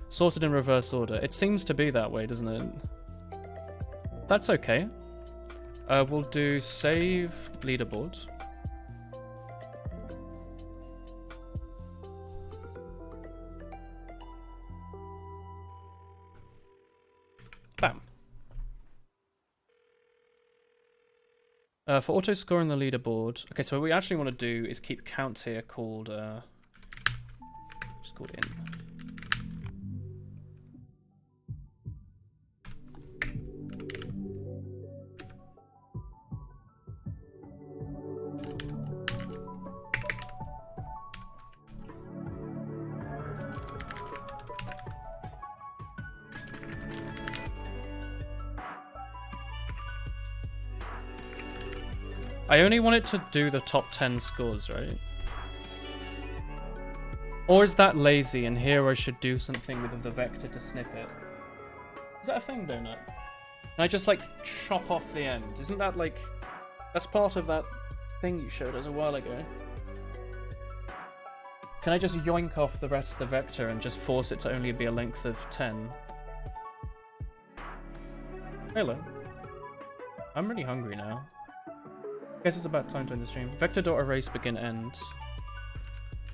Sorted in reverse order. It seems to be that way, doesn't it? That's okay. We'll do save leaderboard. Bam. For auto score on the leaderboard. Okay, so what we actually want to do is keep count here called just called in. I only want it to do the top 10 scores, right? Or is that lazy and here I should do something with the vector to snip it? Is that a thing, Donut? Can I just like chop off the end? Isn't that like... That's part of that thing you showed us a while ago. Can I just yoink off the rest of the vector and just force it to only be a length of 10? Hello. I'm really hungry now. Guess it's about time to end the stream. Vector.erase begin end.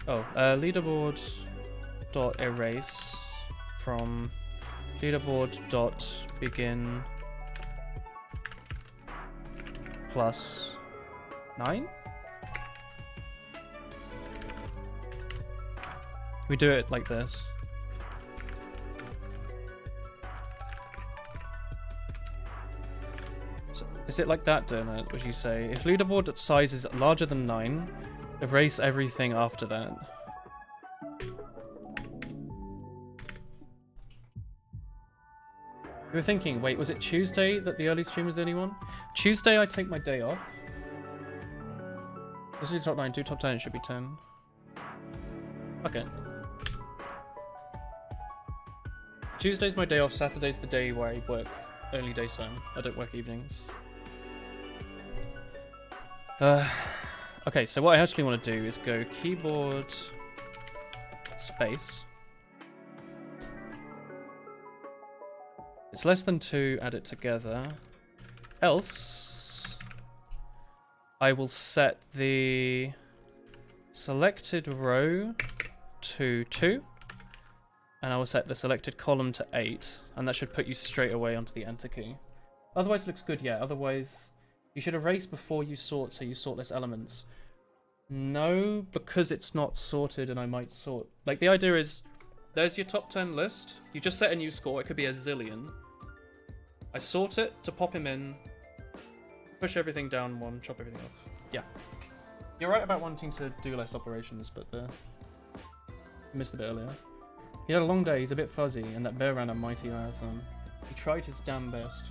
Oh, leaderboard.erase from leaderboard.begin plus 9? We do it like this. Is it like that, Donut, would you say? If leaderboard size is larger than 9, erase everything after that. We were thinking, wait, was it Tuesday that the early stream was the only one? Tuesday I take my day off. Let's do top 9, do top 10, it should be 10. Okay. Tuesday's my day off, Saturday's the day where I work early daytime. I don't work evenings. Okay, so what I actually want to do is go keyboard space It's less than 2, add it together. Else, I will set the selected row to 2. And I will set the selected column to 8. And that should put you straight away onto the enter key. Otherwise it looks good, yeah. Otherwise, you should erase before you sort, so you sort less elements. No, because it's not sorted and I might sort. Like, the idea is, there's your top 10 list. You just set a new score. It could be a zillion. I sort it to pop him in. Push everything down 1, chop everything off. Yeah. You're right about wanting to do less operations, but missed a bit earlier. He had a long day, he's a bit fuzzy, and that bear ran a mighty marathon. He tried his damn best.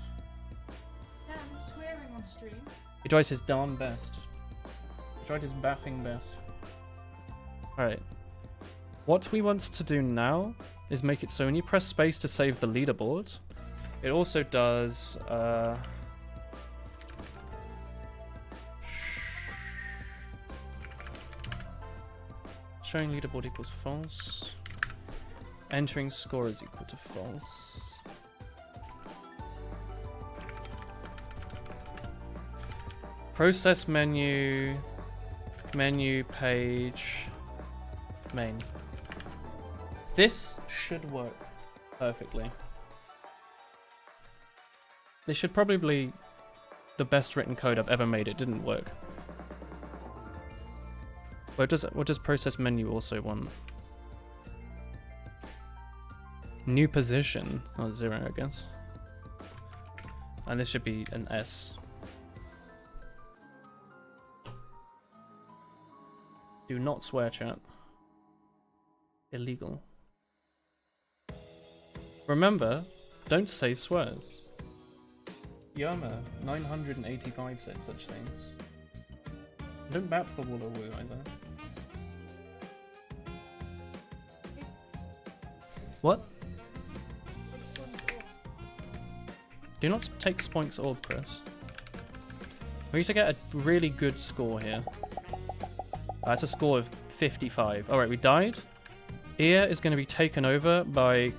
Damn, swearing on stream. He tried his darn best. He tried his bapping best. Alright. What we want to do now is make it so when you press space to save the leaderboard, it also does showing leaderboard equals false. Entering score is equal to false. Process menu, menu page, main. This should work perfectly. This should probably be the best written code I've ever made. It didn't work. What does process menu also want? New position. Oh, 0, I guess. And this should be an S. Do not swear, chat. Illegal. Remember, don't say swears. Yama, 985 said such things. Don't bap the Walla Woo either. What? Do not take Spoink's orb, Chris. We need to get a really good score here. That's a score of 55. Alright, we died. Ear is going to be taken over by...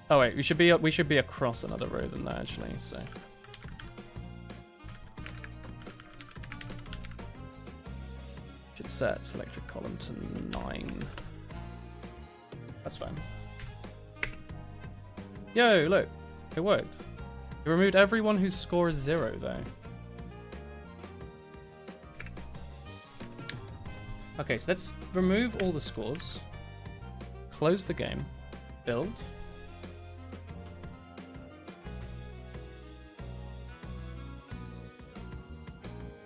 Oh wait, we should be across another row than that actually, so... Should set selected column to 9. That's fine. Yo, look. It worked. It removed everyone whose score is 0 though. Okay, so let's remove all the scores. Close the game. Build.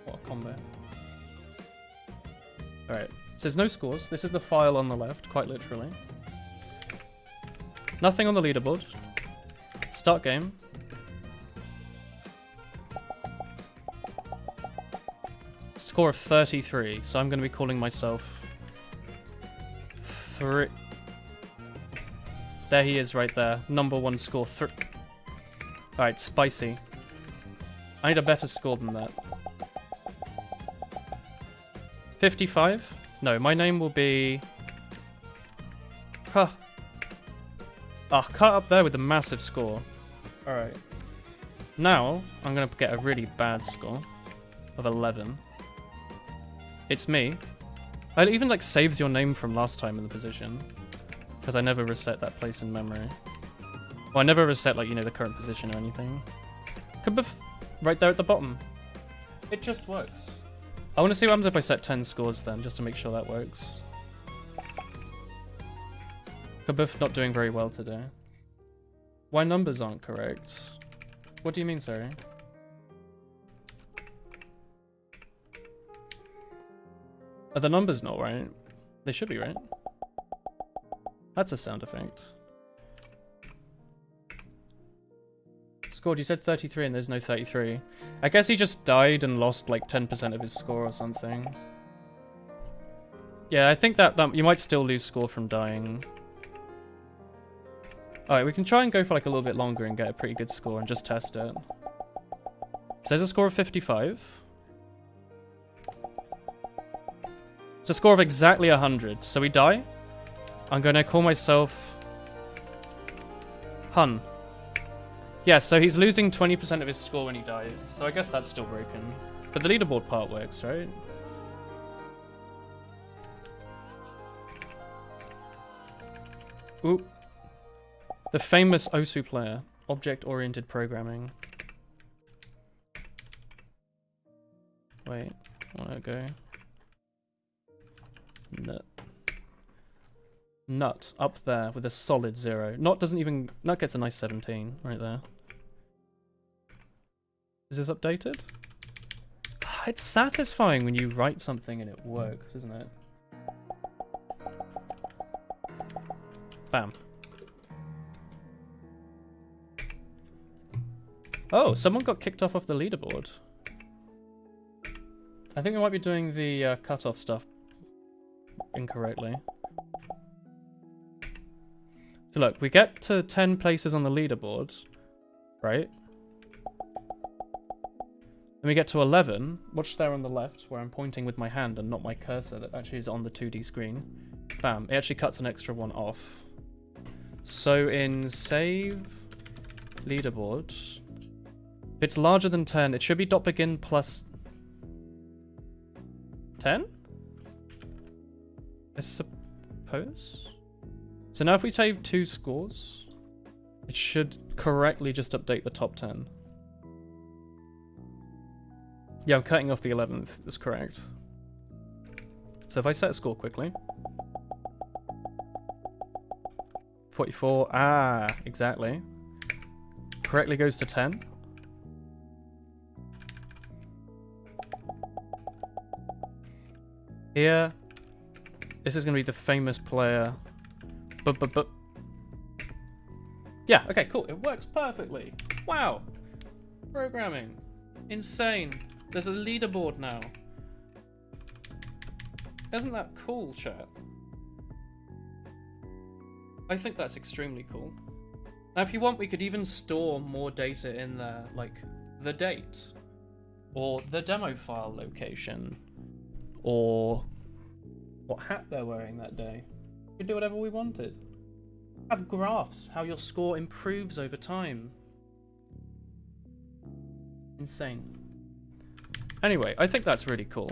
What a combo. Alright, so there's no scores. This is the file on the left, quite literally. Nothing on the leaderboard. Start game. Score of 33, so I'm going to be calling myself 3. There he is right there. Number 1 score. Alright, spicy. I need a better score than that. 55? No, my name will be... Huh. Ah, cut up there with a massive score. Alright. Now, I'm going to get a really bad score of 11. It's me. It even like saves your name from last time in the position. Because I never reset that place in memory. Well, I never reset like, you know, the current position or anything. Could be right there at the bottom. It just works. I want to see what happens if I set 10 scores then, just to make sure that works. Kabuff not doing very well today. Why numbers aren't correct? What do you mean, sorry? Are the numbers not right? They should be right. That's a sound effect. Scored, you said 33 and there's no 33. I guess he just died and lost like 10% of his score or something. Yeah, I think that you might still lose score from dying. Alright, we can try and go for like a little bit longer and get a pretty good score and just test it. So there's a score of 55. It's a score of exactly 100. So we die. I'm going to call myself Hun. Yeah, so he's losing 20% of his score when he dies, so I guess that's still broken. But the leaderboard part works, right? Ooh. The famous Osu player. Object-oriented programming. Wait, I wanna go. Nut. Up there with a solid 0. Nut doesn't even... Nut gets a nice 17 right there. Is this updated? It's satisfying when you write something and it works, isn't it? Bam. Oh, someone got kicked off the leaderboard. I think we might be doing the cutoff stuff incorrectly. So look, we get to 10 places on the leaderboard, right? Then we get to 11. Watch there on the left, where I'm pointing with my hand and not my cursor that actually is on the 2D screen. Bam, it actually cuts an extra one off. So in save leaderboard, if it's larger than 10, it should be .begin plus 10? I suppose? So now if we save 2 scores, it should correctly just update the top 10. Yeah, I'm cutting off the 11th, that's correct. So if I set a score quickly. 44, exactly. Correctly goes to 10. Here, this is going to be the famous player. Yeah, okay, cool. It works perfectly. Wow. Programming. Insane. There's a leaderboard now. Isn't that cool, chat? I think that's extremely cool. Now, if you want, we could even store more data in there, like the date, or the demo file location, or what hat they're wearing that day. We could do whatever we wanted. Have graphs, how your score improves over time. Insane. Anyway, I think that's really cool,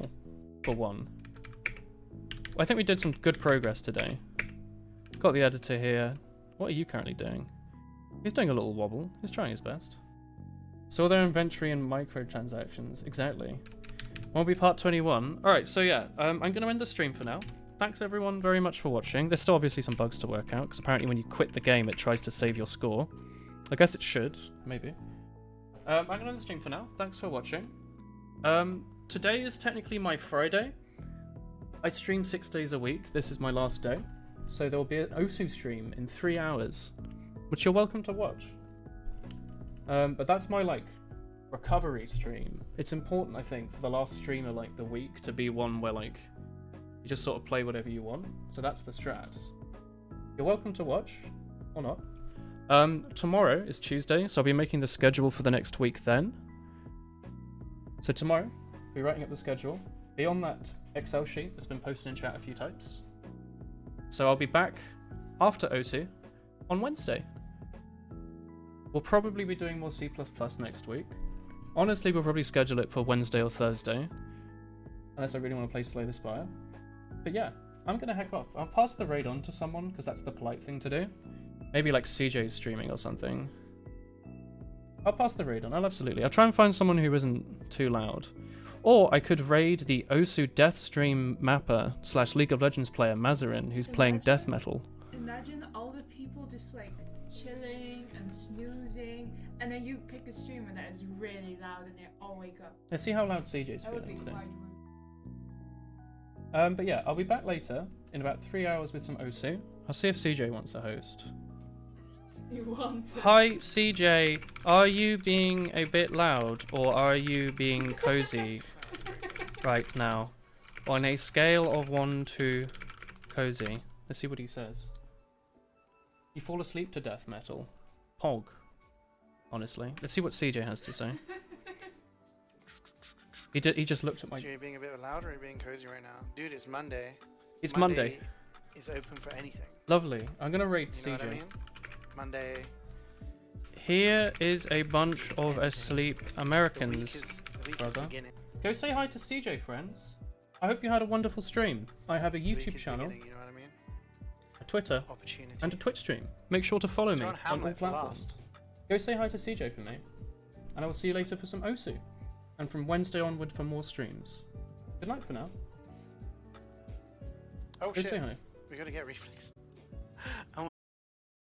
for one. I think we did some good progress today. Got the editor here. What are you currently doing? He's doing a little wobble. He's trying his best. Saw their inventory and microtransactions. Exactly. Won't be part 21. Alright, so yeah, I'm going to end the stream for now. Thanks everyone very much for watching. There's still obviously some bugs to work out, because apparently when you quit the game it tries to save your score. I guess it should, maybe. I'm going to end the stream for now. Thanks for watching. Today is technically my Friday. I stream 6 days a week. This is my last day. So there will be an Osu stream in 3 hours, which you're welcome to watch. But that's my, like, recovery stream. It's important, I think, for the last stream of, like, the week to be one where, like, you just sort of play whatever you want. So that's the strat. You're welcome to watch, or not. Tomorrow is Tuesday, so I'll be making the schedule for the next week then. So tomorrow, I'll be writing up the schedule. Be on that Excel sheet that's been posted in chat a few times. So I'll be back after Osu on Wednesday. We'll probably be doing more C++ next week. Honestly, we'll probably schedule it for Wednesday or Thursday. Unless I really want to play Slay the Spire. But yeah, I'm going to heck off. I'll pass the raid on to someone, because that's the polite thing to do. Maybe like CJ's streaming or something. I'll pass the raid on, I'll absolutely. I'll try and find someone who isn't too loud. Or I could raid the Osu Deathstream mapper / League of Legends player Mazarin, who's playing death metal. Imagine all the people just like chilling and snoozing, and then you pick a streamer that is really loud and they all wake up. Let's see how loud CJ's That would be feeling today. quite rude. But yeah, I'll be back later in about 3 hours with some Osu. I'll see if CJ wants to host. You want to? Hi CJ, are you being a bit loud or are you being cozy right now? On a scale of 1 to cozy. Let's see what he says. You fall asleep to death metal. Pog. Honestly. Let's see what CJ has to say. He just looked at my... So you're being a bit loud or are you being cozy right now? Dude, it's Monday. It's Monday. is open for anything. Lovely. I'm gonna rate You know CJ. what I mean? Monday. Here is a bunch of asleep The week Americans. is brother. beginning. Go say hi to CJ, friends. I hope you had a wonderful stream. I have a The week YouTube is channel, beginning, you know what I mean? a Twitter, Opportunity. and a Twitch stream. Make sure to follow me So on on all Hamlet for platforms. last. Go say hi to CJ for me. And I will see you later for some Osu. And from Wednesday onward for more streams. Good night for now. Oh Go shit. say hi. We gotta get reflex.